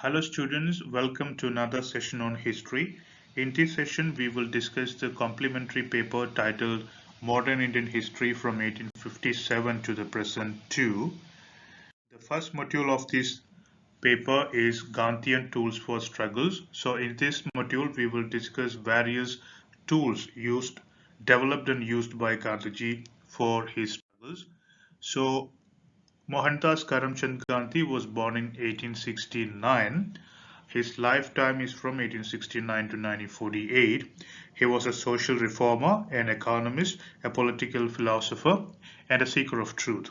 Hello students, welcome to another session on history. In this session, we will discuss the complementary paper titled Modern Indian History from 1857 to the present 2. The first module of this paper is Gandhian tools for struggles. So in this module, we will discuss various tools developed and used by Gandhiji for his struggles. So Mohandas Karamchand Gandhi was born in 1869. His lifetime is from 1869 to 1948. He was a social reformer, an economist, a political philosopher, and a seeker of truth.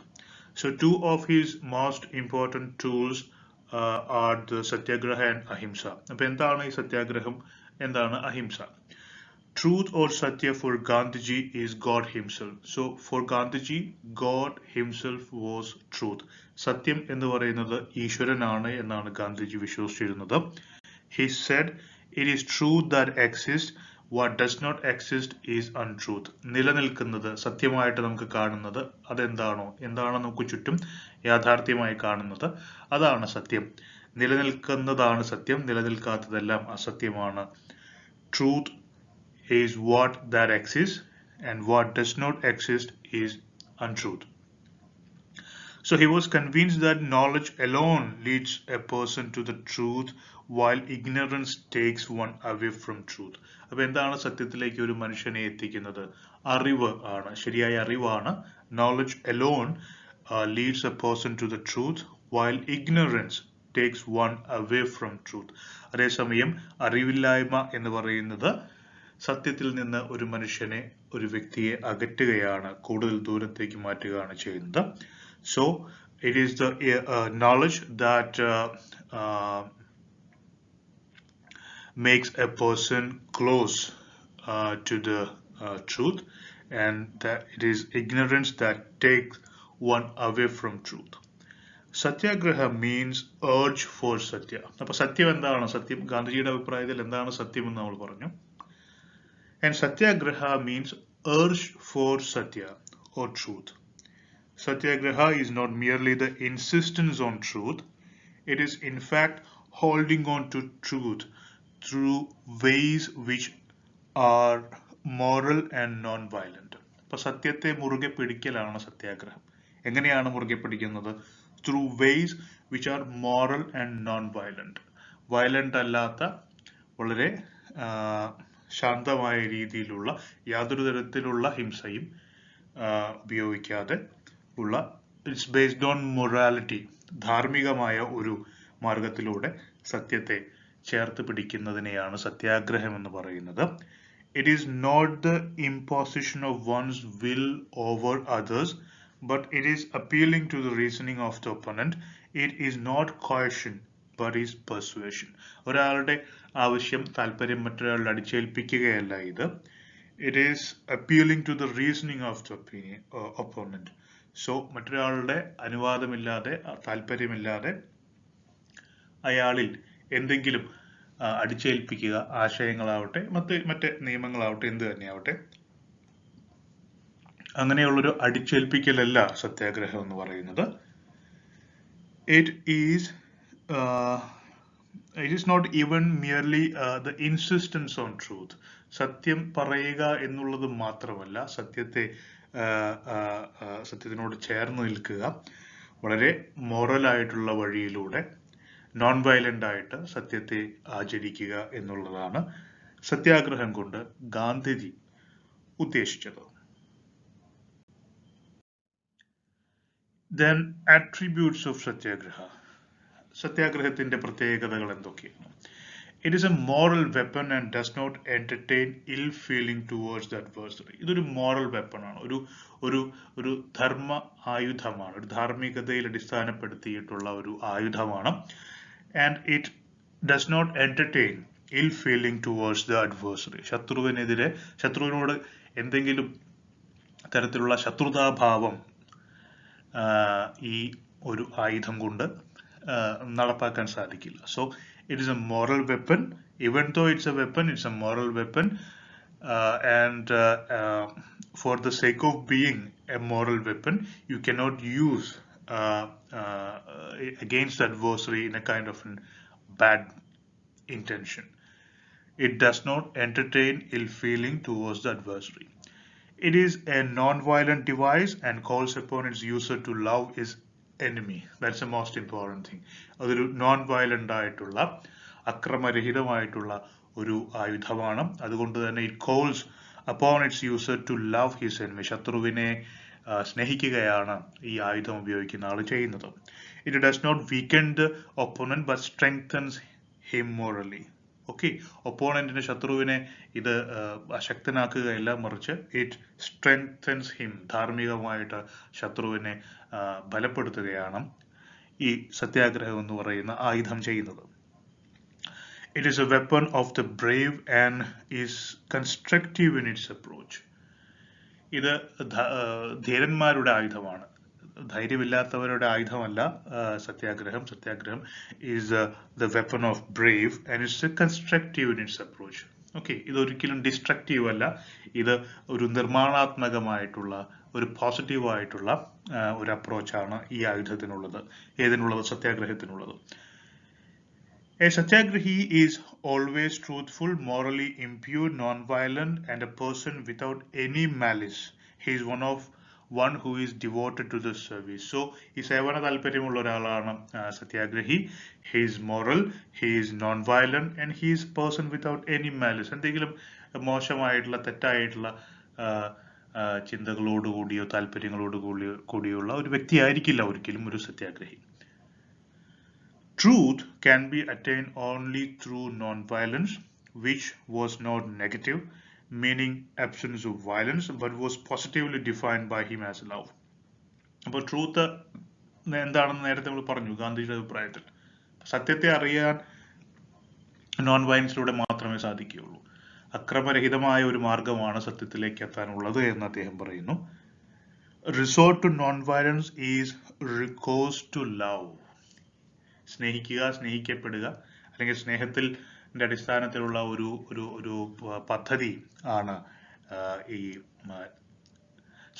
So two of his most important tools are the Satyagraha and Ahimsa. അപ്പോൾ എന്താണ് ഈ സത്യാഗ്രഹം എന്താണ് അഹിംസ? Truth or Satya for Gandhiji is God himself. So for Gandhiji, God himself was truth. സത്യം എന്ന് പറയുന്നത് ഈശ്വരനാണ് എന്നാണ് Gandhiji വിശ്വസിച്ചിരുന്നത്. He said, it is truth that exists. What does not exist is untruth. നിലനിൽക്കുന്നത് സത്യമായിട്ട് നമുക്ക് കാണുന്നത് എന്താണ് നമുക്ക് ചുറ്റും യാഥാർത്ഥ്യമായി കാണുന്നത് അതാണ് സത്യം. നിലനിൽക്കുന്നതാണ് സത്യം, നിലനിൽക്കാത്തതെല്ലാം അസത്യമാണ്. Truth is what that exists, and what does not exist is untruth. So he was convinced that knowledge alone leads a person to the truth, while ignorance takes one away from truth. അപ്പോൾ എന്താണ് സത്യത്തിലേക്ക് ഒരു മനുഷ്യനെ എത്തിക്കുന്നത്? അറിവ് ആണ്, ശരിയായ അറിവാണ്. Knowledge alone leads a person to the truth, while ignorance takes one away from truth. അതേസമയം അറിവില്ലായ്മ എന്ന് പറയുന്നത് സത്യത്തിൽ നിന്ന് ഒരു മനുഷ്യനെ, ഒരു വ്യക്തിയെ അകറ്റുകയാണ്, കൂടുതൽ ദൂരത്തേക്ക് മാറ്റുകയാണ് ചെയ്യുന്നത്. So it is the knowledge that makes a person close to the truth, and that it is ignorance that takes one away from truth. Satyagraha means urge for Satya. അപ്പോൾ സത്യം എന്താണ്? സത്യം ഗാന്ധിജിയുടെ അഭിപ്രായത്തിൽ എന്താണ് സത്യം എന്ന് നമ്മൾ പറഞ്ഞു. And Satyagraha means urge for Satya or truth. Satyagraha is not merely the insistence on truth, it is in fact holding on to truth through ways which are moral and non-violent. അപ്പോൾ സത്യത്തെ മുറുകെ പിടിക്കലാണ് സത്യാഗ്രഹം. എങ്ങനെയാണ് മുറുകെ പിടിക്കുന്നത്? Through ways which are moral and non-violent. Violent അല്ലാത്ത, വളരെ ശാന്തമായ രീതിയിലുള്ള, യാതൊരു തരത്തിലുള്ള ഹിംസയും ഉപയോഗിക്കാതെ ഉള്ള, ഇറ്റ്സ് ബേസ്ഡ് ഓൺ മൊറാലിറ്റി, ധാർമ്മികമായ ഒരു മാർഗത്തിലൂടെ സത്യത്തെ ചേർത്ത് പിടിക്കുന്നതിനെയാണ് സത്യാഗ്രഹം എന്ന് പറയുന്നത്. It is not the imposition of one's will over others, but it is appealing to the reasoning of the opponent. It is not coercion, but is persuasion. ഒരാളുടെ ആവശ്യം, താല്പര്യം മറ്റൊരാളുടെ അടിച്ചേൽപ്പിക്കുകയല്ല ഇത്. It is appealing to the reasoning of the opponent. So മറ്റൊരാളുടെ അനുവാദമില്ലാതെ, താല്പര്യമില്ലാതെ അയാളിൽ എന്തെങ്കിലും അടിച്ചേൽപ്പിക്കുക, ആശയങ്ങളാവട്ടെ മറ്റ് നിയമങ്ങളാവട്ടെ എന്ത് തന്നെയാവട്ടെ, അങ്ങനെയുള്ളൊരു അടിച്ചേൽപ്പിക്കലല്ല സത്യാഗ്രഹം എന്ന് പറയുന്നത്. It is not even merely the insistence on truth. സത്യം പറയുക എന്നുള്ളത് മാത്രമല്ല, സത്യത്തിനോട് ചേർന്ന് നിൽക്കുക, വളരെ മോറലായിട്ടുള്ള വഴിയിലൂടെ നോൺ വയലന്റ് ആയിട്ട് സത്യത്തെ ആചരിക്കുക എന്നുള്ളതാണ് സത്യാഗ്രഹം കൊണ്ട് ഗാന്ധിജി ഉദ്ദേശിച്ചത്. Then attributes of Satyagraha. സത്യാഗ്രഹത്തിന്റെ പ്രത്യേകതകൾ എന്തൊക്കെയാണ്? It is a moral weapon and does not entertain ill feeling towards the adversary. ഇതൊരു moral weapon ആണ്, ഒരു ധർമ്മ ആയുധമാണ്, ഒരു ധാർമ്മികതയിൽ അടിസ്ഥാനപ്പെടുത്തിയിട്ടുള്ള ഒരു ആയുധമാണ്. And it does not entertain ill feeling towards the adversary. ശത്രുവിനോട് എന്തെങ്കിലും തരത്തിലുള്ള ശത്രുതാഭാവം ഈ ഒരു ആയുധം കൊണ്ട് നടപ്പാക്കാൻ സാധിക്കില്ല. So it is a moral weapon. Even though it's a weapon, it's a moral weapon, and for the sake of being a moral weapon, you cannot use against the adversary in a kind of bad intention. It does not entertain ill feeling towards the adversary. It is a non-violent device and calls upon its user to love his enemy. That's the most important thing. അതൊരു non-violent ആയിട്ടുള്ള അക്രമരഹിതമായിട്ടുള്ള ഒരു ആയുധമാണ്. അതുകൊണ്ട് തന്നെ it calls upon its user to love his enemy. ശത്രുവിനെ സ്നേഹിക്കുകയാണ് ഈ ആയുധം ഉപയോഗിക്കുന്ന ആൾ ചെയ്യുന്നത്. It does not weaken the opponent but strengthens him morally. Okay, ഒപ്പോണന്റിന്റെ ശത്രുവിനെ ഇത് അശക്തനാക്കുകയല്ല, മറിച്ച് ഇറ്റ് സ്ട്രെങ്തൻസ് ഹിം, ധാർമ്മികമായിട്ട് ശത്രുവിനെ ബലപ്പെടുത്തുകയാണ് ഈ സത്യാഗ്രഹം എന്ന് പറയുന്ന ആയുധം ചെയ്യുന്നത്. It is a weapon of the brave and is constructive in its approach. ഇത് ധീരന്മാരുടെ ആയുധമാണ്, ധൈര്യമില്ലാത്തവരുടെ ആയുധമല്ല സത്യാഗ്രഹം. സത്യാഗ്രഹം is the weapon of brave and it's constructive in its approach. Okay, ഇതൊരിക്കലും ഡിസ്ട്രക്റ്റീവ് അല്ല, ഇത് ഒരു നിർമ്മാണാത്മകമായിട്ടുള്ള ഒരു പോസിറ്റീവായിട്ടുള്ള ഒരു അപ്രോച്ചാണ് ഈ ആയുധത്തിനുള്ളത്. ഏതിനുള്ളത്? സത്യാഗ്രഹത്തിനുള്ളത്. A satyagrahi is always truthful, morally impure, non-violent, and a person without any malice. He is one who is devoted to the service. So, ഈ സേവന താല്പര്യമുള്ള ഒരാളാണ് സത്യാഗ്രഹി. He is moral, he is non-violent, and he is person without any malice. എന്തെങ്കിലും മോശമായിട്ടുള്ള തെറ്റായിട്ടുള്ള ചിന്തകളോടുകൂടിയോ താല്പര്യങ്ങളോടുകൂടിയുള്ള ഒരു വ്യക്തിയായിരിക്കില്ല ഒരിക്കലും ഒരു സത്യാഗ്രഹി. Truth can be attained only through non-violence, which was not negative, meaning absence of violence, but was positively defined by him as love. അപ്പോൾ truth എന്താണെന്ന് നേരത്തെ നമ്മൾ പറഞ്ഞു ഗാന്ധിജിയുടെ അഭിപ്രായത്തിൽ. സത്യത്തെ അറിയാൻ നോൺ വയലൻസിലൂടെ മാത്രമേ സാധിക്കുകയുള്ളൂ. അക്രമരഹിതമായ ഒരു മാർഗമാണ് സത്യത്തിലേക്ക് എത്താനുള്ളത് എന്ന് അദ്ദേഹം പറയുന്നു. Resort to non-violence is recourse to love. സ്നേഹിക്കുക, സ്നേഹിക്കപ്പെടുക, അല്ലെങ്കിൽ സ്നേഹത്തിന്റെ അടിസ്ഥാനത്തിലുള്ള ഒരു പദ്ധതി ആണ് ഈ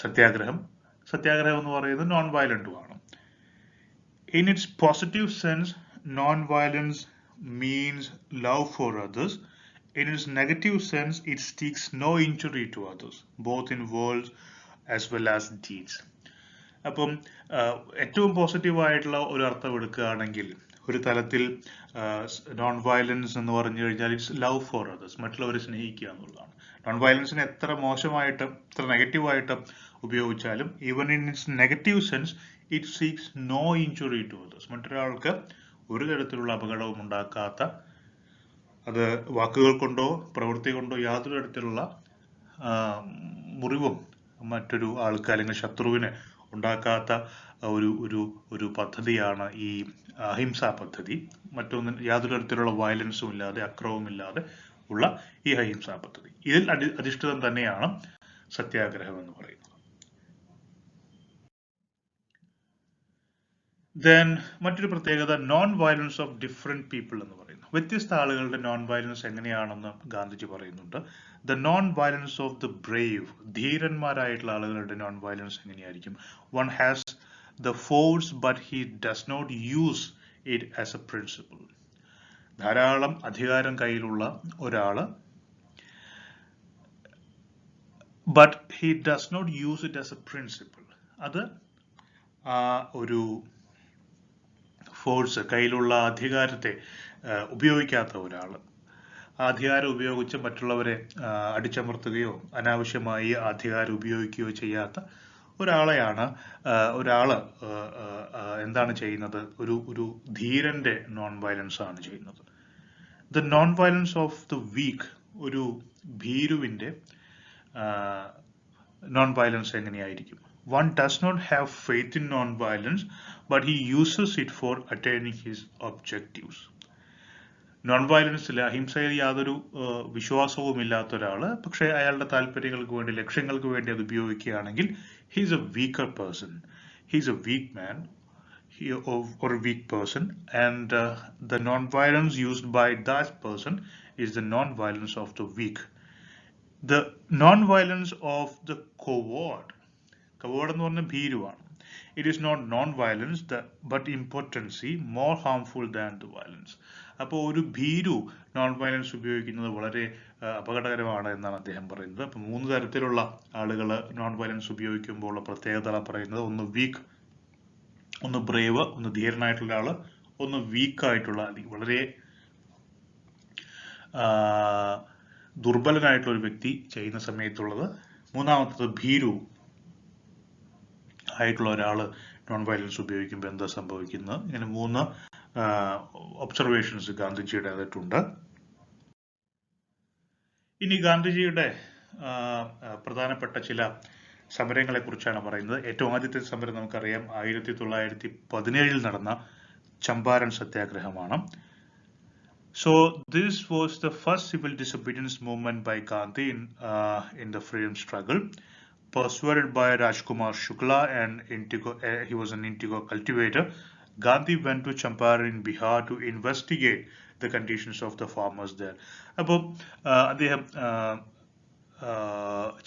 സത്യാഗ്രഹം. സത്യാഗ്രഹം എന്ന് പറയുന്നത് non വയലന്റുമാണ്. In its positive sense, non-violence means love for others. In its negative sense, it seeks no injury to others, both in words as well as deeds. അപ്പം ഏറ്റവും പോസിറ്റീവായിട്ടുള്ള ഒരു അർത്ഥം എടുക്കുകയാണെങ്കിൽ ഒരു തലത്തിൽ നോൺ വയലൻസ് എന്ന് പറഞ്ഞു കഴിഞ്ഞാൽ ഇറ്റ്സ് ലവ് ഫോർ അതേഴ്സ്, മറ്റുള്ളവരെ സ്നേഹിക്കുക എന്നുള്ളതാണ്. നോൺ വയലൻസിനെ എത്ര മോശമായിട്ട് എത്ര നെഗറ്റീവായിട്ട് ഉപയോഗിച്ചാലും even in its negative sense it seeks no injury to others, മറ്റൊരാൾക്ക് ഒരു തരത്തിലുള്ള അപകടവും ഉണ്ടാക്കാത്ത, അത് വാക്കുകൾ കൊണ്ടോ പ്രവൃത്തി കൊണ്ടോ യാതൊരു തരത്തിലുള്ള മുറിവും മറ്റൊരു ആൾക്ക് അല്ലെങ്കിൽ ശത്രുവിന് ഉണ്ടാക്കാത്ത ഒരു പദ്ധതിയാണ് ഈ അഹിംസാ പദ്ധതി. മറ്റൊന്ന് യാതൊരു തരത്തിലുള്ള വയലൻസും ഇല്ലാതെ അക്രമവുമില്ലാതെ ഉള്ള ഈ അഹിംസാ പദ്ധതി. ഇതിൽ അധിഷ്ഠിതം തന്നെയാണ് സത്യാഗ്രഹം എന്ന് പറയുന്നത്. ദെൻ മറ്റൊരു പ്രത്യേകത non violence of different people എന്ന് പറയുന്നു. വ്യത്യസ്ത ആളുകളുടെ നോൺ വയലൻസ് എങ്ങനെയാണെന്ന് ഗാന്ധിജി പറയുന്നുണ്ട്. The non violence of the brave, ധീരന്മാരായിട്ടുള്ള ആളുകളുടെ നോൺ വയലൻസ് എങ്ങനെയായിരിക്കും? One has the force but he does not use it as a principle. ധാരാളം അധികാരം കയ്യിലുള്ള ഒരാള് but he does not use it as a principle. അത് ഒരു ഫോഴ്സ്, കയ്യിലുള്ള അധികാരത്തെ ഉപയോഗിക്കാത്ത ഒരാൾ, അധികാരം ഉപയോഗിച്ച് മറ്റുള്ളവരെ അടിച്ചമർത്തുകയോ അനാവശ്യമായി അധികാരം ഉപയോഗിക്കുകയോ ചെയ്യാത്ത ഒരാളെയാണ് എന്താണ് ചെയ്യുന്നത്? ഒരു ധീരന്റെ നോൺ വയലൻസ് ആണ് ചെയ്യുന്നത്. The non violence of the weak, ഒരു ഭീരുവിന്റെ നോൺ വയലൻസ് എങ്ങനെയായിരിക്കും? One does not have faith in non-violence, but he uses it for attaining his objectives. Non വയലൻസിൽ, അഹിംസയിൽ യാതൊരു വിശ്വാസവും ഇല്ലാത്ത ഒരാള് പക്ഷെ അയാളുടെ താല്പര്യങ്ങൾക്ക് വേണ്ടി, ലക്ഷ്യങ്ങൾക്ക് വേണ്ടി അത് ഉപയോഗിക്കുകയാണെങ്കിൽ he's a weaker person, he's a weak man or a weak person, and the non-violence used by that person is the non-violence of the weak. The non-violence of the coward എന്ന് പറഞ്ഞ ഭീരുവാണ്. It is not non-violence but impotency, more harmful than the violence. അപ്പോൾ ഒരു ഭീരു non violence ഉപയോഗിക്കുന്നത് വളരെ അപകടകരമാണ് എന്നാണ് അദ്ദേഹം പറയുന്നത്. അപ്പോൾ 3 തരത്തിലുള്ള ആളുകൾ നോൺ വയലൻസ് ഉപയോഗിക്കുമ്പോൾ ഉള്ള പ്രത്യേകത പറയുന്നത്, ഒന്ന് വീക്ക്, ഒന്ന് ബ്രേവ്, ഒന്ന് ധീരനായിട്ടുള്ള ആള്, ഒന്ന് വീക്കായിട്ടുള്ള വളരെ ദുർബലനായിട്ടുള്ള ഒരു വ്യക്തി ചെയ്യുന്ന സമയത്തുള്ളത്. മൂന്നാമത്തത് ഭീരു ആയിട്ടുള്ള ഒരാള് നോൺ വയലൻസ് ഉപയോഗിക്കുമ്പോൾ എന്താ സംഭവിക്കുന്നത്. ഇങ്ങനെ 3 ഒബ്സർവേഷൻസ് ഗാന്ധിജിയുടേതായിട്ടുണ്ട്. ഇനി ഗാന്ധിജിയുടെ പ്രധാനപ്പെട്ട ചില സമരങ്ങളെ കുറിച്ചാണ് പറയുന്നത്. ഏറ്റവും ആദ്യത്തെ സമരം നമുക്കറിയാം 1917 നടന്ന Champaran സത്യാഗ്രഹമാണ്. So this was the first civil disobedience movement by Gandhi in the freedom struggle. Persuaded by Rajkumar Shukla and he was an indigo cultivator, Gandhi went to Champaran in Bihar to investigate the conditions of the farmers there. അപ്പോൾ അദ്ദേഹം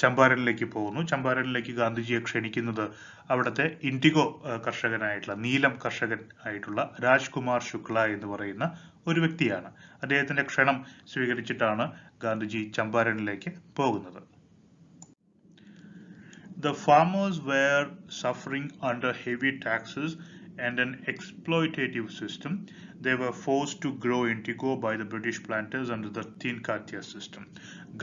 ചമ്പാരനിലേക്ക് പോകുന്നു. ചമ്പാരനിലേക്ക് ഗാന്ധിജിയെ ക്ഷണിക്കുന്നത് അവിടുത്തെ IndiGo കർഷകനായിട്ടുള്ള, നീലം കർഷകൻ ആയിട്ടുള്ള രാജ്കുമാർ ശുക്ല എന്ന് പറയുന്ന ഒരു വ്യക്തിയാണ്. അദ്ദേഹത്തിന്റെ ക്ഷണം സ്വീകരിച്ചിട്ടാണ് ഗാന്ധിജി ചമ്പാരനിലേക്ക് പോകുന്നത്. The farmers were suffering under heavy taxes and an exploitative system. They were forced to grow indigo by the British planters under the Tinkatia system.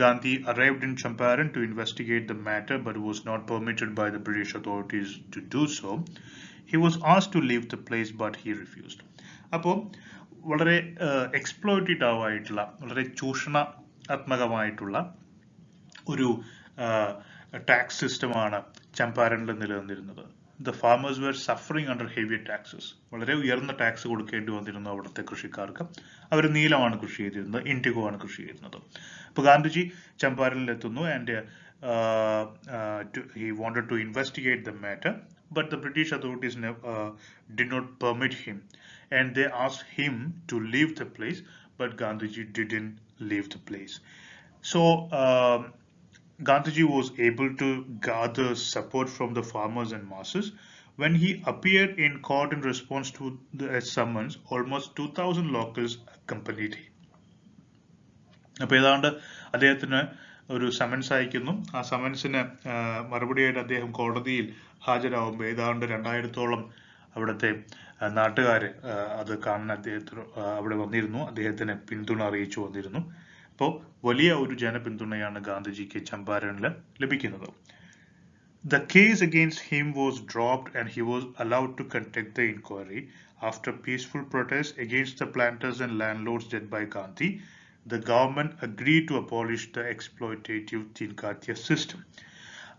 Gandhi arrived in Champaran to investigate the matter but was not permitted by the British authorities to do so. He was asked to leave the place but he refused. അപ്പോൾ വളരെ exploitative ആയിട്ടുള്ള, വളരെ ചൂഷണാത്മകമായിട്ടുള്ള ഒരു tax സിസ്റ്റമാണ് ചമ്പാരനിൽ നിലനിന്നിരുന്നത്. The farmers were suffering under heavy taxes. വളരെ ഉയർന്ന tax കൊടുക്കേണ്ടി വന്നിരുന്നു അവിടുത്തെ കൃഷിക്കാർക്ക്. അവർ നീലമാണ് കൃഷി ചെയ്തിരുന്നത്, ഇൻഡിഗോ ആണ് കൃഷി ചെയ്തിരുന്നത്. അപ്പോൾ ഗാന്ധിജി ചമ്പാരനിൽ എത്തുന്നു and he wanted to investigate the matter, but the British authorities did not permit him and they asked him to leave the place, but Gandhiji didn't leave the place. So Gandhiji was able to gather support from the farmers and masses. When he appeared in court in response to the summons, almost 2,000 locals accompanied him. അപ്പോൾ ഏതാണ്ട് അദ്ദേഹത്തിന് ഒരു summons അയക്കുന്നു. ആ സമൻസിന് മറുപടിയായിട്ട് അദ്ദേഹം കോടതിയിൽ ഹാജരാകുമ്പോൾ ഏതാണ്ട് 2000-ഓളം അവിടുത്തെ നാട്ടുകാർ അത് കാണാൻ അദ്ദേഹത്തിന് അവിടെ വന്നിരുന്നു. അദ്ദേഹത്തിന് പിന്തുണ അറിയിച്ചു വന്നിരുന്നു. അപ്പോൾ വലിയ ഒരു ജനപിന്തുണയാണ് ഗാന്ധിജിക്ക് ചമ്പാരനിൽ ലഭിക്കുന്നത്. The case against him was dropped and he was allowed to conduct the inquiry. After peaceful protests against the planters and landlords led by Gandhi, the government agreed to abolish the exploitative Tinkatia system.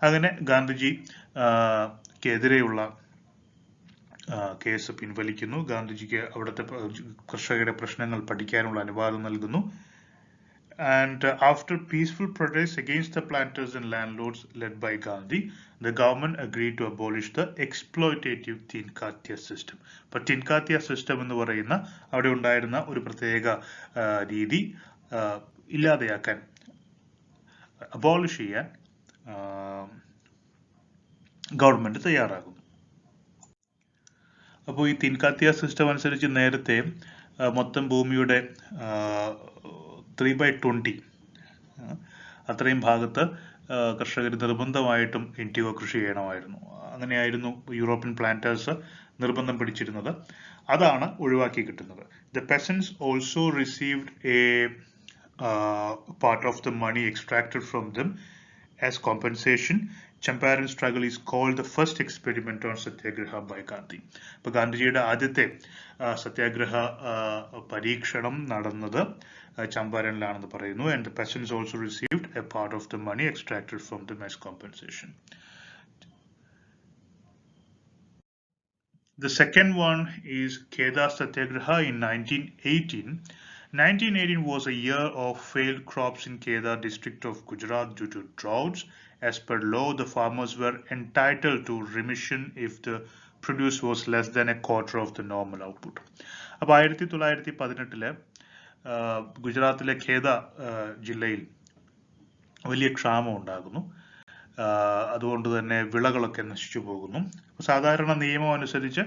അങ്ങനെ ഗാന്ധിജിക്കെതിരെയുള്ള case പിൻവലിക്കുന്നു. ഗാന്ധിജിക്ക് അവിടുത്തെ കർഷകരുടെ പ്രശ്നങ്ങൾ പഠിക്കാനുള്ള അനുവാദം നൽകുന്നു. And after peaceful protests against the planters and landlords led by Gandhi, the government agreed to abolish the exploitative Tinkatia system. But Tinkatia system എന്ന് പറയുന്ന അവിടെ ഉണ്ടായിരുന്ന ഒരു പ്രത്യേക രീതി ഇല്ലാതെയാക്കാൻ, അബോളിഷ് ചെയ്യാൻ ഗവൺമെന്റ് തയ്യാറാകുന്നു. അപ്പോൾ ഈ തിൻകാത്തിയ സിസ്റ്റം അനുസരിച്ച് നേരത്തെ മൊത്തം ഭൂമിയുടെ 3/20 അത്രയും ഭാഗത്ത് കർഷകർ നിർബന്ധമായിട്ടും ഇൻഡിഗോ കൃഷി ചെയ്യണമായിരുന്നു. അങ്ങനെയായിരുന്നു യൂറോപ്യൻ പ്ലാന്റേഴ്സ് നിർബന്ധം പിടിച്ചിരുന്നത്. അതാണ് ഒഴിവാക്കി കിട്ടുന്നത്. The peasants also received a part of the money extracted from them as compensation. Champaran struggle is called the first experiment on satyagraha by Gandhi. അപ്പോൾ ഗാന്ധിജിയുടെ ആദ്യത്തെ സത്യാഗ്രഹ പരീക്ഷണം നടന്നത് ചമ്പാരനിലാണെന്ന് പറയുന്നു. And the peasants also received a part of the money extracted from them as compensation. The second one is Kheda Satyagraha in 1918. 1918 was a year of failed crops in Kheda district of Gujarat due to droughts. As per law, the farmers were entitled to remission if the produce was less than a quarter of the normal output. അപ്പോൾ 1918 ഗുജറാത്തിലെ ഖേദ ജില്ലയിൽ വലിയ ക്ഷാമം ഉണ്ടാകുന്നു. അതുകൊണ്ട് തന്നെ വിളകളൊക്കെ നശിച്ചു പോകുന്നു. സാധാരണ നിയമം അനുസരിച്ച്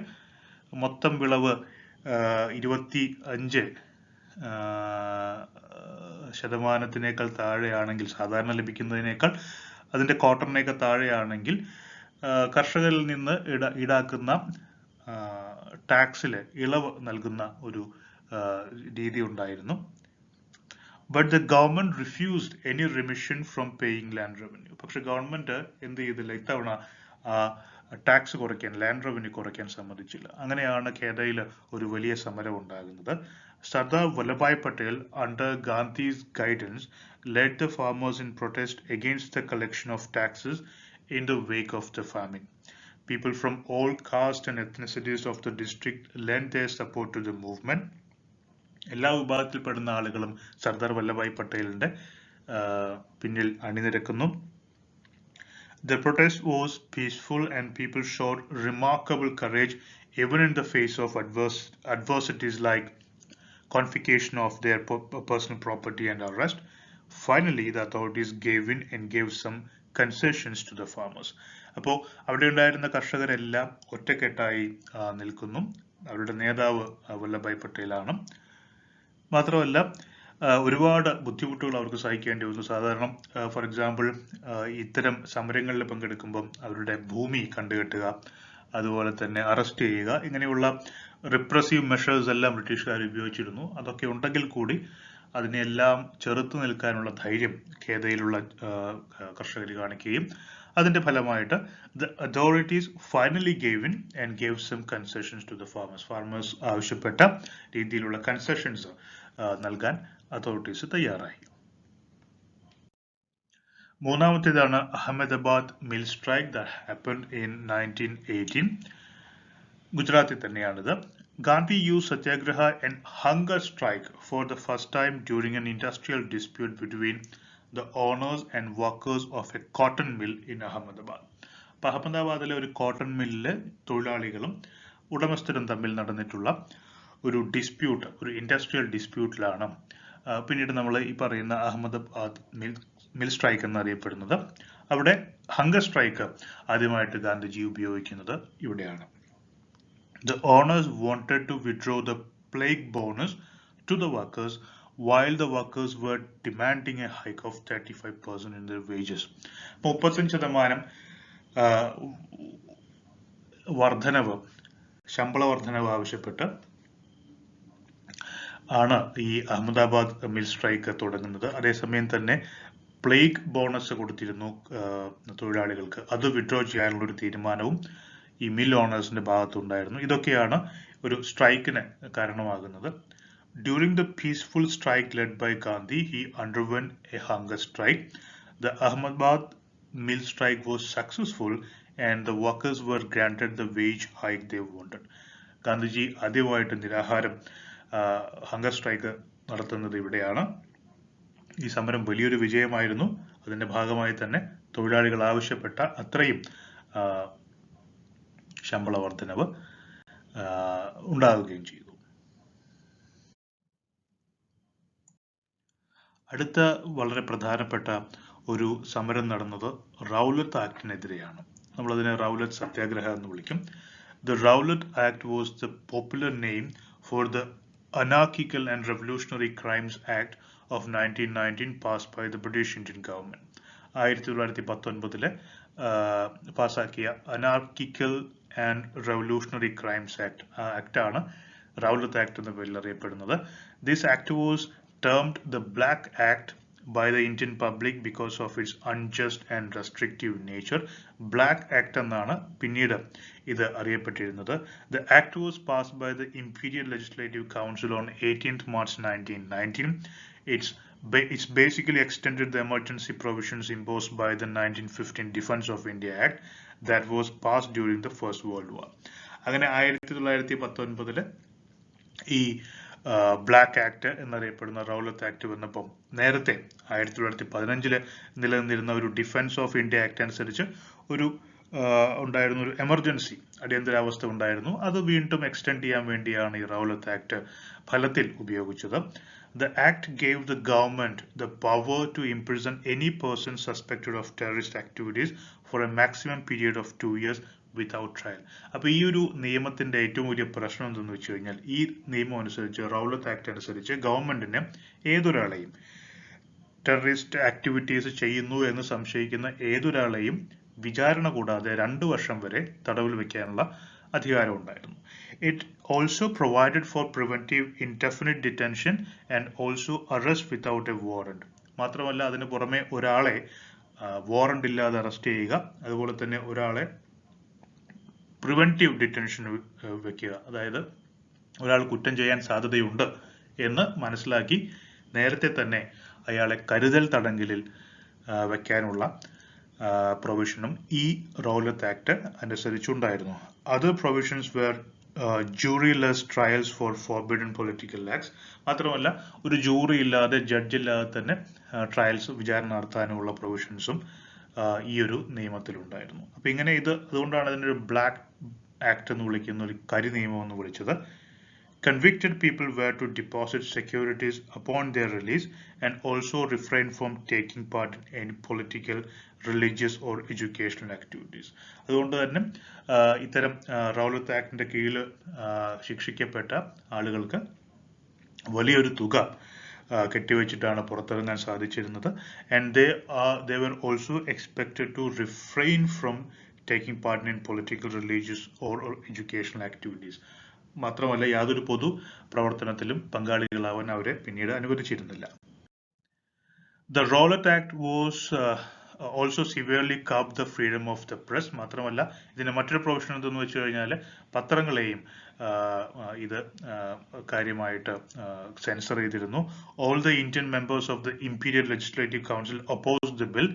മൊത്തം വിളവ് 25 ശതമാനത്തിനേക്കാൾ താഴെയാണെങ്കിൽ, സാധാരണ ലഭിക്കുന്നതിനേക്കാൾ അതിൻ്റെ ക്വാർട്ടറിനേക്കാൾ താഴെയാണെങ്കിൽ കർഷകരിൽ നിന്ന് ഈടാക്കുന്ന ടാക്സിൽ ഇളവ് നൽകുന്ന ഒരു രീതി ഉണ്ടായിരുന്നു. But the government refused any remission from paying land revenue. പക്ഷെ ഗവൺമെന്റ് എന്ത് ചെയ്തില്ല, ഇത്തവണ ടാക്സ് കുറയ്ക്കാൻ, ലാൻഡ് റവന്യൂ കുറയ്ക്കാൻ സമ്മതിച്ചില്ല. അങ്ങനെയാണ് ഖേദയിൽ ഒരു വലിയ സമരം ഉണ്ടാകുന്നത്. Sardar Vallabhbhai Patel, under Gandhi's guidance, led the farmers in protest against the collection of taxes in the wake of the famine. People from all castes and ethnicities of the district lent their support to the movement. എല്ലാ വിഭാഗത്തിൽപ്പെടുന്ന ആളുകളും സർദാർ വല്ലഭായ് പട്ടേലിന്റെ പിന്നിൽ അണിനിരക്കുന്നു. The protest was peaceful and people showed remarkable courage even in the face of adversities like confiscation of their personal property and arrest. Finally, the authorities gave in and gave some concessions to the farmers. അപ്പോൾ അവിടെ ഉണ്ടായിരുന്ന കർഷകരെല്ലാം ഒറ്റക്കെട്ടായി നിൽക്കുന്നു. അവരുടെ നേതാവ് വല്ലഭായ് പട്ടേലാണ്. മാത്രമല്ല ഒരുപാട് ബുദ്ധിമുട്ടുകൾ അവർക്ക് സഹിക്കേണ്ടി വന്നു. സാധാരണ ഫോർ എക്സാമ്പിൾ ഇത്തരം സമരങ്ങളിൽ പങ്കെടുക്കുമ്പം അവരുടെ ഭൂമി കണ്ടുകെട്ടുക, അതുപോലെ തന്നെ അറസ്റ്റ് ചെയ്യുക, ഇങ്ങനെയുള്ള റിപ്രസീവ് മെഷേഴ്സ് എല്ലാം ബ്രിട്ടീഷുകാർ ഉപയോഗിച്ചിരുന്നു. അതൊക്കെ ഉണ്ടെങ്കിൽ കൂടി അതിനെല്ലാം ചെറുത്തു നിൽക്കാനുള്ള ധൈര്യം ഖേദയിലുള്ള കർഷകർ കാണിക്കുകയും അതിന്റെ ഫലമായിട്ട് the authorities finally gave in and gave some concessions to the farmers. Farmers ആവശ്യപ്പെട്ട രീതിയിലുള്ള കൺസെഷൻസ് നൽകാൻ അതോറിറ്റീസ് തയ്യാറായി. മൂന്നാമത്തേതാണ് Ahmedabad mill strike that happened in 1918. ഗുജറാത്തിൽ തന്നെയാണിത്. Gandhi used satyagraha and hunger strike for the first time during an industrial dispute between the owners and workers of a cotton mill in Ahmedabad. അപ്പോൾ അഹമ്മദാബാദിലെ ഒരു cotton മില്ലിലെ തൊഴിലാളികളും ഉടമസ്ഥരും തമ്മിൽ നടന്നിട്ടുള്ള ഒരു dispute, ഒരു ഇൻഡസ്ട്രിയൽ ഡിസ്പ്യൂട്ടിലാണ് പിന്നീട് നമ്മൾ ഈ പറയുന്ന അഹമ്മദാബാദ് മിൽ സ്ട്രൈക്ക് എന്നറിയപ്പെടുന്നത്. അവിടെ ഹങ്കർ സ്ട്രൈക്ക് ആദ്യമായിട്ട് ഗാന്ധിജി ഉപയോഗിക്കുന്നത് ഇവിടെയാണ്. The owners wanted to withdraw the plague bonus to the workers while the workers were demanding a hike of 35% in their wages. 35% വർധനവ്, ശമ്പള വർധനവ് ആവശ്യപ്പെട്ട് ആണ് ഈ അഹമ്മദാബാദ് മിൽ സ്ട്രൈക്ക് തുടങ്ങുന്നത്. അതേസമയം തന്നെ പ്ലേഗ് ബോണസ് കൊടുത്തിരുന്നു തൊഴിലാളികൾക്ക്. അത് വിഡ്രോ ചെയ്യാനുള്ള ഒരു തീരുമാനവും ഈ മിൽ ഓണേഴ്സിന്റെ ഭാഗത്തുണ്ടായിരുന്നു. ഇതൊക്കെയാണ് ഒരു സ്ട്രൈക്കിന് കാരണമാകുന്നത്. During the peaceful strike led by Gandhi, he underwent a hunger strike. The Ahmedabad mill strike was successful and the workers were granted the wage hike they wanted. Gandhiji ആദ്യമായിട്ട് നിരാഹാരം ഹങ്കർ സ്ട്രൈക്ക് നടത്തുന്നത് ഇവിടെയാണ്. ഈ സമരം വലിയൊരു വിജയമായിരുന്നു. അതിന്റെ ഭാഗമായി തന്നെ തൊഴിലാളികൾ ആവശ്യപ്പെട്ട അത്രയും ശമ്പള വർധനവ് ഉണ്ടാവുകയും ചെയ്തു. അടുത്ത വളരെ പ്രധാനപ്പെട്ട ഒരു സമരം നടന്നത് റൗലത്ത് ആക്ടിനെതിരെയാണ്. നമ്മളതിനെ റൗലത്ത് സത്യാഗ്രഹ എന്ന് വിളിക്കും. The Rowlatt Act was the popular name for the Anarchical and Revolutionary Crimes Act of 1919 passed by the British Indian government. 1919 പാസാക്കിയ അനാർക്കിക്കൽ ആൻഡ് റെവല്യൂഷണറി ക്രൈംസ് ആക്ട് ആണ് റൗലത്ത് ആക്ട് എന്ന പേരിൽ അറിയപ്പെടുന്നത്. This act was termed the Black Act by the Indian public because of its unjust and restrictive nature. Black Act എന്നാണ് പിന്നീട് ഇത് അറിയപ്പെട്ടിരുന്നത്. The act was passed by the Imperial Legislative Council on 18th March 1919. It's basically extended the emergency provisions imposed by the 1915 Defense of India Act that was passed during the First World War. അങ്ങനെ 1919 ഈ black act എന്നറിയപ്പെടുന്ന റൗലത്ത് act വന്നപ്പം നേരത്തെ 1915 നിലനിന്നിരുന്ന ഒരു defence of India act അനുസരിച്ച് ഒരു ഉണ്ടായിരുന്ന ഒരു എമർജൻസി അടിയന്തരാവസ്ഥ ഉണ്ടായിരുന്നു. അത് വീണ്ടും എക്സ്റ്റെൻഡ് ചെയ്യാൻ വേണ്ടിയാണ് ഈ റൗലത്ത് ആക്ട് ഫലത്തിൽ ഉപയോഗിച്ചത്. The act gave the government the power to imprison any person suspected of terrorist activities for a maximum period of 2 years without trial. അപ്പോൾ ഈ ഒരു നിയമത്തിന്റെ ഏറ്റവും വലിയ പ്രശ്നം എന്തെന്ന് വെച്ച് കഴിഞ്ഞാൽ ഈ നിയമം അനുസരിച്ച് റൗലത്ത് ആക്ട് അനുസരിച്ച് ഗവൺമെന്റിന് ഏതൊരാളെയും ടെററിസ്റ്റ് ആക്ടിവിറ്റീസ് ചെയ്യുന്നു എന്ന് സംശയിക്കുന്ന ഏതൊരാളെയും വിചാരണ കൂടാതെ 2 വർഷം വരെ തടവിൽ വെക്കാനുള്ള അധികാരം ഉണ്ടായിരുന്നു. It also provided for preventive indefinite detention and also arrest without a warrant. മാത്രമല്ല അതിന് പുറമെ ഒരാളെ വാറണ്ട് ഇല്ലാതെ അറസ്റ്റ് ചെയ്യുക, അതുപോലെ തന്നെ ഒരാളെ പ്രിവെന്റീവ് ഡിറ്റൻഷൻ വെക്കുക, അതായത് ഒരാൾ കുറ്റം ചെയ്യാൻ സാധ്യതയുണ്ട് എന്ന് മനസ്സിലാക്കി നേരത്തെ തന്നെ അയാളെ കരുതൽ തടങ്കലിൽ വെക്കാനുള്ള പ്രൊവിഷനും ഈ റൗലത്ത് ആക്ട് അനുസരിച്ചുണ്ടായിരുന്നു. Other provisions were juryless trials for forbidden political acts. മാത്രമല്ല ഒരു ജൂറി ഇല്ലാതെ ജഡ്ജ് ഇല്ലാതെ തന്നെ ട്രയൽസ് വിചാരണ നടത്താനുള്ള പ്രൊവിഷൻസും ഈ ഒരു നിയമത്തിലുണ്ടായിരുന്നു. അപ്പൊ ഇങ്ങനെ അതുകൊണ്ടാണ് അതിനൊരു ബ്ലാക്ക് ആക്ട് എന്ന് വിളിക്കുന്ന ഒരു കരി നിയമം എന്ന് വിളിച്ചത്. Convicted people were to deposit securities upon their release and also refrain from taking part in any political, religious or educational activities. അതുകൊണ്ട് തന്നെ ഇത്തരം റൗലത്ത് ആക്ടിന്റെ കീഴിൽ ശിക്ഷിക്കപ്പെട്ട ആളുകൾക്ക് വലിയൊരു തുക കെട്ടിവെച്ചിട്ടാണ് പുറത്തിറങ്ങാൻ സാധിച്ചിരുന്നത്. And they were also expected to refrain from taking part in political, religious or educational activities. മാത്രമല്ല യാതൊരു പൊതു പ്രവർത്തനത്തിലും പങ്കാളികളാവാൻ അവരെ പിന്നീട് അനുവദിച്ചിരുന്നില്ല. The Rowlatt Act was also severely curbed the freedom of the press. മാത്രമല്ല ഇതിന് മറ്റൊരു പ്രൊവിഷൻ എന്തെന്ന് വെച്ച് കഴിഞ്ഞാൽ പത്രങ്ങളെയും ഇത് കാര്യമായിട്ട് സെൻസർ ചെയ്തിരുന്നു. All the Indian members of the Imperial Legislative Council opposed the bill.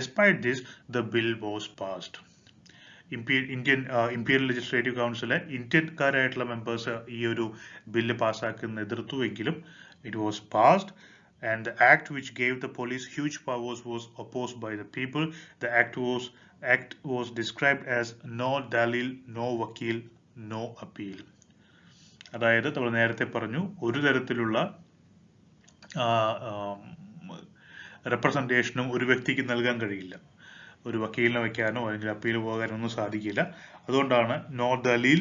Despite this, the bill was passed. Imperial legislative കൗൺസിലെ ഇന്ത്യക്കാരായിട്ടുള്ള മെമ്പേഴ്സ് ഈ ഒരു ബില്ല് പാസ്സാക്കുന്ന എതിർത്തുവെങ്കിലും it was passed, and the act which gave the police huge powers was opposed by the people. The act was described as no dalil, no wakil, no appeal. അതായത് നമ്മൾ നേരത്തെ പറഞ്ഞു ഒരു തരത്തിലുള്ള റെപ്രസെന്റേഷനും ഒരു വ്യക്തിക്ക് നൽകാൻ കഴിയില്ല, ഒരു വക്കീലിനെ വെക്കാനോ അല്ലെങ്കിൽ അപ്പീൽ പോകാനോ ഒന്നും സാധിക്കില്ല. അതുകൊണ്ടാണ് നോ ദലീൽ,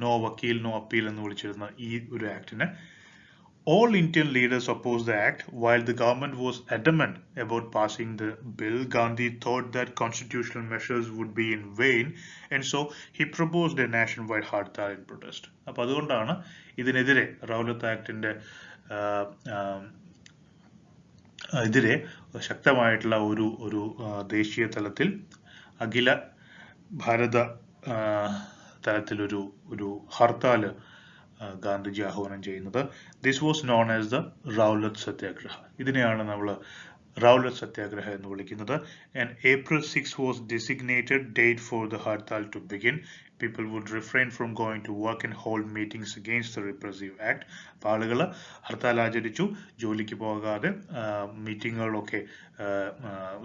നോ വക്കീൽ, നോ അപ്പീൽ എന്ന് വിളിച്ചിരുന്ന ഈ ഒരു ആക്ടിനെ. All Indian leaders opposed the act. While the government was adamant about passing the bill, Gandhi thought that constitutional measures would be in vain, and so he proposed a nationwide hartal in protest. അപ്പോൾ അതുകൊണ്ടാണ് ഇതിനെതിരെ റൗലത്ത് ആക്ടിന്റെ എതിരെ ശക്തമായിട്ടുള്ള ഒരു ദേശീയ തലത്തിൽ അഖില ഭാരത തലത്തിൽ ഒരു ഹർത്താല് ഗാന്ധിജി ആഹ്വാനം ചെയ്യുന്നത്. This was known as the Rowlatt satyagraha. ഇതിനെയാണ് നമ്മൾ റൗലത്ത് സത്യാഗ്രഹ എന്ന് വിളിക്കുന്നത്. And April 6 was designated date for the hartal to begin. People would refrain from going to work and hold meetings against the repressive act. അപ്പോൾ ആളുകൾ ഹർത്താൽ ആചരിച്ചു, ജോലിക്ക് പോകാതെ മീറ്റിങ്ങുകളൊക്കെ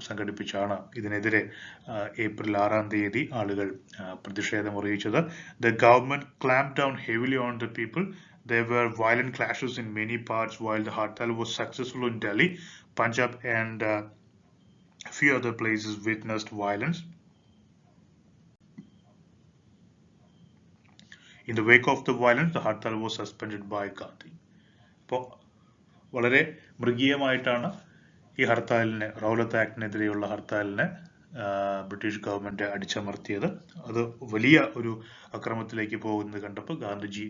സംഘടിപ്പിച്ചാണ് ഇതിനെതിരെ ഏപ്രിൽ 6 ആളുകൾ പ്രതിഷേധം അറിയിച്ചത്. The government clamped down heavily on the people. There were violent clashes in many parts. While the hartal was successful in Delhi, Punjab and a few other places witnessed violence. In the wake of the violence, the hartal was suspended by Gandhi. അപ്പോൾ വളരെ മൃഗീയമായിട്ടാണ് ഈ ഹർത്താലിനെ, റൗലത്ത് ആക്ടിനെതിരെയുള്ള ഹർത്താലിനെ British government അടിച്ചമർത്തിയത്. അത് വലിയ ഒരു അക്രമത്തിലേക്ക് പോകുന്നത് കണ്ടപ്പോൾ ഗാന്ധിജി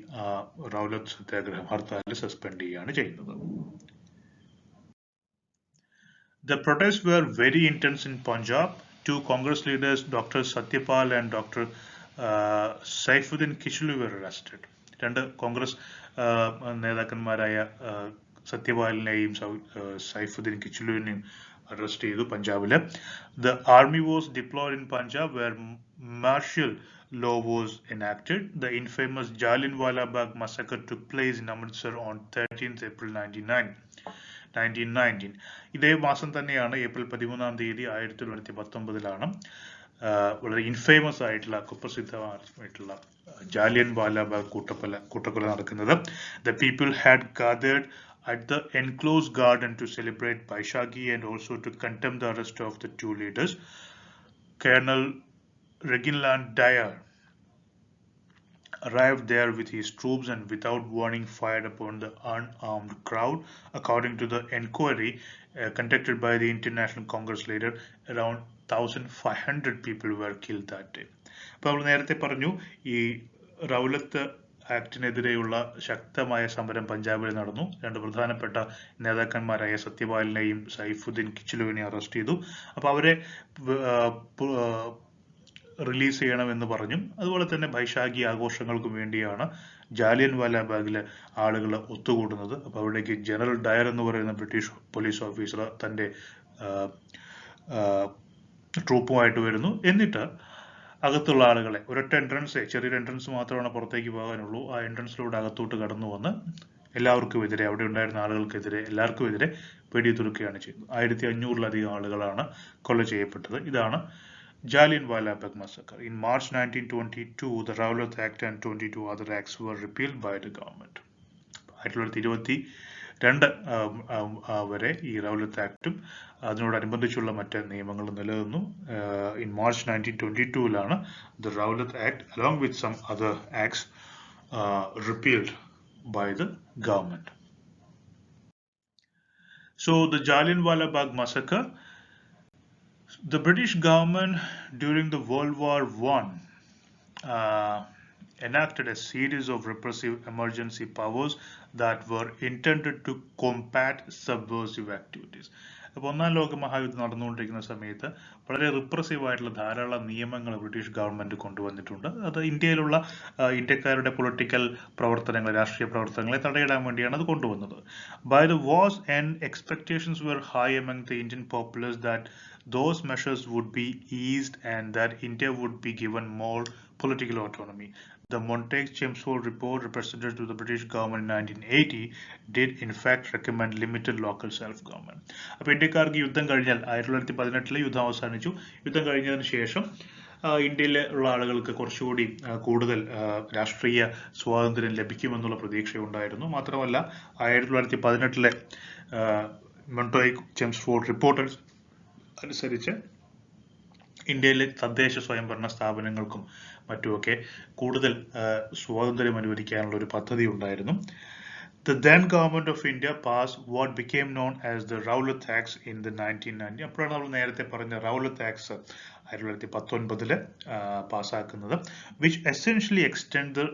റൗലത്ത് സത്യാഗ്രഹം ഹർത്താലിൽ suspend ചെയ്യുകയാണ് ചെയ്യുന്നത്. The protests were very intense in Punjab. Two Congress leaders, Dr. Satyapal and Dr. Saifuddin Kichlu were arrested. രണ്ട് കോൺഗ്രസ് നേതാക്കന്മാരായ സത്യപാലിനെയും സൈഫുദ്ദീൻ കിച്ലുവിനെയും അറസ്റ്റ് ചെയ്തു പഞ്ചാബില്. The army was deployed in Punjab where martial law was enacted. The infamous Jallianwala Bagh massacre took place in Amritsar on 13th April 1919. ഇതേ മാസം തന്നെയാണ്, April 13 1919 വളരെ infamous ആയിട്ടുള്ള കുപ്രസിദ്ധമായിട്ടുള്ള Jallianwala bag കൂട്ടക്കൊല നടക്കുന്നത്. The people had gathered at the enclosed garden to celebrate Baishagi and also to condemn the arrest of the two leaders. Colonel Reginald Dyer arrived there with his troops and without warning fired upon the unarmed crowd. According to the inquiry conducted by the International Congress later, around 1,500 people were killed that day. അപ്പോൾ നമ്മൾ നേരത്തെ പറഞ്ഞു ഈ റൗലത്ത് ആക്ടിനെതിരെയുള്ള ശക്തമായ സമരം പഞ്ചാബിൽ നടന്നു. രണ്ട് പ്രധാനപ്പെട്ട നേതാക്കന്മാരായ സത്യപാലിനെയും സൈഫുദ്ദീൻ കിച്ലുവിനെയും അറസ്റ്റ് ചെയ്തു. അപ്പോൾ അവരെ റിലീസ് ചെയ്യണമെന്ന് പറഞ്ഞു. അതുപോലെ തന്നെ ബൈശാഖി ആഘോഷങ്ങൾക്കും വേണ്ടിയാണ് ജാലിയൻ വാലാബാഗിലെ ആളുകൾ ഒത്തുകൂടുന്നത്. അപ്പോൾ അവിടേക്ക് ജനറൽ ഡയർ എന്ന് പറയുന്ന ബ്രിട്ടീഷ് പോലീസ് ഓഫീസർ തൻ്റെ ട്രൂപ്പുമായിട്ട് വരുന്നു. എന്നിട്ട് അകത്തുള്ള ആളുകളെ ഒരൊറ്റ എൻട്രൻസ്, ചെറിയൊരു എൻട്രൻസ് മാത്രമാണ് പുറത്തേക്ക് പോകാനുള്ളൂ. ആ എൻട്രൻസിലൂടെ അകത്തോട്ട് കടന്നു വന്ന് എല്ലാവർക്കും എതിരെ, അവിടെ ഉണ്ടായിരുന്ന ആളുകൾക്കെതിരെ എല്ലാവർക്കും എതിരെ വെടിയുതിർക്കുകയാണ് ചെയ്തത്. 1500-ലധികം ആളുകളാണ് കൊല ചെയ്യപ്പെട്ടത്. ഇതാണ് Jallianwala Bagh massacre. In March 1922, the Rowlatt Act and 22 other acts were repealed by the government. 1922 വരെ ഈ റൗലത്ത് ആക്ടും അതിനോടനുബന്ധിച്ചുള്ള മറ്റ് നിയമങ്ങളും നിലനിന്നു. In March 1922-ലാണ് the Rowlatt Act along with some other acts repealed by the government. So the Jallianwala Bagh massacre, the British government during the World War I enacted a series of repressive emergency powers that were intended to combat subversive activities. അപ്പോൾ ഒന്നാം ലോക മഹായുദ്ധം നടന്നുകൊണ്ടിരിക്കുന്ന സമയത്ത് വളരെ repressive ആയിട്ടുള്ള ധാരാളം നിയമങ്ങൾ British government കൊണ്ടുവന്നിട്ടുണ്ട്. അത് ഇന്ത്യയിലുള്ള ഇന്ത്യക്കാരുടെ പൊളിറ്റിക്കൽ പ്രവർത്തനങ്ങൾ, രാഷ്ട്രീയ പ്രവർത്തനങ്ങളെ തടയിടാൻ വേണ്ടിയാണ് അത് കൊണ്ടുവന്നത്. By the war's end, expectations were high among the Indian populace that those measures would be eased and that India would be given more political autonomy. The Montague-Chelmsford report represented to the British government in 1980 did in fact recommend limited local self-government. അപ്പോൾ ഇന്ത്യക്കാർക്ക് യുദ്ധം കഴിഞ്ഞാൽ 1918 യുദ്ധം അവസാനിച്ചു. യുദ്ധം കഴിഞ്ഞതിന് ശേഷം ഇന്ത്യയിലെ ഉള്ള ആളുകൾക്ക് കുറച്ചുകൂടി കൂടുതൽ രാഷ്ട്രീയ സ്വാതന്ത്ര്യം ലഭിക്കുമെന്നുള്ള പ്രതീക്ഷയുണ്ടായിരുന്നു. മാത്രമല്ല 1918 Montague-Chelmsford റിപ്പോർട്ട് അനുസരിച്ച് ഇന്ത്യയിലെ തദ്ദേശ സ്വയംഭരണ സ്ഥാപനങ്ങൾക്കും മറ്റുമൊക്കെ കൂടുതൽ സ്വാതന്ത്ര്യം അനുവദിക്കാനുള്ള ഒരു പദ്ധതി ഉണ്ടായിരുന്നു. The then government of India passed what became known as the Rowlatt Acts in the 1990. അപ്പോഴാണ് നമ്മൾ നേരത്തെ പറഞ്ഞ റൗലത്ത് acts 1919 പാസ്സാക്കുന്നത്, which essentially extend the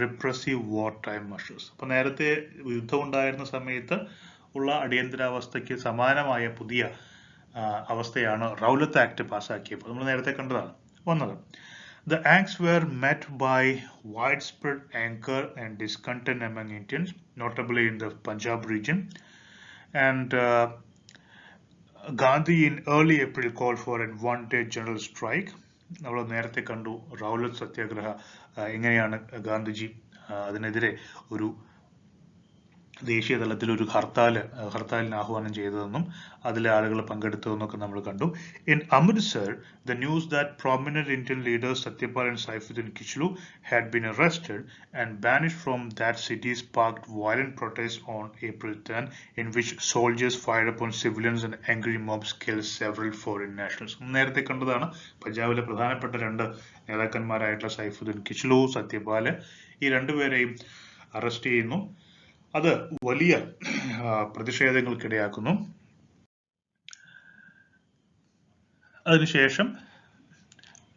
repressive wartime measures. അപ്പോൾ നേരത്തെ യുദ്ധം ഉണ്ടായിരുന്ന സമയത്ത് ഉള്ള അടിയന്തരാവസ്ഥയ്ക്ക് സമാനമായ പുതിയ അവസ്ഥയാണ് റൗലത്ത് ആക്ട് പാസ്സാക്കിയപ്പോൾ നമ്മൾ നേരത്തെ കണ്ടതാണ് വന്നത്. The acts were met by widespread anger and discontent among Indians, notably in the Punjab region. And Gandhi in early April called for a one-day general strike. നമ്മൾ നേരത്തെ കണ്ടു റൗലത്ത് സത്യാഗ്രഹ എങ്ങനെയാണ് ഗാന്ധിജി അതിനെതിരെ ഒരു ദേശീയ തലത്തിൽ ഒരു ഹർത്താലിന് ആഹ്വാനം ചെയ്തതെന്നും അതിലെ ആളുകൾ പങ്കെടുത്തതെന്നൊക്കെ നമ്മൾ കണ്ടു. In Amritsar, the news that prominent Indian leaders Satyapal and Saifuddin Kichlu had been arrested and banished from that city sparked violent protests on April 10, in which soldiers fired upon civilians and angry mobs killed several foreign nationals. നേരത്തെ കണ്ടതാണ് പഞ്ചാബിലെ പ്രധാനപ്പെട്ട രണ്ട് നേതാക്കന്മാരായിട്ടുള്ള സൈഫുദ്ദീൻ കിച്ലു, സത്യപാല്, ഈ രണ്ടുപേരെയും arrest ചെയ്യുന്നു. അത് വലിയ പ്രതിഷേധങ്ങൾക്കിടയാക്കുന്നു. അതിനുശേഷം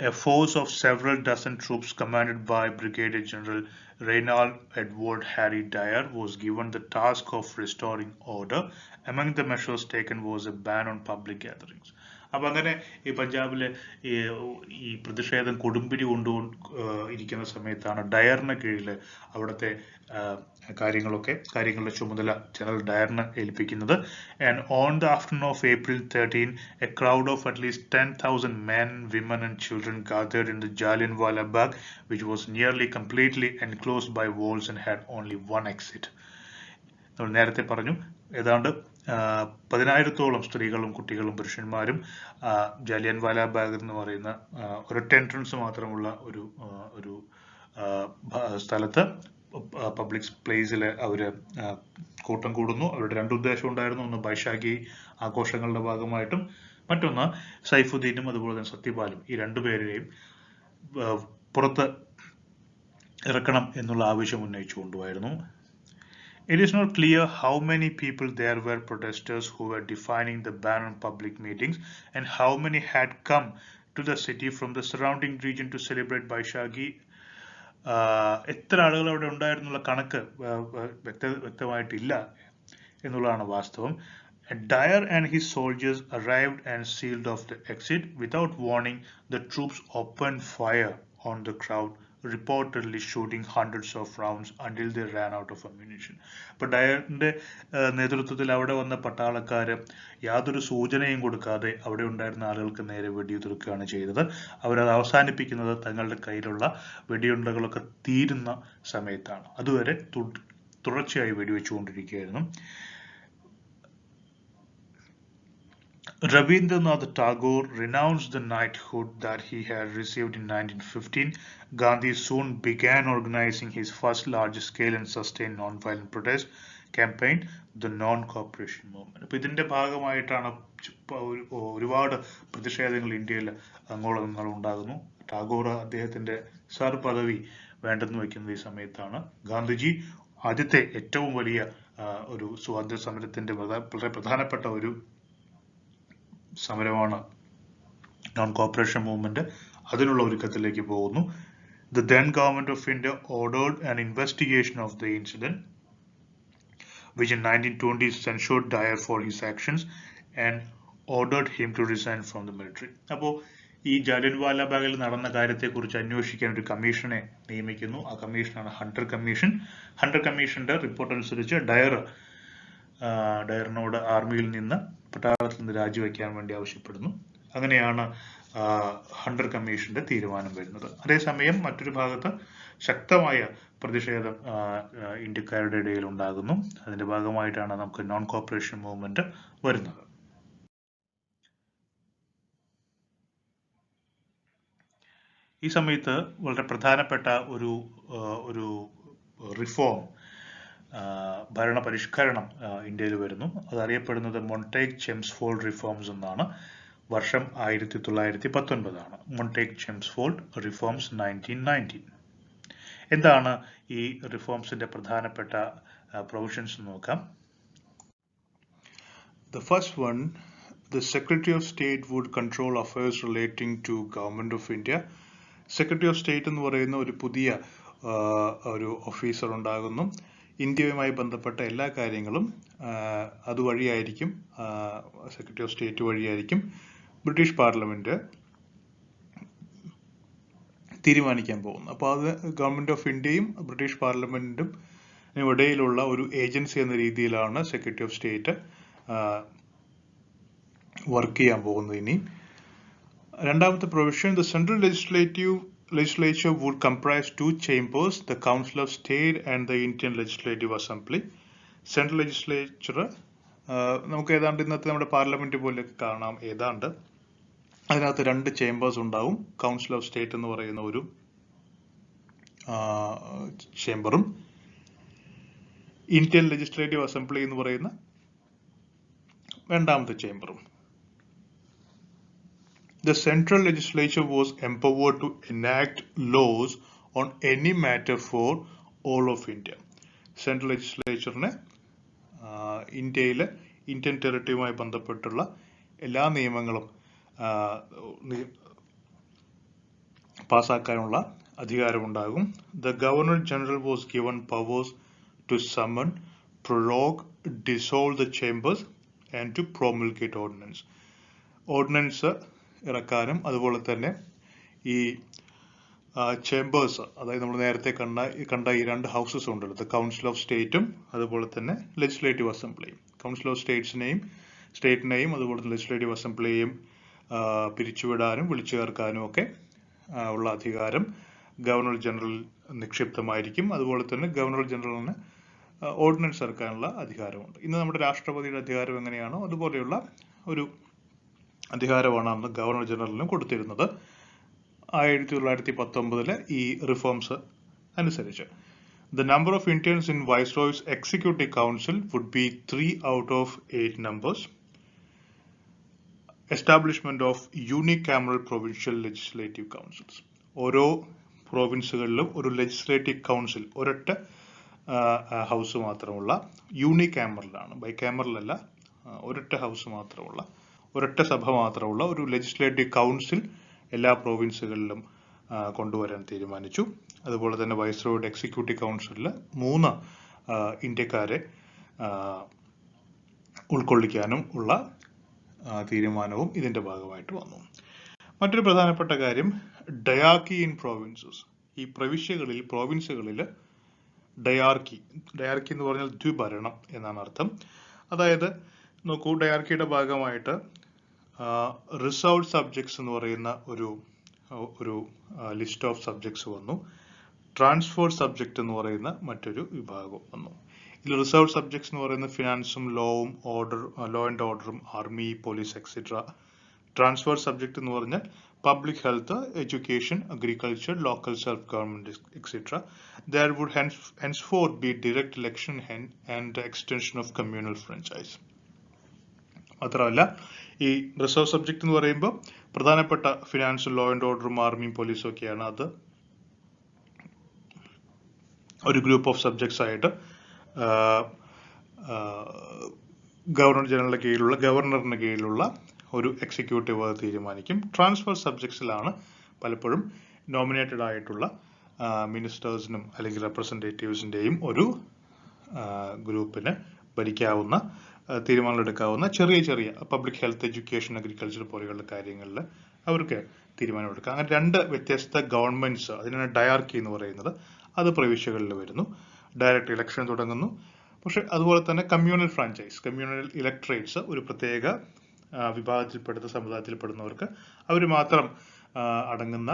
a force of several dozen troops commanded by Brigadier General Reynald Edward Harry Dyer was given the task of restoring order. Among the measures taken was a ban on public gatherings. അപ്പം അങ്ങനെ ഈ പഞ്ചാബിലെ ഈ പ്രതിഷേധം കൊടുമ്പിരി ഇരിക്കുന്ന സമയത്താണ് ഡയറിന് കീഴിൽ അവിടുത്തെ കാര്യങ്ങളുടെ ചുമതല general ഡയറിന് ഏൽപ്പിക്കുന്നത്. And on the afternoon of April 13, a crowd of at least 10,000 men, women and children gathered in the Jallianwala Bagh, which was nearly completely enclosed by walls and had only one exit. നമ്മൾ നേരത്തെ പറഞ്ഞു ഏതാണ്ട് 10,000-ഓളം സ്ത്രീകളും കുട്ടികളും പുരുഷന്മാരും Jallianwala bag എന്ന് പറയുന്ന ഒരൊറ്റ എൻട്രൻസ് മാത്രമുള്ള ഒരു സ്ഥലത്ത് പബ്ലിക് പ്ലേസിൽ അവര് കൂട്ടം കൂടുന്നു. അവരുടെ രണ്ട് ഉദ്ദേശം ഉണ്ടായിരുന്നു. ഒന്ന് ബൈശാഖി ആഘോഷങ്ങളുടെ ഭാഗമായിട്ടും മറ്റൊന്ന് സൈഫുദ്ദീനും അതുപോലെ തന്നെ സത്യപാലും ഈ രണ്ടുപേരെയും പുറത്ത് ഇറക്കണം എന്നുള്ള ആവശ്യം ഉന്നയിച്ചുകൊണ്ടുമായിരുന്നു. It is not clear how many people there were protesters who were defying the ban on public meetings and how many had come to the city from the surrounding region to celebrate Baishagi. എത്ര ആളുകൾ അവിടെ ഉണ്ടായിരുന്നുള്ള കണക്ക് വ്യക്തമായിട്ടില്ല എന്നുള്ളതാണ് വാസ്തവം. Dyer and his soldiers arrived and sealed off the exit. Without warning, the troops opened fire on the crowd, reportedly shooting hundreds of rounds until they ran out of ammunition. അപ്പോൾ ഡയറിന്റെ നേതൃത്വത്തിൽ അവിടെ വന്ന പട്ടാളക്കാര് യാതൊരു സൂചനയും കൊടുക്കാതെ അവിടെ ഉണ്ടായിരുന്ന ആളുകൾക്ക് നേരെ വെടിയുതിർക്കുകയാണ് ചെയ്തത്. അവരത് അവസാനിപ്പിക്കുന്നത് തങ്ങളുടെ കയ്യിലുള്ള വെടിയുണ്ടകളൊക്കെ തീരുന്ന സമയത്താണ്. അതുവരെ തുടർച്ചയായി വെടിവെച്ചുകൊണ്ടിരിക്കുകയായിരുന്നു. Rabindranath Tagore renounced the knighthood that he had received in 1915. Gandhi soon began organizing his first large-scale and sustained non-violent protest campaign, the non-cooperation movement. അപ്പോൾ ഇതിന്റെ ഭാഗമായിട്ടാണ് ഒരുപാട് പ്രതിഷേധങ്ങൾ ഇന്ത്യയിൽ അങ്ങോളം ഉണ്ടാകുന്നു. ടാഗോർ അദ്ദേഹത്തിന്റെ സർ പദവി വേണ്ടെന്ന് വയ്ക്കുന്ന ഈ സമയത്താണ് ഗാന്ധിജി ആദ്യത്തെ ഏറ്റവും വലിയ ഒരു സ്വാതന്ത്ര്യ സമരത്തിന്റെ വളരെ പ്രധാനപ്പെട്ട ഒരു സമരമാണ് നോൺ കോപ്പറേഷൻ മൂവ്മെന്റ്. അതിനുള്ള ഒരുക്കത്തിലേക്ക് പോകുന്നു. The then government of India ordered an investigation of the incident, which in 1920 censured Dyer for his actions and ordered him to resign from the military. അപ്പോൾ ഈ ജാലിയൻവാല ബാഗിൽ നടന്ന കാര്യത്തെക്കുറിച്ച് അന്വേഷിക്കാൻ ഒരു കമ്മീഷനെ നിയമിക്കുന്നു. ആ കമ്മീഷനാണ് ഹണ്ടർ കമ്മീഷൻ. ഹണ്ടർ കമ്മീഷന്റെ റിപ്പോർട്ട് അനുസരിച്ച് ഡയറിനോട് ആർമിയിൽ നിന്ന് പട്ടാളത്തിൽ നിന്ന് രാജിവെക്കാൻ വേണ്ടി ആവശ്യപ്പെടുന്നു. അങ്ങനെയാണ് ഹണ്ടർ കമ്മീഷന്റെ തീരുമാനം വരുന്നത്. അതേസമയം മറ്റൊരു ഭാഗത്ത് ശക്തമായ പ്രതിഷേധം ഇന്ത്യക്കാരുടെ ഇടയിൽ ഉണ്ടാകുന്നു. അതിന്റെ ഭാഗമായിട്ടാണ് നമുക്ക് നോൺ കോപ്പറേഷൻ മൂവ്മെന്റ് വരുന്നത്. ഈ സമയത്ത് വളരെ പ്രധാനപ്പെട്ട ഒരു റിഫോം ഭരണ പരിഷ്കരണം ഇന്ത്യയിൽ വരുന്നു. അതറിയപ്പെടുന്നത് മൊണ്ടേഗ് ചെംസ്ഫോർഡ് റിഫോംസ് എന്നാണ്. വർഷം 1919 മൊണ്ടേഗ് ചെംസ്ഫോർഡ് റിഫോംസ് 1919. എന്താണ് ഈ റിഫോംസിന്റെ പ്രധാനപ്പെട്ട പ്രൊവിഷൻസ് നോക്കാം. The first one, the Secretary of State would control affairs relating to Government of India. Secretary of State എന്ന് പറയുന്ന ഒരു പുതിയ ഒരു ഓഫീസർ ഉണ്ടാകുന്നു. ഇന്ത്യയുമായി ബന്ധപ്പെട്ട എല്ലാ കാര്യങ്ങളും അതുവഴിയായിരിക്കും, സെക്രട്ടറി ഓഫ് സ്റ്റേറ്റ് വഴിയായിരിക്കും ബ്രിട്ടീഷ് പാർലമെന്റ് തീരുമാനിക്കാൻ പോകുന്നത്. അപ്പോൾ അത് ഗവൺമെന്റ് ഓഫ് ഇന്ത്യയും ബ്രിട്ടീഷ് പാർലമെന്റും ഇടയിലുള്ള ഒരു ഏജൻസി എന്ന രീതിയിലാണ് സെക്രട്ടറി ഓഫ് സ്റ്റേറ്റ് വർക്ക് ചെയ്യാൻ പോകുന്നത്. ഇനി രണ്ടാമത്തെ provision, the central legislature would comprise two chambers, the Council of State and the Indian Legislative Assembly. Central legislature നമുക്ക് ഏതാണ്ട് ഇന്നത്തെ നമ്മുടെ പാർലമെന്റ് പോലെ കാണാം. ഏതാണ്ട് അതിനകത്ത് രണ്ട് ചേംബേഴ്സ് ഉണ്ടാവും. കൗൺസിൽ ഓഫ് സ്റ്റേറ്റ് എന്ന് പറയുന്ന ഒരു ചേംബറും ഇന്ത്യൻ ലെജിസ്ലേറ്റീവ് അസംബ്ലി എന്ന് പറയുന്ന രണ്ടാമത്തെ ചേംബറും. The central legislature was empowered to enact laws on any matter for all of India. Central legislatureനെ ഇന്ത്യയിലെ ഇന്ത്യൻ ടെറിട്ടറിയുമായി ബന്ധപ്പെട്ടുള്ള എല്ലാ നിയമങ്ങളും പാസ്സാക്കാനുള്ള അധികാരമുണ്ടാകും. The Governor General was given powers to summon, prorogue, dissolve the chambers and to promulgate ordinance. Ordinance ഇറക്കാനും അതുപോലെ തന്നെ ഈ chambers, അതായത് നമ്മൾ നേരത്തെ കണ്ട ഈ രണ്ട് ഹൗസസ് ഉണ്ടല്ലോ, ദ കൗൺസിൽ ഓഫ് സ്റ്റേറ്റും അതുപോലെ തന്നെ ലെജിസ്ലേറ്റീവ് അസംബ്ലിയും. കൗൺസിൽ ഓഫ് സ്റ്റേറ്റിനെയും അതുപോലെ തന്നെ ലെജിസ്ലേറ്റീവ് അസംബ്ലിയെയും പിരിച്ചുവിടാനും വിളിച്ചു ചേർക്കാനും ഒക്കെ ഉള്ള അധികാരം ഗവർണർ ജനറൽ നിക്ഷിപ്തമായിരിക്കും. അതുപോലെ തന്നെ ഗവർണർ ജനറലിന് ഓർഡിനൻസ് ഇറക്കാനുള്ള അധികാരമുണ്ട്. ഇന്ന് നമ്മുടെ രാഷ്ട്രപതിയുടെ അധികാരം എങ്ങനെയാണോ അതുപോലെയുള്ള ഒരു അധികാരമാണ് അന്ന് ഗവർണർ ജനറലിന് കൊടുത്തിരുന്നത്. 1919 ഈ റിഫോംസ് അനുസരിച്ച് the number of Indians in Viceroy's Executive Council would be 3 out of 8 numbers. Establishment of unicameral provincial legislative councils. ഓരോ പ്രോവിൻസുകളിലും ഒരു ലെജിസ്ലേറ്റീവ് കൗൺസിൽ, ഒരൊറ്റ ഹൗസ് മാത്രമുള്ള യൂണികാമറലാണ്, ബൈകാമറലല്ല, ഒരൊറ്റ ഹൗസ് മാത്രമുള്ള, ഒരൊറ്റ സഭ മാത്രമുള്ള ഒരു ലെജിസ്ലേറ്റീവ് കൗൺസിൽ എല്ലാ പ്രോവിൻസുകളിലും കൊണ്ടുവരാൻ തീരുമാനിച്ചു. അതുപോലെ തന്നെ വൈസ്രോയുടെ എക്സിക്യൂട്ടീവ് കൗൺസിലിൽ 3 ഇന്ത്യക്കാരെ ഉൾക്കൊള്ളിക്കാനും ഉള്ള തീരുമാനവും ഇതിന്റെ ഭാഗമായിട്ട് വന്നു. മറ്റൊരു പ്രധാനപ്പെട്ട കാര്യം ഡയാർക്കി ഇൻ പ്രോവിൻസസ്. ഈ പ്രോവിൻസുകളിൽ ഡയാർക്കി എന്ന് പറഞ്ഞാൽ ദ്വിഭരണം എന്നാണ് അർത്ഥം. അതായത് നോക്കൂ, ഡയാർക്കിയുടെ ഭാഗമായിട്ട് റിസർവ്ഡ് സബ്ജക്ട്സ് എന്ന് പറയുന്ന ഒരു ലിസ്റ്റ് ഓഫ് സബ്ജക്ട്സ് വന്നു. ട്രാൻസ്ഫേർഡ് സബ്ജക്ട് എന്ന് പറയുന്ന മറ്റൊരു വിഭാഗം വന്നു. ഇതിൽ റിസർവ്ഡ് സബ്ജക്ട്സ് എന്ന് പറയുന്ന ഫിനാൻസും ലോ ആൻഡ് ഓർഡറും army, police etcetera. Transferred subject എന്ന് പറഞ്ഞാൽ public health, education, agriculture, local self government etcetera. There would henceforth be direct election and extension of communal franchise. മാത്രമല്ല, ഈ റിസർവ് സബ്ജക്ട് എന്ന് പറയുമ്പോൾ പ്രധാനപ്പെട്ട ഫിനാൻസും ലോ ആൻഡ് ഓർഡറും ആർമിയും പോലീസും ഒക്കെയാണ്. അത് ഒരു ഗ്രൂപ്പ് ഓഫ് സബ്ജക്ട്സ് ആയിട്ട് ഗവർണറിന് കീഴിലുള്ള ഒരു എക്സിക്യൂട്ടീവ് തീരുമാനിക്കും. ട്രാൻസ്ഫർ സബ്ജക്ട്സിലാണ് പലപ്പോഴും നോമിനേറ്റഡ് ആയിട്ടുള്ള മിനിസ്റ്റേഴ്സിനും അല്ലെങ്കിൽ റെപ്രസെൻറ്റേറ്റീവ്സിൻ്റെയും ഒരു ഗ്രൂപ്പിന് ഭരിക്കാവുന്ന, തീരുമാനങ്ങളെടുക്കാവുന്ന ചെറിയ പബ്ലിക് ഹെൽത്ത്, എഡ്യൂക്കേഷൻ, അഗ്രികൾച്ചർ പോലെയുള്ള കാര്യങ്ങളിൽ അവർക്ക് തീരുമാനമെടുക്കാം. അങ്ങനെ 2 വ്യത്യസ്ത ഗവൺമെന്റ്സ്, അതിനാണ് ഡയാർക്കി എന്ന് പറയുന്നത്, അത് പ്രവിശ്യകളിൽ വരുന്നു. ഡയറക്റ്റ് ഇലക്ഷൻ തുടങ്ങുന്നു. പക്ഷെ അതുപോലെ തന്നെ കമ്മ്യൂണൽ ഫ്രാഞ്ചൈസ്, കമ്മ്യൂണൽ ഇലക്ട്രേറ്റ്സ്, ഒരു പ്രത്യേക വിഭാഗത്തിൽപ്പെടുന്ന സമുദായത്തിൽപ്പെടുന്നവർക്ക് അവർ മാത്രം അടങ്ങുന്ന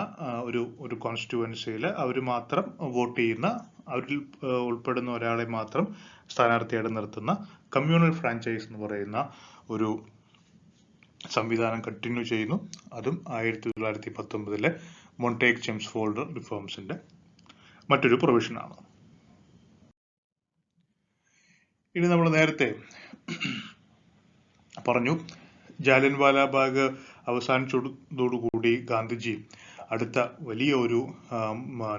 ഒരു കോൺസ്റ്റിറ്റ്യുവൻസിയിൽ അവർ മാത്രം വോട്ട് ചെയ്യുന്ന, അവരിൽ ഉൾപ്പെടുന്ന ഒരാളെ മാത്രം സ്ഥാനാർത്ഥിയായിട്ട് നിർത്തുന്ന കമ്മ്യൂണൽ ഫ്രാഞ്ചൈസ് എന്ന് പറയുന്ന ഒരു സംവിധാനം കണ്ടിന്യൂ ചെയ്യുന്നു. അതും 1919 മോണ്ടേഗ് ചെംസ്ഫോർഡ് റിഫോംസിന്റെ മറ്റൊരു പ്രൊവിഷനാണ്. ഇനി നമ്മൾ നേരത്തെ പറഞ്ഞു, ജാലിയൻവാല ബാഗ് അവസാനിച്ചതോടുകൂടി ഗാന്ധിജി അടുത്ത വലിയ ഒരു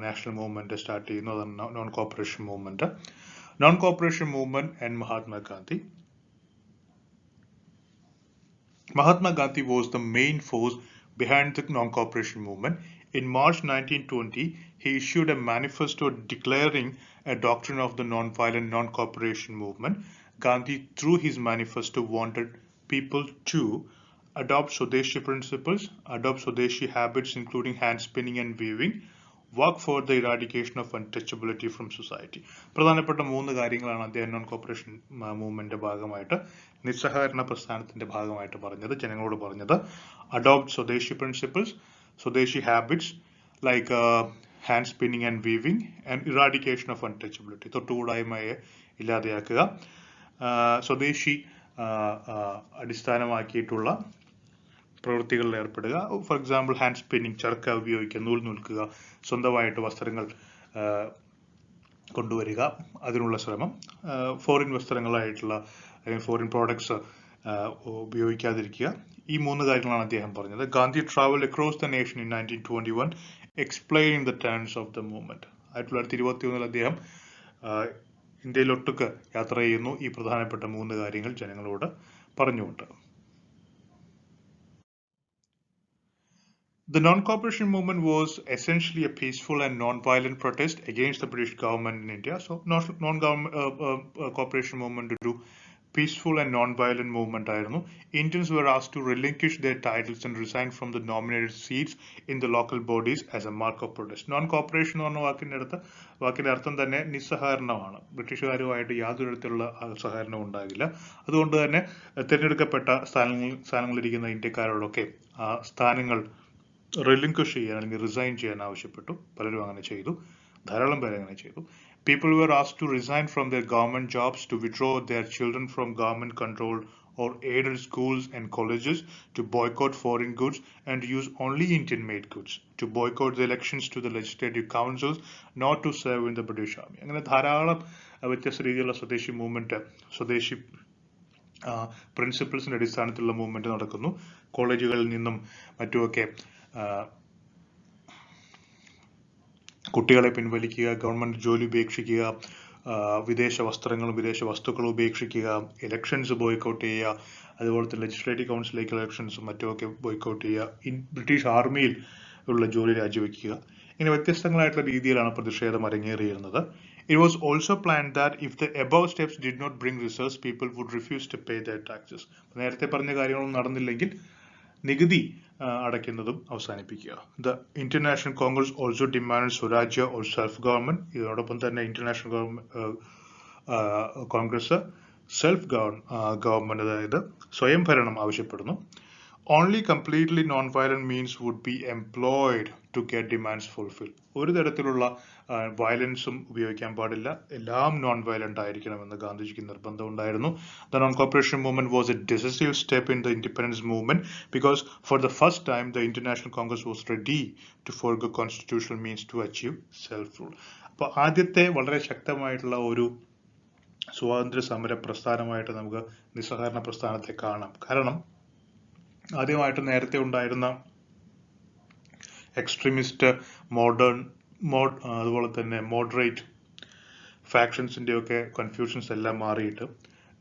നാഷണൽ മൂവ്മെന്റ് സ്റ്റാർട്ട് ചെയ്യുന്നു. അതാണ് non cooperation movement. Non cooperation movement and Mahatma Gandhi. Mahatma Gandhi was the main force behind the non-cooperation movement. In March 1920, he issued a manifesto declaring a doctrine of the non-violent non-cooperation movement. Gandhi, through his manifesto, wanted people to adopt Swadeshi principles, adopt Swadeshi habits including hand spinning and weaving, work for the eradication of untouchability from society. പ്രധാനപ്പെട്ട 3 കാര്യങ്ങളാണ് അദ്ദേഹം non corporation മൂവ്മെന്റിന്റെ ഭാഗമായിട്ട്, നിസ്സഹകരണ പ്രസ്ഥാനത്തിന്റെ ഭാഗമായിട്ട് പറഞ്ഞത്, ജനങ്ങളോട് പറഞ്ഞത്. Adopt swadeshi principles, swadeshi habits like hand spinning and weaving, and eradication of untouchability, തൊട്ടുകൂടായ്മയെ ഇല്ലാതെയാക്കുക. സ്വദേശി അടിസ്ഥാനമാക്കിയിട്ടുള്ള പ്രവൃത്തികളിൽ ഏർപ്പെടുക. For example hand spinning, charkha ഉപയോഗിക്കുക, നൂൽ നൂൽക്കുക, സ്വന്തമായിട്ട് വസ്ത്രങ്ങൾ കൊണ്ടുവരിക, അതിനുള്ള ശ്രമം. ഫോറിൻ വസ്ത്രങ്ങളായിട്ടുള്ള അല്ലെങ്കിൽ ഫോറിൻ പ്രോഡക്ട്സ് ഉപയോഗിക്കാതിരിക്കുക. ഈ 3 കാര്യങ്ങളാണ് അദ്ദേഹം പറഞ്ഞത്. Gandhi travel across the nation in 1921 explaining the turns of the movement. 1921 അദ്ദേഹം ഇന്ത്യയിലൊട്ടുക്ക് യാത്ര ചെയ്യുന്നു, ഈ പ്രധാനപ്പെട്ട 3 കാര്യങ്ങൾ ജനങ്ങളോട് പറഞ്ഞുകൊണ്ട്. The non-cooperation movement was essentially a peaceful and non-violent protest against the British government in India. So, non-cooperation movement ഒരു peaceful and non-violent movement ആയിരുന്നു. Indians were asked to relinquish their titles and resign from the nominated seats in the local bodies as a mark of protest. Non-cooperation എന്ന് പറഞ്ഞ വാക്കിന്റെ അർത്ഥം തന്നെ നിസ്സഹകരണമാണ്. ബ്രിട്ടീഷുകാരുമായിട്ട് യാതൊരു തരത്തിലുള്ള സഹകരണം ഉണ്ടാകില്ല. അതുകൊണ്ട് തന്നെ തിരഞ്ഞെടുക്കപ്പെട്ട സ്ഥാനങ്ങളിലിരിക്കുന്ന ഇന്ത്യക്കാരോടൊക്കെ ആ സ്ഥാനങ്ങൾ റിലിങ്ക്വിഷ് ചെയ്യാൻ അല്ലെങ്കിൽ റിസൈൻ ചെയ്യാൻ ആവശ്യപ്പെട്ടു. പലരും അങ്ങനെ ചെയ്തു, ധാരാളം പേര് അങ്ങനെ ചെയ്തു. People were asked to resign from their government jobs, to withdraw their children from government controlled or aided schools and colleges, to boycott foreign goods and to use only Indian made goods, to boycott the elections to the legislative councils, not to serve in the British army. അങ്ങനെ ധാരാളം വ്യത്യസ്ത രീതിയിലുള്ള സ്വദേശി movement, സ്വദേശി പ്രിൻസിപ്പിൾസിന്റെ അടിസ്ഥാനത്തിലുള്ള movement നടക്കുന്നു. കോളേജുകളിൽ നിന്നും മറ്റുമൊക്കെ കുട്ടികളെ പിൻവലിക്കുക, ഗവൺമെന്റ് ജോലി ഉപേക്ഷിക്കുക, വിദേശ വസ്ത്രങ്ങളും വിദേശ വസ്തുക്കളും ഉപേക്ഷിക്കുക, ഇലക്ഷൻസ് ബോയ്ക്കൗട്ട് ചെയ്യുക, അതുപോലെ തന്നെ ലെജിസ്ലേറ്റീവ് കൗൺസിലേക്ക് ഇലക്ഷൻസും മറ്റുമൊക്കെ ബോയ്ക്കൗട്ട് ചെയ്യുക, ബ്രിട്ടീഷ് ആർമിയിൽ ഉള്ള ജോലി രാജിവെക്കുക. ഇങ്ങനെ വ്യത്യസ്തങ്ങളായിട്ടുള്ള രീതിയിലാണ് പ്രതിഷേധം അരങ്ങേറിയിരുന്നത്. It was also planned that if the above steps did not bring results, people would refuse to pay their taxes. നേരത്തെ പറഞ്ഞ കാര്യങ്ങളൊന്നും നടന്നില്ലെങ്കിൽ നികുതി അടയ്ക്കുന്നതും അവസാനിപ്പിക്കുക. The International Congress also demanded Swarajya or self-government. ഇതിനോടൊപ്പം തന്നെ ഇന്റർനാഷണൽ കോൺഗ്രസ് സെൽഫ് ഗവൺമെന്റ്, അതായത് സ്വയം ഭരണം ആവശ്യപ്പെടുന്നു. Only completely non-violent means would be employed to get demands fulfilled. ഒരു തരത്തിലുള്ള വയലൻസും ഉപയോഗിക്കാൻ പാടില്ല, എല്ലാം നോൺ വയലന്റ് ആയിരിക്കണമെന്ന് ഗാന്ധിജിക്ക് നിർബന്ധം ഉണ്ടായിരുന്നു. The non-cooperation movement was a decisive step in the independence movement because for the first time the International Congress was ready to forego constitutional means to achieve self-rule. അപ്പോൾ ആദ്യത്തെ വളരെ ശക്തമായിട്ടുള്ള ഒരു സ്വാതന്ത്ര്യ സമര പ്രസ്ഥാനമായിട്ട് നമുക്ക് നിസ്സഹകരണ പ്രസ്ഥാനത്തെ കാണാം. കാരണം ആദ്യമായിട്ട് നേരത്തെ ഉണ്ടായിരുന്ന എക്സ്ട്രീമിസ്റ്റ്, അതുപോലെ തന്നെ മോഡറേറ്റ് ഫാക്ഷൻസിന്റെ ഒക്കെ കൺഫ്യൂഷൻസ് എല്ലാം മാറിയിട്ട്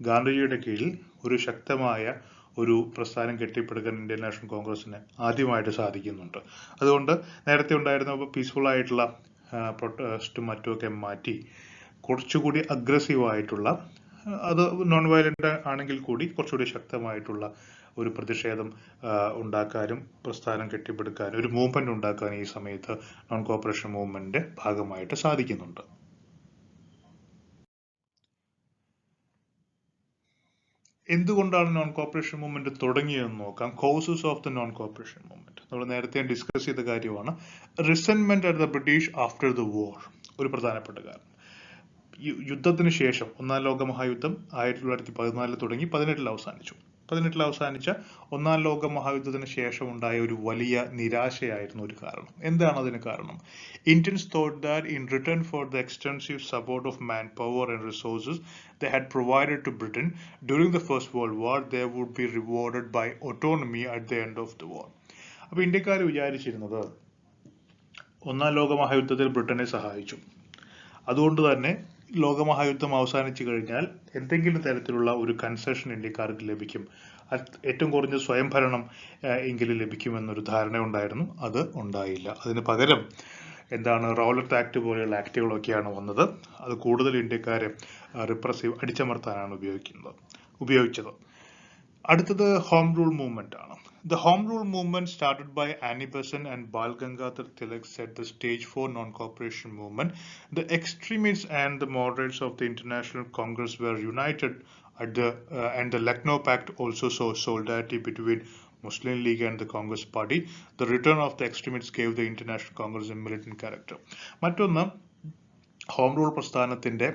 ഗാന്ധിജിയുടെ കീഴിൽ ഒരു ശക്തമായ ഒരു പ്രസ്ഥാനം കെട്ടിപ്പടുക്കാൻ ഇന്ത്യൻ നാഷണൽ കോൺഗ്രസിന് ആദ്യമായിട്ട് സാധിക്കുന്നുണ്ട്. അതുകൊണ്ട് നേരത്തെ ഉണ്ടായിരുന്ന പീസ്ഫുൾ ആയിട്ടുള്ള പ്രൊട്ടസ്റ്റും മറ്റുമൊക്കെ മാറ്റി കുറച്ചുകൂടി അഗ്രസീവായിട്ടുള്ള, അത് നോൺ വയലന്റ് ആണെങ്കിൽ കൂടി കുറച്ചുകൂടി ശക്തമായിട്ടുള്ള ഒരു പ്രതിഷേധം ഉണ്ടാക്കാനും പ്രസ്ഥാനം കെട്ടിപ്പടുക്കാനും ഒരു മൂവ്മെന്റ് ഉണ്ടാക്കാനും ഈ സമയത്ത് നോൺ കോപ്പറേഷൻ മൂവ്മെന്റിന്റെ ഭാഗമായിട്ട് സാധിക്കുന്നുണ്ട്. എന്തുകൊണ്ടാണ് നോൺ കോപ്പറേഷൻ മൂവ്മെന്റ് തുടങ്ങിയതെന്ന് നോക്കാം. Causes of the non cooperation movement നമ്മൾ നേരത്തെ ഡിസ്കസ് ചെയ്ത കാര്യമാണ്. Resentment at the British after the war ഒരു പ്രധാനപ്പെട്ട കാരണം. യുദ്ധത്തിന് ശേഷം, ഒന്നാം ലോക മഹായുദ്ധം 1914 തുടങ്ങി 18 അവസാനിച്ച ഒന്നാം ലോക മഹായുദ്ധത്തിന് ശേഷം ഉണ്ടായ ഒരു വലിയ നിരാശയായിരുന്നു ഒരു കാരണം. എന്താണ് അതിന് കാരണം? Indians thought that in return for the extensive support of manpower and resources they had provided to Britain during the First World War, they would be rewarded by autonomy at the end of the war. അപ്പോൾ ഇന്ത്യക്കാർ വിചാരിച്ചിരുന്നത് ഒന്നാം ലോക മഹായുദ്ധത്തിൽ ബ്രിട്ടനെ സഹായിച്ചു, അതുകൊണ്ട് തന്നെ ലോകമഹായുദ്ധം അവസാനിച്ചു കഴിഞ്ഞാൽ എന്തെങ്കിലും തരത്തിലുള്ള ഒരു കൺസെഷൻ ഇന്ത്യക്കാർക്ക് ലഭിക്കും, ഏറ്റവും കുറഞ്ഞ സ്വയംഭരണം എങ്കിലും ലഭിക്കുമെന്നൊരു ധാരണ ഉണ്ടായിരുന്നു. അത് ഉണ്ടായില്ല. അതിന് പകരം എന്താണ്, റൗലറ്റ് ആക്ട് പോലെയുള്ള ആക്ടുകളൊക്കെയാണ് വന്നത്. അത് കൂടുതൽ ഇന്ത്യക്കാരെ റിപ്രസീവ്, അടിച്ചമർത്താനാണ് ഉപയോഗിച്ചത്. അടുത്തത് ഹോം റൂൾ മൂവ്മെന്റ് ആണ്. The Home Rule movement started by Annie Besant and Bal Gangadhar Tilak set the stage for non-cooperation movement. The extremists and the moderates of the International Congress were united at and the Lucknow Pact also saw solidarity between Muslim League and the Congress Party. The return of the extremists gave the International Congress a militant character. മറ്റൊന്ന്, home rule പ്രസ്ഥാനത്തിന്റെ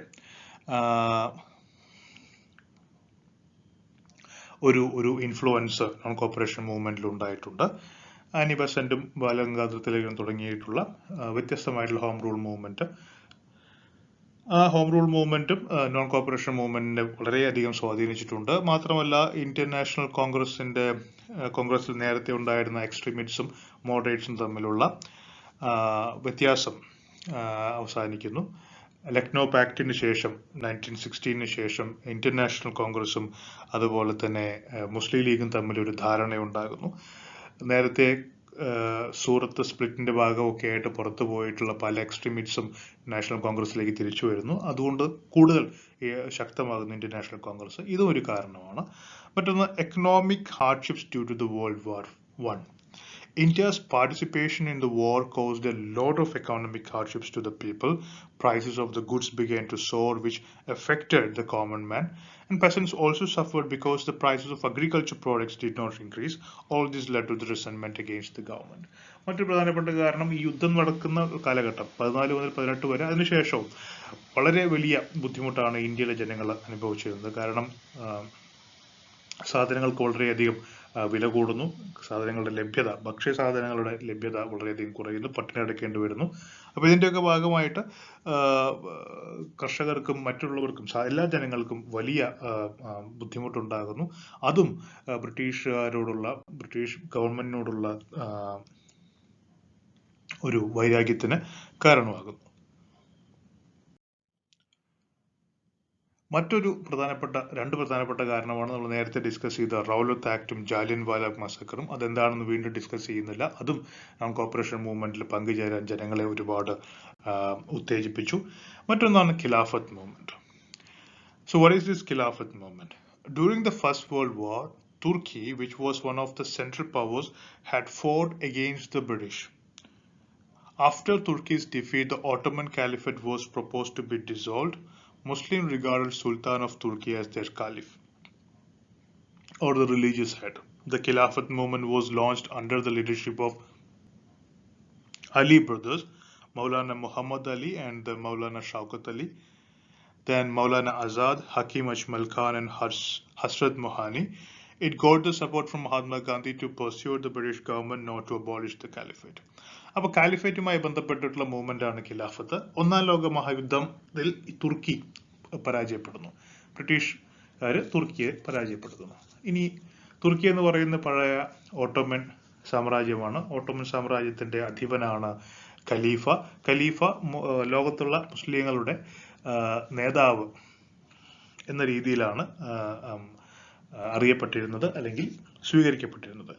ഒരു influence non corporation മൂവ്മെന്റിൽ ഉണ്ടായിട്ടുണ്ട്. Annie ബസന്റും Balagangadhar തിലകനും തുടങ്ങിയിട്ടുള്ള വ്യത്യസ്തമായിട്ടുള്ള home rule movement, ആ home rule മൂവ്മെന്റും non corporation മൂവ്മെന്റിനെ വളരെയധികം സ്വാധീനിച്ചിട്ടുണ്ട്. മാത്രമല്ല ഇന്റർനാഷണൽ കോൺഗ്രസിൽ നേരത്തെ ഉണ്ടായിരുന്ന എക്സ്ട്രീമിസ്റ്റും മോഡറേറ്റ്സും തമ്മിലുള്ള വ്യത്യാസം അവസാനിക്കുന്നു. ലക്നോ പാക്ടിന് ശേഷം 1916 ശേഷം ഇന്റർനാഷണൽ കോൺഗ്രസും അതുപോലെ തന്നെ മുസ്ലിം ലീഗും തമ്മിൽ ഒരു ധാരണയുണ്ടാകുന്നു. നേരത്തെ സൂറത്ത് സ്പ്ലിറ്റിന്റെ ഭാഗമൊക്കെ ആയിട്ട് പുറത്തു പോയിട്ടുള്ള പല എക്സ്ട്രീമിസ്റ്റും നാഷണൽ കോൺഗ്രസിലേക്ക് തിരിച്ചു വരുന്നു. അതുകൊണ്ട് കൂടുതൽ ശക്തമാകുന്നു ഇന്റർനാഷണൽ കോൺഗ്രസ്. ഇതും ഒരു കാരണമാണ്. മറ്റൊന്ന്, economic hardships due to the world war I. India's participation in the war caused a lot of economic hardships to the people. Prices of the goods began to soar, which affected the common man. And peasants also suffered because the prices of agriculture products did not increase. All this led to the resentment against the government. മറ്റൊരു പ്രധാനപ്പെട്ട കാരണം, ഈ യുദ്ധം നടക്കുന്ന കാലഘട്ടം 14 മുതൽ 18 വരെ, അതിനുശേഷവും വളരെ വലിയ ബുദ്ധിമുട്ടാണ് ഇന്ത്യയിലെ ജനങ്ങൾ അനുഭവിച്ചിരുന്നത്. കാരണം സാധനങ്ങൾക്ക് വളരെയധികം വില കൂടുന്നു, സാധനങ്ങളുടെ ലഭ്യത, ഭക്ഷ്യസാധനങ്ങളുടെ ലഭ്യത വളരെയധികം കുറയുന്നു, പട്ടിണി അടയ്ക്കേണ്ടി വരുന്നു. അപ്പോൾ ഇതിൻ്റെയൊക്കെ ഭാഗമായിട്ട് കർഷകർക്കും മറ്റുള്ളവർക്കും എല്ലാ ജനങ്ങൾക്കും വലിയ ബുദ്ധിമുട്ടുണ്ടാകുന്നു. അതും ബ്രിട്ടീഷ് ഗവൺമെന്റിനോടുള്ള ഒരു വൈരാഗ്യത്തിന് കാരണമാകുന്നു. രണ്ട് പ്രധാനപ്പെട്ട കാരണമാണ് നമ്മൾ നേരത്തെ ഡിസ്കസ് ചെയ്ത റൗലത്ത് ആക്ടും ജാലിയൻവാല മസക്കറും. അതെന്താണെന്ന് വീണ്ടും ഡിസ്കസ് ചെയ്യുന്നില്ല. അതും നോൺ കോപ്പറേഷൻ മൂവ്മെന്റിൽ പങ്കുചേരാൻ ജനങ്ങളെ ഒരുപാട് ഉത്തേജിപ്പിച്ചു. മറ്റൊന്നാണ് ഖിലാഫത്ത് movement. So what is this Khilafat movement? During the First World War, Turkey, which was one of the central powers, had fought against the British. After Turkey's defeat, the Ottoman Caliphate was proposed to be dissolved. Muslims regarded Sultan of Turkey as their caliph, or the religious head. The Khilafat movement was launched under the leadership of Ali brothers, Maulana Muhammad Ali and the Maulana Shaukat Ali. Then Maulana Azad, Hakim Ajmal Khan and Hasrat Mohani. It got the support from Mahatma Gandhi to pursue the British government not to abolish the caliphate. അപ്പോൾ കാലിഫേറ്റുമായി ബന്ധപ്പെട്ടിട്ടുള്ള movement ആണ് ഖിലാഫത്ത്. ഒന്നാം ലോക മഹായുദ്ധത്തിൽ തുർക്കി പരാജയപ്പെടുന്നു. ബ്രിട്ടീഷുകാർ തുർക്കിയെ പരാജയപ്പെടുത്തുന്നു. ഇനി തുർക്കി എന്ന് പറയുന്ന പഴയ ഓട്ടോമൻ സാമ്രാജ്യമാണ്. ഓട്ടോമൻ സാമ്രാജ്യത്തിന്റെ അധിപനാണ് ഖലീഫ. ഖലീഫ ലോകത്തുള്ള മുസ്ലിങ്ങളുടെ നേതാവ് എന്ന രീതിയിലാണ് അറിയപ്പെട്ടിരുന്നത് അല്ലെങ്കിൽ സ്വീകരിക്കപ്പെട്ടിരുന്നത്.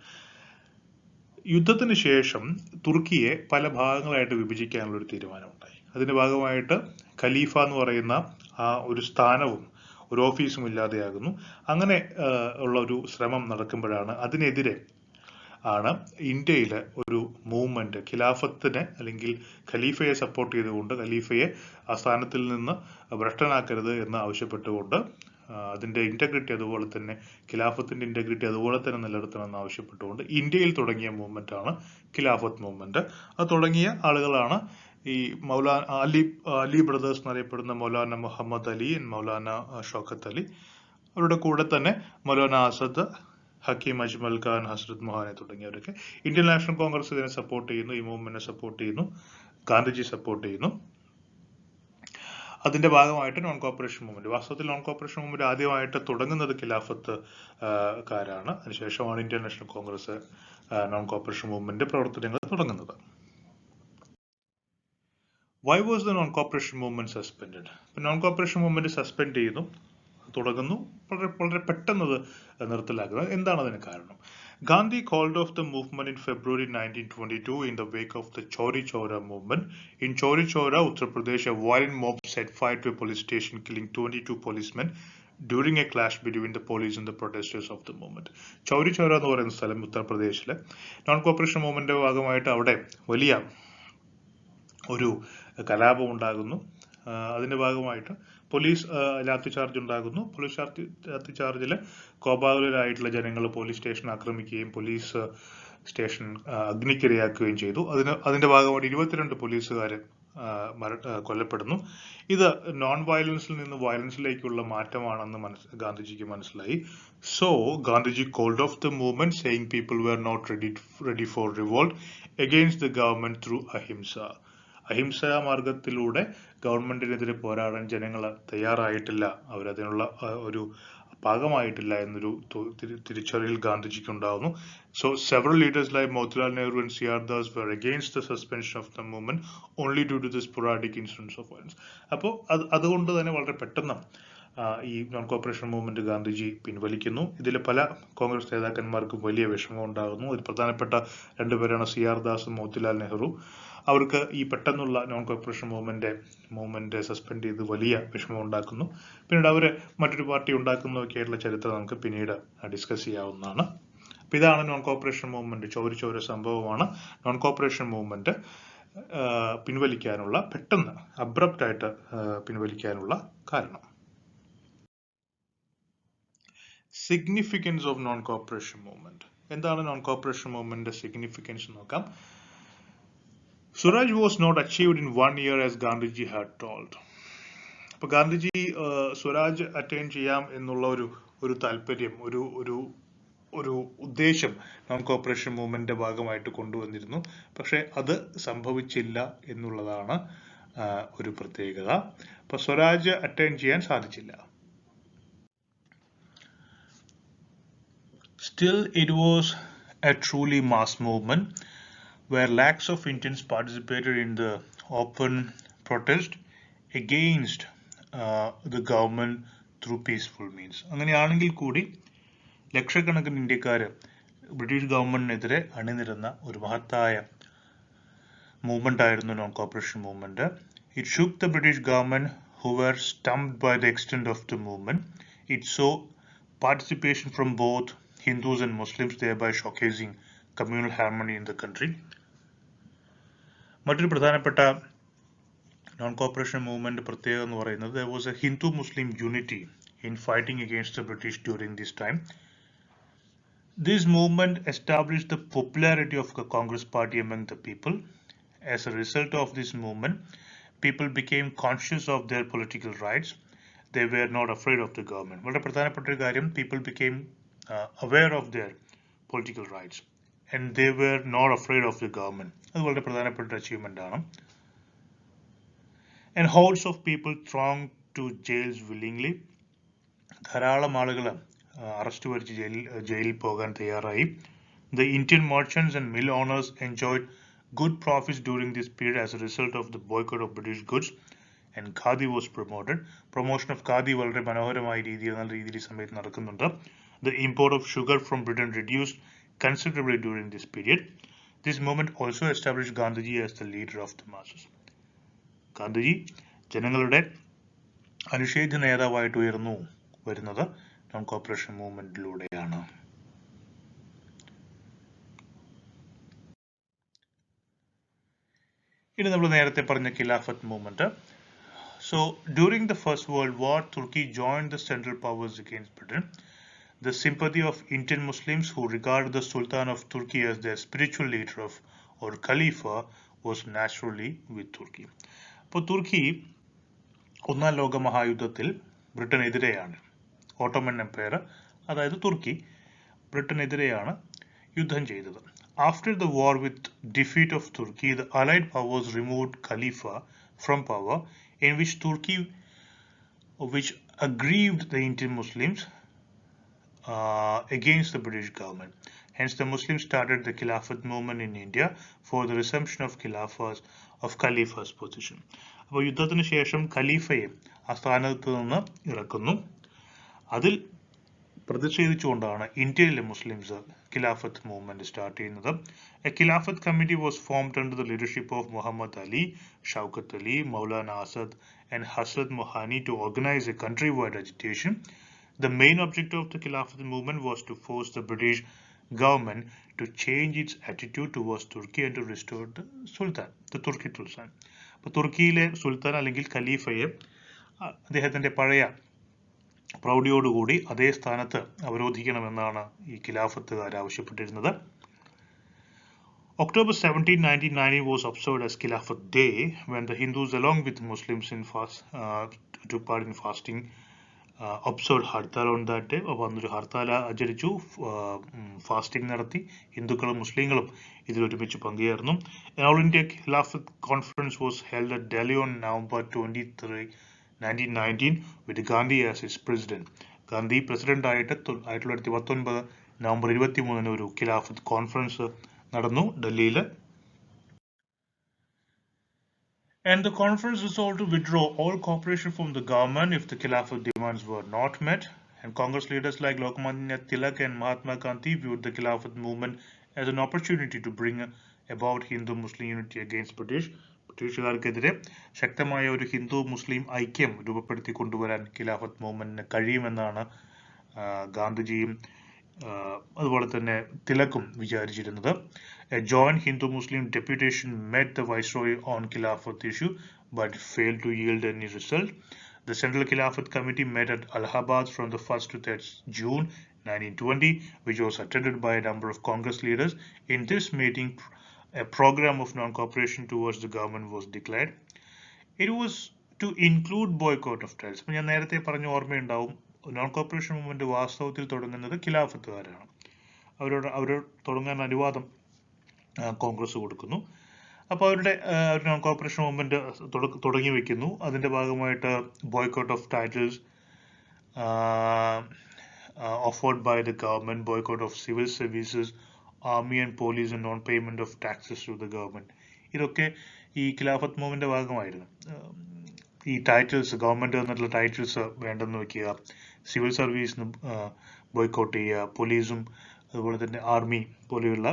യുദ്ധത്തിന് ശേഷം തുർക്കിയെ പല ഭാഗങ്ങളായിട്ട് വിഭജിക്കാനുള്ള ഒരു തീരുമാനമുണ്ടായി. അതിന്റെ ഭാഗമായിട്ട് ഖലീഫ എന്ന് പറയുന്ന ആ ഒരു സ്ഥാനവും ഒരു ഓഫീസും ഇല്ലാതെയാകുന്നു. അങ്ങനെ ഉള്ള ഒരു ശ്രമം നടക്കുമ്പോഴാണ് അതിനെതിരെ ആണ് ഇന്ത്യയിലെ ഒരു മൂവ്മെന്റ് ഖിലാഫത്തിനെ അല്ലെങ്കിൽ ഖലീഫയെ സപ്പോർട്ട് ചെയ്തുകൊണ്ട് ഖലീഫയെ ആ സ്ഥാനത്തിൽ നിന്ന് ഭ്രഷ്ടനാക്കരുത് എന്ന് ആവശ്യപ്പെട്ടുകൊണ്ട് അതിന്റെ ഇന്റഗ്രിറ്റി അതുപോലെ തന്നെ ഖിലാഫത്തിന്റെ ഇന്റഗ്രിറ്റി അതുപോലെ തന്നെ നിലനിർത്തണമെന്ന് ആവശ്യപ്പെട്ടുകൊണ്ട് ഇന്ത്യയിൽ തുടങ്ങിയ മൂവ്മെന്റ് ആണ് ഖിലാഫത്ത് മൂവ്മെന്റ്. അത് തുടങ്ങിയ ആളുകളാണ് ഈ അലി ബ്രദേഴ്സ് എന്നറിയപ്പെടുന്ന മൗലാന മുഹമ്മദ് അലി, മൗലാന ഷൗക്കത്ത് അലി. അവരുടെ കൂടെ തന്നെ മൗലാന ആസദ്, ഹക്കീം അജ്മൽ ഖാൻ, ഹസ്രത് മൊഹാനെ തുടങ്ങിയവരൊക്കെ. ഇന്ത്യൻ നാഷണൽ കോൺഗ്രസ് ഇതിനെ സപ്പോർട്ട് ചെയ്യുന്നു, ഈ മൂവ്മെന്റിനെ സപ്പോർട്ട് ചെയ്യുന്നു, ഗാന്ധിജി സപ്പോർട്ട് ചെയ്യുന്നു. അതിന്റെ ഭാഗമായിട്ട് നോൺ കോപ്പറേഷൻ മൂവ്മെന്റ്, വാസ്തവത്തിൽ നോൺ കോപ്പറേഷൻ മൂവ്മെന്റ് ആദ്യമായിട്ട് തുടങ്ങുന്നത് ഖിലാഫത്ത് കാരാണ്. അതിനുശേഷമാണ് Indian National Congress non cooperation movement പ്രവർത്തനങ്ങൾ തുടങ്ങുന്നത്. Why was the non cooperation movement suspended? Non cooperation movement suspend ചെയ്യുന്നു, തുടങ്ങുന്നു, വളരെ പെട്ടെന്ന് നിർത്തലാക്കുന്നത്. എന്താണ് അതിന് കാരണം? Gandhi called off the movement in February 1922 in the wake of the Chauri Chaura movement. In Chauri Chaura, Uttar Pradesh, a violent mob set fire to a police station, killing 22 policemen during a clash between the police and the protesters of the movement. Chauri Chaura എന്ന് പറയുന്ന സ്ഥലം ഉത്തർപ്രദേശിലെ non corporation മൂവ്മെന്റിന്റെ ഭാഗമായിട്ട് അവിടെ വലിയ ഒരു കലാപം ഉണ്ടാകുന്നു. അതിന്റെ ഭാഗമായിട്ട് പോലീസ് ലാത്തി ചാർജ് ഉണ്ടാകുന്നു. പോലീസ് ലാത്തി ചാർജിൽ കോപാകുലരായിട്ടുള്ള ജനങ്ങൾ പോലീസ് സ്റ്റേഷൻ ആക്രമിക്കുകയും പോലീസ് സ്റ്റേഷൻ അഗ്നിക്കിരയാക്കുകയും ചെയ്തു. അതിന്റെ ഭാഗമായിട്ട് 22 പോലീസുകാർ കൊല്ലപ്പെടുന്നു. ഇത് നോൺ വയലൻസിൽ നിന്ന് വയലൻസിലേക്കുള്ള മാറ്റമാണെന്ന് ഗാന്ധിജിക്ക് മനസ്സിലായി. So Gandhiji called off the movement, saying people were not ready for revolt against the government through ahimsa. അഹിംസാ മാർഗത്തിലൂടെ ഗവൺമെന്റിനെതിരെ പോരാടാൻ ജനങ്ങൾ തയ്യാറായിട്ടില്ല, അവരതിനുള്ള ഒരു പാകമായിട്ടില്ല എന്നൊരു തിരിച്ചറിയൽ ഗാന്ധിജിക്ക് ഉണ്ടാകുന്നു. So several leaders like Motilal Nehru and C R Das were against the suspension of the movement only due to the sporadic incidents of violence. അപ്പോൾ അതുകൊണ്ട് തന്നെ വളരെ പെട്ടെന്ന് ഈ നോൺ കോപ്പറേഷൻ മൂവ്മെന്റ് ഗാന്ധിജി പിൻവലിക്കുന്നു. ഇതിൽ പല കോൺഗ്രസ് നേതാക്കന്മാർക്കും വലിയ വിഷമം ഉണ്ടാകുന്നു. അതിൽ പ്രധാനപ്പെട്ട രണ്ടുപേരാണ് സിആർ ദാസും മോത്തിലാൽ നെഹ്റു. അവർക്ക് ഈ പെട്ടെന്നുള്ള നോൺ കോപ്പറേഷൻ മൂവ്മെന്റ് സസ്പെൻഡ് ചെയ്ത് വലിയ വിഷമം ഉണ്ടാക്കുന്നു. പിന്നീട് അവർ മറ്റൊരു പാർട്ടി ഉണ്ടാക്കുന്നതൊക്കെയായിട്ടുള്ള ചരിത്രം നമുക്ക് പിന്നീട് ഡിസ്കസ് ചെയ്യാവുന്നതാണ്. അപ്പൊ ഇതാണ് നോൺ കോപ്പറേഷൻ മൂവ്മെന്റ്. ചോര സംഭവമാണ് നോൺ കോപ്പറേഷൻ മൂവ്മെന്റ് പിൻവലിക്കാനുള്ള, പെട്ടെന്ന് അബ്രപ്റ്റ് ആയിട്ട് പിൻവലിക്കാനുള്ള കാരണം. Significance of non cooperation movement. എന്താണ് നോൺ കോപ്പറേഷൻ മൂവ്മെന്റ് സിഗ്നിഫിക്കൻസ് നോക്കാം. Swaraj was not achieved in 1 year as Gandhiji had told. അപ്പോൾ ഗാന്ധിജി സ്വരാജ് അറ്റൈൻ ചെയ്യാം എന്നുള്ള ഒരു താല്പര്യം, ഒരു ഉദ്ദേശം നോൺ കോപ്പറേഷൻ മൂവ്മെന്റിന്റെ ഭാഗമായിട്ട് കൊണ്ടുവന്നിരുന്നു. പക്ഷെ അത് സംഭവിച്ചില്ല എന്നുള്ളതാണ് ഒരു പ്രത്യേകത. അപ്പൊ സ്വരാജ് അറ്റൈൻ ചെയ്യാൻ സാധിച്ചില്ല. Still, it was a truly mass movement. where lakhs of Indians participated in the open protest against the government through peaceful means. അങ്ങനെയാണെങ്കിൽ കൂടി ലക്ഷക്കണക്കിന് ഇന്ത്യക്കാർ ബ്രിട്ടീഷ് ഗവൺമെന്റിനെതിരെ അണിനിരന്ന ഒരു മഹത്തായ മൂവ്മെന്റ് ആയിരുന്നു non cooperation movement. It shook the British government, who were stumped by the extent of the movement. It saw participation from both Hindus and Muslims, thereby showcasing communal harmony in the country. മറ്റൊരു പ്രധാനപ്പെട്ട non cooperation movement പ്രത്യേകത എന്ന് പറയുന്നത് there was a Hindu-Muslim unity in fighting against the British during this time. This movement established the popularity of the Congress party among the people. As a result of this movement, people became conscious of their political rights. They were not afraid of the government. വളരെ പ്രധാനപ്പെട്ട ഒരു കാര്യം, people became aware of their political rights and they were not afraid of the government. അത് വളരെ പ്രധാനപ്പെട്ട achievement ആണ്. And hordes of people thronged to jails willingly. ധാരാളം ആളുകൾ അറസ്റ്റ് വരിച്ച് ജയിലിൽ പോകാൻ തയ്യാറായി. The Indian merchants and mill owners enjoyed good profits during this period as a result of the boycott of British goods, and Khadi was promoted. Promotion of Khadi വളരെ മനോഹരമായ രീതിയിൽ നല്ല രീതിയിൽ സമയത്ത് നടക്കുന്നുണ്ട്. The import of sugar from Britain reduced considerably during this period. This movement also established Gandhi as the leader of the masses. Gandhiji ജനങ്ങളുടെ അനുഷേധ്യ നേതാവായിട്ട് ഉയർന്നു വരുന്നത് നോൺ കോപ്പറേഷൻ മൂവ്മെന്റിലൂടെയാണ്. ഇനി നമ്മൾ നേരത്തെ പറഞ്ഞ ഖിലാഫത്ത് movement. So during the First World War, Turkey joined the Central Powers against Britain. The sympathy of Indian Muslims, who regarded the Sultan of Turkey as their spiritual leader of or Khalifa, was naturally with Turkey. അപ്പോൾ തുർക്കി ഒന്നാം ലോക മഹായുദ്ധത്തിൽ ബ്രിട്ടനെതിരെയാണ്, Ottoman Empire അതായത് തുർക്കി ബ്രിട്ടനെതിരെയാണ് യുദ്ധം ചെയ്തത്. After the war, with defeat of Turkey, the Allied powers removed Khalifa from power, in which Turkey, which aggrieved the Indian Muslims against the British government. Hence, the Muslims started the Khilafat movement in India for the resumption of Khalifa's position. അപ്പോൾ യുദ്ധത്തിന് ശേഷം ഖലീഫയെ ആ സ്ഥാനത്ത് നിന്ന് ഇറക്കുന്നു. അതിൽ പ്രതിഷേധിച്ചുകൊണ്ടാണ് ഇന്ത്യയിലെ Muslims ഖിലാഫത്ത് movement start ചെയ്യുന്നത്. A Khilafat committee was formed under the leadership of Muhammad Ali, Shaukat Ali, Maulana Asad and Hasrat Mohani to organize a countrywide agitation. The main objective of the Khilafat movement was to force the British government to change its attitude towards Turkey and to restore the Sultan, the Turkic Sultan. അപ്പോൾ തുർക്കിയിലെ സുൽത്താൻ അല്ലെങ്കിൽ ഖലീഫയെ അദ്ദേഹത്തിന്റെ പഴയ പ്രൗഢിയോടുകൂടി അതേ സ്ഥാനത്ത് അവരോധിക്കണമെന്നാണ് ഈ ഖിലാഫത്തുകാർ ആവശ്യപ്പെട്ടിരുന്നത്. October 17, 1990 was observed as Khilafat Day, when the Hindus along with Muslims took part in fasting, observed hartal on that day. അപ്പോൾ അന്നൊരു ഹർത്താൽ ആചരിച്ചു, ഫാസ്റ്റിംഗ് നടത്തി. ഹിന്ദുക്കളും മുസ്ലിങ്ങളും ഇതിൽ ഒരുമിച്ച് പങ്കുചേർന്നു. All India Khilafat Conference was held at Delhi on November 23, 1919 with Gandhi as its president. Gandhi president ആയിട്ട് 1919 നവംബർ 23 ഒരു ഖിലാഫത്ത് കോൺഫറൻസ് നടന്നു ഡൽഹിയിൽ. And the conference resolved to withdraw all cooperation from the government if the Khilafat demands were not met. And Congress leaders like Lokmanya Tilak and Mahatma Gandhi viewed the Khilafat movement as an opportunity to bring about Hindu-Muslim unity against British. ബ്രിട്ടീഷുകാർക്കെതിരെ ശക്തമായ ഒരു ഹിന്ദു മുസ്ലിം ഐക്യം രൂപപ്പെടുത്തി കൊണ്ടുവരാൻ ഖിലാഫത്ത് മൂവ്മെന്റിന് കഴിയുമെന്നാണ് ഗാന്ധിജിയും അതുപോലെ തന്നെ തിലക്കും വിചാരിച്ചിരുന്നത്. A joint Hindu-Muslim deputation met the Viceroy on Khilafat issue but failed to yield any result. The Central Khilafat Committee met at Allahabad from the 1st to 3rd June 1920, which was attended by a number of Congress leaders. In this meeting, a program of non-cooperation towards the government was declared. It was to include boycott of trades. ഞാൻ നേരത്തെ പറഞ്ഞ ഓർമ്മയുണ്ടാവും, non cooperation movement വാസ്തവത്തിൽ തുടങ്ങുന്നത് ഖിലാഫത്തുകാരാണ്. അവർ തുടങ്ങാൻ അനുവാദം കോൺഗ്രസ് കൊടുക്കുന്നു. അപ്പോൾ അവരുടെ നോൺ കോപ്പറേഷൻ മൂവ്മെന്റ് തുടങ്ങി വെക്കുന്നു. അതിന്റെ ഭാഗമായിട്ട് boycott of titles offered by the government, boycott of civil services, army and police and non-payment of taxes to the government. ഇതൊക്കെ ഈ ഖിലാഫത്ത് മൂവ്മെന്റിന്റെ ഭാഗമായിരുന്നു. ഈ ടൈറ്റിൽസ് ഗവൺമെന്റ് എന്നുള്ള ടൈറ്റിൽസ് വേണ്ടെന്ന് വെക്കുക, സിവിൽ സർവീസിന് ബോയ്ക്കോട്ട് ചെയ്യുക, പോലീസും അതുപോലെ തന്നെ ആർമി പോലെയുള്ള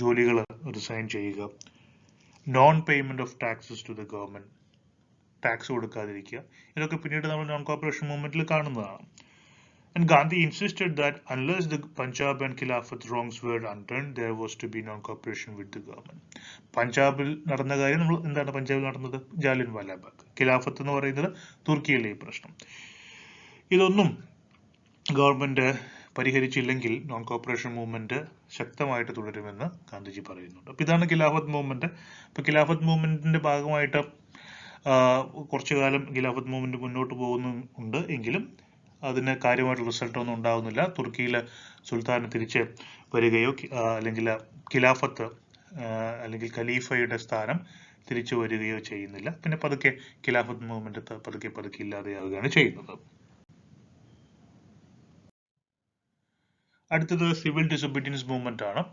ജോലികൾ റിസൈൻ ചെയ്യുക, non payment of taxes to the government, tax കൊടുക്കാതിരിക്കുക. ഇതൊക്കെ പിന്നീട് നമ്മൾ നോൺ കോപ്പറേഷൻ മൂവ്മെന്റിൽ കാണുന്നതാണ്. And Gandhi insisted that unless the Punjab and Khilafat wrongs were undone, there was to be non-cooperation with the government. പഞ്ചാബിൽ നടന്ന കാര്യം നമ്മൾ എന്താണ് പഞ്ചാബിൽ നടന്നത്? ജാലിയൻ വാലാബാഗ്. ഖിലാഫത്ത് എന്ന് പറയുന്നത് തുർക്കിയിലെ ഈ പ്രശ്നം. ഇതൊന്നും ഗവൺമെന്റ് പരിഹരിച്ചില്ലെങ്കിൽ നോൺ കോപ്പറേഷൻ മൂവ്മെന്റ് ശക്തമായിട്ട് തുടരുമെന്ന് ഗാന്ധിജി പറയുന്നുണ്ട്. അപ്പൊ ഇതാണ് ഖിലാഫത്ത് മൂവ്മെന്റ്. അപ്പൊ ഖിലാഫത്ത് മൂവ്മെന്റിന്റെ ഭാഗമായിട്ട് കുറച്ചു കാലം ഖിലാഫത്ത് മൂവ്മെന്റ് മുന്നോട്ട് പോകുന്നുണ്ട് എങ്കിലും അതിന് കാര്യമായിട്ടുള്ള റിസൾട്ട് ഒന്നും ഉണ്ടാകുന്നില്ല. തുർക്കിയിലെ സുൽത്താന് തിരിച്ച് വരികയോ അല്ലെങ്കിൽ ഖിലാഫത്ത് അല്ലെങ്കിൽ ഖലീഫയുടെ സ്ഥാനം തിരിച്ചു വരികയോ ചെയ്യുന്നില്ല. പിന്നെ പതുക്കെ ഖിലാഫത്ത് മൂവ്മെന്റ് പതുക്കെ ഇല്ലാതെയാവുകയാണ് ചെയ്യുന്നത്. അടുത്തത് സിവിൽ ഡിസൊബീഡിയൻസ് മൂവ്മെന്റ് ആണ്.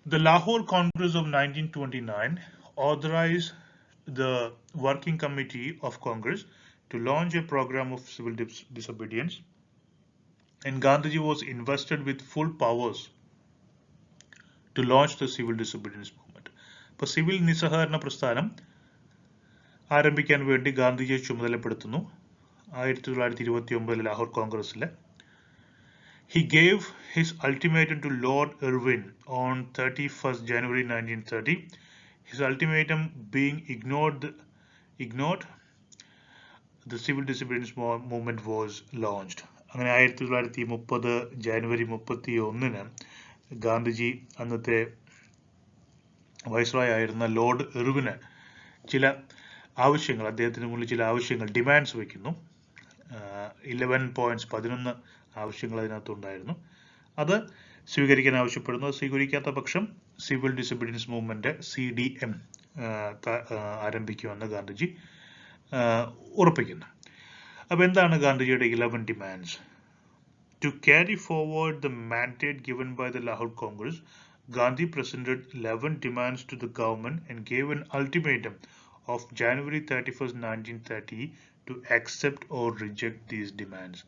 The Lahore Congress of 1929 authorized the Working Committee of Congress to launch a program of civil disobedience, and Gandhiji was invested with full powers to launch the civil disobedience movement. അപ്പോൾ civil നിസ്സഹകരണ പ്രസ്ഥാനം ആരംഭിക്കാൻ വേണ്ടി ഗാന്ധിജിയെ ചുമതലപ്പെടുത്തുന്നു 1929 ലാഹോർ കോൺഗ്രസിൽ. He gave his ultimatum to Lord Irwin on 31st January 1930. His ultimatum being ignored, the civil disobedience movement was launched. അങ്ങനെ 1930 ജനുവരി 31 ഗാന്ധിജി അന്നത്തെ viceroy ആയിരുന്ന ലോർഡ് ഇർവിന് ചില ആവശ്യങ്ങൾ, അദ്ദേഹത്തിന് മുന്നിൽ ചില ആവശ്യങ്ങൾ, ഡിമാൻഡ്സ് വയ്ക്കുന്നു. 11 ആവശ്യങ്ങൾ അതിനകത്തുണ്ടായിരുന്നു. അത് സ്വീകരിക്കാൻ ആവശ്യപ്പെടുന്നു. സ്വീകരിക്കാത്ത പക്ഷം സിവിൽ ഡിസൊബീഡിയൻസ് മൂവ്മെന്റ് CDM ആരംഭിക്കുമെന്ന് ഗാന്ധിജി ഉറപ്പിക്കുന്നു. അപ്പോൾ എന്താണ് ഗാന്ധിജിയുടെ 11 demands? To carry forward the mandate given by the Lahore Congress, Gandhi presented 11 demands to the government and gave an ultimatum of January 31st, 1930 to accept or reject these demands.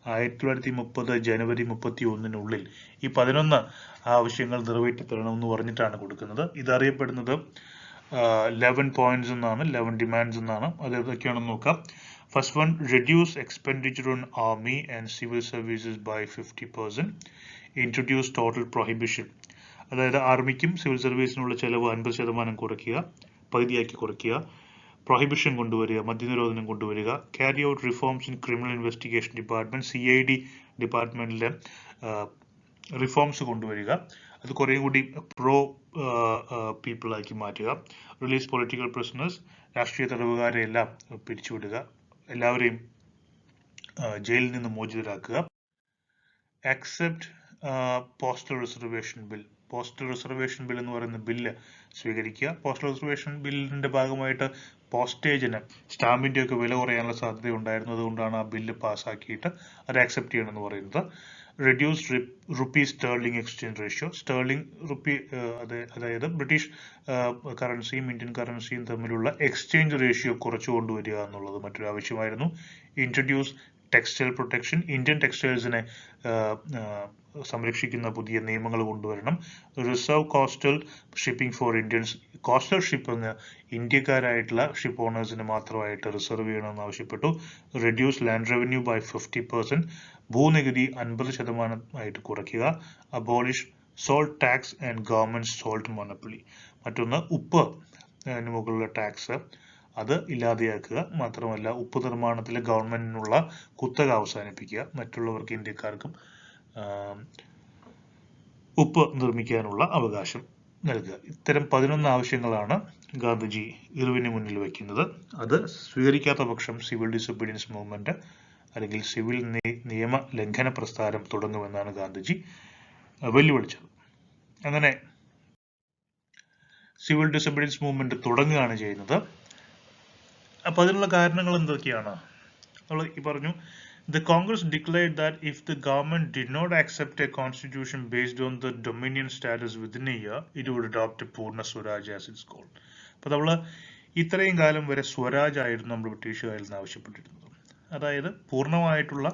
1930 ജനുവരി 31 ഈ 11 ആവശ്യങ്ങൾ നിറവേറ്റി തരണമെന്ന് പറഞ്ഞിട്ടാണ് കൊടുക്കുന്നത്. ഇതറിയപ്പെടുന്നത് 11 points എന്നാണ്, 11 demands എന്നാണ്. അത് ഏതൊക്കെയാണെന്ന് നോക്കാം. First one, reduce expenditure on army and civil services by 50%. Introduce total prohibition. അതായത് ആർമിക്കും സിവിൽ സർവീസിനുള്ള ചെലവ് 50% കുറയ്ക്കുക, പകുതിയാക്കി കുറയ്ക്കുക. പ്രൊഹിബിഷൻ കൊണ്ടുവരിക, മദ്യനിരോധനം കൊണ്ടുവരിക. Carry out reforms in criminal investigation department, CID ഡിപ്പാർട്ട്മെന്റിലെ റിഫോംസ് കൊണ്ടുവരിക. അത് കുറേ കൂടി പ്രോ പീപ്പിൾ ആക്കി മാറ്റുക. റിലീസ് പൊളിറ്റിക്കൽ പ്രിസണേഴ്സ്, രാഷ്ട്രീയ തടവുകാരെ എല്ലാം പിരിച്ചുവിടുക, എല്ലാവരെയും ജയിലിൽ നിന്ന് മോചിതരാക്കുക. Accept postal reservation bill. Postal reservation bill എന്ന് പറയുന്ന ബില്ല് സ്വീകരിക്കുക. പോസ്റ്റൽ റിസർവേഷൻ ബില്ലിന്റെ ഭാഗമായിട്ട് പോസ്റ്റേജിന് സ്റ്റാമ്പിന്റെ ഒക്കെ വില കുറയാനുള്ള സാധ്യത ഉണ്ടായിരുന്നു. അതുകൊണ്ടാണ് ആ ബില്ല് പാസ്സാക്കിയിട്ട് അത് ആക്സെപ്റ്റ് ചെയ്യണമെന്ന് പറയുന്നത്. Reduce rupee sterling exchange ratio. Sterling rupee അതായത് ബ്രിട്ടീഷ് കറൻസിയും ഇന്ത്യൻ കറൻസിയും തമ്മിലുള്ള എക്സ്ചേഞ്ച് റേഷ്യോ കുറച്ചു കൊണ്ടുവരിക എന്നുള്ളത് മറ്റൊരു ആവശ്യമായിരുന്നു. Introduce textile protection. ഇന്ത്യൻ ടെക്സ്റ്റൈൽസിനെ സംരക്ഷിക്കുന്ന പുതിയ നിയമങ്ങൾ കൊണ്ടുവരണം. Reserve coastal shipping for Indians. Coastal shipping ഇന്ത്യക്കാരായിട്ടുള്ള ഷിപ്പ് ഓണേഴ്സിന് മാത്രമായിട്ട് റിസർവ് ചെയ്യണമെന്ന് ആവശ്യപ്പെട്ടു. Reduce land revenue by 50%. ഭൂനികുതി 50% കുറയ്ക്കുക. Abolish salt tax and government salt monopoly. മറ്റൊന്ന് ഉപ്പ് മുകളിലുള്ള ടാക്സ് അത് ഇല്ലാതെയാക്കുക. മാത്രമല്ല ഉപ്പ് നിർമ്മാണത്തിൽ ഗവൺമെന്റിനുള്ള കുത്തക അവസാനിപ്പിക്കുക. മറ്റുള്ളവർക്ക് ഇന്ത്യക്കാർക്കും ഉപ്പ് നിർമ്മിക്കാനുള്ള അവകാശം നൽകുക. ഇത്തരം 11 ആവശ്യങ്ങളാണ് ഗാന്ധിജി ഇർവിന് മുന്നിൽ വയ്ക്കുന്നത്. അത് സ്വീകരിക്കാത്ത പക്ഷം സിവിൽ ഡിസൊബീഡിയൻസ് മൂവ്മെന്റ് അല്ലെങ്കിൽ സിവിൽ നിയമ ലംഘന പ്രസ്ഥാനം തുടങ്ങുമെന്നാണ് ഗാന്ധിജി വെല്ലുവിളിച്ചത്. അങ്ങനെ സിവിൽ ഡിസൊബീഡിയൻസ് മൂവ്മെന്റ് തുടങ്ങുകയാണ് ചെയ്യുന്നത്. അപ്പൊ അതിനുള്ള കാരണങ്ങൾ എന്തൊക്കെയാണ്? നമ്മൾ ഈ പറഞ്ഞു, The Congress declared that if the government did not accept a constitution based on the dominion status within a year, it would adopt a Purna Swaraj as it's called. അപ്പോൾ നമ്മൾ ഇത്രയും കാലം വരെ സ്വരാജ് ആയിരുന്നു നമ്മൾ ബ്രിട്ടീഷുകാരിൽ നിന്ന് ആവശ്യപ്പെട്ടിരുന്നത്. അതായത് പൂർണ്ണമായിട്ടുള്ള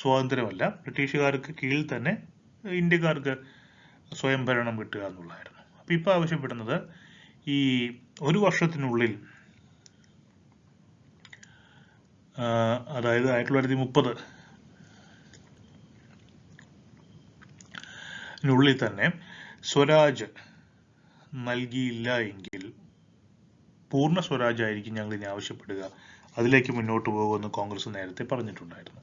സ്വാതന്ത്ര്യമല്ല, ബ്രിട്ടീഷുകാർക്ക് കീഴിൽ തന്നെ ഇന്ത്യക്കാർക്ക് സ്വയംഭരണം കിട്ടുക എന്നുള്ളതായിരുന്നു. അപ്പോൾ ഇപ്പോൾ ആവശ്യപ്പെടുന്നത് ഈ ഒരു വർഷത്തിനുള്ളിൽ, അതായത് 1930 തന്നെ സ്വരാജ് നൽകിയില്ല എങ്കിൽ പൂർണ്ണ സ്വരാജ് ആയിരിക്കും ഞങ്ങൾ ഇനി ആവശ്യപ്പെടുക, അതിലേക്ക് മുന്നോട്ട് പോകുമെന്ന് കോൺഗ്രസ് നേരത്തെ പറഞ്ഞിട്ടുണ്ടായിരുന്നു.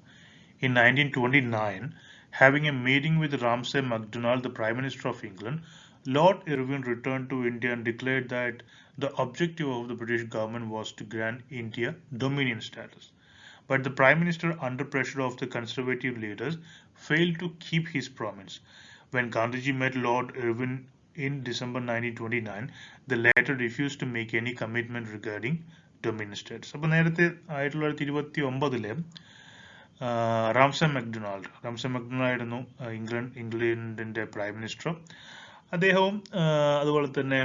In 1929, having a meeting with Ramsay MacDonald, the Prime Minister of England, Lord Irwin returned to India and declared that the objective of the British government was to grant India dominion status. But the Prime Minister, under pressure of the conservative leaders, failed to keep his promise. When Gandhi met Lord Irwin in December 1929, the latter refused to make any commitment regarding dominion status. അപ്പോൾ നേരത്തെ 1929 Ramsay MacDonald ആയിരുന്നു ഇംഗ്ലണ്ടിന്റെ prime minister. അദ്ദേഹവും അതുപോലെ തന്നെ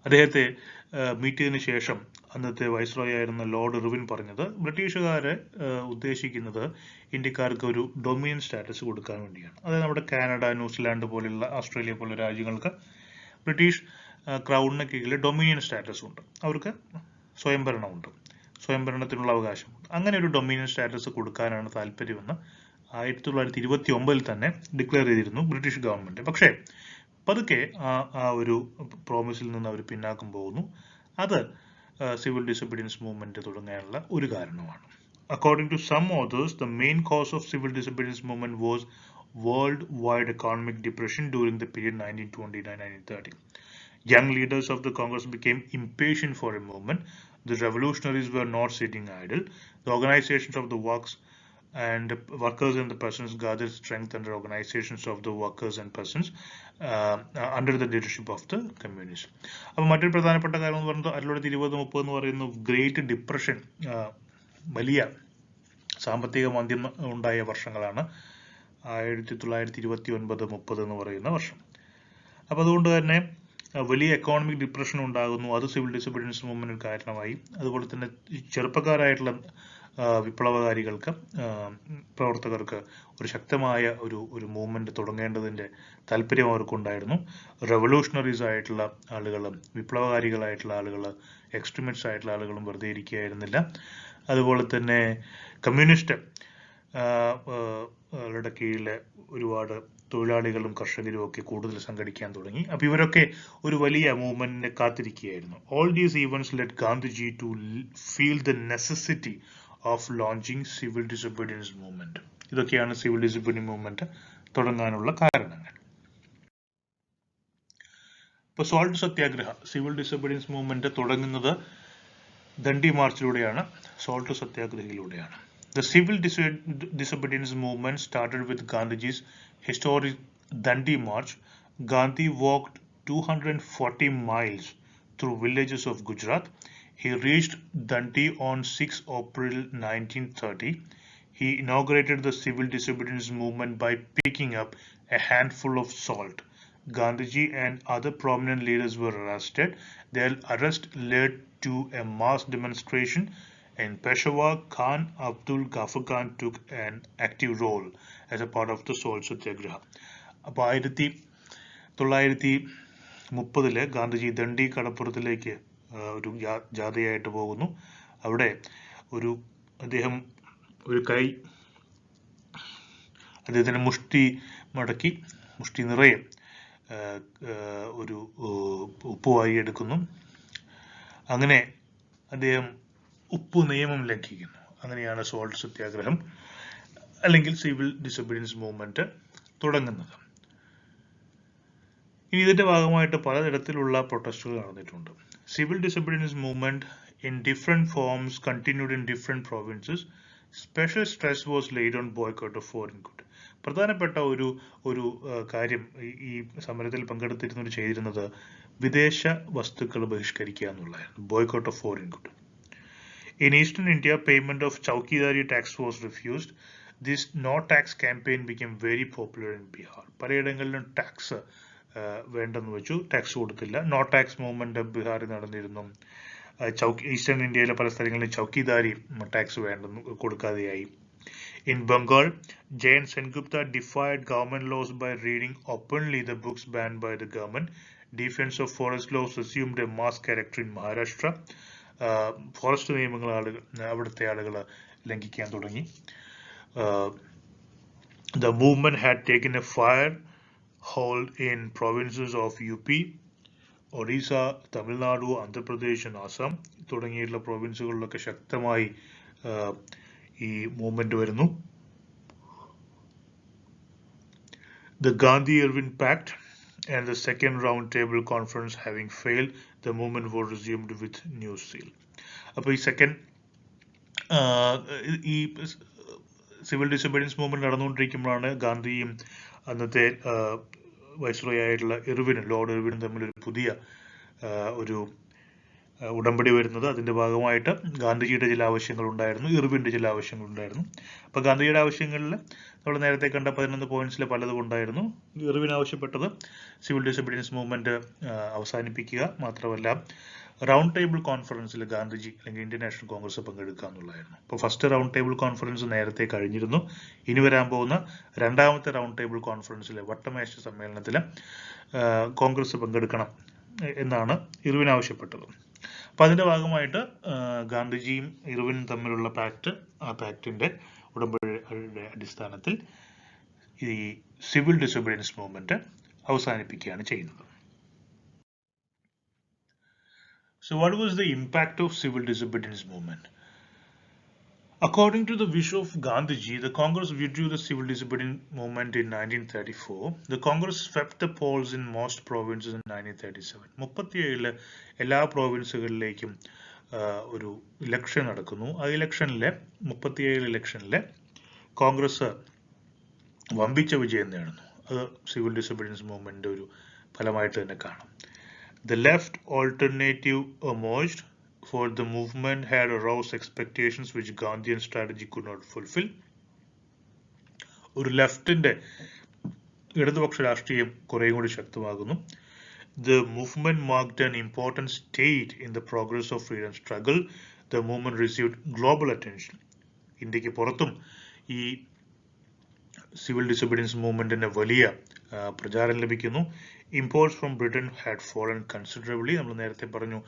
അദ്ദേഹത്തെ meet ചെയ്തതിനു ശേഷം അന്നത്തെ വൈസ്രോയി ആയിരുന്ന ലോർഡ് ഇർവിൻ പറഞ്ഞത് ബ്രിട്ടീഷുകാരെ ഉദ്ദേശിക്കുന്നത് ഇന്ത്യക്കാർക്ക് ഒരു ഡൊമിനിയൻ സ്റ്റാറ്റസ് കൊടുക്കാൻ വേണ്ടിയാണ്. അതായത് നമ്മുടെ കാനഡ, ന്യൂസിലാൻഡ് പോലുള്ള, ഓസ്ട്രേലിയ പോലുള്ള രാജ്യങ്ങൾക്ക് ബ്രിട്ടീഷ് ക്രൗണിന് കീഴിൽ ഡൊമിനിയൻ സ്റ്റാറ്റസ് ഉണ്ട്, അവർക്ക് സ്വയംഭരണമുണ്ട്, സ്വയംഭരണത്തിനുള്ള അവകാശമുണ്ട്. അങ്ങനെ ഒരു ഡൊമിനിയൻ സ്റ്റാറ്റസ് കൊടുക്കാനാണ് താല്പര്യമെന്ന് 1929 തന്നെ ഡിക്ലെയർ ചെയ്തിരുന്നു ബ്രിട്ടീഷ് ഗവൺമെന്റ്. പക്ഷേ പതുക്കെ ആ ഒരു പ്രോമിസിൽ നിന്ന് അവർ പിന്നാക്കം പോകുന്നു. അത് സിവിൽ ഡിസൊബീഡിയൻസ് മൂവ്മെന്റ് തുടങ്ങാനുള്ള ഒരു കാരണമാണ്. According to some authors, the main cause of civil disobedience movement was worldwide economic depression during the period 1929-1930. Young leaders of the Congress became impatient for a movement. The revolutionaries were not sitting idle. The organizations of the workers and the peasants gathered strength under organizations of the workers and peasants under the leadership of the communists. അപ്പോൾ മറ്റൊരു പ്രധാനപ്പെട്ട കാര്യം എന്ന് പറയുന്നത് 1920-30 എന്ന് പറയുന്ന great depression, വലിയ സാമ്പത്തിക മാന്ദ്യം ഉണ്ടായ വർഷങ്ങളാണ് 1929-30 എന്ന് പറയുന്ന വർഷം. അപ്പോൾ അതുകൊണ്ട് തന്നെ വലിയ എക്കോണമിക് ഡിപ്രഷൻ ഉണ്ടാകുന്നു. അത് സിവിൽ ഡിസൊബീഡിയൻസ് മൂവ്മെന്റിന് കാരണമായി. അതുപോലെ തന്നെ ചെറുപ്പക്കാരായിട്ടുള്ള വിപ്ലവകാരികൾക്ക്, പ്രവർത്തകർക്ക് ഒരു ശക്തമായ ഒരു മൂവ്മെന്റ് തുടങ്ങേണ്ടതിന്റെ താല്പര്യം അവർക്കുണ്ടായിരുന്നു. റെവല്യൂഷണറീസ് ആയിട്ടുള്ള ആളുകളും വിപ്ലവകാരികളായിട്ടുള്ള ആളുകൾ, എക്സ്ട്രീമിസ്റ്റ് ആയിട്ടുള്ള ആളുകളും വെറുതെ ഇരിക്കുകയായിരുന്നില്ല. അതുപോലെ തന്നെ കമ്മ്യൂണിസ്റ്റ് ളുടെ കീഴിൽ ഒരുപാട് തൊഴിലാളികളും കർഷകരും ഒക്കെ കൂടുതൽ സംഘടിക്കാൻ തുടങ്ങി. അപ്പൊ ഇവരൊക്കെ ഒരു വലിയ മൂവ്മെന്റിനെ കാത്തിരിക്കുകയായിരുന്നു. All these events let Gandhiji to feel the necessity of launching civil disobedience movement. ഇതൊക്കെയാണ് സിവിൽ ഡിസൊബീഡിയൻസ് മൂവ്മെന്റ് തുടങ്ങാനുള്ള കാരണങ്ങൾ. ഇപ്പൊ salt satyagraha, civil disobedience movement തുടങ്ങുന്നത് ദണ്ഡി മാർച്ചിലൂടെയാണ്, സോൾട്ട് സത്യാഗ്രഹയിലൂടെയാണ്. The civil disobedience movement started with Gandhiji's historic Dandi March. Gandhi walked 240 miles through villages of Gujarat. He reached Dandi on 6 April 1930. He inaugurated the civil disobedience movement by picking up a handful of salt. Gandhiji and other prominent leaders were arrested. Their arrest led to a mass demonstration. In Peshawar, Khan Abdul Ghaffar Khan took an active role as a part of the Salt Satyagraha. അപ്പോൾ 1930 ഗാന്ധിജി ദണ്ഡി കടപ്പുറത്തിലേക്ക് ഒരു ജാഥയായിട്ട് പോകുന്നു. അവിടെ അദ്ദേഹത്തിന് മുഷ്ടി മടക്കി, മുഷ്ടി നിറയെ ഒരു ഉപ്പ് വാരിയെടുക്കുന്നു. അങ്ങനെ അദ്ദേഹം ഉപ്പ് നിയമം ലംഘിക്കുന്നു. അങ്ങനെയാണ് സോൾട്ട് സത്യാഗ്രഹം അല്ലെങ്കിൽ സിവിൽ ഡിസൊബീഡിയൻസ് മൂവ്മെന്റ് തുടങ്ങുന്നത്. ഇനി ഇതിന്റെ ഭാഗമായിട്ട് പലതരത്തിലുള്ള പ്രൊട്ടസ്റ്റുകൾ നടന്നിട്ടുണ്ട്. Civil disobedience movement in different forms continued in different provinces. Special stress was laid on boycott of foreign goods. പ്രധാനപ്പെട്ട ഒരു കാര്യം ഈ സമരത്തിൽ പങ്കെടുത്തിരുന്നവർ ചെയ്തിരുന്നത് വിദേശ വസ്തുക്കൾ ബഹിഷ്കരിക്കുക എന്നുള്ളതായിരുന്നു. Boycott of foreign good. In Eastern India, payment of Chowkidari tax was refused. This no tax campaign became very popular in Bihar. പലയിടങ്ങളിലും ടാക്സ് വേണ്ടെന്ന് വെച്ചു, ടാക്സ് കൊടുത്തില്ല. നോ ടാക്സ് മൂവ്മെന്റ് ബീഹാറിൽ നടന്നിരുന്നു. ഈസ്റ്റേൺ ഇന്ത്യയിലെ പല സ്ഥലങ്ങളിലും ചൗക്കിദാരി ടാക്സ് വേണ്ടെന്ന് കൊടുക്കാതെയായി. In Bengal, Jain Sengupta defied government laws by reading openly the books banned by the government. Defense of forest laws assumed a mass character in Maharashtra. Forest നിയമങ്ങൾ അവിടുത്തെ ആളുകൾ ലംഘിക്കാൻ തുടങ്ങി. The movement had taken a fire hold in provinces of UP, Odisha, Tamil Nadu, Andhra Pradesh and Assam തുടങ്ങിയിട്ടുള്ള പ്രൊവിൻസുകളിലൊക്കെ ശക്തമായി ഈ movement വരുന്നു. The Gandhi-Irwin Pact and the second round table conference having failed, the movement was resumed with new zeal. അപ്പോൾ ഈ second ഈ civil disobedience movement നടന്നുകൊണ്ടിരിക്കുമ്പോഴാണ് ഗാന്ധിയും അന്നത്തെ viceroy ആയിട്ടുള്ള ലോർഡ് ഇർവിനും തമ്മിൽ ഒരു പുതിയ ഒരു ഉടമ്പടി വരുന്നത്. അതിന്റെ ഭാഗമായിട്ട് ഗാന്ധിജിയുടെ ചില ആവശ്യങ്ങൾ ഉണ്ടായിരുന്നു, ഇർവിന്റെ ചില ആവശ്യങ്ങൾ ഉണ്ടായിരുന്നു. അപ്പൊ ഗാന്ധിജിയുടെ ആവശ്യങ്ങളിൽ നമ്മൾ നേരത്തെ കണ്ട 11 പോയിന്റ്സിലെ പലതും ഉണ്ടായിരുന്നു. ഇർവിൻ ആവശ്യപ്പെട്ടത് സിവിൽ ഡിസൊബീഡിയൻസ് മൂവ്മെന്റ് അവസാനിപ്പിക്കുക മാത്രമല്ല റൗണ്ട് ടേബിൾ കോൺഫറൻസിൽ ഗാന്ധിജി അല്ലെങ്കിൽ ഇന്ത്യൻ നാഷണൽ കോൺഗ്രസ് പങ്കെടുക്കുക എന്നുള്ളതായിരുന്നു. അപ്പോൾ ഫസ്റ്റ് റൗണ്ട് ടേബിൾ കോൺഫറൻസ് നേരത്തെ കഴിഞ്ഞിരുന്നു. ഇനി വരാൻ പോകുന്ന രണ്ടാമത്തെ റൗണ്ട് ടേബിൾ കോൺഫറൻസിലെ വട്ടമേശ സമ്മേളനത്തിൽ കോൺഗ്രസ് പങ്കെടുക്കണം എന്നാണ് ഇർവിൻ ആവശ്യപ്പെട്ടത്. അപ്പൊ അതിന്റെ ഭാഗമായിട്ട് ഗാന്ധിജിയും ഇർവിനും തമ്മിലുള്ള പാക്ട്, ആ പാക്ടിന്റെ ഉടമ്പടിയുടെ അടിസ്ഥാനത്തിൽ ഈ സിവിൽ ഡിസൊബീഡിയൻസ് മൂവ്മെന്റ് അവസാനിപ്പിക്കുകയാണ് ചെയ്യുന്നത്. So what was the impact of civil disobedience movement? According to the wish of Gandhiji, the Congress withdrew the civil disobedience movement in 1934. The Congress swept the polls in most provinces in 1937. 37 എല്ലാ പ്രോവിൻസുകളിലേക്കും ഒരു election നടക്കുന്നു. ആ ഇലക്ഷനിലെ 37 ഇലക്ഷനിലെ കോൺഗ്രസ് വമ്പിച്ച വിജയം നേടുന്നു. അത് civil disobedience movement ഒരു ഫലമായിട്ട് തന്നെ കാണാം. The left alternative emerged, for the movement had aroused expectations which Gandhian strategy could not fulfill. ഒരു ലെഫ്റ്റിന്റെ ഇടതുപക്ഷ രാഷ്ട്രീയം കുറേ കൂടി ശക്തമാകുന്നു. The movement marked an important stage in the progress of freedom struggle. The movement received global attention. ഇന്ത്യക്ക് പുറത്തും ഈ civil disobedience മൂവ്മെന്റിന് വലിയ പ്രചാരം ലഭിക്കുന്നു. Imports from Britain had fallen considerably. നമ്മൾ നേരത്തെ പറഞ്ഞു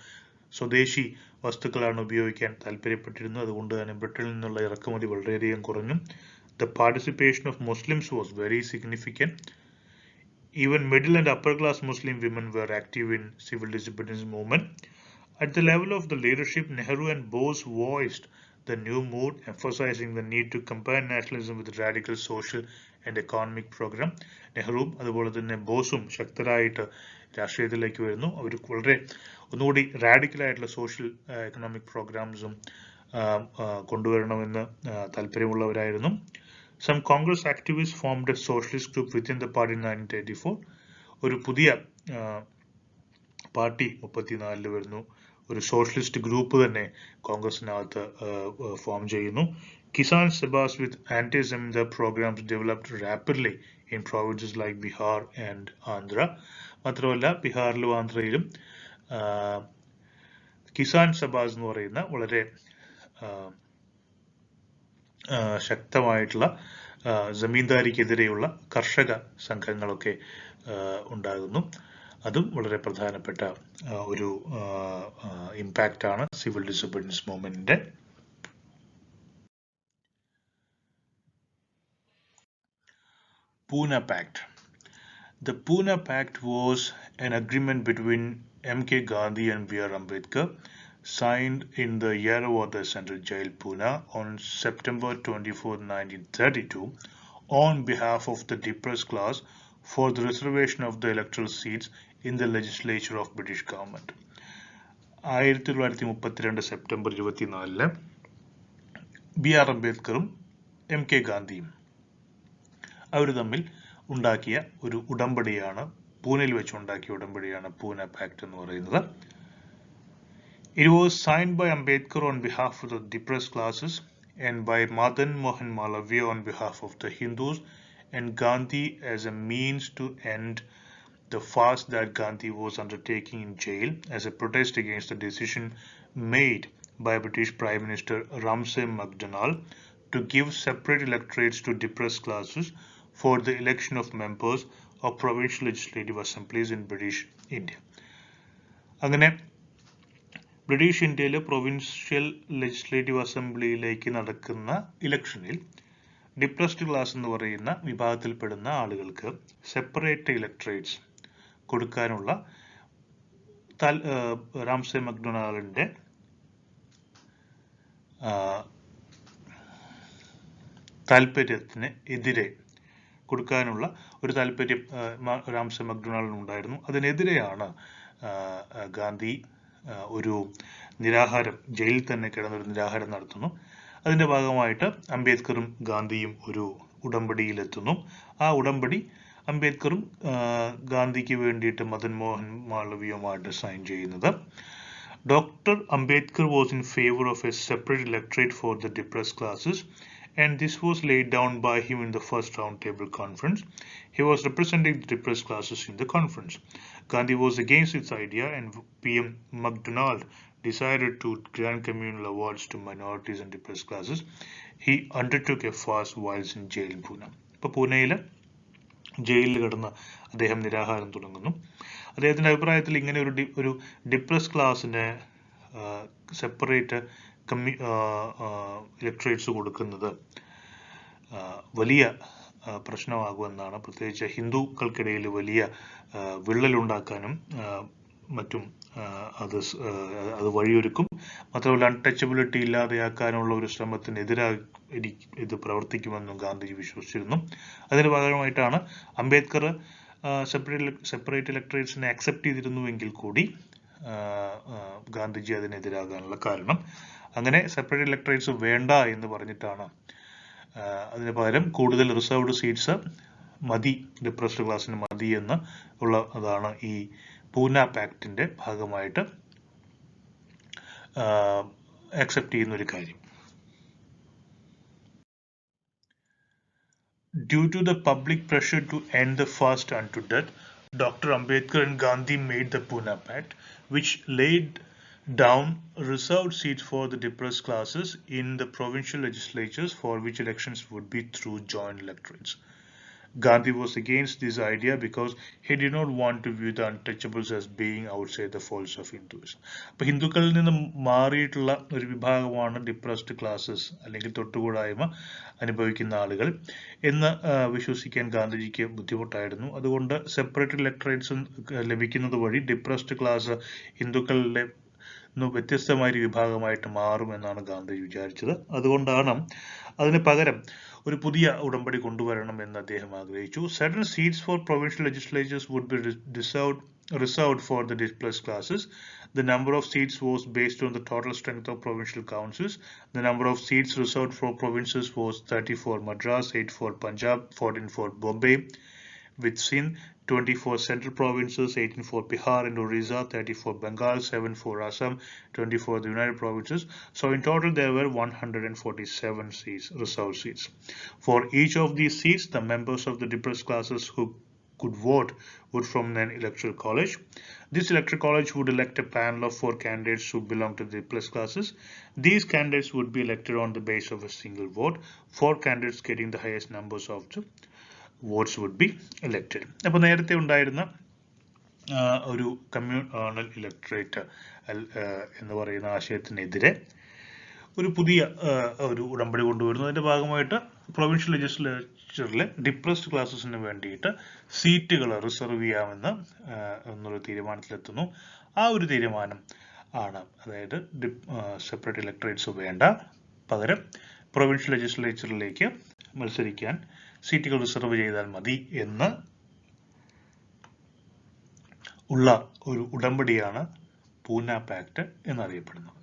സ്വദേശി വസ്തുക്കളാണ് ഉപയോഗിക്കാൻ താല്പര്യപ്പെട്ടിരുന്നത്, അതുകൊണ്ട് തന്നെ ബ്രിട്ടനിൽ നിന്നുള്ള ഇറക്കുമതി വളരെയധികം കുറഞ്ഞു. The participation of Muslims was very significant. Even middle and upper class Muslim women were active in civil disobedience movement. At the level of the leadership, Nehru and Bose voiced the new mood, emphasizing the need to combine nationalism with radical social and economic program. നെഹ്റുവും അതുപോലെ തന്നെ ബോസും ശക്തരായിട്ട് രാഷ്ട്രീയത്തിലേക്ക് വരുന്നു. അവർ വളരെ ഒന്നുകൂടി റാഡിക്കലായിട്ടുള്ള social economic പ്രോഗ്രാംസും കൊണ്ടുവരണമെന്ന് താല്പര്യമുള്ളവരായിരുന്നു. Some Congress activists formed a socialist group within the party in 1984. ഒരു പുതിയ party 34 വരുന്നു. ഒരു സോഷ്യലിസ്റ്റ് ഗ്രൂപ്പ് തന്നെ കോൺഗ്രസിനകത്ത് ഫോം ചെയ്യുന്നു. Kisan Subhash with anti-Zamindar programs developed rapidly in provinces like Bihar and Andhra. മാത്രമല്ല ബീഹാറിലും ആന്ധ്രയിലും കിസാൻ സഭാസ് എന്ന് പറയുന്ന വളരെ ശക്തമായിട്ടുള്ള ജമീന്ദാരിക്കെതിരെയുള്ള കർഷക സംഘങ്ങളൊക്കെ ഉണ്ടാകുന്നു. അതും വളരെ പ്രധാനപ്പെട്ട ഒരു ഇമ്പാക്റ്റ് ആണ് സിവിൽ ഡിസൊബീഡിയൻസ് മൂവ്മെന്റിന്റെ. Puna Pact. The Puna Pact was an agreement between M.K. Gandhi and B.R. Ambedkar, signed in the Yerawada Central Jail, Pune, on September 24, 1932, on behalf of the depressed class for the reservation of the electoral seats in the legislature of British government. 1932 September 24 B.R. അംബേദ്കറും M.K. ഗാന്ധിയും അവർ തമ്മിൽ ഉണ്ടാക്കിയ ഒരു ഉടമ്പടിയാണ്, പൂനെയിൽ വെച്ച് ഉണ്ടാക്കിയ ഉടമ്പടിയാണ് Pune pact എന്ന് പറയുന്നത്. It was signed by Ambedkar on behalf of the depressed classes and by Madan Mohan Malaviya on behalf of the Hindus, and Gandhi as a means to end the fast that Gandhi was undertaking in jail as a protest against the decision made by British Prime Minister Ramsay MacDonald to give separate electorates to depressed classes for the election of members of provincial legislative assemblies in British India. അങ്ങനെ British ഇന്ത്യയിലെ provincial legislative അസംബ്ലിയിലേക്ക് നടക്കുന്ന ഇലക്ഷനിൽ depressed class എന്ന് പറയുന്ന വിഭാഗത്തിൽപ്പെടുന്ന ആളുകൾക്ക് separate electorates കൊടുക്കാനുള്ള Ramsey മക്ഡൊണാൾഡിന്റെ താല്പര്യത്തിന് എതിരെ കൊടുക്കാനുള്ള ഒരു താല്പര്യം റാംസെ മക്ഡൊണാൾഡിനുണ്ടായിരുന്നു. അതിനെതിരെയാണ് ഗാന്ധി ഒരു നിരാഹാരം, ജയിലിൽ തന്നെ കിടന്നൊരു നിരാഹാരം നടത്തുന്നു. അതിന്റെ ഭാഗമായിട്ട് അംബേദ്കറും ഗാന്ധിയും ഒരു ഉടമ്പടിയിലെത്തുന്നു. ആ ഉടമ്പടി അംബേദ്കറും ഗാന്ധിക്ക് വേണ്ടിയിട്ട് മദൻ മോഹൻ മാളവിയുമായിട്ട് സൈൻ ചെയ്യുന്നത്. Dr. Ambedkar was in favor of a separate electorate for the depressed classes, and this was laid down by him in the first roundtable conference. He was representing the depressed classes in the conference. Gandhi was against this idea, and PM MacDonald decided to grant communal awards to minorities and depressed classes. He undertook a fast whilst in jail in Pune. ഇപ്പോൾ പൂനെയിൽ ജയിലിൽ കിടന്ന് അദ്ദേഹം നിരാഹാരം തുടങ്ങുന്നു. അദ്ദേഹത്തിന്റെ അഭിപ്രായത്തിൽ ഇങ്ങനെ ഒരു ഡിപ്രസ് ക്ലാസ്സിന് സെപ്പറേറ്റ് ഇലക്ട്രേറ്റ്സ് കൊടുക്കുന്നത് വലിയ പ്രശ്നമാകുമെന്നാണ്, പ്രത്യേകിച്ച് ഹിന്ദുക്കൾക്കിടയിൽ വലിയ വിള്ളലുണ്ടാക്കാനും മറ്റും അത് വഴിയൊരുക്കും. മാത്രമല്ല അൺടച്ചബിലിറ്റി ഇല്ലാതെയാക്കാനുള്ള ഒരു ശ്രമത്തിനെതിരായി ഇത് പ്രവർത്തിക്കുമെന്നും ഗാന്ധിജി വിശ്വസിച്ചിരുന്നു. അതിന് പകരമായിട്ടാണ് അംബേദ്കർ സെപ്പറേറ്റ് ഇലക്ട്രേറ്റ്സിനെ അക്സെപ്റ്റ് ചെയ്തിരുന്നുവെങ്കിൽ കൂടി ഗാന്ധിജി അതിനെതിരാകാനുള്ള കാരണം. അങ്ങനെ സെപ്പറേറ്റ് ഇലക്ട്രേറ്റ്സ് വേണ്ട എന്ന് പറഞ്ഞിട്ടാണ് അതിന് പകരം കൂടുതൽ റിസർവ്ഡ് സീറ്റ്സ് മതി, ഡിപ്രസ്ഡ് ക്ലാസ്സിന് മതി എന്ന് ഉള്ളതാണ് ഈ പൂന പാക്ടിന്റെ ഭാഗമായിട്ട് അക്സെപ്റ്റ് ചെയ്യുന്ന ഒരു കാര്യം. Due to the public pressure to end the fast unto death, Dr. Ambedkar and Gandhi made the Puna Pact, which laid down reserved seats for the depressed classes in the provincial legislatures, for which elections would be through joint electorates. Gandhi was against this idea because he did not want to view the untouchables as being outside the folds of Hinduism. അപ്പോൾ ഹിന്ദുക്കളിൽ നിന്ന് മാറിയിട്ടുള്ള ഒരു വിഭാഗമാണ് depressed classes അല്ലെങ്കിൽ തൊട്ടുകൂടായ്മ അനുഭവിക്കുന്ന ആളുകൾ എന്ന് വിശ്വസിക്കാൻ ഗാന്ധിജിക്ക് ബുദ്ധിമുട്ടായിരുന്നു. അതുകൊണ്ട് സെപ്പറേറ്റ് ഇലക്ടറേറ്റ്സ് ലഭിക്കുന്നത് വഴി ഡിപ്രസ്ഡ് ക്ലാസ് ഹിന്ദുക്കളുടെ വ്യത്യസ്തമായ ഒരു വിഭാഗമായിട്ട് മാറുമെന്നാണ് ഗാന്ധിജി വിചാരിച്ചത്. അതുകൊണ്ടാണ് അതിന് പകരം ഒരു പുതിയ ഉടമ്പടി കൊണ്ടുവരണം എന്ന് അദ്ദേഹം ആഗ്രഹിച്ചു. Certain seats for provincial legislatures would be reserved for the displaced classes. The number of seats was based on the total strength of provincial councils. The number of seats reserved for provinces was 30 for Madras, 8 for Punjab, 14 for Bombay with Sindh, 20 for central provinces, 18 for Bihar and Orissa, 30 for Bengal, 7 for Assam, 20 for the United Provinces. So in total there were 147 seats, reserved seats. For each of these seats, the members of the depressed classes who could vote would from an electoral college. This electoral college would elect a panel of 4 candidates who belong to the depressed classes. These candidates would be elected on the basis of a single vote. 4 candidates getting the highest numbers of the votes would be elected. അപ്പോൾ നേരത്തെ ഉണ്ടായിരുന്ന ഒരു communal electorate എന്ന് പറയുന്ന ആശയത്തിനെതിരെ ഒരു പുതിയ ഒരു ഉടമ്പടി കൊണ്ടുവരുന്നു. അതിന്റെ ഭാഗമായിട്ട് പ്രൊവിൻഷ്യൽ ലെജിസ്ലേച്ചറിലെ ഡിപ്രസ്ഡ് ക്ലാസസിന് വേണ്ടിയിട്ട് സീറ്റുകൾ റിസർവ് ചെയ്യാമെന്ന് എന്നൊരു തീരുമാനത്തിലെത്തുന്നു. ആ ഒരു തീരുമാനം ആണ്, അതായത് സെപ്പറേറ്റ് ഇലക്ട്രേറ്റ്സ് വേണ്ട, പകരം പ്രൊവിൻഷ്യൽ ലെജിസ്ലേച്ചറിലേക്ക് മത്സരിക്കാൻ സീറ്റുകൾ റിസർവ് ചെയ്താൽ മതി എന്ന് ഉള്ള ഒരു ഉടമ്പടിയാണ് പൂന പാക്ട് എന്നറിയപ്പെടുന്നത്.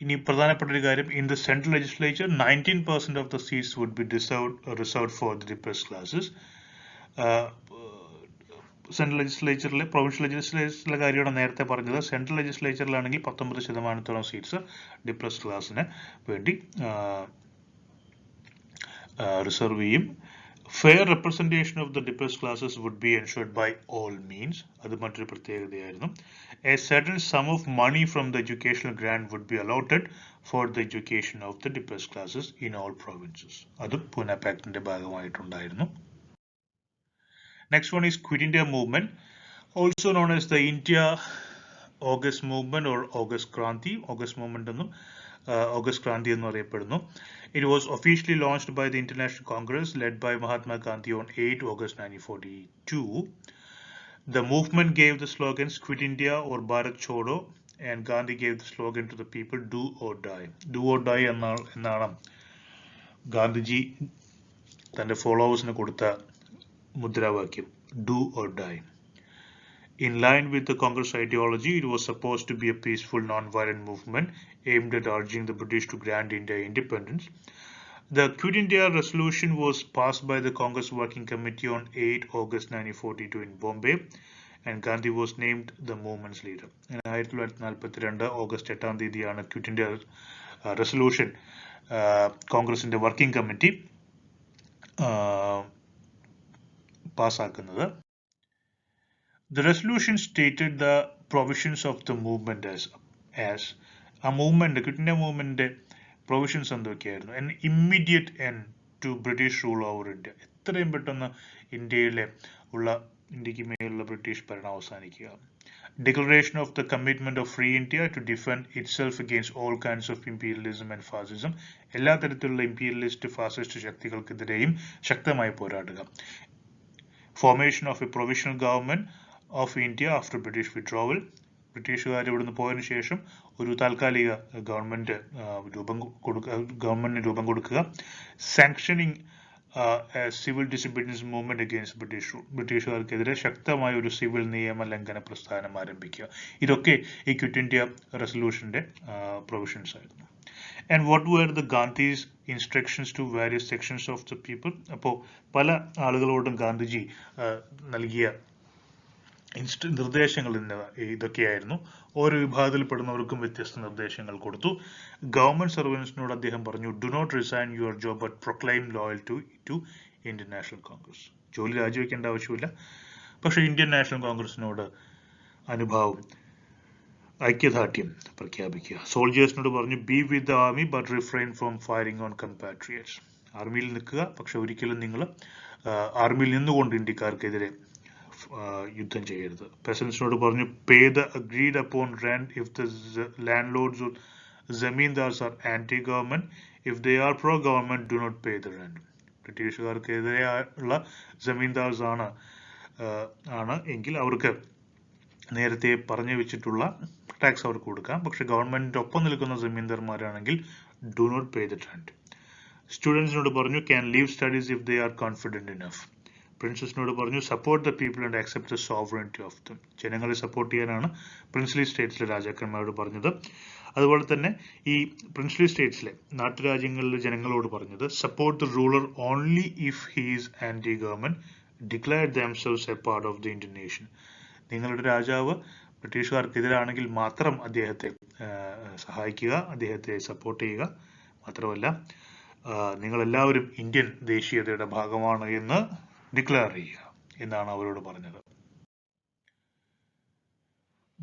ഇനി പ്രധാനപ്പെട്ട ഒരു കാര്യം, in the central legislature 19% of the seats would be reserved for the depressed classes. Central ലെജിസ്ലേച്ചറിലെ പ്രൊവിൻഷ്യൽ ലെജിസ്ലേച്ചറിലെ കാര്യമാണ് നേരത്തെ പറഞ്ഞത്. സെൻട്രൽ ലെജിസ്ലേച്ചറിലാണെങ്കിൽ 19% സീറ്റ്സ് ഡിപ്രസ്ഡ് ക്ലാസ്സിന് വേണ്ടി റിസർവ് ചെയ്യും. Fair representation of the depressed classes would be ensured by all means. അത് മറ്റൊരു പ്രത്യേകതയായിരുന്നു. A certain sum of money from the educational grant would be allotted for the education of the depressed classes in all provinces. അതും Puna Pactന്റെ ഭാഗമായിട്ടുണ്ടായിരുന്നു. Next one is Quit India Movement, also known as the India August Movement or August Kranti. August Movement എന്നും August Kranti എന്ന് അറിയപ്പെടുന്നു. It was officially launched by the International Congress led by Mahatma Gandhi on 8 August 1942. The movement gave the slogans Quit India or Bharat Chodo, and Gandhi gave the slogan to the people, Do or Die. Do or Die എന്നാണ് ഗാന്ധിജി തന്റെ ഫോളോവേഴ്സിന് കൊടുത്ത മുദ്രാവാക്യം, Do or Die. In line with the Congress ideology, it was supposed to be a peaceful, non-violent movement aimed at urging the British to grant India independence. The Quit India resolution was passed by the Congress Working Committee on 8 August 1942 in Bombay, and Gandhi was named the movement's leader. 1942 August 8 തീയതിയാണ് quit India resolution കോൺഗ്രസിന്റെ working committee പാസ്സാക്കുന്നത്. The resolution stated the provisions of the movement as a movement, the Quit India movement provisions എന്തൊക്കെയായിരുന്നു? An immediate end to British rule over India. എത്രയും പെട്ടെന്ന് ഇന്ത്യക്ക് മേലുള്ള British ഭരണം അവസാനിക്കുക. Declaration of the commitment of free India to defend itself against all kinds of imperialism and fascism. എല്ലാ തരത്തിലുള്ള imperialist fascist ശക്തികൾക്കെതിരെയും ശക്തമായി പോരാടുക. Formation of a provisional government of India after British withdrawal. ബ്രിട്ടീഷുകാർ ഇവിടുന്ന് പോയതിനു ശേഷം ഒരു താൽക്കാലിക ഗവൺമെന്റിന് രൂപം കൊടുക്കുക. Sanctioning civil disobedience movement against British rule. ബ്രിട്ടീഷുകാർക്കെതിരെ ശക്തമായ ഒരു സിവിൽ നിയമ ലംഘന പ്രസ്ഥാനം ആരംഭിക്കുക. ഇതൊക്കെ ഈ ക്വിറ്റ് ഇന്ത്യ റെസൊല്യൂഷന്റെ പ്രൊവിഷൻസ് ആയിരുന്നു. And what were the Gandhi's instructions to various sections of the people? അപ്പോൾ പല ആളുകളോടും ഗാന്ധിജി നൽകിയ നിർദ്ദേശങ്ങൾ ഇതൊക്കെയായിരുന്നു. ഓരോ വിഭാഗത്തിൽപ്പെടുന്നവർക്കും വ്യത്യസ്ത നിർദ്ദേശങ്ങൾ കൊടുത്തു. ഗവൺമെന്റ് സർവൻസിനോട് അദ്ദേഹം പറഞ്ഞു, do not resign your job but proclaim loyalty to Indian National Congress. ജോലി രാജിവെക്കേണ്ട ആവശ്യമില്ല, പക്ഷേ ഇന്ത്യൻ നാഷണൽ കോൺഗ്രസിനോട് അനുഭാവം, ഐക്യദാർഢ്യം പ്രഖ്യാപിക്കുക. സോൾജേഴ്സിനോട് പറഞ്ഞു, be with the army but refrain from firing on compatriots. ആർമിയിൽ നിൽക്കുക, പക്ഷെ ഒരിക്കലും നിങ്ങൾ ആർമിയിൽ നിന്നുകൊണ്ട് ഇന്ത്യക്കാർക്കെതിരെ യുദ്ധം ചെയ്യരുത്. പെസൻസിനോട് പറഞ്ഞു, pay the agreed upon rent if the landlords or zamindars are anti government. If they are pro government do not pay the rent. ബ്രിട്ടീഷുകാർക്കെതിരെയുള്ള ജമീന്ദാർസ് ആണ് എങ്കിൽ അവർക്ക് നേരത്തെ പറഞ്ഞു വെച്ചിട്ടുള്ള ടാക്സ് അവർക്ക് കൊടുക്കാം. പക്ഷെ ഗവൺമെന്റിന്റെ ഒപ്പം നിൽക്കുന്ന ജമീന്ദാർമാരാണെങ്കിൽ do not pay the rent. സ്റ്റുഡൻസിനോട് പറഞ്ഞു, can leave studies if they are confident enough. പ്രിൻസസിനോട് പറഞ്ഞു, support the people and accept the sovereignty of them. ജനങ്ങളെ സപ്പോർട്ട് ചെയ്യാനാണ് പ്രിൻസ്ലി സ്റ്റേറ്റ്സിലെ രാജാക്കന്മാരോട് പറഞ്ഞത്. അതുപോലെ തന്നെ ഈ പ്രിൻസ്ലി സ്റ്റേറ്റ്സിലെ നാട്ടുരാജ്യങ്ങളിലെ ജനങ്ങളോട് പറഞ്ഞത്, support the ruler only if he is anti government, declare themselves a part of the Indian nation. നിങ്ങളുടെ രാജാവ് ബ്രിട്ടീഷുകാർക്കെതിരാണെങ്കിൽ മാത്രം അദ്ദേഹത്തെ സഹായിക്കുക, അദ്ദേഹത്തെ സപ്പോർട്ട് ചെയ്യുക. മാത്രമല്ല, നിങ്ങളെല്ലാവരും ഇന്ത്യൻ ദേശീയതയുടെ ഭാഗമാണ് എന്ന് ഡിക്ലെയർ ചെയ്യുക എന്നാണ് അവരോട് പറഞ്ഞത്.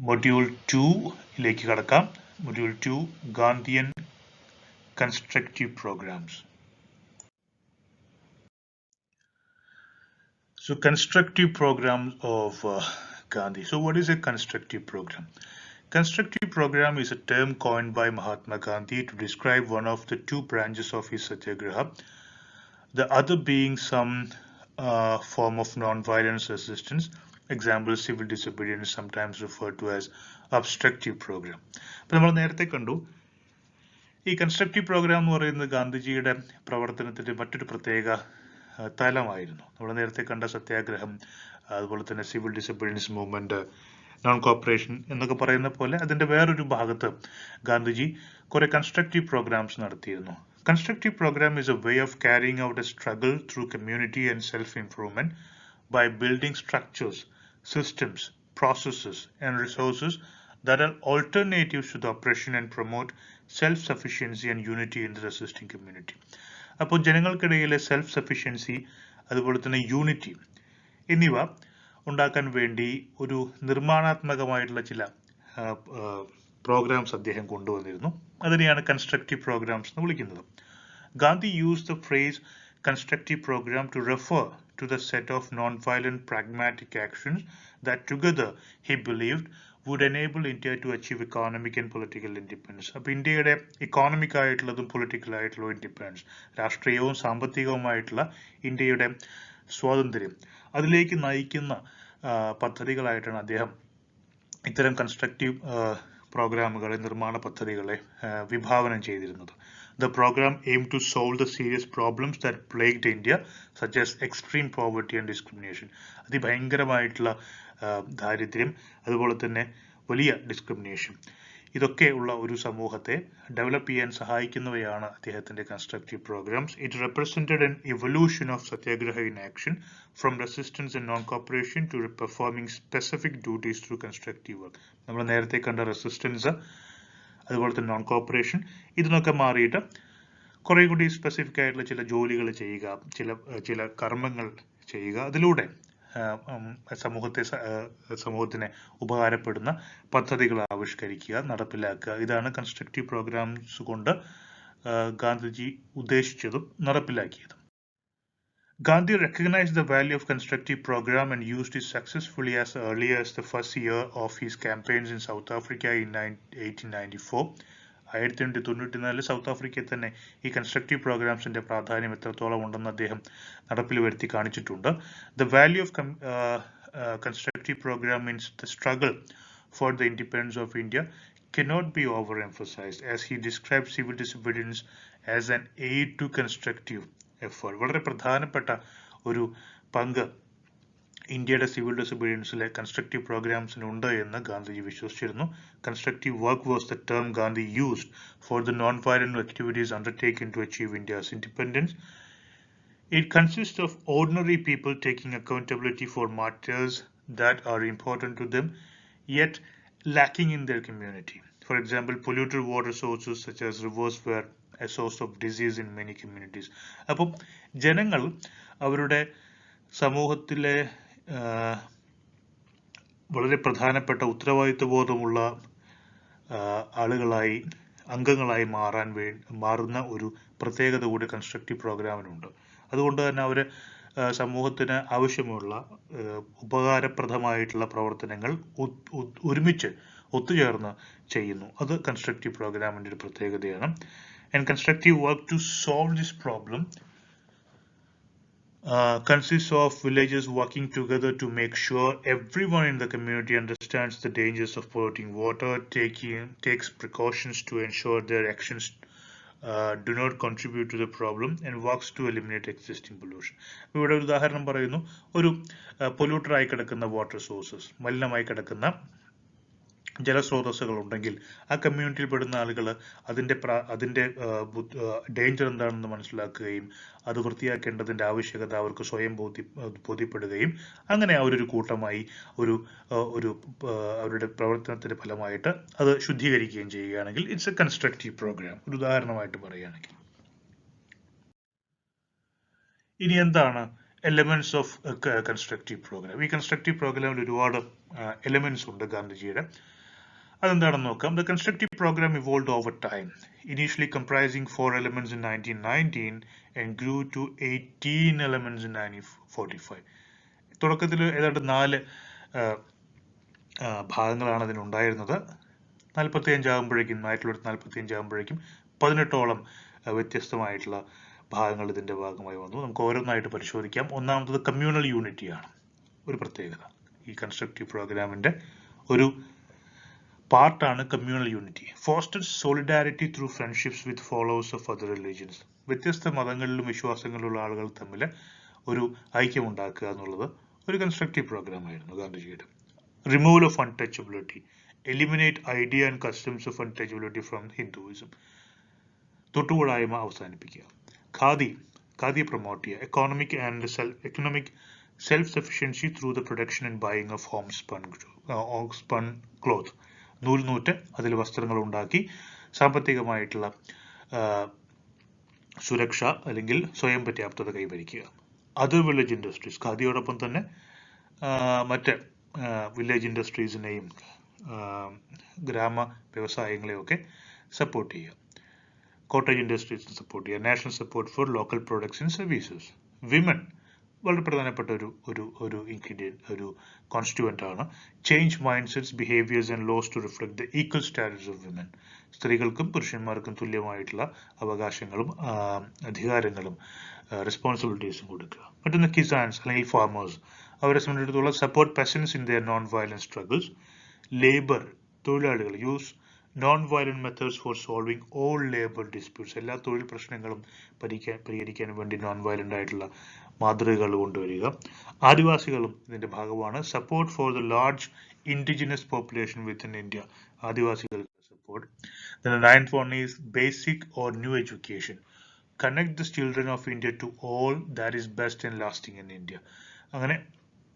മൊഡ്യൂൾ 2 കടക്കാം. Module 2, Gandhian constructive programmes. So constructive programs of Gandhi. So what is a constructive program? Constructive program is a term coined by Mahatma Gandhi to describe one of the two branches of his satyagraha, the other being some form of non-violence resistance. Example, civil disobedience, sometimes referred to as obstructive program. അപ്പോൾ നമ്മൾ നേരത്തെ കണ്ടു, ഈ constructive programme എന്ന് പറയുന്നത് ഗാന്ധിജിയുടെ പ്രവർത്തനത്തിന്റെ മറ്റൊരു പ്രത്യേക തലമായിരുന്നു. നമ്മൾ നേരത്തെ കണ്ട സത്യാഗ്രഹം, അതുപോലെ തന്നെ civil disobedience movement, non corporation എന്നൊക്കെ പറയുന്ന പോലെ അതിൻ്റെ വേറൊരു ഭാഗത്ത് ഗാന്ധിജി കുറെ കൺസ്ട്രക്റ്റീവ് പ്രോഗ്രാംസ് നടത്തിയിരുന്നു. Constructive program is a way of carrying out a struggle through community and self-improvement by building structures, systems, processes, and resources that are alternatives to the oppression and promote self-sufficiency and unity in the resisting community. അപ്പോൾ ജനങ്ങൾക്കിടയിലെ self sufficiency അതുപോലെ തന്നെ unity എന്നിവ ഉണ്ടാക്കാൻ വേണ്ടി ഒരു നിർമ്മാണാത്മകമായിട്ടുള്ള ചില programmes അദ്ദേഹം കൊണ്ടുവന്നിരുന്നു. അതിനെയാണ് കൺസ്ട്രക്റ്റീവ് പ്രോഗ്രാംസ് എന്ന് വിളിക്കുന്നത്. Gandhi used the phrase constructive program to refer to the set of non-violent pragmatic actions that together he believed would enable India to achieve economic and political independence. അപ്പോൾ ഇന്ത്യയുടെ economic ആയിട്ടുള്ളതും political ആയിട്ടുള്ള independence, രാഷ്ട്രീയവും സാമ്പത്തികവുമായിട്ടുള്ള ഇന്ത്യയുടെ സ്വാതന്ത്ര്യം അതിലേക്ക് നയിക്കുന്ന പദ്ധതികളായിട്ടാണ് അദ്ദേഹം ഇത്തരം കൺസ്ട്രക്റ്റീവ് പ്രോഗ്രാമുകളെ, നിർമ്മാണ പദ്ധതികളെ വിഭാവനം ചെയ്തിരുന്നത്. The program aimed to solve the serious problems that plagued India, such as extreme poverty and discrimination. അതിഭയങ്കരമായിട്ടുള്ള ദാരിദ്ര്യം, അതുപോലെ തന്നെ വലിയ ഡിസ്ക്രിമിനേഷൻ, ഇതൊക്കെ ഉള്ള ഒരു സമൂഹത്തെ ഡെവലപ്പ് ചെയ്യാൻ സഹായിക്കുന്നവയാണ് അദ്ദേഹത്തിന്റെ constructive programmes. It represented an evolution of satyagraha in action from resistance and non-cooperation to performing specific duties through constructive work. നമ്മൾ നേരത്തെ കണ്ട റെസിസ്റ്റൻസ്, അതുപോലെ തന്നെ നോൺ കോപ്പറേഷൻ, ഇതിനൊക്കെ മാറിയിട്ട് കുറെ കൂടി സ്പെസിഫിക് ആയിട്ടുള്ള ചില ജോലികൾ ചെയ്യുക, ചില കർമ്മങ്ങൾ ചെയ്യുക, അതിലൂടെ സമൂഹത്തിന് ഉപകാരപ്പെടുന്ന പദ്ധതികൾ ആവിഷ്കരിക്കുക, നടപ്പിലാക്കുക. ഇതാണ് കൺസ്ട്രക്റ്റീവ് പ്രോഗ്രാംസ് കൊണ്ട് Gandhiji ഉദ്ദേശിച്ചതും നടപ്പിലാക്കിയതും. Gandhi recognized the value of constructive program and used it successfully as early as the first year of his campaigns in South Africa in 1894. 1894 south ആഫ്രിക്കയിൽ തന്നെ ഈ കൺസ്ട്രക്റ്റീവ് പ്രോഗ്രാംസിന്റെ പ്രാധാന്യം എത്രത്തോളം ഉണ്ടെന്ന് അദ്ദേഹം നടപ്പിൽ വരുത്തി കാണിച്ചിട്ടുണ്ട്. The value of constructive program means the struggle for the independence of India cannot be overemphasized, as he described civil disobedience as an aid to constructive effort. വളരെ പ്രധാനപ്പെട്ട ഒരു പങ്ക് ഇന്ത്യയുടെ സിവിൽ ഡിസൊബീഡിയൻസിലെ കൺസ്ട്രക്റ്റീവ് പ്രോഗ്രാംസിനുണ്ട് എന്ന് ഗാന്ധിജി വിശ്വസിച്ചിരുന്നു. Constructive work was the term Gandhi used for the non violent activities undertaken to achieve India's independence. It consists of ordinary people taking accountability for matters that are important to them, yet lacking in their community. For example, polluted water sources such as rivers were a source of disease in many communities. അപ്പോൾ ജനങ്ങൾ അവരുടെ സമൂഹത്തിലെ വളരെ പ്രധാനപ്പെട്ട ഉത്തരവാദിത്വബോധമുള്ള അംഗങ്ങളായി മാറുന്ന ഒരു പ്രത്യേകത കൂടി കൺസ്ട്രക്റ്റീവ് പ്രോഗ്രാമിനുണ്ട്. അതുകൊണ്ട് തന്നെ അവർ സമൂഹത്തിന് ആവശ്യമുള്ള ഉപകാരപ്രദമായിട്ടുള്ള പ്രവർത്തനങ്ങൾ ഒരുമിച്ച് ഒത്തുചേർന്ന് ചെയ്യുന്നു. അത് കൺസ്ട്രക്റ്റീവ് പ്രോഗ്രാമിന്റെ ഒരു പ്രത്യേകതയാണ്. And constructive work to solve this problem consists of villagers working together to make sure everyone in the community understands the dangers of polluting water, takes precautions to ensure their actions do not contribute to the problem, and works to eliminate existing pollution. ഇവിടെ ഒരു ഉദാഹരണം പറയുന്നു. ഒരു പൊല്യൂട്ടറായി കിടക്കുന്ന water sources, മലിനമായി കിടക്കുന്ന ജലസ്രോതസ്സുകൾ ഉണ്ടെങ്കിൽ ആ കമ്മ്യൂണിറ്റിയിൽ പെടുന്ന ആളുകൾ അതിന്റെ ഡേഞ്ചർ എന്താണെന്ന് മനസ്സിലാക്കുകയും അത് വൃത്തിയാക്കേണ്ടതിന്റെ ആവശ്യകത അവർക്ക് സ്വയം ബോധ്യപ്പെടുകയും അങ്ങനെ അവരൊരു കൂട്ടമായി അവരുടെ പ്രവർത്തനത്തിന്റെ ഫലമായിട്ട് അത് ശുദ്ധീകരിക്കുകയും ചെയ്യുകയാണെങ്കിൽ ഇറ്റ്സ് എ കൺസ്ട്രക്റ്റീവ് പ്രോഗ്രാം. ഒരു ഉദാഹരണമായിട്ട് പറയുകയാണെങ്കിൽ ഇനി എന്താണ് എലമെന്റ്സ് ഓഫ് കൺസ്ട്രക്റ്റീവ് പ്രോഗ്രാം? ഈ കൺസ്ട്രക്റ്റീവ് പ്രോഗ്രാമിൽ ഒരുപാട് എലമെന്റ്സ് ഉണ്ട് ഗാന്ധിജിയുടെ. അതെന്താണെന്ന് നോക്കാം. The constructive program evolved over time, initially comprising 4 elements in 1919 and grew to 18 elements in 1945. തുടക്കത്തിൽ ഏതാണ്ട് 4 ഭാഗങ്ങളാണ് അതിനുണ്ടായിരുന്നത്. 1945 ആകുമ്പോഴേക്കും 18ഓളം വ്യത്യസ്തമായിട്ടുള്ള ഭാഗങ്ങൾ ഇതിന്റെ ഭാഗമായി വന്നു. നമുക്ക് ഓരോന്നായിട്ട് പരിശോധിക്കാം. ഒന്നാമത്തത് കമ്മ്യൂണൽ യൂണിറ്റിയാണ്. ഒരു പ്രത്യേകത ഈ കൺസ്ട്രക്റ്റീവ് പ്രോഗ്രാമിന്റെ ഒരു പാർട്ടാണ് communal unity. Fosters solidarity through friendships with followers of other religions. വ്യത്യസ്ത മതങ്ങളിലും വിശ്വാസങ്ങളിലുള്ള ആളുകൾ തമ്മിൽ ഒരു ഐക്യം ഉണ്ടാക്കുക എന്നുള്ളത് ഒരു കൺസ്ട്രക്റ്റീവ് പ്രോഗ്രാം ആയിരുന്നു ഗാന്ധിജിയുടെ. Removal of untouchability. Eliminate idea and customs of untouchability from Hinduism. തൊട്ടുകൂടായ്മ അവസാനിപ്പിക്കുക. ഖാദി പ്രൊമോട്ട് ചെയ്യുക. economic self-sufficiency through the production and buying of homespun cloth. നൂറ്റ് അതിൽ വസ്ത്രങ്ങൾ ഉണ്ടാക്കി സാമ്പത്തികമായിട്ടുള്ള സുരക്ഷ അല്ലെങ്കിൽ സ്വയം പര്യാപ്തത കൈവരിക്കുക. അതർ വില്ലേജ് ഇൻഡസ്ട്രീസ്, ഖാദിയോടൊപ്പം തന്നെ മറ്റ് വില്ലേജ് ഇൻഡസ്ട്രീസിനെയും ഗ്രാമ വ്യവസായങ്ങളെയൊക്കെ സപ്പോർട്ട് ചെയ്യുക. കോട്ടേജ് ഇൻഡസ്ട്രീസിനെ സപ്പോർട്ട് ചെയ്യുക. National support for local products and services. Women വളരെ പ്രധാനപ്പെട്ട ഒരു ഇൻഗ്രീഡിയൻറ്റ്, ഒരു കോൺസ്റ്റിറ്റ്യൂവൻ്റ് ആണ്. Change mindsets, behaviours and laws to reflect the equal status of women. സ്ത്രീകൾക്കും പുരുഷന്മാർക്കും തുല്യമായിട്ടുള്ള അവകാശങ്ങളും അധികാരങ്ങളും റെസ്പോൺസിബിലിറ്റീസും കൊടുക്കുക. മറ്റൊന്ന് കിസാൻസ് അല്ലെങ്കിൽ ഫാമേഴ്സ്, അവരെ സംബന്ധിച്ചിടത്തോളം support peasants in their non violent struggles. Labour, തൊഴിലാളികൾ, use non violent methods for solving all labour disputes. എല്ലാ തൊഴിൽ പ്രശ്നങ്ങളും പരിഹരിക്കാൻ വേണ്ടി നോൺ വയലന്റ് ആയിട്ടുള്ള മാതൃകകൾ കൊണ്ടുവരിക. ആദിവാസികളും ഇതിന്റെ ഭാഗമാണ്. Support for the large indigenous population within India. ആദിവാസികൾക്ക് support. The ninth one is basic or new education. Connect the children of India to all that is best and lasting in India. അങ്ങനെ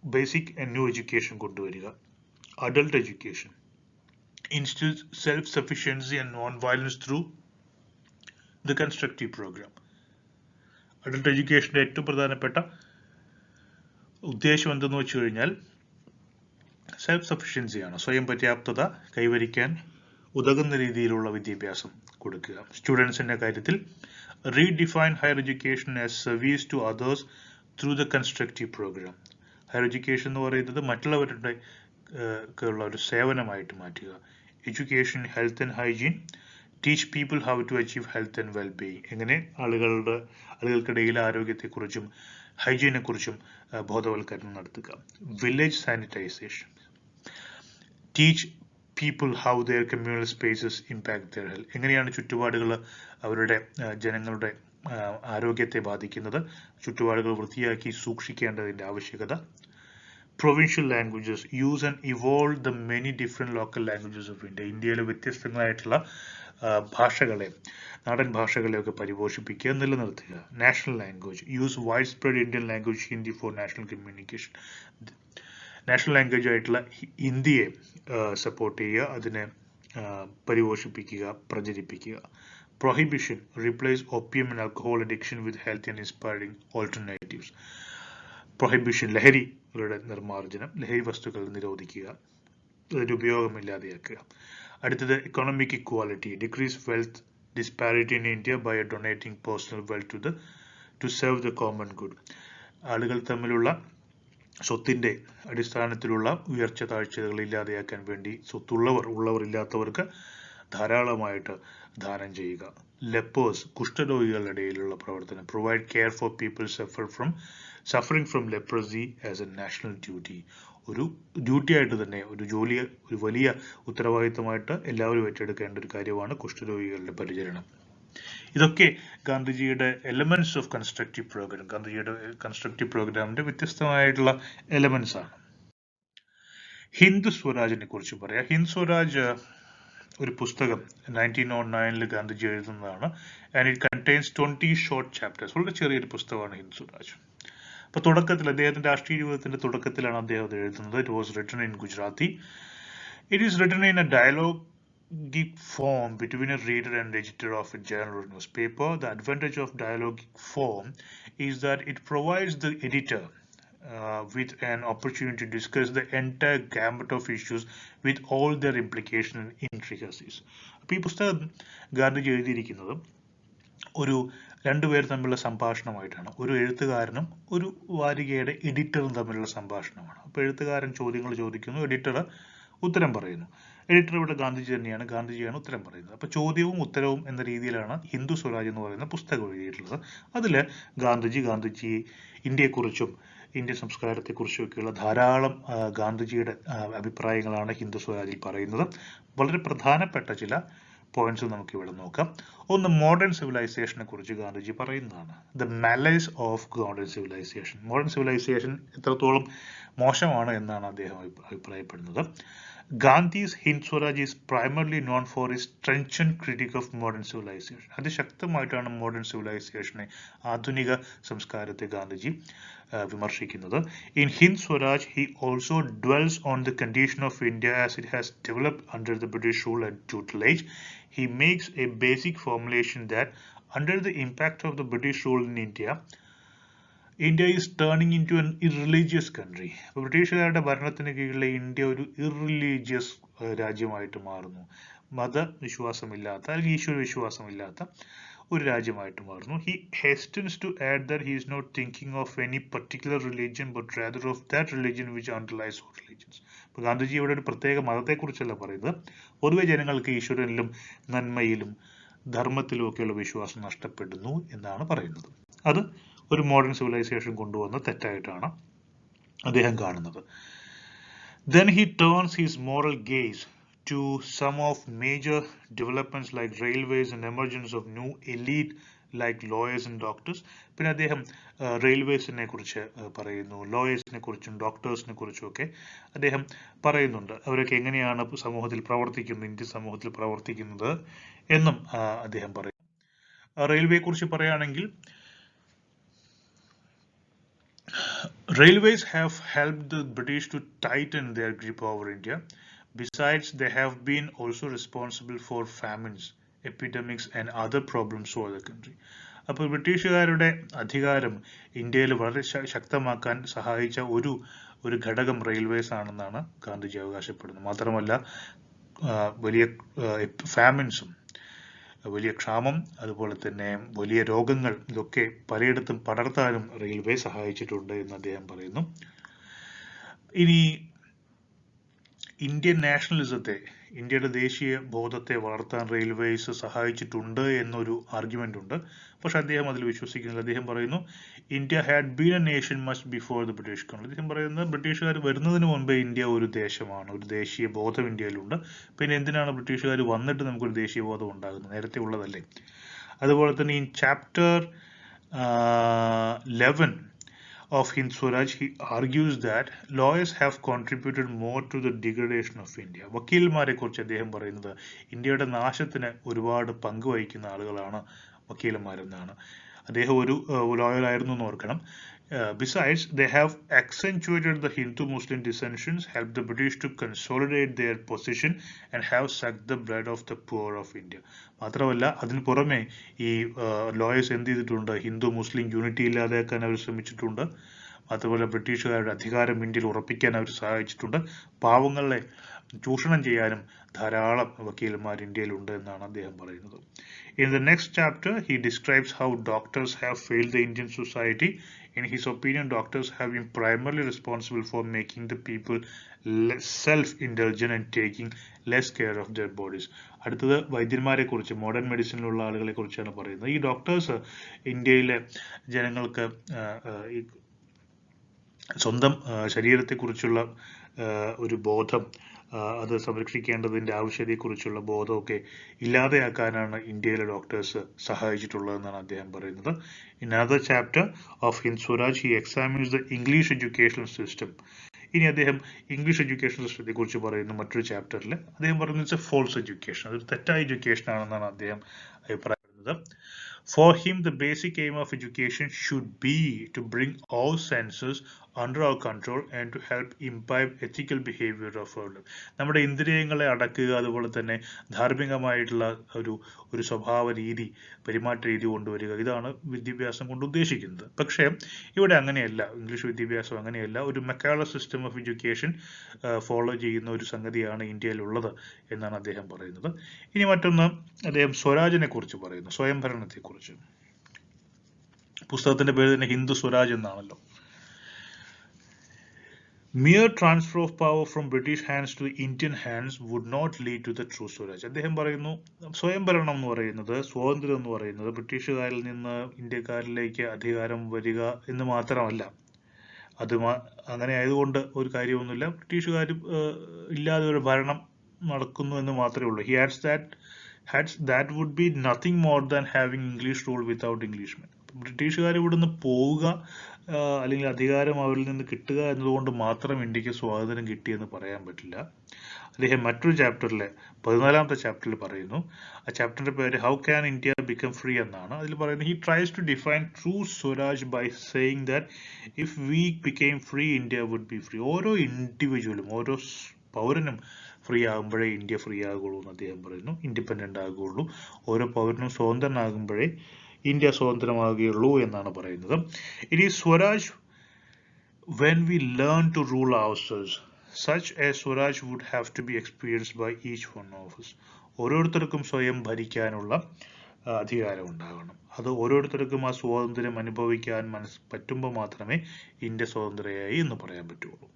basic and new education കൊണ്ടുവരിക. Adult education instills self-sufficiency and non-violence through the constructive program. Adult education ഏറ്റവും പ്രധാനപ്പെട്ട ഉദ്ദേശം എന്തെന്ന് വെച്ച് കഴിഞ്ഞാൽ self സഫിഷ്യൻസിയാണ്. സ്വയം പര്യാപ്തത കൈവരിക്കാൻ ഉതകുന്ന രീതിയിലുള്ള വിദ്യാഭ്യാസം കൊടുക്കുക. സ്റ്റുഡൻസിന്റെ കാര്യത്തിൽ redefine higher education as service to others through the constructive programme. Higher education എന്ന് പറയുന്നത് മറ്റുള്ളവരുടെ ഉള്ള ഒരു സേവനമായിട്ട് മാറ്റുക. Education, health and hygiene, teach people how to achieve health and wellbeing. എങ്ങനെ ആളുകൾക്കിടയിൽ ആരോഗ്യത്തെക്കുറിച്ചും ഹൈജീനെ കുറിച്ചും ബോധവൽക്കരണം നടത്തുക. Village sanitisation, teach people how their communal spaces impact their health. എങ്ങനെയാണ് ചുറ്റുപാടുകൾ അവരുടെ ജനങ്ങളുടെ ആരോഗ്യത്തെ ബാധിക്കുന്നത്, ചുറ്റുപാടുകൾ വൃത്തിയാക്കി സൂക്ഷിക്കേണ്ടതിൻ്റെ ആവശ്യകത. Provincial languages, use and evolve the many different local languages of India. ഇന്ത്യയിലെ വ്യത്യസ്തങ്ങളായിട്ടുള്ള ഭാഷകളെ, നാടൻ ഭാഷകളെയൊക്കെ പരിപോഷിപ്പിക്കുക, നിലനിർത്തുക. National language, use widespread Indian language Hindi for national communication. National language ആയിട്ടുള്ള ഹിന്ദിയെ സപ്പോർട്ട് ചെയ്യുക, അതിനെ പരിപോഷിപ്പിക്കുക, പ്രചരിപ്പിക്കുക. Prohibition, replace opium and alcohol addiction with health and inspiring alternatives. Prohibition, ലഹരികളുടെ നിർമ്മാർജ്ജനം, ലഹരി വസ്തുക്കൾ നിരോധിക്കുക, അതിൻ്റെ ഉപയോഗമില്ലാതെയാക്കുക. അടുത്തത് economic equality, decrease wealth disparity in India by donating personal wealth to serve the common good. ആളുകൾ തമ്മിലുള്ള സ്വത്തിൻ്റെ അടിസ്ഥാനത്തിലുള്ള ഉയർച്ച താഴ്ചകൾ ഇല്ലാതെയാക്കാൻ വേണ്ടി ഉള്ളവർ ഇല്ലാത്തവർക്ക് ധാരാളമായിട്ട് ദാനം ചെയ്യുക. ലെപ്പേഴ്സ്, കുഷ്ഠരോഗികളുടെ ഇടയിലുള്ള പ്രവർത്തനം. Provide care for people suffering from leprosy as A national duty. ഒരു ഡ്യൂട്ടി ആയിട്ട് തന്നെ, ഒരു വലിയ ഉത്തരവാദിത്തമായിട്ട് എല്ലാവരും ഏറ്റെടുക്കേണ്ട ഒരു കാര്യമാണ് കുഷ്ഠരോഗികളുടെ പരിചരണം. ഇതൊക്കെ ഗാന്ധിജിയുടെ എലമെന്റ്സ് ഓഫ് കൺസ്ട്രക്റ്റീവ് പ്രോഗ്രാം, ഗാന്ധിജിയുടെ കൺസ്ട്രക്റ്റീവ് പ്രോഗ്രാമിന്റെ വ്യത്യസ്തമായിട്ടുള്ള എലമെന്റ്സ് ആണ്. ഹിന്ദു സ്വരാജിനെ കുറിച്ച് പറയാം. ഹിന്ദ് സ്വരാജ് ഒരു പുസ്തകം 1909 ഗാന്ധിജി എഴുതുന്നതാണ്. And it contains 20 short chapters. വളരെ ചെറിയൊരു പുസ്തകമാണ് ഹിന്ദ് സ്വരാജ്. അപ്പൊ തുടക്കത്തിൽ, അദ്ദേഹത്തിന്റെ രാഷ്ട്രീയ ജീവിതത്തിന്റെ തുടക്കത്തിലാണ് അദ്ദേഹം അത് എഴുതുന്നത്. It was written in Gujarati. It is written in A dialogic form between a reader and editor of a journal or newspaper. The advantage of dialogic form is that it provides the editor with an opportunity to discuss the entire gamut of issues with all their implications and intricacies. അപ്പോൾ ഈ പുസ്തകം ഗാന്ധിജി എഴുതിയിരിക്കുന്നത് ഒരു രണ്ടുപേർ തമ്മിലുള്ള സംഭാഷണമായിട്ടാണ്. ഒരു എഴുത്തുകാരനും ഒരു വാരികയുടെ എഡിറ്ററും തമ്മിലുള്ള സംഭാഷണമാണ്. അപ്പോൾ എഴുത്തുകാരൻ ചോദ്യങ്ങൾ ചോദിക്കുന്നു, എഡിറ്റർ ഉത്തരം പറയുന്നു. എഡിറ്റർ ഇവിടെ ഗാന്ധിജി തന്നെയാണ്, ഗാന്ധിജിയാണ് ഉത്തരം പറയുന്നത്. അപ്പോൾ ചോദ്യവും ഉത്തരവും എന്ന രീതിയിലാണ് ഹിന്ദു സ്വരാജ് എന്ന് പറയുന്ന പുസ്തകം എഴുതിയിട്ടുള്ളത്. അതിൽ ഗാന്ധിജി ഇന്ത്യയെക്കുറിച്ചും ഇന്ത്യൻ സംസ്കാരത്തെക്കുറിച്ചും ഒക്കെയുള്ള ധാരാളം ഗാന്ധിജിയുടെ അഭിപ്രായങ്ങളാണ് ഹിന്ദു സ്വരാജിൽ പറയുന്നത്. വളരെ പ്രധാനപ്പെട്ട ചില പോയിന്റ്സ് നമുക്ക് ഇവിടെ നോക്കാം. ഒന്ന്, മോഡേൺ സിവിലൈസേഷനെ കുറിച്ച് ഗാന്ധിജി പറയുന്നതാണ്. The malaise of modern civilisation. Modern civilisation എത്രത്തോളം മോശമാണ് എന്നാണ് അദ്ദേഹം അഭിപ്രായപ്പെടുന്നത്. Gandhi's Hind Swaraj is primarily known for his trenchant critique of modern civilization. അതിശക്തമായിട്ടാണ് മോഡേൺ സിവിലൈസേഷനെ, ആധുനിക സംസ്കാരത്തെ ഗാന്ധിജി വിമർശിക്കുന്നത്. In Hind Swaraj, he also dwells on the condition of India as it has developed under the British rule and tutelage. He makes a basic formulation that under the impact of the British rule in India is turning into an irreligious country. ബ്രിട്ടീഷുകാരുടെ ഭരണത്തിന് കീഴിലെ India ഒരു ഇർറിലീജിയസ് രാജ്യമായിട്ട് മാറുന്നു. മതവിശ്വാസമില്ലാത്ത അല്ലെങ്കിൽ ഈശ്വര വിശ്വാസമില്ലാത്ത ഒരു രാജ്യമായിട്ട് മാറുന്നു. He hastens to add that he is not thinking of any particular religion but rather of that religion which underlies all religions. അപ്പോൾ ഗാന്ധിജി ഇവിടെ ഒരു പ്രത്യേക മതത്തെക്കുറിച്ചല്ല പറയുന്നത്. പൊതുവെ ജനങ്ങൾക്ക് ഈശ്വരനിലും നന്മയിലും ധർമ്മത്തിലും ഒക്കെയുള്ള വിശ്വാസം നഷ്ടപ്പെടുന്നു എന്നാണ് പറയുന്നത്. അത് ഒരു മോഡേൺ സിവിലൈസേഷൻ കൊണ്ടുവന്ന തെറ്റായിട്ടാണ് അദ്ദേഹം കാണുന്നത്. Then he turns his moral gaze to some of major developments like railways and emergence of new elite like lawyers and doctors. പിന്നെ അദ്ദേഹം റെയിൽവേസിനെ കുറിച്ച് പറയുന്നു, ലോയേഴ്സിനെ കുറിച്ചും ഡോക്ടേഴ്സിനെ കുറിച്ചും ഒക്കെ അദ്ദേഹം പറയുന്നുണ്ട്. അവരൊക്കെ എങ്ങനെയാണ് സമൂഹത്തിൽ പ്രവർത്തിക്കുന്നത്, ഇന്ത്യൻ സമൂഹത്തിൽ പ്രവർത്തിക്കുന്നത് എന്നും അദ്ദേഹം പറയും. റെയിൽവേയെ കുറിച്ച് പറയുകയാണെങ്കിൽ, railways have helped the British to tighten their grip over India. Besides, they have been also responsible for famines, epidemics and other problems over the country. അപ്പോൾ ബ്രിട്ടീഷുകാരുടെ അധികാരം ഇന്ത്യയിൽ വളരെ ശക്തമാക്കാൻ സഹായിച്ച ഒരു ഘടകം റെയിൽവേസ് ആണെന്നാണ് ഗാന്ധിജി അവകാശപ്പെടുന്നത്. മാത്രമല്ല വലിയ ഫാമിൻസും, വലിയ ക്ഷാമം, അതുപോലെ തന്നെ വലിയ രോഗങ്ങൾ, ഇതൊക്കെ പലയിടത്തും പടർത്താനും റെയിൽവേ സഹായിച്ചിട്ടുണ്ട് എന്ന് അദ്ദേഹം പറയുന്നു. ഇനി ഇന്ത്യൻ നാഷണലിസത്തെ, ഇന്ത്യയുടെ ദേശീയ ബോധത്തെ വളർത്താൻ റെയിൽവേസ് സഹായിച്ചിട്ടുണ്ട് എന്നൊരു ആർഗ്യുമെന്റ് ഉണ്ട്. പക്ഷെ അദ്ദേഹം അതിൽ വിശ്വസിക്കുന്നില്ല. അദ്ദേഹം പറയുന്നു, India had been A nation much before the British colony. അദ്ദേഹം പറയുന്നത് ബ്രിട്ടീഷുകാർ വരുന്നതിന് മുൻപേ ഇന്ത്യ ഒരു ദേശമാണ്, ഒരു ദേശീയ ബോധം ഇന്ത്യയിലുണ്ട്. പിന്നെ എന്തിനാണ് ബ്രിട്ടീഷുകാർ വന്നിട്ട് നമുക്കൊരു ദേശീയ ബോധം ഉണ്ടാകുന്നത്? നേരത്തെ ഉള്ളതല്ലേ. അതുപോലെ തന്നെ ഈ chapter 11 of Hind Swaraj, he argues that lawyers have contributed more to the degradation of India. വക്കീൽമാരെ കുറിച്ച് അദ്ദേഹം പറയുന്നത് ഇന്ത്യയുടെ നാശത്തിന് ഒരുപാട് പങ്ക് വഹിക്കുന്ന ആളുകളാണ് വക്കീലന്മാരെന്നാണ്. അദ്ദേഹം ഒരു ലോയർ ആയിരുന്നു എന്ന് ഓർക്കണം. Besides, they have accentuated the Hindu-Muslim dissensions, helped the British to consolidate their position and have sucked the blood of the poor of India. മാത്രമല്ല, അതിന് പുറമെ ഈ ലോയേഴ്സ് എന്ത് ചെയ്തിട്ടുണ്ട്? ഹിന്ദു മുസ്ലിം യൂണിറ്റി ഇല്ലാതാക്കാൻ അവർ ശ്രമിച്ചിട്ടുണ്ട്. അതുപോലെ ബ്രിട്ടീഷുകാരുടെ അധികാരം ഇന്ത്യയിൽ ഉറപ്പിക്കാൻ അവർ സഹായിച്ചിട്ടുണ്ട്. പാവങ്ങളെ ചൂഷണം ചെയ്യാനും ധാരാളം വക്കീലന്മാർ ഇന്ത്യയിലുണ്ട് എന്നാണ് അദ്ദേഹം പറയുന്നത്. In the next chapter, he describes how doctors have failed the Indian society. In his opinion, doctors have been primarily responsible for making the people self-indulgent and taking less care of their bodies. അടുത്തത് വൈദ്യന്മാരെ കുറിച്ച്, modern മെഡിസിനിലുള്ള ആളുകളെ കുറിച്ചാണ് പറയുന്നത്. ഈ doctors ഇന്ത്യയിലെ ജനങ്ങൾക്ക് സ്വന്തം ശരീരത്തെക്കുറിച്ചുള്ള ഒരു ബോധം, അത് സംരക്ഷിക്കേണ്ടതിൻ്റെ ആവശ്യതയെക്കുറിച്ചുള്ള ബോധമൊക്കെ ഇല്ലാതെയാക്കാനാണ് ഇന്ത്യയിലെ ഡോക്ടേഴ്സ് സഹായിച്ചിട്ടുള്ളതെന്നാണ് അദ്ദേഹം പറയുന്നത്. In another chapter of Hind Swaraj, he examines the English education system. ഇനി അദ്ദേഹം ഇംഗ്ലീഷ് എഡ്യൂക്കേഷൻ സിസ്റ്റത്തെ കുറിച്ച് പറയുന്നു മറ്റൊരു ചാപ്റ്ററിൽ. അദ്ദേഹം പറയുന്നത് ഇറ്റ്സ് എ ഫോൾസ് എഡ്യൂക്കേഷൻ, അതൊരു തെറ്റായ എഡ്യൂക്കേഷൻ ആണെന്നാണ് അദ്ദേഹം അഭിപ്രായപ്പെടുന്നത്. For him, the basic aim of education should be to bring all senses under our control and to help imbibe ethical behavior of our life. നമ്മുടെ ഇന്ദ്രിയങ്ങളെ അടക്കുക, അതുപോലെ തന്നെ ധാർമ്മികമായിട്ടുള്ള ഒരു സ്വഭാവ രീതി, പെരുമാറ്റ രീതി കൊണ്ടുവരിക, ഇതാണ് വിദ്യാഭ്യാസം കൊണ്ട് ഉദ്ദേശിക്കുന്നത്. പക്ഷേ ഇവിടെ അങ്ങനെയല്ല, ഇംഗ്ലീഷ് വിദ്യാഭ്യാസം അങ്ങനെയല്ല. ഒരു Macaulay system of education follow ചെയ്യുന്ന ഒരു സംഗതിയാണ് ഇന്ത്യയിലുള്ളത് എന്നാണ് അദ്ദേഹം പറയുന്നത്. ഇനി മറ്റൊന്ന്, അദ്ദേഹം സ്വരാജിനെ കുറിച്ച് പറയുന്നു, സ്വയംഭരണത്തെ കുറിച്ച്. പുസ്തകത്തിന്റെ പേര് തന്നെ ഹിന്ദു സ്വരാജ് എന്നാണല്ലോ. Mere transfer of power from British hands to Indian hands would not lead to the true Swaraj. അദ്ദേഹം പറയുന്നു, സ്വയംഭരണം എന്ന് പറയുന്നത്, സ്വാതന്ത്ര്യം എന്ന് പറയുന്നത് ബ്രിട്ടീഷുകാരിൽ നിന്ന് ഇന്ത്യക്കാരിലേക്ക് അധികാരം വരിക എന്ന് മാത്രമല്ല. അത് അങ്ങനെ ആയതുകൊണ്ട് ഒരു കാര്യമൊന്നുമില്ല, ബ്രിട്ടീഷുകാർ ഇല്ലാതെ ഒരു ഭരണം നടക്കുന്നു എന്ന് മാത്രമേ ഉള്ളൂ. He adds that that would be nothing more than having English rule without Englishmen. ബ്രിട്ടീഷുകാർ ഇവിടുന്ന് പോവുക അല്ലെങ്കിൽ അധികാരം അവരിൽ നിന്ന് കിട്ടുക എന്നതുകൊണ്ട് മാത്രം ഇന്ത്യക്ക് സ്വാതന്ത്ര്യം കിട്ടിയെന്ന് പറയാൻ പറ്റില്ല. അദ്ദേഹം മറ്റൊരു ചാപ്റ്ററിലെ 14ാമത്തെ ചാപ്റ്ററിൽ പറയുന്നു. ആ ചാപ്റ്ററിന്റെ പേര് how can India become free എന്നാണ്. അതിൽ പറയുന്നത് he tries to define true swaraj by saying that if we became free India would be free. ഓരോ ഇൻഡിവിജ്വലും ഓരോ പൗരനും ഫ്രീ ആകുമ്പോഴേ ഇന്ത്യ ഫ്രീ ആകുള്ളൂ എന്ന് അദ്ദേഹം പറയുന്നു. ഇൻഡിപെൻഡന്റ് ആകുള്ളൂ, ഓരോ പൗരനും സ്വതന്ത്രനാകുമ്പോഴേ ഇന്ത്യ സ്വതന്ത്രമാകുകയുള്ളൂ എന്നാണ് പറയുന്നത്. It is Swaraj when we learn to rule ourselves. Such a Swaraj would have to be experienced by each one of us. ഓരോരുത്തർക്കും സ്വയം ഭരിക്കാനുള്ള അധികാരം ഉണ്ടാകണം. അത് ഓരോരുത്തർക്കും ആ സ്വാതന്ത്ര്യം അനുഭവിക്കാൻ പറ്റുമ്പോൾ മാത്രമേ ഇന്ത്യ സ്വതന്ത്രയായി എന്ന് പറയാൻ പറ്റുള്ളൂ.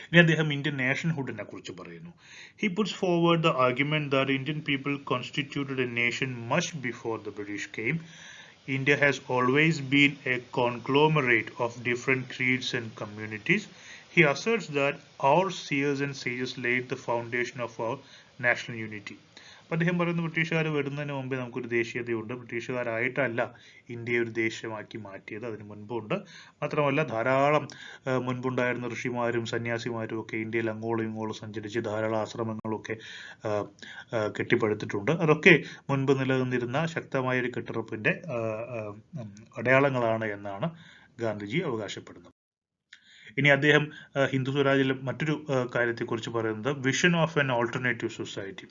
ഇനി അദ്ദേഹം ഇന്ത്യൻ നേഷൻഹുഡിനെ കുറിച്ച് പറയുന്നു. He puts forward the argument that Indian people constituted a nation much before the British came. India has always been a conglomerate of different creeds and communities. He asserts that our seers and sages laid the foundation of our national unity. അപ്പം അദ്ദേഹം പറയുന്നു ബ്രിട്ടീഷുകാർ വരുന്നതിന് മുമ്പേ നമുക്കൊരു ദേശീയതയുണ്ട്. ബ്രിട്ടീഷുകാരായിട്ടല്ല ഇന്ത്യയെ ഒരു ദേശമാക്കി മാറ്റിയത്, അതിന് മുൻപുണ്ട്. മാത്രമല്ല ധാരാളം മുൻപുണ്ടായിരുന്ന ഋഷിമാരും സന്യാസിമാരും ഒക്കെ ഇന്ത്യയിൽ അങ്ങോളം ഇങ്ങോളം സഞ്ചരിച്ച് ധാരാളം ആശ്രമങ്ങളൊക്കെ കെട്ടിപ്പടുത്തിട്ടുണ്ട്. അതൊക്കെ മുൻപ് നിലനിന്നിരുന്ന ശക്തമായ ഒരു കെട്ടുറപ്പിന്റെ അടയാളങ്ങളാണ് എന്നാണ് ഗാന്ധിജി അവകാശപ്പെടുന്നത്. ഇനി അദ്ദേഹം ഹിന്ദു സ്വരാജിലെ മറ്റൊരു കാര്യത്തെക്കുറിച്ച് പറയുന്നത് vision of an alternative society.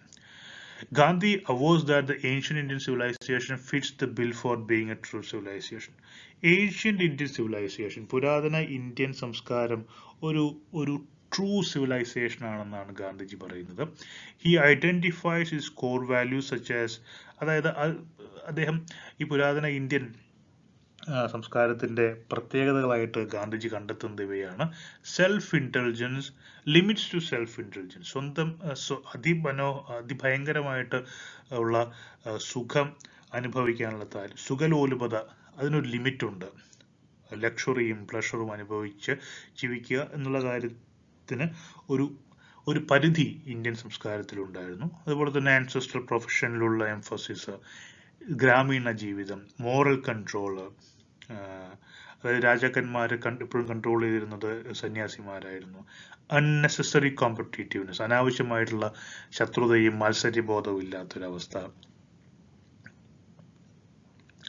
Gandhi avows that the ancient Indian civilization fits the bill for being a true civilization. Ancient Indian civilization, പുരാതന ഇന്ത്യൻ സംസ്കാരം ഒരു ട്രൂ സിവിലൈസേഷൻ ആണെന്നാണ് ഗാന്ധിജി പറയുന്നത്. He identifies his core values such as, അതായത് അദ്ദേഹം ഈ പുരാതന Indian സംസ്കാരത്തിന്റെ പ്രത്യേകതകളായിട്ട് ഗാന്ധിജി കണ്ടെത്തുന്നത് ഇവയാണ്. Self intelligence, limits to self intelligence, സ്വന്തം അതിഭയങ്കരമായിട്ട് ഉള്ള സുഖം അനുഭവിക്കാനുള്ള സുഖലോലുപത, അതിനൊരു ലിമിറ്റ് ഉണ്ട്. ലക്ഷറിയും പ്ലഷറും അനുഭവിച്ച് ജീവിക്കുക എന്നുള്ള കാര്യത്തിന് ഒരു പരിധി ഇന്ത്യൻ സംസ്കാരത്തിലുണ്ടായിരുന്നു. അതുപോലെ തന്നെ ആൻസെസ്ട്രൽ പ്രൊഫഷനിലുള്ള എംഫസിസ്, ഗ്രാമീണ ജീവിതം, മോറൽ കൺട്രോള്, അതായത് രാജാക്കന്മാരെ എപ്പോഴും കൺട്രോൾ ചെയ്തിരുന്നത് സന്യാസിമാരായിരുന്നു. അൺനെസസറി കോമ്പറ്റീറ്റീവ്നെസ്, അനാവശ്യമായിട്ടുള്ള ശത്രുതയും മത്സര്യബോധവും ഇല്ലാത്തൊരവസ്ഥ.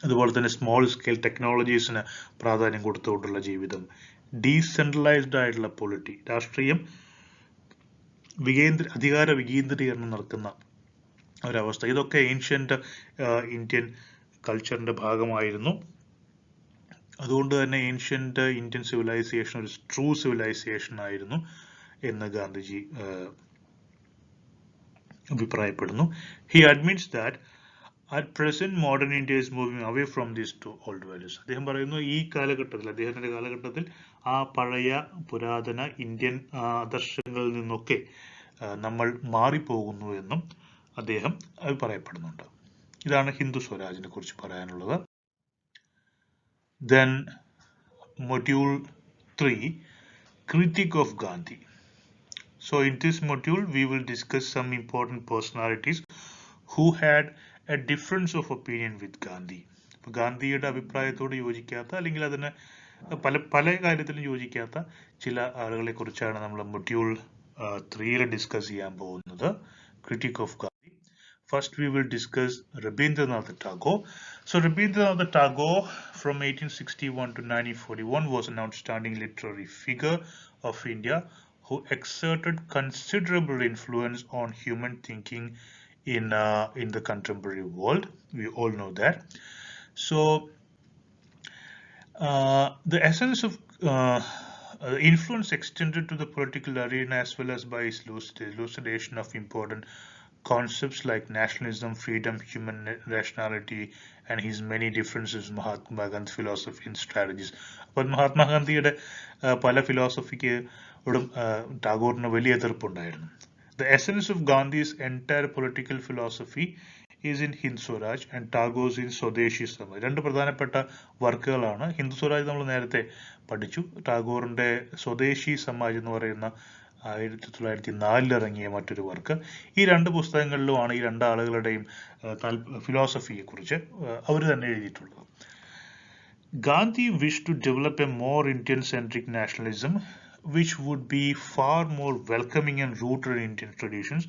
അതുപോലെ തന്നെ സ്മോൾ സ്കെയിൽ ടെക്നോളജീസിന് പ്രാധാന്യം കൊടുത്തുകൊണ്ടുള്ള ജീവിതം. ഡീസെൻട്രലൈസ്ഡ് ആയിട്ടുള്ള പൊളിറ്റി, രാഷ്ട്രീയം അധികാര വികേന്ദ്രീകരണം നടക്കുന്ന ഒരവസ്ഥ. ഇതൊക്കെ ഏൻഷ്യന്റ് ഇന്ത്യൻ കൾച്ചറിന്റെ ഭാഗമായിരുന്നു. അതുകൊണ്ട് തന്നെ ഏൻഷ്യന്റ് ഇന്ത്യൻ സിവിലൈസേഷൻ ഒരു ട്രൂ സിവിലൈസേഷൻ ആയിരുന്നു എന്ന് ഗാന്ധിജി അഭിപ്രായപ്പെടുന്നു. He admits that at present modern India is moving away from these two old values. അദ്ദേഹം പറയുന്നു ഈ കാലഘട്ടത്തിൽ, അദ്ദേഹത്തിന്റെ കാലഘട്ടത്തിൽ ആ പഴയ പുരാതന ഇന്ത്യൻ ആദർശങ്ങളിൽ നിന്നൊക്കെ നമ്മൾ മാറിപ്പോകുന്നു എന്നും അദ്ദേഹം അഭിപ്രായപ്പെടുന്നുണ്ട്. ഇതാണ് ഹിന്ദു സ്വരാജിനെ കുറിച്ച് പറയാനുള്ളത്. Then module 3, critique of Gandhi. So in this module we will discuss some important personalities who had a difference of opinion with Gandhi. ഗാന്ധിയുടെ അഭിപ്രായത്തോട് യോജിക്കാത്ത അല്ലെങ്കിൽ അതിന് പല കാര്യത്തിലും യോജിക്കാത്ത ചില ആളുകളെ കുറിച്ചാണ് നമ്മൾ മൊഡ്യൂൾ 3 ഡിസ്കസ് ചെയ്യാൻ പോകുന്നത്. Critic of Gandhi. First we will discuss Rabindranath Tagore. So Rabindranath Tagore from 1861 to 1941 was an outstanding literary figure of India who exerted considerable influence on human thinking in the contemporary world. We all know that. So the essence of influence extended to the political arena as well as by his elucidation of important concepts like nationalism, freedom, human rationality, and his many differences in Mahatma Gandhi's philosophy and strategies. But Mahatma Gandhiയുടെ പല ഫിലോസഫിക്ക് ടാഗോറിന് വലിയ എതിർപ്പുണ്ടായിരുന്നു. The essence of Gandhi's entire political philosophy is in Hind Swaraj and Tagore's in Swadeshi Samaj. രണ്ട് പ്രധാനപ്പെട്ട വർക്കുകളാണ്. ഹിന്ദു സ്വരാജ് നമ്മൾ നേരത്തെ പഠിച്ചു. ടാഗോറിന്റെ സ്വദേശി സമാജ് എന്ന് പറയുന്ന 1904 ഇറങ്ങിയ മറ്റൊരു വർക്ക്. ഈ രണ്ട് പുസ്തകങ്ങളിലുമാണ് ഈ രണ്ടാളുകളുടെയും ഫിലോസഫിയെക്കുറിച്ച് അവർ തന്നെ എഴുതിയിട്ടുള്ളത്. Gandhi wished to develop a more Indian-centric nationalism which would be far more welcoming and rooted in Indian traditions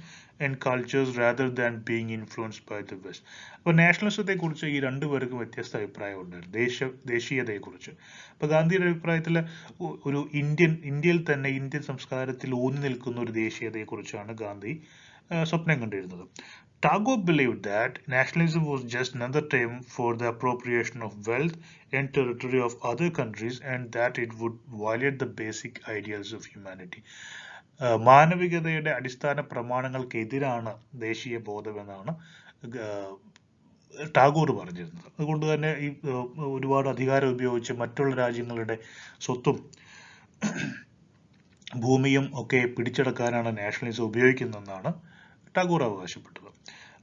and cultures rather than being influenced by the West. അപ്പോൾ നാഷണലിസത്തെക്കുറിച്ച് ഈ രണ്ടുപേർക്കും വ്യത്യസ്ത അഭിപ്രായമുണ്ടായിരുന്നു, ദേശീയതയെക്കുറിച്ച്. അപ്പോൾ ഗാന്ധിയുടെ അഭിപ്രായത്തിൽ ഒരു ഇന്ത്യയിൽ തന്നെ ഇന്ത്യൻ സംസ്കാരത്തിൽ ഊന്നി നിൽക്കുന്ന ഒരു ദേശീയതയെക്കുറിച്ചാണ് ഗാന്ധി സ്വപ്നം കണ്ടിരുന്നത്. Tagore believed that nationalism was just another term for the appropriation of wealth and territory of other countries and that it would violate the basic ideals of humanity. മാനവികതയുടെ അടിസ്ഥാന പ്രമാണങ്ങൾക്കെതിരാണ് ദേശീയ ബോധമെന്നാണ് ടാഗോർ പറഞ്ഞിരുന്നത്. അതുകൊണ്ട് തന്നെ ഈ ഒരുപാട് അധികാരം ഉപയോഗിച്ച് മറ്റുള്ള രാജ്യങ്ങളുടെ സ്വത്തും ഭൂമിയും ഒക്കെ പിടിച്ചെടുക്കാനാണ് നാഷണലിസം ഉപയോഗിക്കുന്നതെന്നാണ് ടാഗോർ അവകാശപ്പെട്ടത്.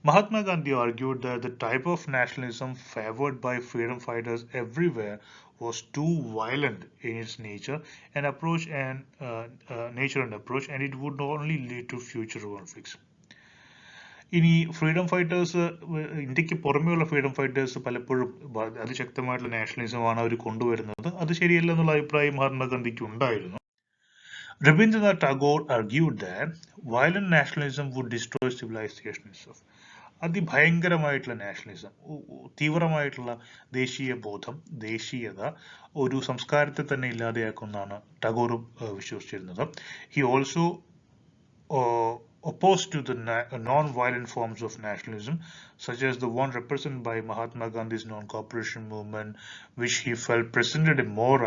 Mahatma Gandhi argued that the type of nationalism favored by freedom fighters everywhere was too violent in its nature and approach, and it would only lead to future conflicts. ഇനി ഫ്രീഡം ഫൈറ്റേഴ്സ്, ഇന്ത്യക്ക് പുറമെയുള്ള freedom fighters പലപ്പോഴും അതിശക്തമായിട്ടുള്ള നാഷണലിസമാണ് അവർ കൊണ്ടുവരുന്നത്. അത് ശരിയല്ല എന്നുള്ള അഭിപ്രായം മഹാത്മാഗാന്ധിക്ക് ഉണ്ടായിരുന്നു. Rabindranath Tagore argued that violent nationalism would destroy civilization itself. അതിഭയങ്കരമായിട്ടുള്ള നാഷണലിസം, തീവ്രമായിട്ടുള്ള ദേശീയ ബോധം, ദേശീയത ഒരു സംസ്കാരത്തെ തന്നെ ഇല്ലാതെയാക്കുമെന്നാണ് Tagore വിശ്വസിച്ചിരുന്നത്. He also opposed to the non-violent forms of nationalism, such as the one represented by Mahatma Gandhi's non-cooperation movement, which he felt presented a more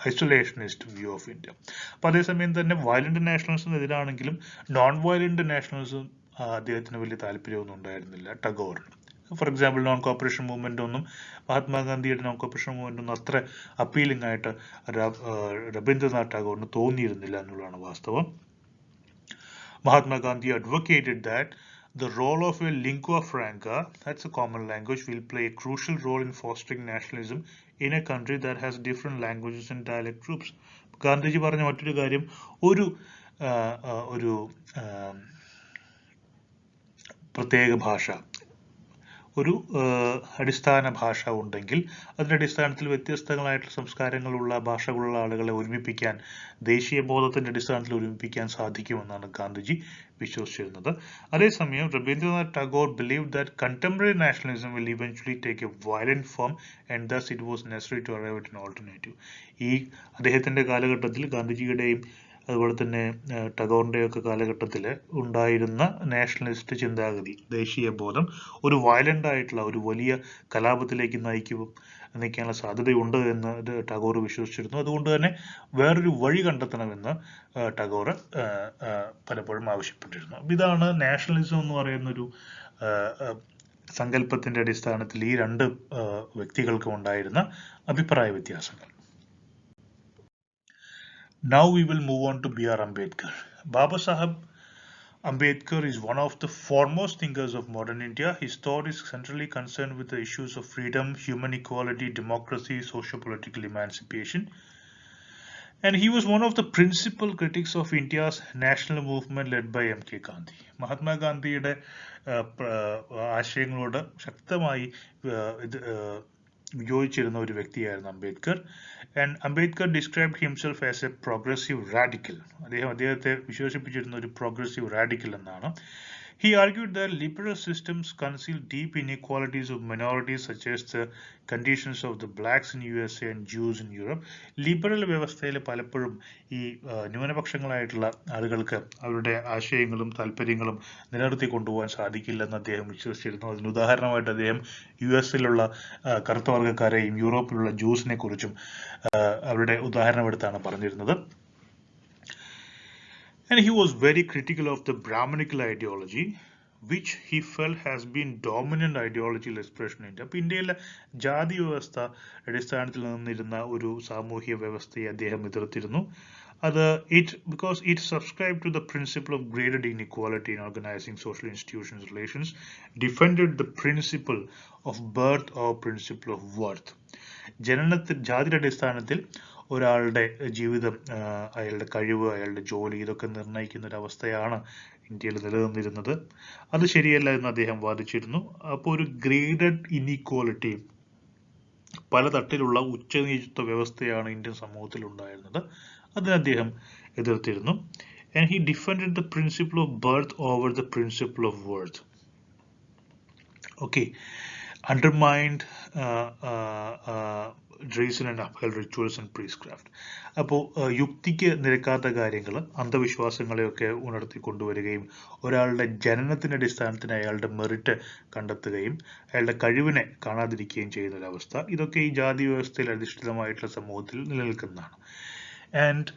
isolationist view of India. അപ്പോൾ അതേസമയം തന്നെ വയലന്റ് നാഷണലിസത്തിനെതിരാണെങ്കിലും നോൺ വയലന്റ് നാഷണലിസം അദ്ദേഹത്തിന് വലിയ താല്പര്യമൊന്നും ഉണ്ടായിരുന്നില്ല ടാഗോറിന്. For example non cooperation movement ഒന്നും മഹാത്മാഗാന്ധിയുടെ നോൺ കോപ്പറേഷൻ മൂവ്മെന്റ് ഒന്നും അത്ര അപ്പീലിംഗ് ആയിട്ട് രവീന്ദ്രനാഥ് ടാഗോറിന് തോന്നിയിരുന്നില്ല എന്നുള്ളതാണ് വാസ്തവം. Mahatma Gandhi advocated that the role of a lingua franca, that's a common language, will play a crucial role in fostering nationalism in a country that has different languages and dialect groups. Gandhiji പറഞ്ഞ മറ്റൊരു കാര്യം, ഒരു പ്രത്യേക ഭാഷ, ഒരു അടിസ്ഥാന ഭാഷ ഉണ്ടെങ്കിൽ അതിൻ്റെ അടിസ്ഥാനത്തിൽ വ്യത്യസ്തങ്ങളായിട്ടുള്ള സംസ്കാരങ്ങളുള്ള ഭാഷകളുള്ള ആളുകളെ ഒരുമിപ്പിക്കാൻ, ദേശീയ ബോധത്തിൻ്റെ അടിസ്ഥാനത്തിൽ ഒരുമിപ്പിക്കാൻ സാധിക്കുമെന്നാണ് ഗാന്ധിജി വിശ്വസിച്ചിരുന്നത്. അതേസമയം Ravindranath Tagore believed that contemporary nationalism will eventually take a violent form and thus it was necessary to arrive at an alternative. ഈ അദ്ദേഹത്തിൻ്റെ കാലഘട്ടത്തിൽ, ഗാന്ധിജിയുടെയും അതുപോലെ തന്നെ ടാഗോറിൻ്റെയൊക്കെ കാലഘട്ടത്തിൽ ഉണ്ടായിരുന്ന നാഷണലിസ്റ്റ് ചിന്താഗതി, ദേശീയ ബോധം ഒരു വയലന്റ് ആയിട്ടുള്ള ഒരു വലിയ കലാപത്തിലേക്ക് നയിക്കാനുള്ള സാധ്യതയുണ്ട് എന്ന് ടാഗോർ വിശ്വസിച്ചിരുന്നു. അതുകൊണ്ട് തന്നെ വേറൊരു വഴി കണ്ടെത്തണമെന്ന് ടാഗോർ പലപ്പോഴും ആവശ്യപ്പെട്ടിരുന്നു. ഇതാണ് നാഷണലിസം എന്ന് പറയുന്നൊരു സങ്കല്പത്തിന്റെ അടിസ്ഥാനത്തിൽ ഈ രണ്ട് വ്യക്തികൾക്കും ഉണ്ടായിരുന്ന അഭിപ്രായ വ്യത്യാസങ്ങൾ. Now we will move on to B.R. Ambedkar. Baba Saheb Ambedkar is one of the foremost thinkers of modern India. His thought is centrally concerned with the issues of freedom, human equality, democracy, socio-political emancipation. And he was one of the principal critics of India's national movement led by M.K. Gandhi. Mahatma Gandhiയുടെ ആശയങ്ങളോട് ശക്തമായി വിയോജിച്ചിരുന്ന ഒരു വ്യക്തിയായിരുന്നു Ambedkar. And Ambedkar described himself as a progressive radical. അദ്ദേഹത്തെ വിശേഷിപ്പിച്ചിരുന്ന ഒരു progressive radical എന്നാണ്. He argued that liberal systems conceal deep inequalities of minorities such as the conditions of the blacks in USA and Jews in Europe. Liberal വ്യവസ്ഥയിൽ പലപ്പോഴും ഈ ന്യൂനപക്ഷങ്ങളായിട്ടുള്ള ആളുകൾക്ക് അവരുടെ ആശയങ്ങളും താല്പര്യങ്ങളും നിലനിർത്തി കൊണ്ടുപോകാൻ സാധിക്കില്ലെന്ന് അദ്ദേഹം വിശ്വസിച്ചിരുന്നു. അതിന് ഉദാഹരണമായിട്ട് അദ്ദേഹം US-ലുള്ള കറുത്ത വർഗ്ഗക്കാരെയും യൂറോപ്പിലുള്ള ജൂസിനെ കുറിച്ചും അവരുടെ ഉദാഹരണമെടുത്താണ് പറഞ്ഞിരുന്നത്. And he was very critical of the Brahminical ideology, which he felt has been dominant ideological expression in India. അപ്പോൾ ഇന്ത്യയിലെ ജാതി വ്യവസ്ഥ അടിസ്ഥാനത്തിൽ നിന്നിരുന്ന ഒരു സാമൂഹ്യ വ്യവസ്ഥയെ അദ്ദേഹം എതിർത്തിരുന്നു. Because it subscribed to the principle of graded inequality in organizing social institutions relations, defended the principle of birth or principle of worth. ജാതിയുടെ അടിസ്ഥാനത്തിൽ ഒരാളുടെ ജീവിതം, അയാളുടെ കഴിവ്, അയാളുടെ ജോലി ഇതൊക്കെ നിർണ്ണയിക്കുന്ന ഒരു അവസ്ഥയാണ് ഇന്ത്യയിൽ നിലനിന്നിരുന്നത്. അത് ശരിയല്ല എന്ന് അദ്ദേഹം വാദിച്ചിരുന്നു. അപ്പോൾ ഒരു ഗ്രേഡഡ് ഇനീക്വാലിറ്റിയും പല തട്ടിലുള്ള ഉച്ചനീചത്വ വ്യവസ്ഥയാണ് ഇന്ത്യൻ സമൂഹത്തിൽ ഉണ്ടായിരുന്നത്. അതിനെ അദ്ദേഹം എതിർത്തിരുന്നു. And he defended the principle of birth over the principle of worth. Okay, undermined reason and upheld rituals and priestcraft. അപ്പോൾ യുക്തിക്ക് നിരക്കാത്ത കാര്യങ്ങൾ, അന്ധവിശ്വാസങ്ങളെയൊക്കെ ഉണർത്തിക്കൊണ്ടുവരികയും ഒരാളുടെ ജനനത്തിന്റെ അടിസ്ഥാനത്തിന് അയാളുടെ മെറിറ്റ് കണ്ടെത്തുകയും അയാളുടെ കഴിവിനെ കാണാതിരിക്കുകയും ചെയ്യുന്ന ഒരവസ്ഥ, ഇതൊക്കെ ഈ ജാതി വ്യവസ്ഥയിൽ അധിഷ്ഠിതമായിട്ടുള്ള സമൂഹത്തിൽ നിലനിൽക്കുന്നതാണ്. And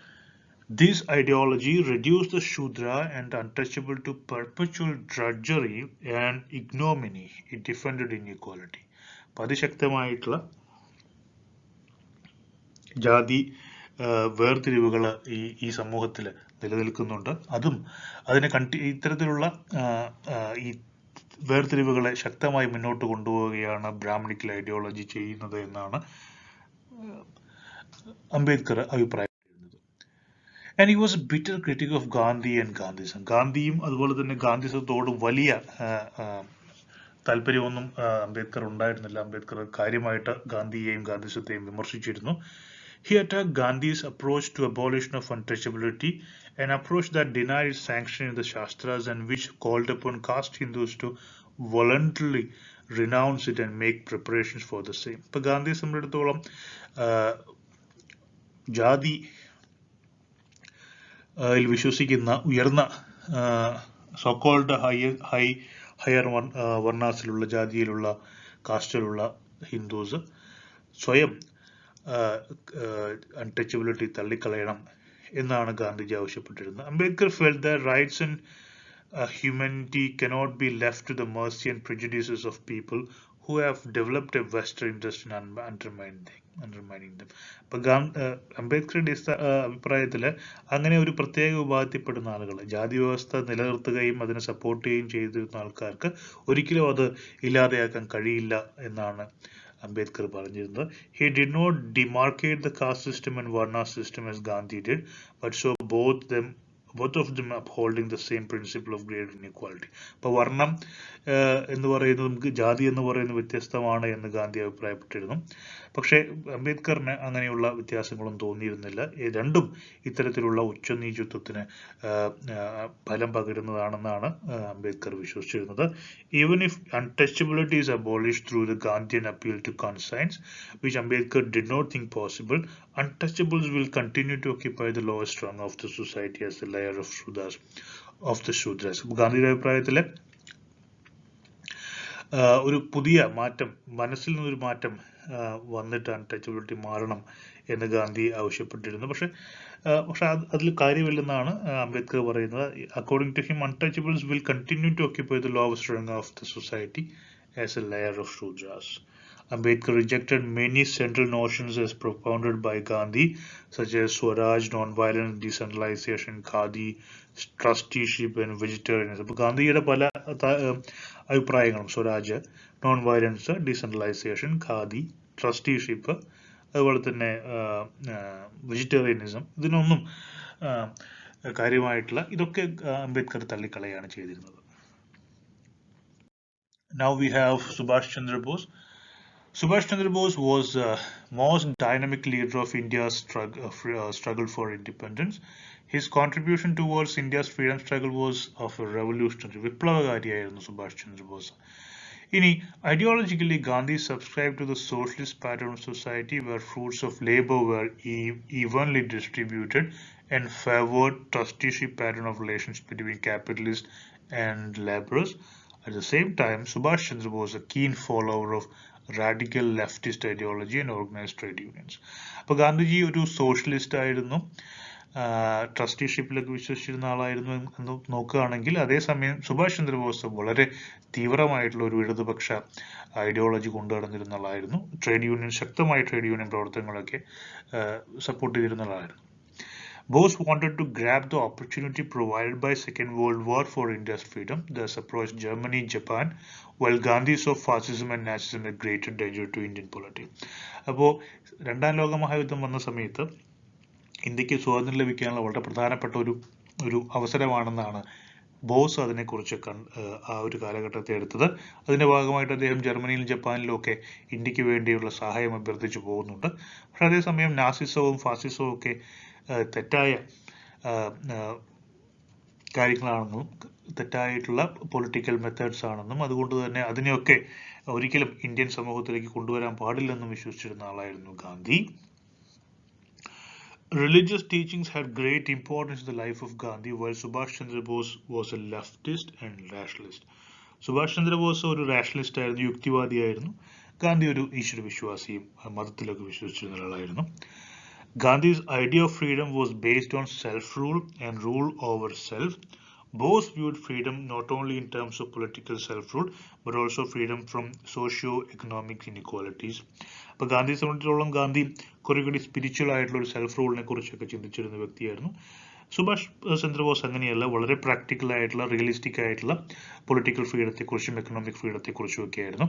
this ideology reduced the Shudra and untouchable to perpetual drudgery and ignominy. It defended inequality. അതിശക്തമായിട്ടുള്ള ജാതി വേർതിരിവുകൾ ഈ സമൂഹത്തിൽ നിലനിൽക്കുന്നുണ്ട്. അതും അതിനെ ഇത്തരത്തിലുള്ള ഈ വേർതിരിവുകളെ ശക്തമായി മുന്നോട്ട് കൊണ്ടുപോവുകയാണ് ബ്രാഹ്മണിക്കൽ ഐഡിയോളജി ചെയ്യുന്നത് എന്നാണ് അംബേദ്കർ അഭിപ്രായം. And he was a bitter critic of Gandhi and Gandhism. ഗാന്ധിയും അതുപോലെ തന്നെ ഗാന്ധിസത്തോടും വലിയ താല്പര്യമൊന്നും അംബേദ്കർ ഉണ്ടായിരുന്നില്ല. അംബേദ്കർ കാര്യമായിട്ട് ഗാന്ധിയെയും ഗാന്ധിസത്തെയും വിമർശിച്ചിരുന്നു. He attacked Gandhi's approach to abolition of untouchability, an approach that denied its sanction in the Shastras and which called upon caste Hindus to voluntarily renounce it and make preparations for the same. ഇപ്പോൾ ഗാന്ധിയെ സംബന്ധിച്ചിടത്തോളം ജാതി വിശ്വസിക്കുന്ന ഉയർന്ന so-called higher വർണ്ണാസിലുള്ള ജാതിയിലുള്ള കാസ്റ്റിലുള്ള Hindus സ്വയം untouchability തള്ളിക്കളയണം എന്നാണ് Gandhiji ആവശ്യപ്പെട്ടിരുന്നത്. Ambedkar felt that rights and humanity cannot be left to the mercy and prejudices of people who have developed a vested interest in undermining them. അപ്പൊ അംബേദ്കറുടെ അഭിപ്രായത്തിൽ അങ്ങനെ ഒരു പ്രത്യേക വിഭാഗത്തിൽപ്പെടുന്ന ആളുകൾ, ജാതി വ്യവസ്ഥ നിലനിർത്തുകയും അതിനെ സപ്പോർട്ട് ചെയ്യുകയും ചെയ്തിരുന്ന ആൾക്കാർക്ക് ഒരിക്കലും അത് ഇല്ലാതെയാക്കാൻ കഴിയില്ല എന്നാണ് അംബേദ്കർ പറഞ്ഞിരുന്നത്. He did not demarcate the caste system and Varna system as Gandhi did, but saw both of them upholding the same principle of great inequality. അപ്പോൾ വർണ്ണം എന്ന് പറയുന്നത്, നമുക്ക് ജാതി എന്ന് പറയുന്നത് വ്യത്യസ്തമാണ് എന്ന് ഗാന്ധി അഭിപ്രായപ്പെട്ടിരുന്നു. പക്ഷേ അംബേദ്കറിന് അങ്ങനെയുള്ള വ്യത്യാസങ്ങളൊന്നും തോന്നിയിരുന്നില്ല. രണ്ടും ഇത്തരത്തിലുള്ള ഉച്ചനീചത്വത്തിന് ഫലം പകരുന്നതാണെന്നാണ് Ambedkar വിശ്വസിച്ചിരുന്നത്. Even if untouchability is abolished through the Gandhian appeal to conscience, which Ambedkar did not think possible, untouchables will continue to occupy the lowest rung of the society as the layer of the Shudras. ഗാന്ധിയുടെ അഭിപ്രായത്തിൽ ഒരു പുതിയ മാറ്റം, മനസ്സിൽ നിന്നൊരു മാറ്റം വന്നിട്ട് untouchability മാറണം എന്ന് ഗാന്ധി ആവശ്യപ്പെട്ടിരുന്നു. പക്ഷെ അതിൽ കാര്യമില്ലെന്നാണ് അംബേദ്കർ പറയുന്നത്. According to him, untouchables will continue to occupy the lowest rung of the society as a layer of Shudras. Ambedkar rejected many central notions as propounded by Gandhi, such as Swaraj, non-violence, decentralization, Khadi, trusteeship and vegetarianism. അപ്പോൾ ഗാന്ധിയുടെ പല അഭിപ്രായങ്ങളും, Swaraj, non violence, decentralisation, khadi, trusteeship, അതുപോലെ തന്നെ vegetarianism, ഇതിനൊന്നും കാര്യമായിട്ടുള്ള ഇതൊക്കെ അംബേദ്കർ തള്ളിക്കളയാണ് ചെയ്തിരുന്നത്. Now we have Subhash Chandra Bose. Subhash Chandra Bose was the most dynamic leader of India's struggle for independence. His contribution towards India's freedom struggle was of a revolutionary, വിപ്ലവകാരിയായിരുന്നു Subhash Chandrabose. ഇനി ideologically, Gandhi subscribed to the socialist pattern of society where fruits of labor were evenly distributed and favored trusteeship pattern of relations between capitalists and laborers. At the same time, Subhash Chandra Bose was a keen follower of radical leftist ideology and organized trade unions. അപ്പോൾ ഗാന്ധിജി ഒരു socialist ആയിരുന്നു, ട്രസ്റ്റിഷിപ്പിലൊക്കെ വിശ്വസിച്ചിരുന്ന ആളായിരുന്നു എന്ന് നോക്കുകയാണെങ്കിൽ, അതേസമയം സുഭാഷ് ചന്ദ്രബോസ് വളരെ തീവ്രമായിട്ടുള്ള ഒരു ഇടതുപക്ഷ ഐഡിയോളജി കൊണ്ടുനടന്നിരുന്ന ആളായിരുന്നു. ട്രേഡ് യൂണിയൻ, ശക്തമായ ട്രേഡ് യൂണിയൻ പ്രവർത്തനങ്ങളൊക്കെ സപ്പോർട്ട് ചെയ്തിരുന്ന ആളായിരുന്നു. Bose wanted to grab the opportunity provided by Second World War for India's freedom, thus approached Germany, Japan, while Gandhi saw fascism and Nazism a greater danger to Indian polity. അപ്പോൾ രണ്ടാം ലോക മഹായുദ്ധം വന്ന സമയത്ത് ഇന്ത്യക്ക് സ്വാതന്ത്ര്യം ലഭിക്കാനുള്ള വളരെ പ്രധാനപ്പെട്ട ഒരു അവസരമാണെന്നാണ് ബോസ് അതിനെക്കുറിച്ച് ആ ഒരു കാലഘട്ടത്തെ എടുത്തത്. അതിന്റെ ഭാഗമായിട്ട് അദ്ദേഹം ജർമ്മനിയിലും ജപ്പാനിലും ഒക്കെ ഇന്ത്യക്ക് വേണ്ടിയുള്ള സഹായം അഭ്യർത്ഥിച്ചു പോകുന്നുണ്ട്. പക്ഷെ അതേസമയം നാസിസവും ഫാസിസവും ഒക്കെ തെറ്റായ കാര്യങ്ങളാണെന്നും തെറ്റായിട്ടുള്ള പൊളിറ്റിക്കൽ മെത്തേഡ്സ് ആണെന്നും അതുകൊണ്ട് തന്നെ അതിനെയൊക്കെ ഒരിക്കലും ഇന്ത്യൻ സമൂഹത്തിലേക്ക് കൊണ്ടുവരാൻ പാടില്ലെന്നും വിശ്വസിച്ചിരുന്ന ആളായിരുന്നു Gandhi. Religious teachings had great importance in the life of Gandhi, while Subhash Chandra Bose was a leftist and rationalist. Subhash Chandra Bose ഒരു റാഷണലിസ്റ്റ് ആയിരുന്നു, യുക്തിവാദിയായിരുന്നു. ഗാന്ധി ഒരു ഈശ്വരവിശ്വാസിയും മതത്തിലൊക്കെ വിശ്വസിച്ചിരുന്ന ഒരാളായിരുന്നു. Gandhi's idea of freedom was based on self-rule and rule over self. Bose viewed freedom not only in terms of political self-rule but also freedom from socio-economic inequalities. അപ്പോൾ ഗാന്ധിയെ സംബന്ധിച്ചിടത്തോളം ഗാന്ധി കുറെ കൂടി spiritual ആയിട്ടുള്ള ഒരു സെൽഫ് റൂളിനെ കുറിച്ചൊക്കെ ചിന്തിച്ചിരുന്ന വ്യക്തിയായിരുന്നു. സുഭാഷ് ചന്ദ്രബോസ് അങ്ങനെയല്ല, വളരെ പ്രാക്ടിക്കൽ ആയിട്ടുള്ള റിയലിസ്റ്റിക് ആയിട്ടുള്ള പൊളിറ്റിക്കൽ ഫ്രീഡത്തെക്കുറിച്ചും എക്കണോമിക് ഫ്രീഡത്തെക്കുറിച്ചും ഒക്കെ ആയിരുന്നു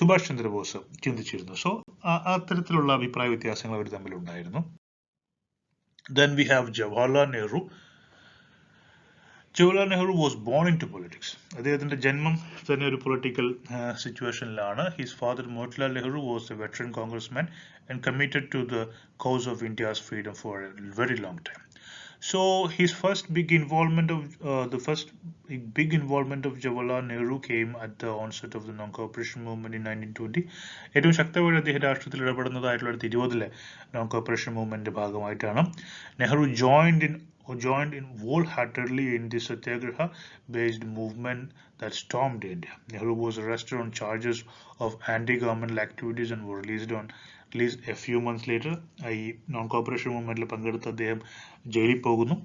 സുഭാഷ് ചന്ദ്രബോസ് ചിന്തിച്ചിരുന്നത്. സോ അത്തരത്തിലുള്ള അഭിപ്രായ വ്യത്യാസങ്ങൾ അവർ തമ്മിലുണ്ടായിരുന്നു. Then we have Jawaharlal Nehru. Jawaharlal Nehru was born into politics. അദ്ദേഹത്തിന്റെ ജന്മം തന്നെ ഒരു political സിറ്റുവേഷനിലാണ്. His father Motilal Nehru was a veteran congressman and committed to the cause of India's freedom for a very long time. So his first big involvement of Jawaharlal Nehru came at the onset of the non-cooperation movement in 1920. ഏറ്റവും ശക്തമായി അദ്ദേഹം രാഷ്ട്രീയത്തിൽ ഇടപെടുന്നതായിട്ടുള്ള 1920 non-cooperation movement ഭാഗമായിട്ടാണ്. Nehru joined in wholeheartedly in the Satyagraha-based movement that stormed India. Nehru was arrested on charges of anti-governmental activities and was released a few months later. ഈ non-cooperation movement പങ്കെടുത്ത അദ്ദേഹം ജയിലിൽ പോകുന്നു.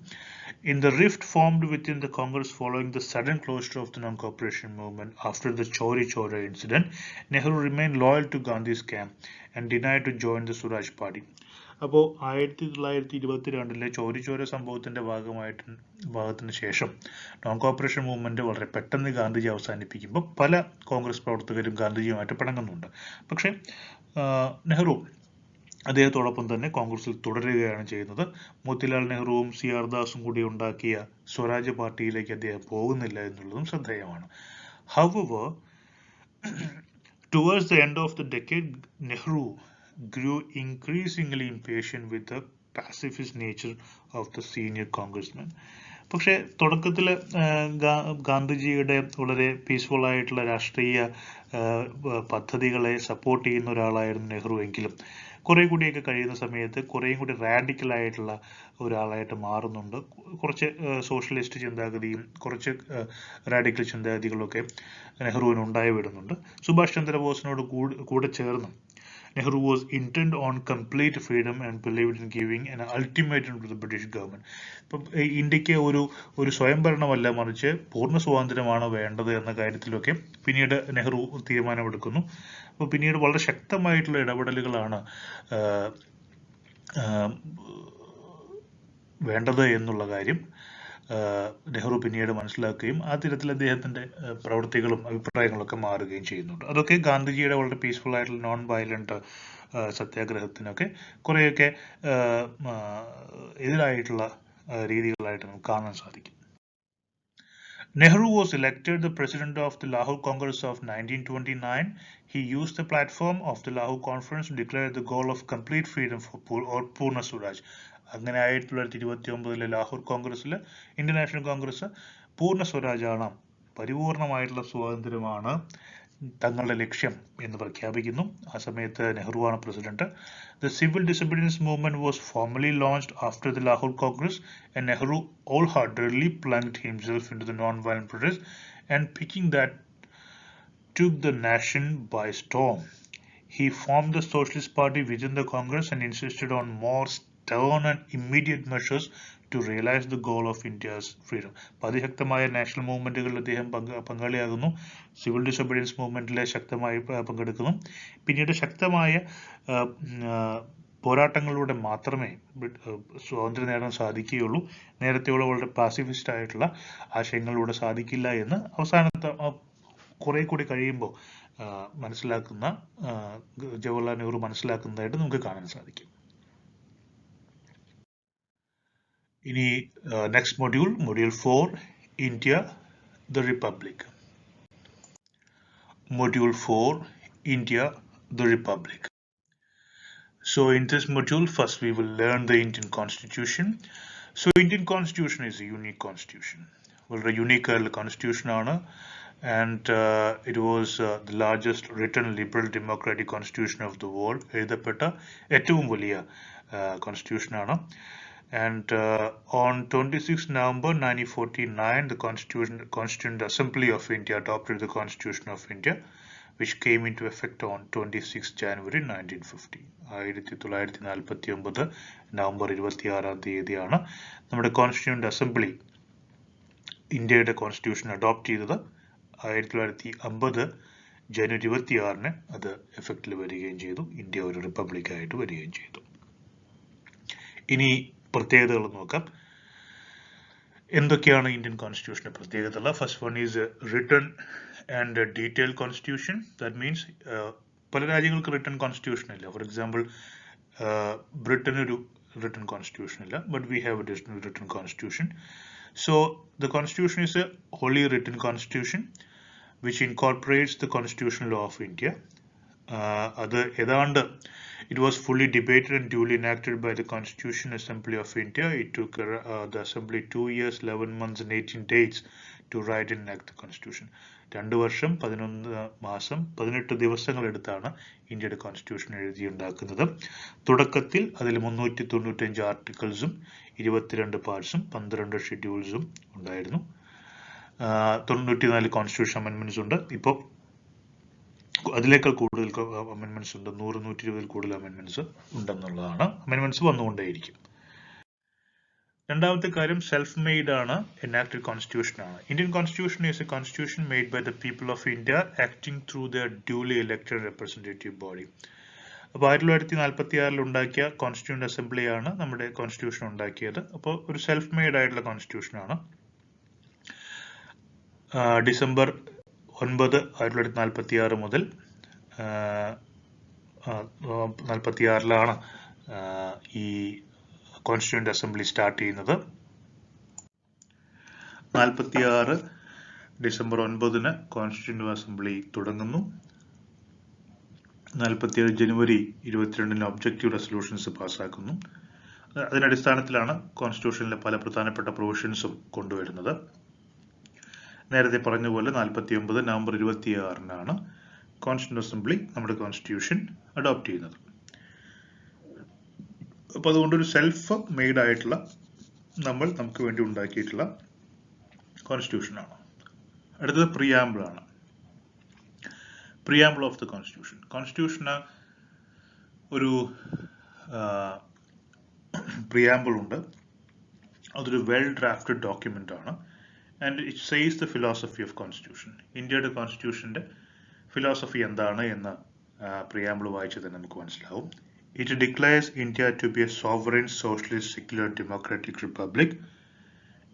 In the rift formed within the Congress following the sudden closure of the non-cooperation movement after the Chauri Chaura incident, Nehru remained loyal to Gandhi's camp and denied to join the Swaraj Party. അപ്പോൾ 1922 ചോരി ചോര സംഭവത്തിന്റെ ഭാഗത്തിന് ശേഷം non cooperation movement വളരെ പെട്ടെന്ന് ഗാന്ധിജി അവസാനിപ്പിക്കുമ്പോൾ പല കോൺഗ്രസ് പ്രവർത്തകരും ഗാന്ധിജിയുമായിട്ട് പിണങ്ങുന്നുണ്ട്. പക്ഷേ നെഹ്റു അദ്ദേഹത്തോടൊപ്പം തന്നെ കോൺഗ്രസിൽ തുടരുകയാണ് ചെയ്യുന്നത്. മോത്തിലാൽ നെഹ്റുവും CR ദാസും കൂടി ഉണ്ടാക്കിയ സ്വരാജ് പാർട്ടിയിലേക്ക് അദ്ദേഹം പോകുന്നില്ല എന്നുള്ളതും ശ്രദ്ധേയമാണ്. However, towards the end of the decade, Nehru grew increasingly impatient with the pacifist nature of the senior congressman. പക്ഷെ തുടക്കത്തിൽ ഗാന്ധിജിയുടെ വളരെ പീസ്ഫുൾ ആയിട്ടുള്ള രാഷ്ട്രീയ പദ്ധതികളെ സപ്പോർട്ട് ചെയ്യുന്ന ഒരാളായിരുന്നു നെഹ്റു എങ്കിലും കുറെ കൂടിയൊക്കെ കഴിയുന്ന സമയത്ത് കുറേയും കൂടി റാഡിക്കൽ ആയിട്ടുള്ള ഒരാളായിട്ട് മാറുന്നുണ്ട്. കുറച്ച് സോഷ്യലിസ്റ്റ് ചിന്താഗതിയും കുറച്ച് റാഡിക്കൽ ചിന്താഗതികളൊക്കെ നെഹ്റുവിന് ഉണ്ടായി വരുന്നുണ്ട്. സുഭാഷ് ചന്ദ്രബോസിനോട് കൂടെ ചേർന്ന് Nehru was intent on complete freedom and believed in giving an ultimatum to the British government. ഇപ്പം ഇന്ത്യക്ക് ഒരു സ്വയംഭരണമല്ല, മറിച്ച് പൂർണ്ണ സ്വാതന്ത്ര്യമാണ് വേണ്ടത് എന്ന കാര്യത്തിലൊക്കെ പിന്നീട് നെഹ്റു തീരുമാനമെടുക്കുന്നു. അപ്പോൾ പിന്നീട് വളരെ ശക്തമായിട്ടുള്ള ഇടപെടലുകളാണ് വേണ്ടത് എന്നുള്ള കാര്യം നെഹ്റു പിന്നീട് മനസ്സിലാക്കുകയും ആ തരത്തിൽ അദ്ദേഹത്തിന്റെ പ്രവൃത്തികളും അഭിപ്രായങ്ങളൊക്കെ മാറുകയും ചെയ്യുന്നുണ്ട്. അതൊക്കെ ഗാന്ധിജിയുടെ വളരെ പീസ്ഫുൾ ആയിട്ടുള്ള നോൺ വയലന്റ് സത്യാഗ്രഹത്തിനൊക്കെ കുറേയൊക്കെ എതിരായിട്ടുള്ള രീതികളായിട്ട് നമുക്ക് കാണാൻ സാധിക്കും. Nehru was elected the president of the Lahore Congress of 1929. He used the platform of the Lahore Conference to declare the goal of complete freedom for Puna Swaraj. അങ്ങനെ 1929 ലാഹോർ കോൺഗ്രസ്സിൽ Indian National Congress പൂർണ്ണ സ്വരാജാണ്, പരിപൂർണമായിട്ടുള്ള സ്വാതന്ത്ര്യമാണ് തങ്ങളുടെ ലക്ഷ്യം എന്ന് പ്രഖ്യാപിക്കുന്നു. ആ സമയത്ത് നെഹ്റുവാണ് president. The civil disobedience movement was formally launched after the Lahore Congress, and Nehru wholeheartedly plunged himself into the non-violent protest and picking that took the nation by storm. He formed the Socialist Party within the Congress and insisted on more stern and immediate measures to realize the goal of India's freedom. അതിശക്തമായ national മൂവ്മെന്റുകളിൽ അദ്ദേഹം പങ്കാളിയാകുന്നു. Civil disobedience മൂവ്മെന്റിലെ ശക്തമായി പങ്കെടുക്കുന്നു. പിന്നീട് ശക്തമായ പോരാട്ടങ്ങളിലൂടെ മാത്രമേ സ്വാതന്ത്ര്യം നേടാൻ സാധിക്കുകയുള്ളൂ. നേരത്തെയുള്ള വളരെ പാസിഫിസ്റ്റ് ആയിട്ടുള്ള ആശയങ്ങളിലൂടെ സാധിക്കില്ല എന്ന് അവസാനത്തെ കുറെ കൂടി കഴിയുമ്പോൾ മനസ്സിലാക്കുന്ന ജവഹർലാൽ നെഹ്റു മനസ്സിലാക്കുന്നതായിട്ട് നമുക്ക് കാണാൻ സാധിക്കും. ഇനി next module 4, India the Republic. Module 4, India the Republic. So in this module, first we will learn the Indian Constitution. So Indian Constitution is a unique constitution. Well, a unique constitution and it was the largest written liberal democratic constitution of the world. എഴുതപ്പെട്ട ഏറ്റവും വലിയ constitution ആണ്. And on 26 November 1949, the Constituent Assembly of India adopted the Constitution of India, which came into effect on 26 January 1950. 1949 November 26 തീയതിയാണ് നമ്മുടെ constituent assembly ഇന്ത്യയുടെ constitution adopt ചെയ്തത്. 1950 ജനുവരി 26 അത് എഫക്റ്റിൽ വരികയും ചെയ്തു. ഇന്ത്യ ഒരു റിപ്പബ്ലിക് ആയിട്ട് വരികയും ചെയ്തു. ഇനി പ്രത്യേകതകൾ നോക്കാം. എന്തൊക്കെയാണ് ഇന്ത്യൻ കോൺസ്റ്റിറ്റ്യൂഷന്റെ പ്രത്യേകതകൾ? First one is written and detail constitution. That means പല രാജ്യങ്ങൾക്ക് റിട്ടൺ കോൺസ്റ്റിറ്റ്യൂഷൻ ഇല്ല. ഫോർ എക്സാമ്പിൾ ബ്രിട്ടന് ഒരു റിട്ടൺ കോൺസ്റ്റിറ്റ്യൂഷൻ ഇല്ല, but we have a written constitution. So the constitution is a holy written constitution which incorporates the constitutional law of India. അത് ഏതാണ്ട് it was fully debated and duly enacted by the Constitutional Assembly of India. It took the Assembly 2 years, 11 months and 18 days to write and enact the Constitution. 2 വർഷം 11 മാസം 18 ദിവസങ്ങൾ എടുത്താണ് ഇന്ത്യയുടെ constitution എഴുതിയുണ്ടാക്കുന്നത്. തുടക്കത്തിൽ അതിൽ 395 ആർട്ടിക്കിൾസും 22 പാർട്സും 12 ഷെഡ്യൂൾസും ഉണ്ടായിരുന്നു. 94 കോൺസ്റ്റിറ്റ്യൂഷൻ അമെൻമെന്റ്സ് ഉണ്ട്. ഇപ്പോൾ അതിലേക്കാൾ കൂടുതൽ അമെൻമെന്റ്സ് ഉണ്ട്. 100-120 കൂടുതൽ അമെൻമെന്റ്സ് ഉണ്ടെന്നുള്ളതാണ്. അമെൻമെന്റ്സ് വന്നുകൊണ്ടേയിരിക്കും. രണ്ടാമത്തെ കാര്യം സെൽഫ് മെയ്ഡ് ആണ്, എനാക്റ്റഡ് കോൺസ്റ്റിറ്റ്യൂഷൻ ആണ്. Indian constitution is a constitution made by the people of India acting through the duly elected representative body. അപ്പോൾ 1946 ഉണ്ടാക്കിയ കോൺസ്റ്റിറ്റ്യൂന്റ് അസംബ്ലിയാണ് നമ്മുടെ കോൺസ്റ്റിറ്റ്യൂഷൻ ഉണ്ടാക്കിയത്. അപ്പോൾ ഒരു സെൽഫ് മെയ്ഡ് ആയിട്ടുള്ള കോൺസ്റ്റിറ്റ്യൂഷൻ ആണ്. ഡിസംബർ 9, 1946 മുതൽ 46 ഈ കോൺസ്റ്റിറ്റ്യൂന്റ് അസംബ്ലി സ്റ്റാർട്ട് ചെയ്യുന്നത്. 46 ഡിസംബർ 9 കോൺസ്റ്റിറ്റ്യൂന്റ് അസംബ്ലി തുടങ്ങുന്നു. 47 ജനുവരി 22 ഒബ്ജക്റ്റീവ് റെസൊല്യൂഷൻസ് പാസ്സാക്കുന്നു. അതിനടിസ്ഥാനത്തിലാണ് കോൺസ്റ്റിറ്റ്യൂഷനിലെ പല പ്രധാനപ്പെട്ട പ്രൊവിഷൻസും കൊണ്ടുവരുന്നത്. നേരത്തെ പറഞ്ഞതുപോലെ 49 നവംബർ 26 കോൺസ്റ്റിറ്റ്യൂന്റ് അസംബ്ലി നമ്മുടെ കോൺസ്റ്റിറ്റ്യൂഷൻ അഡോപ്റ്റ് ചെയ്യുന്നത്. അപ്പോൾ അതുകൊണ്ടൊരു സെൽഫ് മെയ്ഡ് ആയിട്ടുള്ള നമുക്ക് വേണ്ടി ഉണ്ടാക്കിയിട്ടുള്ള കോൺസ്റ്റിറ്റ്യൂഷൻ ആണ്. അടുത്തത് പ്രിയാമ്പിൾ ആണ്. Preamble of the constitution. കോൺസ്റ്റിറ്റ്യൂഷന് ഒരു പ്രിയാമ്പിൾ ഉണ്ട്. അതൊരു വെൽ ഡ്രാഫ്റ്റഡ് ഡോക്യുമെന്റ് ആണ്. And it says the philosophy of constitution. ഇന്ത്യയുടെ കോൺസ്റ്റിറ്റ്യൂഷന്റെ ഫിലോസഫി എന്താണ് എന്ന് പ്രിയാമ്പിൾ വായിച്ചാൽ തന്നെ നമുക്ക് മനസ്സിലാവും. It declares India to be a sovereign, socialist, secular, democratic republic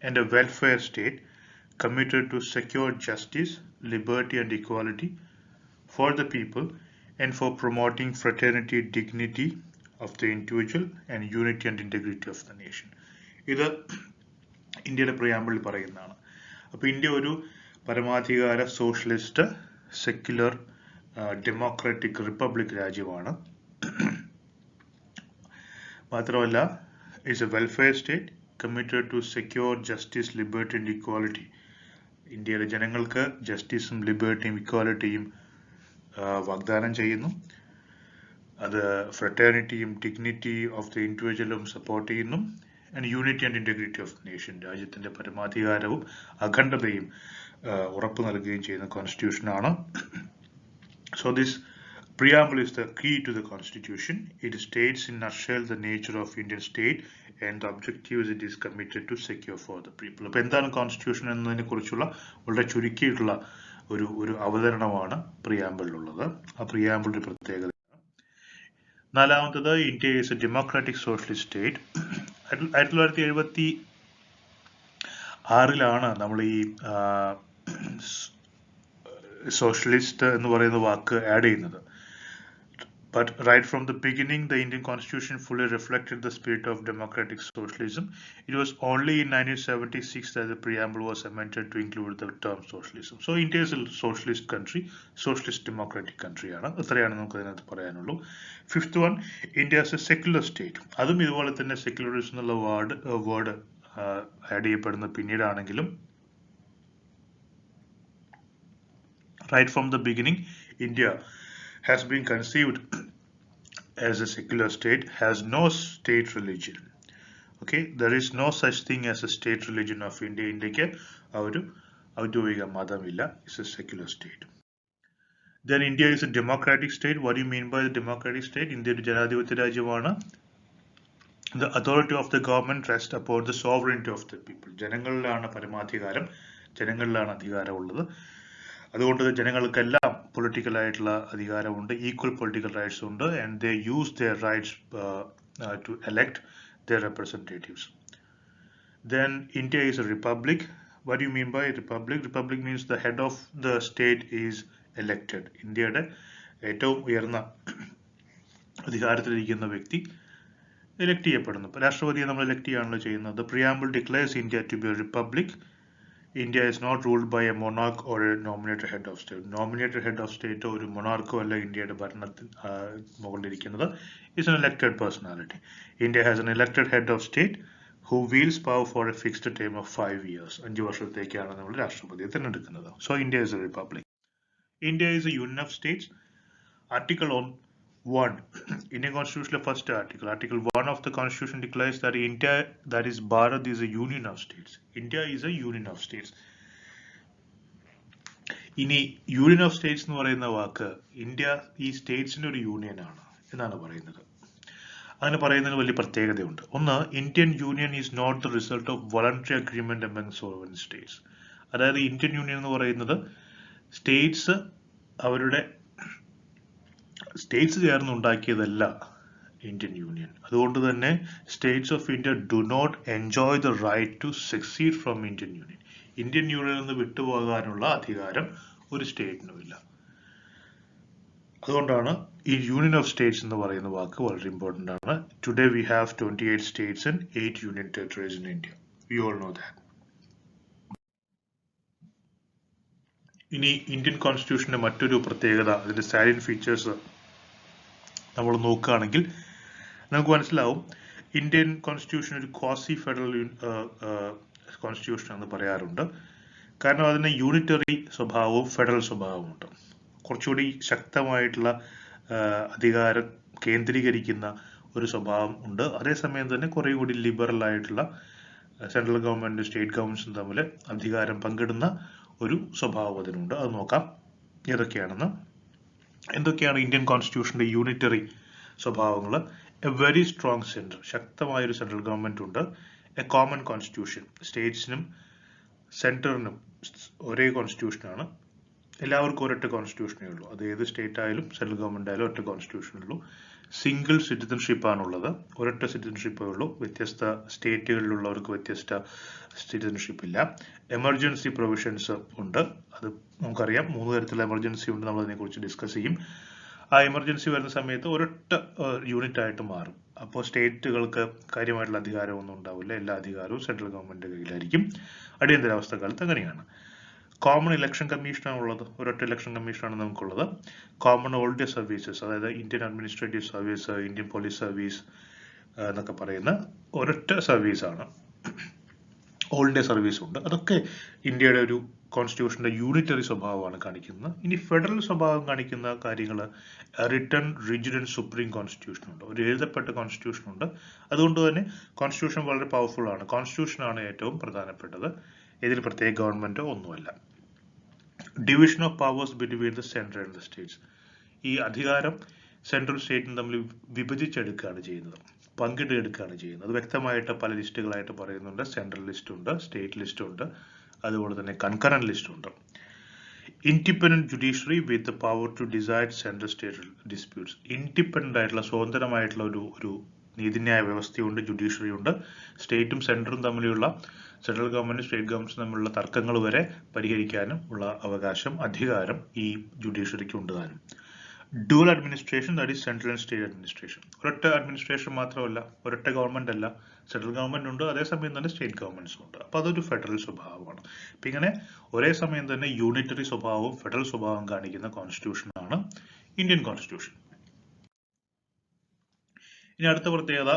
and a welfare state committed to secure justice, liberty and equality for the people and for promoting fraternity, dignity of the individual and unity and integrity of the nation. ഇത് ഇന്ത്യയുടെ പ്രിയാമ്പിളിൽ പറയുന്നതാണ്. അപ്പോൾ India ഒരു പരമാധികാര socialist secular democratic republic രാജ്യമാണ്. മാത്രമല്ല is a welfare state committed to secure justice, liberty and equality. ഇന്ത്യയിലെ ജനങ്ങൾക്ക് ജസ്റ്റിസും ലിബർട്ടിയും ഇക്വാലിറ്റിയും വാഗ്ദാനം ചെയ്യുന്നു. അത് ഫ്രറ്റേണിറ്റിയും ഡിഗ്നിറ്റി ഓഫ് ദി ഇൻഡിവിജ്വലും സപ്പോർട്ട് ചെയ്യുന്നു. And unity and integrity of nation, രാജ്യത്തിന്റെ പരമാധികാരവും അഖണ്ഡതയും ഉറപ്പു നൽകുകയും ചെയ്യുന്ന കോൺസ്റ്റിറ്റ്യൂഷനാണ്. So this preamble is the key to the constitution. It states in nutshell the nature of Indian state and the objectives it is committed to secure for the people. അപ്പോൾ എന്താണ് constitution എന്നതിനെ കുറിച്ചുള്ള വളരെ ചുരുക്കിയിട്ടുള്ള ഒരു അവതരണമാണ് പ്രിയാമ്പിളിലുള്ളത്. ആ പ്രിയാമ്പിളിന്റെ പ്രത്യേകത നാലാമത്തത് India is A democratic socialist state. 1976 നമ്മൾ ഈ സോഷ്യലിസ്റ്റ് എന്ന് പറയുന്ന വാക്ക് ആഡ് ചെയ്യുന്നത്. But right from the beginning, the Indian Constitution fully reflected the spirit of democratic socialism. It was only in 1976 that the preamble was amended to include the term socialism. So India is a socialist country, socialist democratic country. Fifth one, India is a secular state. അതും ഇതുപോലെ തന്നെ secularism എന്നുള്ള word add ചെയ്യപ്പെടുന്ന പിന്നീടാണെങ്കിലും right from the beginning, India has been conceived as a secular state, has no state religion. Okay, there is no such thing as a state religion of India. India ഔദ്യോഗിക മതമില്ല. It's a secular state. Then India is a democratic state. What do you mean by the democratic state? India ഒരു ജനാധിപത്യ രാജ്യമാണ്. The authority of the government rests upon the sovereignty of the people. ജനങ്ങളിലാണ് പരമാധികാരം, ജനങ്ങളിലാണ് അധികാരമുള്ളത്. അതുകൊണ്ട് ജനങ്ങൾക്കെല്ലാം political ആയിട്ടുള്ള അധികാരമുണ്ട്, equal political rights ഉണ്ട്, and they use their rights to elect their representatives. Then India is a republic. What do you mean by republic? Republic means the head of the state is elected. ഇന്ത്യയുടെ ഏറ്റവും ഉയർന്ന അധികാരത്തിലിരിക്കുന്ന വ്യക്തി elect ചെയ്യപ്പെടുന്നു. രാഷ്ട്രപതിയെ നമ്മൾ elect ചെയ്യുകയാണല്ലോ ചെയ്യുന്നത്. The preamble declares India to be a republic. India is not ruled by a monarch or a nominated head of state. Nominated head of state ഒരു monarcho അല്ല ഇന്ത്യയുടെ ഭരണത്തിൽ മുകളിലിരിക്കുന്നത്. is an elected personality. India has an elected head of state who wields power for a fixed term of 5 years. 5 വർഷത്തേക്കാണ് നമ്മൾ രാഷ്ട്രപതിയെ തിരഞ്ഞെടുക്കുന്നത്. So India is a republic. India is a union of states. Article 1. Indian Constitution first article. Article 1 of the Constitution declares that India, that is Bharat, is a union of states. India is a union of states. ഇനി union of States എന്ന് പറയുന്ന വാക്ക് India ഈ സ്റ്റേറ്റ്സിന്റെ ഒരു union ആണ് എന്നാണ് പറയുന്നത്. അങ്ങനെ പറയുന്നതിന് വലിയ പ്രത്യേകതയുണ്ട്. ഒന്ന്, Indian union is not the result of voluntary agreement among sovereign states. അതായത് ഇന്ത്യൻ യൂണിയൻ എന്ന് പറയുന്നത് സ്റ്റേറ്റ്സ് അവരുടെ സ്റ്റേറ്റ്സ് ചേർന്നുണ്ടാക്കിയതല്ല ഇന്ത്യൻ യൂണിയൻ. അതുകൊണ്ട് തന്നെ states of India do not enjoy the right to succeed from Indian union. Indian യൂണിയനിൽ നിന്ന് വിട്ടുപോകാനുള്ള അധികാരം ഒരു സ്റ്റേറ്റിനുമില്ല. അതുകൊണ്ടാണ് ഈ യൂണിയൻ ഓഫ് സ്റ്റേറ്റ്സ് എന്ന് പറയുന്ന വാക്ക് വളരെ ഇമ്പോർട്ടൻ്റ് ആണ്. Today we have 28 States and 8 union territories in India. We all know that. ഇനി ഇന്ത്യൻ കോൺസ്റ്റിറ്റ്യൂഷന്റെ മറ്റൊരു പ്രത്യേകത, അതിന്റെ സാലിയന്റ് ഫീച്ചേഴ്സ് നമ്മൾ നോക്കുകയാണെങ്കിൽ നമുക്ക് മനസ്സിലാവും. ഇന്ത്യൻ കോൺസ്റ്റിറ്റ്യൂഷൻ ഒരു ക്വാസി ഫെഡറൽ കോൺസ്റ്റിറ്റ്യൂഷൻ എന്ന് പറയാറുണ്ട്. കാരണം അതിന് യൂണിറ്ററി സ്വഭാവവും ഫെഡറൽ സ്വഭാവവും ഉണ്ട്. കുറച്ചുകൂടി ശക്തമായിട്ടുള്ള അധികാരം കേന്ദ്രീകരിക്കുന്ന ഒരു സ്വഭാവം ഉണ്ട്. അതേസമയം തന്നെ കുറേ കൂടി ലിബറൽ ആയിട്ടുള്ള സെൻട്രൽ ഗവൺമെന്റ് സ്റ്റേറ്റ് ഗവൺമെന്റ്സും തമ്മിൽ അധികാരം പങ്കിടുന്ന ഒരു സ്വഭാവം അതിനുണ്ട്. അത് നോക്കാം എന്തൊക്കെയാണ് ഇന്ത്യൻ കോൺസ്റ്റിറ്റ്യൂഷന്റെ യൂണിറ്ററി സ്വഭാവങ്ങൾ. എ വെരി സ്ട്രോങ് സെൻട്രൽ, ശക്തമായൊരു സെൻട്രൽ ഗവൺമെന്റ് ഉണ്ട്. എ കോമൺ കോൺസ്റ്റിറ്റ്യൂഷൻ, സ്റ്റേറ്റ്സിനും സെൻറ്ററിനും ഒരേ കോൺസ്റ്റിറ്റ്യൂഷനാണ്. എല്ലാവർക്കും ഒരൊറ്റ കോൺസ്റ്റിറ്റ്യൂഷനേ ഉള്ളൂ. അത് ഏത് സ്റ്റേറ്റ് ആയാലും സെൻട്രൽ ഗവൺമെന്റ് ആയാലും ഒറ്റ കോൺസ്റ്റിറ്റ്യൂഷനേ ഉള്ളൂ. സിംഗിൾ സിറ്റിസൺഷിപ്പ് ആണുള്ളത്, ഒരൊറ്റ സിറ്റിസൺഷിപ്പേ ഉള്ളൂ. വ്യത്യസ്ത സ്റ്റേറ്റുകളിലുള്ളവർക്ക് വ്യത്യസ്ത സിറ്റിസൺഷിപ്പ് ഇല്ല. എമർജൻസി പ്രൊവിഷൻസ് ഉണ്ട്. അത് നമുക്കറിയാം, 3 തരത്തിലുള്ള എമർജൻസി ഉണ്ട്. നമ്മൾ അതിനെക്കുറിച്ച് ഡിസ്കസ് ചെയ്യും. ആ എമർജൻസി വരുന്ന സമയത്ത് ഒരൊറ്റ യൂണിറ്റ് ആയിട്ട് മാറും. അപ്പോൾ സ്റ്റേറ്റുകൾക്ക് കാര്യമായിട്ടുള്ള അധികാരമൊന്നും ഉണ്ടാവില്ല. എല്ലാ അധികാരവും സെൻട്രൽ ഗവൺമെന്റ് കയ്യിലായിരിക്കും. അടിയന്തരാവസ്ഥ കാലത്ത് അങ്ങനെയാണ്. കോമൺ ഇലക്ഷൻ കമ്മീഷനാണ് ഉള്ളത്, ഒരൊറ്റ ഇലക്ഷൻ കമ്മീഷനാണ് നമുക്കുള്ളത്. കോമൺ ഓൾ ഇന്ത്യ സർവീസസ്, അതായത് Indian administrative service, Indian police service എന്നൊക്കെ പറയുന്ന ഒരൊറ്റ സർവീസാണ്. ഓൾ ഇന്ത്യ സർവീസ് ഉണ്ട്. അതൊക്കെ ഇന്ത്യയുടെ ഒരു കോൺസ്റ്റിറ്റ്യൂഷന്റെ യൂണിറ്ററി സ്വഭാവമാണ് കാണിക്കുന്നത്. ഇനി ഫെഡറൽ സ്വഭാവം കാണിക്കുന്ന കാര്യങ്ങൾ, written, rigid and supreme constitution ഉണ്ട്, ഒരു എഴുതപ്പെട്ട കോൺസ്റ്റിറ്റ്യൂഷൻ ഉണ്ട്. അതുകൊണ്ട് തന്നെ കോൺസ്റ്റിറ്റ്യൂഷൻ വളരെ പവർഫുൾ ആണ്. കോൺസ്റ്റിറ്റ്യൂഷനാണ് ഏറ്റവും പ്രധാനപ്പെട്ടത്. ഇതിൽ പ്രത്യേക ഗവൺമെന്റോ ഒന്നുമല്ല. Division of powers between the central and the States. ഈ അധികാരം സെൻട്രൽ സ്റ്റേറ്റും തമ്മിൽ വിഭജിച്ചെടുക്കുകയാണ് ചെയ്യുന്നത്, പങ്കിട്ടെടുക്കുകയാണ് ചെയ്യുന്നത്. അത് വ്യക്തമായിട്ട് പല ലിസ്റ്റുകളായിട്ട് പറയുന്നുണ്ട്. സെൻട്രൽ ലിസ്റ്റ് ഉണ്ട്, സ്റ്റേറ്റ് ലിസ്റ്റ് ഉണ്ട്, അതുപോലെ തന്നെ കൺകറന്റ് ലിസ്റ്റ് ഉണ്ട്. Independent judiciary with the power to decide central state disputes. Independent ആയിട്ടുള്ള സ്വതന്ത്രമായിട്ടുള്ള ഒരു നീതിന്യായ വ്യവസ്ഥയുണ്ട്, ജുഡീഷ്യറി ഉണ്ട്. സ്റ്റേറ്റും സെൻട്രലും തമ്മിലുള്ള സെൻട്രൽ ഗവൺമെന്റ് സ്റ്റേറ്റ് ഗവൺമെന്റ് തമ്മിലുള്ള തർക്കങ്ങൾ വരെ പരിഹരിക്കാനും ഉള്ള അവകാശം, അധികാരം ഈ ജുഡീഷ്യറിക്ക് ഉണ്ട് താനും. Dual administration, that is central and state administration. ഒരൊറ്റ അഡ്മിനിസ്ട്രേഷൻ മാത്രമല്ല, ഒരൊറ്റ ഗവൺമെന്റ് അല്ല, സെൻട്രൽ ഗവൺമെന്റ് ഉണ്ട്, അതേസമയം തന്നെ സ്റ്റേറ്റ് ഗവൺമെന്റ്സും ഉണ്ട്. അപ്പോൾ അതൊരു ഫെഡറൽ സ്വഭാവമാണ്. അപ്പം ഇങ്ങനെ ഒരേ സമയം തന്നെ യൂണിറ്ററി സ്വഭാവവും ഫെഡറൽ സ്വഭാവവും കാണിക്കുന്ന കോൺസ്റ്റിറ്റ്യൂഷനാണ് ഇന്ത്യൻ കോൺസ്റ്റിറ്റ്യൂഷൻ. ഇനി അടുത്ത പ്രത്യേകത,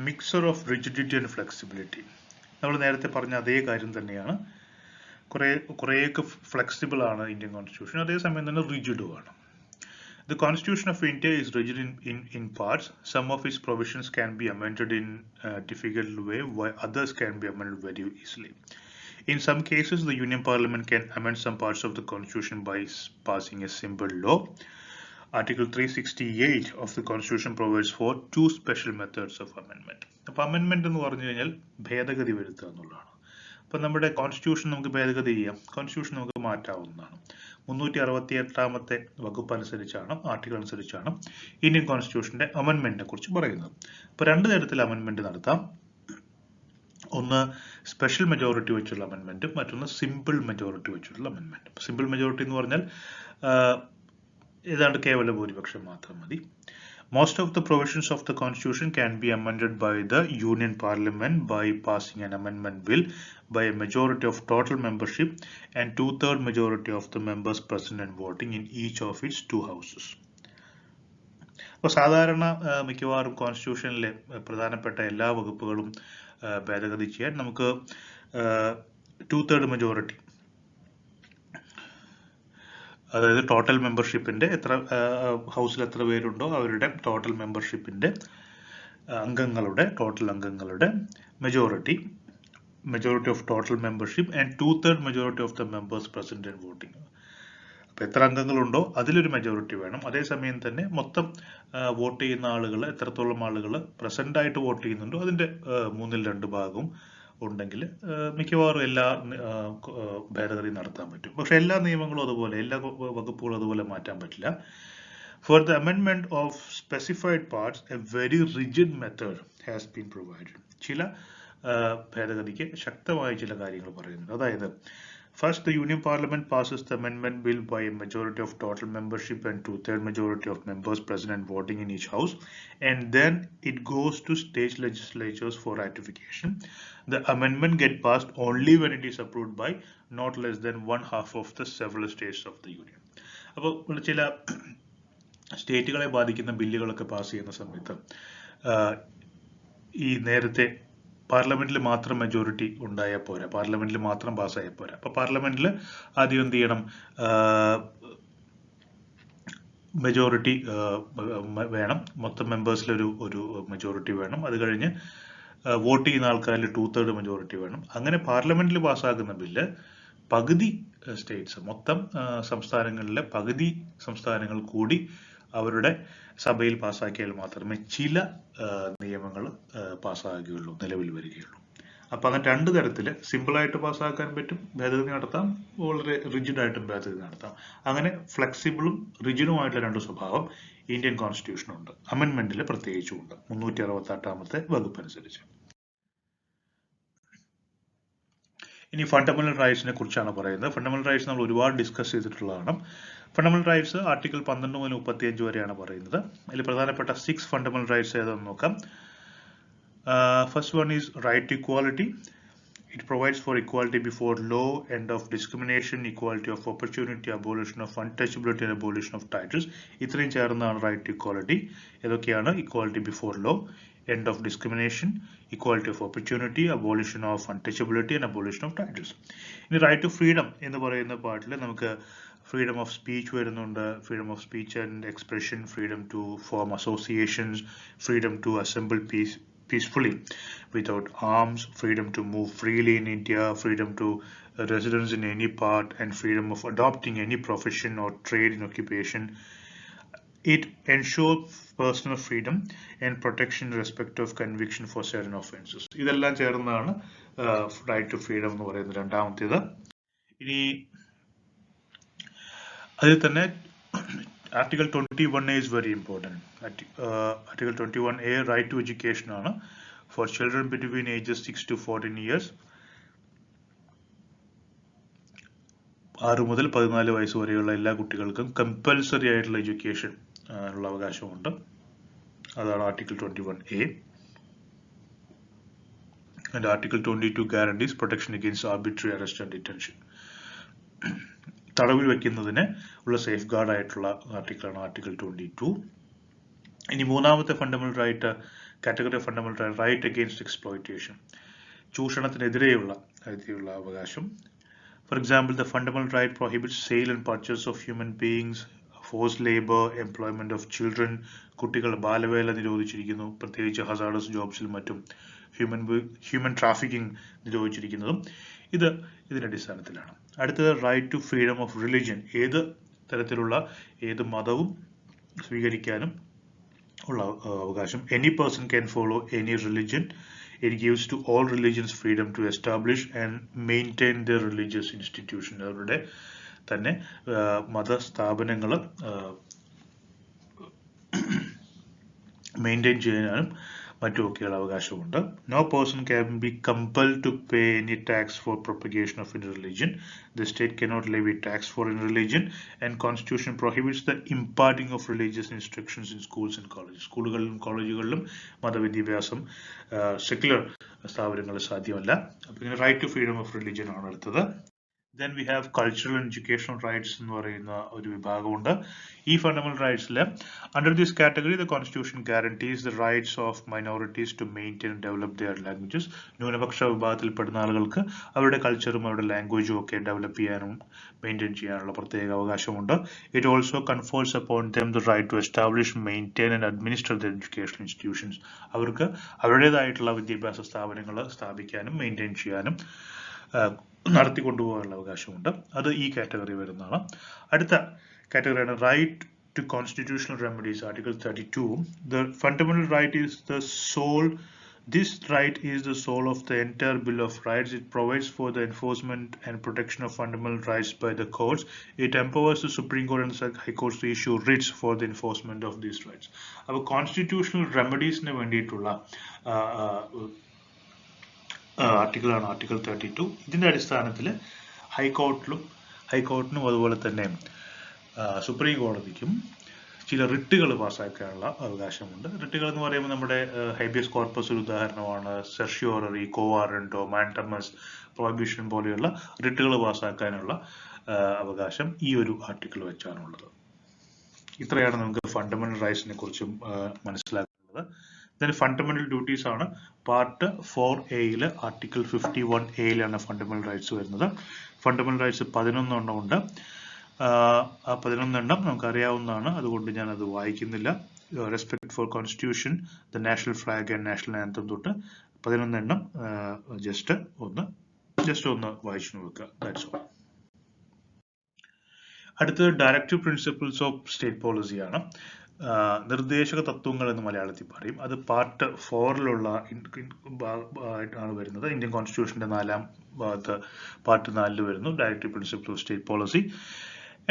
mixer of rigidity and flexibility. നമ്മൾ നേരത്തെ പറഞ്ഞ അതേ കാര്യം തന്നെയാണ്. കുറേയൊക്കെ ഫ്ലെക്സിബിൾ ആണ് ഇന്ത്യൻ കോൺസ്റ്റിറ്റ്യൂഷൻ, അതേസമയം തന്നെ റിജിഡുമാണ്. The Constitution of India is rigid in parts. Some of its provisions can be amended in a difficult way, while others can be amended very easily. In some cases, the Union Parliament can amend some parts of the Constitution by passing a simple law. Article 368 of the Constitution provides for two special methods of amendment. അപ്പോൾ amendment എന്ന് പറഞ്ഞു കഴിഞ്ഞാൽ ഭേദഗതി വരുത്തുക എന്നുള്ളതാണ്. അപ്പം നമ്മുടെ constitution നമുക്ക് ഭേദഗതി ചെയ്യാം, കോൺസ്റ്റിറ്റ്യൂഷൻ നമുക്ക് മാറ്റാവുന്നതാണ്. 368 വകുപ്പ് അനുസരിച്ചാണ്, ആർട്ടിക്കിൾ അനുസരിച്ചാണ് ഇന്ത്യൻ കോൺസ്റ്റിറ്റ്യൂഷന്റെ അമെൻമെന്റിനെ കുറിച്ച് പറയുന്നത്. അപ്പോൾ രണ്ട് തരത്തിൽ അമെൻമെന്റ് നടത്താം. ഒന്ന് സ്പെഷ്യൽ മെജോറിറ്റി വെച്ചുള്ള അമെൻമെന്റും മറ്റൊന്ന് സിമ്പിൾ മെജോറിറ്റി വെച്ചുള്ള അമെൻമെന്റും. സിമ്പിൾ മെജോറിറ്റി എന്ന് പറഞ്ഞാൽ ഏതാണ്ട് കേവല ഭൂരിപക്ഷം മാത്രം മതി. Most of the provisions of the Constitution can be amended by the Union Parliament by passing an amendment bill by a majority of total membership and two-thirds majority of the members present and voting in each of its two houses. അപ്പോൾ സാധാരണ മിക്കവാറും കോൺസ്റ്റിറ്റ്യൂഷനിലെ പ്രധാനപ്പെട്ട എല്ലാ വകുപ്പുകളും ഭേദഗതി ചെയ്യാൻ നമുക്ക് two-thirds majority, അതായത് ടോട്ടൽ മെമ്പർഷിപ്പിന്റെ എത്ര ഹൗസിൽ എത്ര പേരുണ്ടോ അവരുടെ ടോട്ടൽ മെമ്പർഷിപ്പിന്റെ ടോട്ടൽ അംഗങ്ങളുടെ majority of total membership and two-thirds majority of the members present and voting. അപ്പോൾ എത്ര അംഗങ്ങളുണ്ടോ അതിലൊരു മെജോറിറ്റി വേണം. അതേസമയം തന്നെ മൊത്തം വോട്ട് ചെയ്യുന്ന ആളുകൾ, എത്രത്തോളം ആളുകൾ പ്രസന്റ് ആയിട്ട് വോട്ട് ചെയ്യുന്നുണ്ടോ അതിന്റെ 2/3 ഭാഗവും ഉണ്ടെങ്കിൽ മിക്കവാറും എല്ലാ ഭേദഗതി നടത്താൻ പറ്റും. പക്ഷെ എല്ലാ നിയമങ്ങളും അതുപോലെ, എല്ലാ വകുപ്പുകളും അതുപോലെ മാറ്റാൻ പറ്റില്ല. ഫോർ ദ അമെൻമെന്റ് of specified parts a very rigid method has been provided. ചില ഭേദഗതിക്ക് ശക്തമായ ചില കാര്യങ്ങൾ പറയുന്നുണ്ട്. അതായത് first, the Union Parliament passes the amendment bill by a majority of total membership and two-thirds majority of members present and voting in each house, and then it goes to state legislatures for ratification. The amendment gets passed only when it is approved by not less than 1/2 of the several states of the Union. അപ്പോൾ ചില സ്റ്റേറ്റുകളെ ബാധിക്കുന്ന ബില്ലുകളൊക്കെ pass ചെയ്യുന്ന സമയത്ത് ഈ നേരത്തെ പാർലമെന്റിൽ മാത്രം majority ഉണ്ടായാൽ പോരാ, പാർലമെന്റിൽ മാത്രം പാസ്സായാൽ പോരാ. അപ്പോൾ പാർലമെന്റിൽ ആദ്യം എന്ത് ചെയ്യണം, മെജോറിറ്റി വേണം, മൊത്തം മെമ്പേഴ്സിലൊരു മെജോറിറ്റി വേണം. അത് കഴിഞ്ഞ് വോട്ട് ചെയ്യുന്ന ആൾക്കാരിൽ 2/3 മെജോറിറ്റി വേണം. അങ്ങനെ പാർലമെന്റിൽ പാസ്സാക്കുന്ന ബില്ല് പകുതി സ്റ്റേറ്റ്സ്, മൊത്തം സംസ്ഥാനങ്ങളിലെ പകുതി സംസ്ഥാനങ്ങൾ കൂടി അവരുടെ സഭയിൽ പാസ്സാക്കിയാൽ മാത്രമേ ചില നിയമങ്ങൾ പാസ്സാകുകയുള്ളൂ, നിലവിൽ വരികയുള്ളൂ. അപ്പം അങ്ങനെ രണ്ട് തരത്തിൽ സിമ്പിളായിട്ട് പാസ്സാക്കാൻ പറ്റും, ഭേദഗതി നടത്താം, വളരെ റിജിഡായിട്ടും ഭേദഗതി നടത്താം. അങ്ങനെ ഫ്ലെക്സിബിളും റിജിഡുമായിട്ടുള്ള രണ്ട് സ്വഭാവം ഇന്ത്യൻ കോൺസ്റ്റിറ്റ്യൂഷനുണ്ട്, അമെൻമെന്റിൽ പ്രത്യേകിച്ചുമുണ്ട് 368 വകുപ്പ് അനുസരിച്ച്. ഇനി ഫണ്ടമെന്റൽ റൈറ്റ്സിനെ കുറിച്ചാണ് പറയുന്നത്. ഫണ്ടമെന്റൽ റൈറ്റ്സ് നമ്മൾ ഒരുപാട് ഡിസ്കസ് ചെയ്തിട്ടുള്ളതാണ്. ഫണ്ടമെന്റൽ റൈറ്റ്സ് ആർട്ടിക്കിൾ 12 മുതൽ 35 വരെയാണ് പറയുന്നത്. അതിൽ പ്രധാനപ്പെട്ട 6 ഫണ്ടമെന്റൽ റൈറ്റ്സ് ഏതാണെന്ന് നോക്കാം. First one is right to equality. It provides for equality before law, end of discrimination, equality of opportunity, abolition of untouchability and abolition of titles. ഇത്രയും ചേർന്നതാണ് റൈറ്റ് ടു ഇക്വാലിറ്റി. ഏതൊക്കെയാണ്? Equality before law, end of discrimination, equality of opportunity, abolition of untouchability and abolition of titles. ഇനി right to freedom എന്ന് പറയുന്ന പാർട്ടിൽ നമുക്ക് freedom of speech വരുന്നുണ്ട്, freedom of speech and expression, freedom to form associations, freedom to assemble peacefully without arms, freedom to move freely in India, freedom to residence in any part, and freedom of adopting any profession or trade in occupation. It ensures personal freedom and protection in respect of conviction for certain offences. ഇതെല്ലാം ചേർന്നതാണ് right to freedom എന്ന് പറയുന്നത് രണ്ടാമത്തേത്. ഇനി അതിൽ തന്നെ Article 21A is very important. Article 21A, right to education ആണ് for children between ages 6 to 14 years. 6 മുതൽ 14 വയസ്സ് വരെയുള്ള എല്ലാ കുട്ടികൾക്കും കമ്പൽസറി ആയിട്ടുള്ള എഡ്യൂക്കേഷൻ ഉള്ള അവകാശമുണ്ട്. അതാണ് Article 21A. And Article 22 guarantees protection against arbitrary arrest and detention. തടവിൽ വെക്കുന്നതിന് ഉള്ള സേഫ് ഗാർഡ് ആയിട്ടുള്ള ആർട്ടിക്കിളാണ് Article 22. ഇനി മൂന്നാമത്തെ fundamental right category of fundamental right against exploitation, ചൂഷണത്തിനെതിരെയുള്ള അവകാശം. For example, the fundamental right prohibits sale and purchase of human beings, forced labor, employment of children. കുട്ടികൾ ബാലവേല നിരോധിച്ചിരിക്കുന്നു, പ്രത്യേകിച്ച് ഹസാർഡസ് ജോബ്സിൽ മറ്റും ഹ്യൂമൻ ട്രാഫിക്കിംഗ് നിരോധിച്ചിരിക്കുന്നതും ഇതിന്റെ അടിസ്ഥാനത്തിലാണ്. അടുത്തത് right to freedom of religion, ഏത് തരത്തിലുള്ള ഏത് മതവും സ്വീകരിക്കാനും ഉള്ള അവകാശം. Any person can follow any religion. It gives to all religions freedom to establish and maintain their religious institution. അവരുടെ തന്നെ മതസ്ഥാപനങ്ങൾ മെയിൻറ്റെയിൻ ചെയ്യാനും മറ്റുമൊക്കെയുള്ള അവകാശമുണ്ട്. No person can be compelled to pay any tax for propagation of any religion. The state cannot levy tax for any religion, and Constitution prohibits the imparting of religious instructions in schools and colleges. സ്കൂളുകളിലും കോളേജുകളിലും മതവിദ്യാഭ്യാസം secular സ്ഥാപനങ്ങളിൽ സാധ്യമല്ല. അപ്പോൾ ഇങ്ങനെ right to freedom of religion ആണ് അടുത്തത്. Then we have cultural and educational rights എന്ന് പറയുന്ന ഒരു വിഭാഗമുണ്ട്. ഈ fundamental റൈറ്റ്സിൽ under this category the constitution guarantees the rights of minorities to maintain and develop their languages. ന്യൂനപക്ഷ വിഭാഗത്തിൽപ്പെടുന്ന ആളുകൾക്ക് അവരുടെ കൾച്ചറും അവരുടെ ലാംഗ്വേജും ഒക്കെ ഡെവലപ്പ് ചെയ്യാനും മെയിൻറ്റെയിൻ ചെയ്യാനുള്ള പ്രത്യേക അവകാശമുണ്ട്. It also confers upon them the right to establish, maintain and administer their educational institutions. അവർക്ക് അവരുടേതായിട്ടുള്ള വിദ്യാഭ്യാസ സ്ഥാപനങ്ങൾ സ്ഥാപിക്കാനും മെയിൻറ്റെയിൻ ചെയ്യാനും നടത്തിക്കൊണ്ടുപോകാനുള്ള അവകാശമുണ്ട്. അത് ഈ കാറ്റഗറി വരുന്നതാണ്. അടുത്ത കാറ്റഗറിയാണ് right to constitutional remedies, Article 32. The fundamental right is the sole. This right is the soul of the entire Bill of Rights. It provides for the enforcement and protection of fundamental rights by the courts. It empowers the Supreme Court and the High Courts to issue writs for the enforcement of these rights. അപ്പോൾ constitutional റെമഡീസിന് വേണ്ടിയിട്ടുള്ള ആർട്ടിക്കിളാണ് Article 32. ഇതിന്റെ അടിസ്ഥാനത്തിൽ ഹൈക്കോർട്ടിനും അതുപോലെ തന്നെ supreme കോടതിക്കും ചില റിട്ടുകൾ പാസ്സാക്കാനുള്ള അവകാശമുണ്ട്. റിട്ടുകൾ എന്ന് പറയുമ്പോൾ നമ്മുടെ ഹൈബിയസ് കോർപ്പസ് ഒരു ഉദാഹരണമാണ്. സെർഷ്യോററി, കോവാറന്റോ, മാൻഡമസ്, പ്രൊഹിബിഷൻ പോലെയുള്ള റിട്ടുകൾ പാസ്സാക്കാനുള്ള അവകാശം ഈ ഒരു ആർട്ടിക്കിൾ വെച്ചാണുള്ളത്. ഇത്രയാണ് നമുക്ക് ഫണ്ടമെന്റൽ റൈറ്റ്സിനെ കുറിച്ച് മനസ്സിലാക്കുന്നത്. Then fundamental duties ആണ് part 4A Article 51A fundamental rights വരുന്നത്. ഫണ്ടമെന്റൽ റൈറ്റ്സ് 11 എണ്ണം ഉണ്ട്. ആ 11 എണ്ണം നമുക്കറിയാവുന്നതാണ്, അതുകൊണ്ട് ഞാൻ അത് വായിക്കുന്നില്ല. Respect for constitution, the national flag and national anthem തൊട്ട് 11 എണ്ണം ജസ്റ്റ് ഒന്ന് വായിച്ചു നോക്കുക. That's all. അടുത്തത് ഡയറക്റ്റീവ് പ്രിൻസിപ്പിൾസ് ഓഫ് സ്റ്റേറ്റ് പോളിസിയാണ്. നിർദ്ദേശക തത്വങ്ങൾ എന്ന് മലയാളത്തിൽ പറയും. അത് പാർട്ട് 4 ആണ് വരുന്നത്. ഇന്ത്യൻ കോൺസ്റ്റിറ്റ്യൂഷന്റെ 4-ാം ഭാഗത്ത് പാർട്ട് 4 വരുന്നു, directive principles of state policy.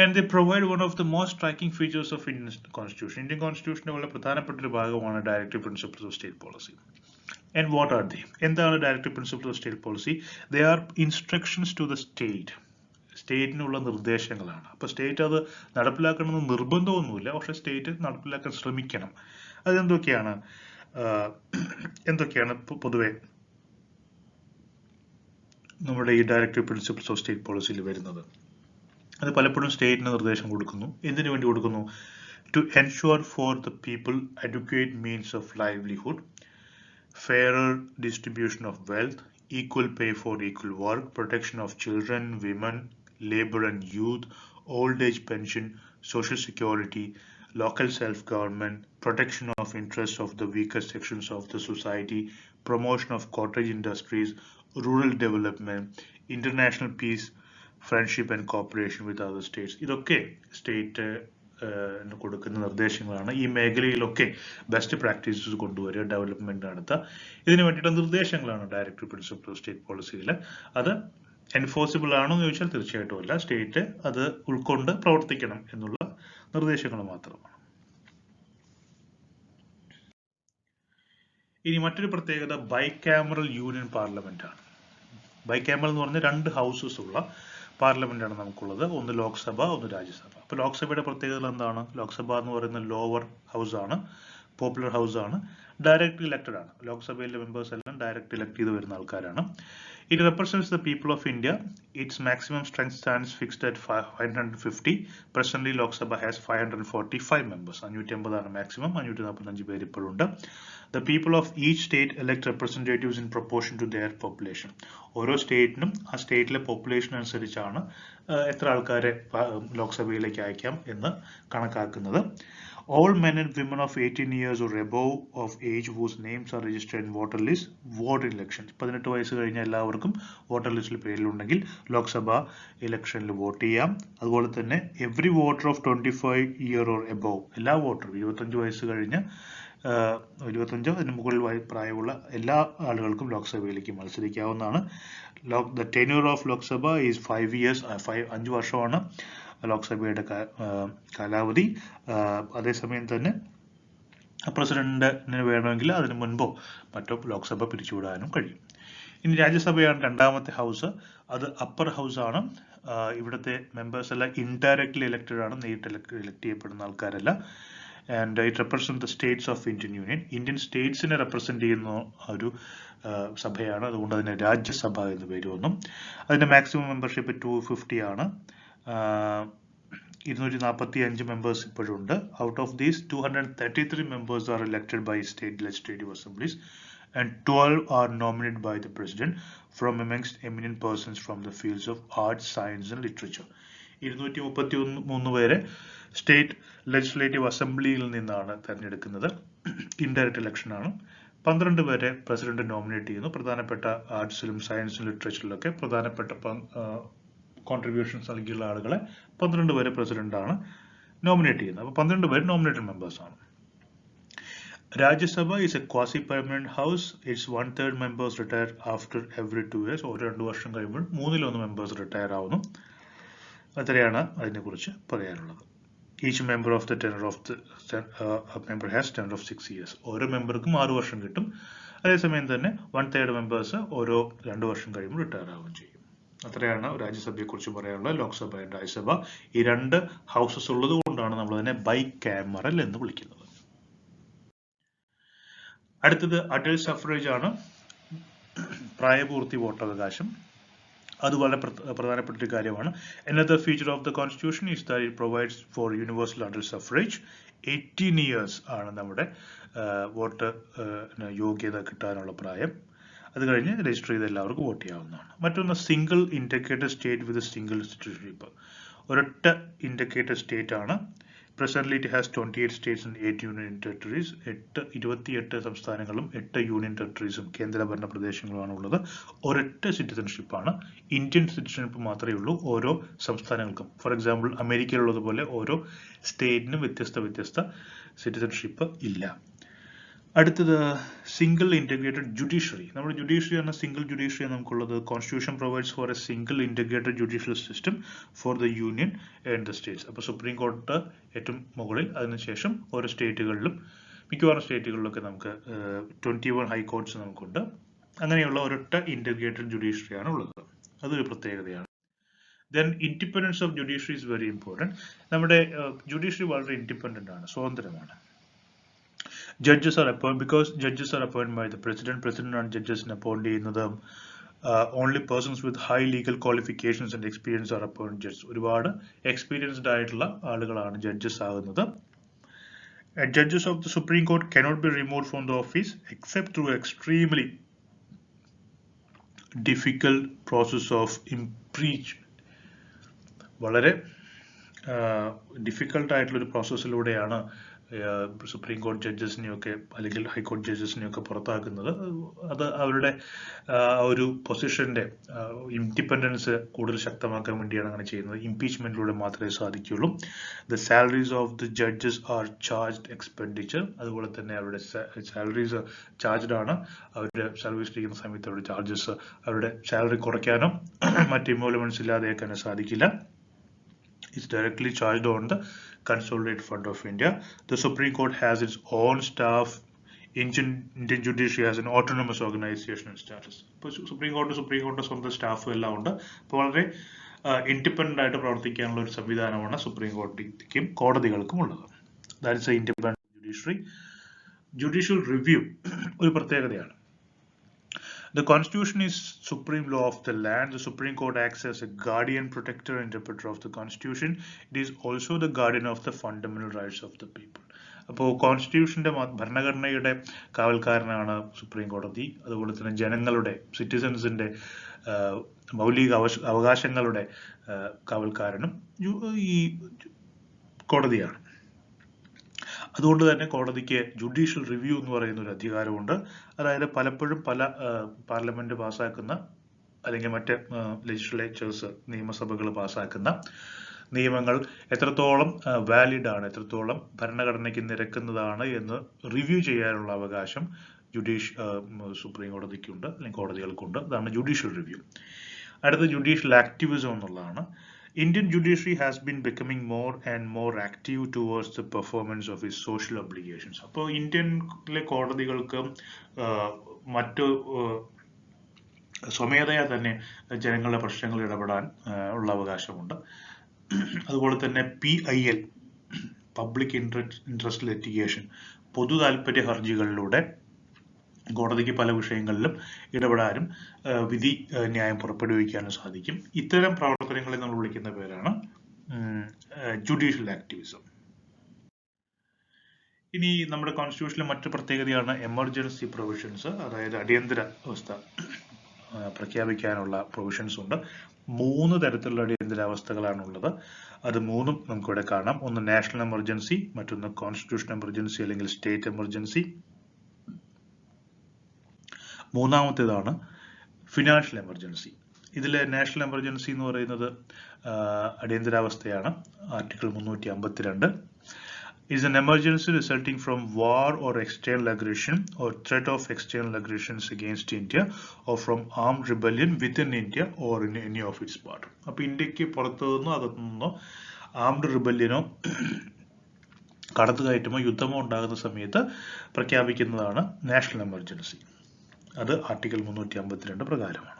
And they provide one of the most striking features of Indian Constitution. Indian Constitution വളരെ പ്രധാനപ്പെട്ട ഒരു ഭാഗമാണ് directive principles of state policy. And what are they? എന്താണ് directive principles of state policy? They are instructions to the state. സ്റ്റേറ്റിനുള്ള നിർദ്ദേശങ്ങളാണ്. അപ്പോൾ state അത് നടപ്പിലാക്കണമെന്ന് നിർബന്ധമൊന്നുമില്ല, പക്ഷെ സ്റ്റേറ്റ് നടപ്പിലാക്കാൻ ശ്രമിക്കണം. അതെന്തൊക്കെയാണ് പൊതുവെ നമ്മുടെ ഈ ഡയറക്റ്റീവ് പ്രിൻസിപ്പിൾസ് ഓഫ് സ്റ്റേറ്റ് പോളിസിയിൽ വരുന്നത്? അത് പലപ്പോഴും സ്റ്റേറ്റിന് നിർദ്ദേശം കൊടുക്കുന്നു. എന്തിനു വേണ്ടി കൊടുക്കുന്നു? To ensure for the people adequate means of livelihood, fairer distribution of wealth, equal pay for equal work, protection of children, women, labor and youth, old age pension, social security, local self-government, protection of interests of the weaker sections of the society, promotion of cottage industries, rural development, international peace, friendship and cooperation with other states. ഇതൊക്കെ state കൊടുക്കുന്ന നിർദ്ദേശങ്ങളാണ്. ഈ മേഖലയിലൊക്കെ best practices കൊണ്ടുവരിക, development നടത്തുക, ഇതിനു വേണ്ടിയിട്ട് നിർദ്ദേശങ്ങളാണ് directive principle of state പോളിസിയിൽ. അത് എൻഫോഴ്സിബിൾ ആണോ എന്ന് ചോദിച്ചാൽ തീർച്ചയായിട്ടും അല്ല. സ്റ്റേറ്റ് അത് ഉൾക്കൊണ്ട് പ്രവർത്തിക്കണം എന്നുള്ള നിർദ്ദേശങ്ങൾ മാത്രമാണ്. ഇനി മറ്റൊരു പ്രത്യേകത ബൈക്യാമറൽ യൂണിയൻ പാർലമെന്റ് ആണ്. ബൈക്യാമറൽ എന്ന് പറഞ്ഞാൽ 2 ഹൗസസ് ഉള്ള പാർലമെന്റ് ആണ് നമുക്കുള്ളത്. ഒന്ന് ലോക്സഭ, ഒന്ന് രാജ്യസഭ. അപ്പോൾ ലോക്സഭയുടെ പ്രത്യേകത എന്താണ്? ലോക്സഭ എന്ന് പറയുന്ന ലോവർ ഹൗസ് ആണ്, പോപ്പുലർ ഹൗസ് ആണ്, ഡയറക്റ്റ് ഇലക്റ്റഡ് ആണ്. ലോക്സഭയിലെ മെമ്പേഴ്സ് എല്ലാം ഡയറക്റ്റ് ഇലക്ട് ചെയ്ത് വരുന്ന ആൾക്കാരാണ്. It represents the people of India. Its maximum strength stands fixed at 550. Presently, Lok Sabha has 545 members. 550 ആണ് maximum. 545 പേര് ഇപ്പോഴുണ്ട്. The people of each state elect representatives in proportion to their population. ഓരോ സ്റ്റേറ്റിനും ആ സ്റ്റേറ്റിലെ population അനുസരിച്ചാണ് എത്ര ആൾക്കാരെ ലോക്സഭയിലേക്ക് അയക്കാം എന്ന് കണക്കാക്കുന്നത്. All men and women of 18 years or above of age whose names are registered in voter list vote in elections. 18 വയസ്സ് കഴിഞ്ഞ എല്ലാവർക്കും വോട്ടർ ലിസ്റ്റിൽ പേരിലുണ്ടെങ്കിൽ ലോക്സഭ ഇലക്ഷനിൽ വോട്ട് ചെയ്യാം. അതുപോലെ തന്നെ every voter of 25 year or above, എല്ലാ വോട്ടറും 25 വയസ്സ് കഴിഞ്ഞ് 25 അതിന് മുകളിൽ പ്രായമുള്ള എല്ലാ ആളുകൾക്കും ലോക്സഭയിലേക്ക് മത്സരിക്കാവുന്നതാണ്. The tenure of Lok Sabha is 5 years, 5 വർഷമാണ് ലോക്സഭയുടെ കാലാവധി. അതേസമയം തന്നെ പ്രസിഡന്റിന് വേണമെങ്കിൽ അതിന് മുൻപോ മറ്റോ ലോക്സഭ പിരിച്ചുവിടാനും കഴിയും. ഇനി രാജ്യസഭയാണ് രണ്ടാമത്തെ ഹൗസ്. അത് അപ്പർ ഹൗസ് ആണ്. ഇവിടുത്തെ മെമ്പേഴ്സ് എല്ലാം ഇൻഡയറക്ട്ലി ഇലക്റ്റഡ് ആണ്, നേരിട്ട് ഇലക്ട് ചെയ്യപ്പെടുന്ന ആൾക്കാരല്ല. And it represent the states of Indian union. Indian സ്റ്റേറ്റ്സിനെ റെപ്രസെന്റ് ചെയ്യുന്ന ഒരു സഭയാണ്. അതുകൊണ്ട് അതിന് രാജ്യസഭ എന്ന് പേര് വന്നു. അതിന്റെ മാക്സിമം മെമ്പർഷിപ്പ് 250 ആണ്. 245 മെമ്പേഴ്സ് ഇപ്പോഴുണ്ട്. Out of these 233 members are elected by state legislative assemblies and 12 are nominated by the president from amongst eminent persons from the fields of arts, science and literature. 233 പേരെ state legislative അസംബ്ലിയിൽ നിന്നാണ് തെരഞ്ഞെടുക്കുന്നത്. Indirect election ആണ്. 12 പേരെ president nominate ചെയ്യുന്നു. പ്രധാനപ്പെട്ട ആർട്സിലും സയൻസിലും ലിറ്ററേച്ചറിലൊക്കെ പ്രധാനപ്പെട്ട contributions നൽകിയുള്ള ആളുകളെ 12 പേരെ പ്രസിഡന്റാണ് നോമിനേറ്റ് ചെയ്യുന്നത്. അപ്പോൾ 12 പേര് നോമിനേറ്റഡ് മെമ്പേഴ്സ് ആണ്. Rajya Sabha is a quasi-permanent house. Its 1/3 members retire after every 2 years. ഓരോ 2 വർഷം കഴിയുമ്പോൾ 3/1 മെമ്പേഴ്സ് റിട്ടയർ ആവുന്നു. അത്രയാണ് അതിനെക്കുറിച്ച് പറയാനുള്ളത്. Each member of the tenure of the member has tenure of 6 years. ഓരോ മെമ്പർക്കും 6 വർഷം കിട്ടും. അതേസമയം തന്നെ 1/3 മെമ്പേഴ്സ് ഓരോ 2 വർഷം കഴിയുമ്പോൾ റിട്ടയർ ആവുകയും ചെയ്യും. അത്രയാണ് രാജ്യസഭയെ കുറിച്ച് പറയാനുള്ളത്. ലോക്സഭ, രാജ്യസഭ ഈ 2 ഹൗസസ് ഉള്ളത് കൊണ്ടാണ് നമ്മൾ അതിനെ ബൈക്യാമറൽ എന്ന് വിളിക്കുന്നത്. അടുത്തത് അഡൽട്ട് സഫ്രേജ് ആണ്, പ്രായപൂർത്തി വോട്ടവകാശം. അത് വളരെ പ്രധാനപ്പെട്ട ഒരു കാര്യമാണ്. Another feature of the constitution is that it provides for universal adult suffrage. 18 years ആണ് നമ്മുടെ വോട്ട് യോഗ്യത കിട്ടാനുള്ള പ്രായം. അത് കഴിഞ്ഞ് രജിസ്റ്റർ ചെയ്ത് എല്ലാവർക്കും വോട്ട് ചെയ്യാവുന്നതാണ്. മറ്റൊന്ന് സിംഗിൾ ഇൻഡിക്കേറ്റഡ് സ്റ്റേറ്റ് വിത്ത് സിംഗിൾ സിറ്റിസൺഷിപ്പ്. ഒരൊറ്റ ഇൻഡിക്കേറ്റഡ് സ്റ്റേറ്റ് ആണ്. Presently it has 28 states and 8 union territories. 28 സംസ്ഥാനങ്ങളും 8 യൂണിയൻ ടെറിട്ടറീസും കേന്ദ്രഭരണ പ്രദേശങ്ങളുമാണ് ഉള്ളത്. ഒരൊറ്റ സിറ്റിസൺഷിപ്പ് ആണ്. ഇന്ത്യൻ സിറ്റിസൺഷിപ്പ് മാത്രമേ ഉള്ളൂ ഓരോ സംസ്ഥാനങ്ങൾക്കും. ഫോർ എക്സാമ്പിൾ അമേരിക്കയിലുള്ളതുപോലെ ഓരോ സ്റ്റേറ്റിനും വ്യത്യസ്ത സിറ്റിസൺഷിപ്പ് ഇല്ല. അടുത്തത് സിംഗിൾ ഇന്റഗ്രേറ്റഡ് ജുഡീഷ്യറി. നമ്മുടെ ജുഡീഷ്യറി എന്ന സിംഗിൾ ജുഡീഷ്യറി നമുക്കുള്ളത്. Constitution provides for A single integrated judicial system for the union and the States. അപ്പോൾ സുപ്രീം കോടതി ഏറ്റവും മുകളിൽ, അതിനുശേഷം ഓരോ സ്റ്റേറ്റുകളിലും മിക്കവാറും സ്റ്റേറ്റുകളിലൊക്കെ നമുക്ക് 21 ഹൈക്കോർട്ട്സ് നമുക്കുണ്ട്. അങ്ങനെയുള്ള ഒരൊറ്റ ഇന്റഗ്രേറ്റഡ് ജുഡീഷ്യറി ആണ് ഉള്ളത്. അതൊരു പ്രത്യേകതയാണ്. Then independence of judiciary is very important. നമ്മുടെ ജുഡീഷ്യറി വളരെ ഇൻഡിപെൻഡന്റ് ആണ്, സ്വതന്ത്രമാണ്. Judges are appointed because judges are appointed by the president. President and judges appoint ചെയ്യുന്നത് only persons with high legal qualifications and experience are appointed judges. ഒരുപാട് experienced ആയിട്ടുള്ള ആളുകളാണ് judges ആകുന്നത്. Judges of the Supreme Court cannot be removed from the office except through extremely difficult process of impeachment. വളരെ ഡിഫിക്കൽട്ടായിട്ടുള്ളൊരു പ്രോസസ്സിലൂടെയാണ് supreme കോടതി ജഡ്ജസിനെയൊക്കെ അല്ലെങ്കിൽ ഹൈക്കോടതി ജഡ്ജസിനെയൊക്കെ പുറത്താക്കുന്നത്. അത് അവരുടെ ഒരു പൊസിഷന്റെ ഇൻഡിപെൻഡൻസ് കൂടുതൽ ശക്തമാക്കാൻ വേണ്ടിയാണ് അങ്ങനെ ചെയ്യുന്നത്. ഇംപീച്ച്മെന്റിലൂടെ മാത്രമേ സാധിക്കുകയുള്ളൂ. The salaries of the judges R charged expenditure. അതുപോലെ തന്നെ അവരുടെ സാലറീസ് ചാർജ്ഡ് ആണ്. അവരുടെ സർവീസ് ചെയ്യുന്ന സമയത്ത് അവരുടെ ചാർജസ്, അവരുടെ സാലറി കുറയ്ക്കാനോ മറ്റ് ഇമോലുമെന്റ്സ് ഇല്ലാതെയാക്കാനോ സാധിക്കില്ല. Is directly charged on the Consolidated Fund of India. The Supreme Court has its own staff. Indian judiciary has an autonomous organizational status. Supreme Court സ്വന്തം സ്റ്റാഫ് എല്ലാം ഉണ്ട്. അപ്പോൾ വളരെ ഇൻഡിപെൻഡന്റ് ആയിട്ട് പ്രവർത്തിക്കാനുള്ള ഒരു സംവിധാനമാണ് സുപ്രീം കോടതിക്കും കോടതികൾക്കും ഉള്ളത്. That is A independent judiciary. Judicial review ഒരു പ്രത്യേകതയാണ്. The Constitution is supreme law of the land. The Supreme Court acts as a guardian, protector, and interpreter of the Constitution. It is also the guardian of the fundamental rights of the people. അപ്പോൾ കോൺസ്റ്റിറ്റ്യൂഷന്റെ ഭരണഘടനയുടെ കാവൽക്കാരനാണ് supreme കോടതി. അതുപോലെ തന്നെ ജനങ്ങളുടെ, സിറ്റിസൺസിന്റെ മൗലിക അവകാശങ്ങളുടെ കാവൽക്കാരനും ഈ കോടതിയാണ്. അതുകൊണ്ട് തന്നെ കോടതിക്ക് ജുഡീഷ്യൽ റിവ്യൂ എന്ന് പറയുന്ന ഒരു അധികാരമുണ്ട്. അതായത് പലപ്പോഴും പല പാർലമെന്റ് പാസ്സാക്കുന്ന അല്ലെങ്കിൽ മറ്റ് ലെജിസ്ലേച്ചേഴ്സ്, നിയമസഭകൾ പാസ്സാക്കുന്ന നിയമങ്ങൾ എത്രത്തോളം വാലിഡ് ആണ്, എത്രത്തോളം ഭരണഘടനയ്ക്ക് നിരക്കുന്നതാണ് എന്ന് റിവ്യൂ ചെയ്യാനുള്ള അവകാശം സുപ്രീം കോടതിക്കുണ്ട് അല്ലെങ്കിൽ കോടതികൾക്കുണ്ട്. അതാണ് ജുഡീഷ്യൽ റിവ്യൂ. അടുത്ത ജുഡീഷ്യൽ ആക്ടിവിസം എന്നുള്ളതാണ്. Indian judiciary has been becoming more and more active towards the performance of its social obligations. അപ്പോൾ ഇന്ത്യയിലെ കോടതികൾക്ക് മറ്റു സ്വമേധയാ തന്നെ ജനങ്ങളുടെ പ്രശ്നങ്ങളിൽ ഇടപെടാൻ ഉള്ള അവകാശമുണ്ട്. അതുപോലെ തന്നെ PIL, പബ്ലിക് ഇൻട്രസ്റ്റ് ലിറ്റിഗേഷൻ, പൊതു താൽപര്യ ഹർജികളിലൂടെ കോടതിക്ക് പല വിഷയങ്ങളിലും ഇടപെടാനും വിധി ന്യായം പുറപ്പെടുവിക്കാനും സാധിക്കും. ഇത്തരം പ്രവർത്തനങ്ങളെ നമ്മൾ വിളിക്കുന്ന പേരാണ് ജുഡീഷ്യൽ ആക്ടിവിസം. ഇനി നമ്മുടെ കോൺസ്റ്റിറ്റ്യൂഷനിലെ മറ്റു പ്രത്യേകതയാണ് എമർജൻസി പ്രൊവിഷൻസ്. അതായത് അടിയന്തര അവസ്ഥ പ്രഖ്യാപിക്കാനുള്ള പ്രൊവിഷൻസ് ഉണ്ട്. 3 തരത്തിലുള്ള അടിയന്തരാവസ്ഥകളാണുള്ളത്. അത് 3ഉം നമുക്കിവിടെ കാണാം. ഒന്ന് നാഷണൽ എമർജൻസി, മറ്റൊന്ന് കോൺസ്റ്റിറ്റ്യൂഷൻ എമർജൻസി അല്ലെങ്കിൽ സ്റ്റേറ്റ് എമർജൻസി, മൂന്നാമത്തേതാണ് ഫിനാൻഷ്യൽ എമർജൻസി. ഇതിൽ നാഷണൽ എമർജൻസി എന്ന് പറയുന്നത് അടിയന്തരാവസ്ഥയാണ്. Article 352 is an emergency resulting from war or external aggression or threat of external aggressions against India or from armed rebellion within India or in any of its part. അപ്പോൾ ഇന്ത്യക്ക് പുറത്തു നിന്നോ അകത്തു നിന്നോ armed റിബല്യനോ കടത്തുകയറ്റമോ യുദ്ധമോ ഉണ്ടാകുന്ന സമയത്ത് പ്രഖ്യാപിക്കുന്നതാണ് നാഷണൽ എമർജൻസി. അത് article 352 പ്രകാരമാണ്.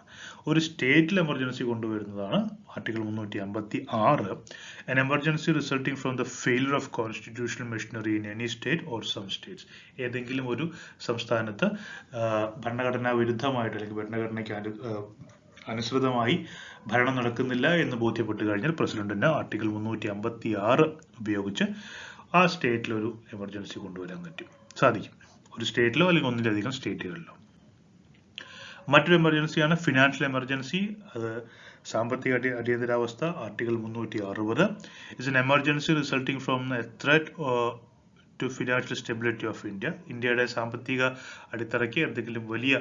ഒരു സ്റ്റേറ്റിൽ emergency കൊണ്ടുവരുന്നതാണ് article 356. An emergency resulting from the failure of constitutional machinery in any state or some states. ഏതെങ്കിലും ഒരു സംസ്ഥാനത്ത് ഭരണഘടനാ വിരുദ്ധമായിട്ട് അല്ലെങ്കിൽ ഭരണഘടനയ്ക്ക് അനുസൃതമായി ഭരണം നടക്കുന്നില്ല എന്ന് ബോധ്യപ്പെട്ട് കഴിഞ്ഞാൽ പ്രസിഡന്റിന് ആർട്ടിക്കിൾ 356 ഉപയോഗിച്ച് ആ സ്റ്റേറ്റിൽ ഒരു എമർജൻസി കൊണ്ടുവരാൻ സാധിക്കും. ഒരു സ്റ്റേറ്റിലോ അല്ലെങ്കിൽ ഒന്നിലധികം സ്റ്റേറ്റുകളിലോ. മറ്റൊരു എമർജൻസിയാണ് ഫിനാൻഷ്യൽ എമർജൻസി. അത് സാമ്പത്തിക അടിയന്തരാവസ്ഥ article 360. It's an emergency resulting from a threat to financial stability of India. ഇന്ത്യയുടെ സാമ്പത്തിക അടിത്തറയ്ക്ക് എന്തെങ്കിലും വലിയ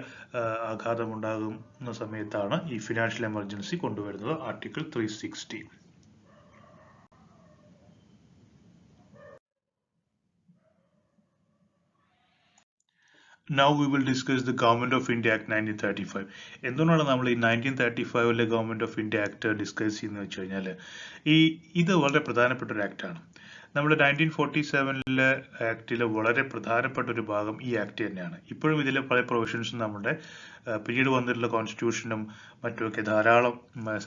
ആഘാതം ഉണ്ടാകുന്ന സമയത്താണ് ഈ ഫിനാൻഷ്യൽ എമർജൻസി കൊണ്ടുവരുന്നത്. Article 360. Now we will discuss the Government of India Act 1935. എന്തുകൊണ്ടാണ് നമ്മൾ ഈ 1935 government of India act discuss ചെയ്യുന്നത് വെച്ച് കഴിഞ്ഞാൽ ഇത് വളരെ പ്രധാനപ്പെട്ട ഒരു ആക്ടാണ്. നമ്മുടെ 1947 ആക്ടിലെ വളരെ പ്രധാനപ്പെട്ട ഒരു ഭാഗം ഈ ആക്ട് തന്നെയാണ്. ഇപ്പോഴും ഇതിലെ പല പ്രൊവിഷൻസും നമ്മുടെ പിന്നീട് വന്നിട്ടുള്ള കോൺസ്റ്റിറ്റ്യൂഷനും മറ്റുമൊക്കെ ധാരാളം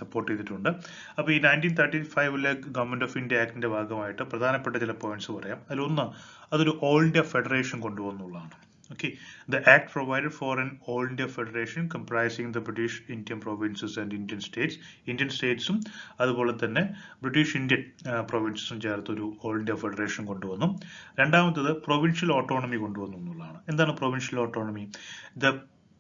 സപ്പോർട്ട് ചെയ്തിട്ടുണ്ട്. അപ്പോൾ ഈ 1935 ഗവൺമെന്റ് ഓഫ് ഇന്ത്യ ആക്ടിന്റെ ഭാഗമായിട്ട് പ്രധാനപ്പെട്ട ചില പോയിന്റ്സ് പറയാം. അതിലൊന്ന്, അതൊരു ഓൾ ഇന്ത്യ ഫെഡറേഷൻ കൊണ്ടുവന്നുള്ളതാണ്. Okay, the act provided for an all India federation comprising the British Indian provinces and Indian states. Indian statesum അതുപോലെ തന്നെ ബ്രിട്ടീഷ് ഇന്ത്യൻ പ്രൊവിൻസസും ചേർത്ത് ഒരു ഓൾ ഇന്ത്യ ഫെഡറേഷൻ കൊണ്ടുവന്നു. രണ്ടാമത്തത് പ്രൊവിൻഷ്യൽ ഓട്ടോണമി കൊണ്ടുവന്നു എന്നുള്ളതാണ്. എന്താണ് provincial autonomy? The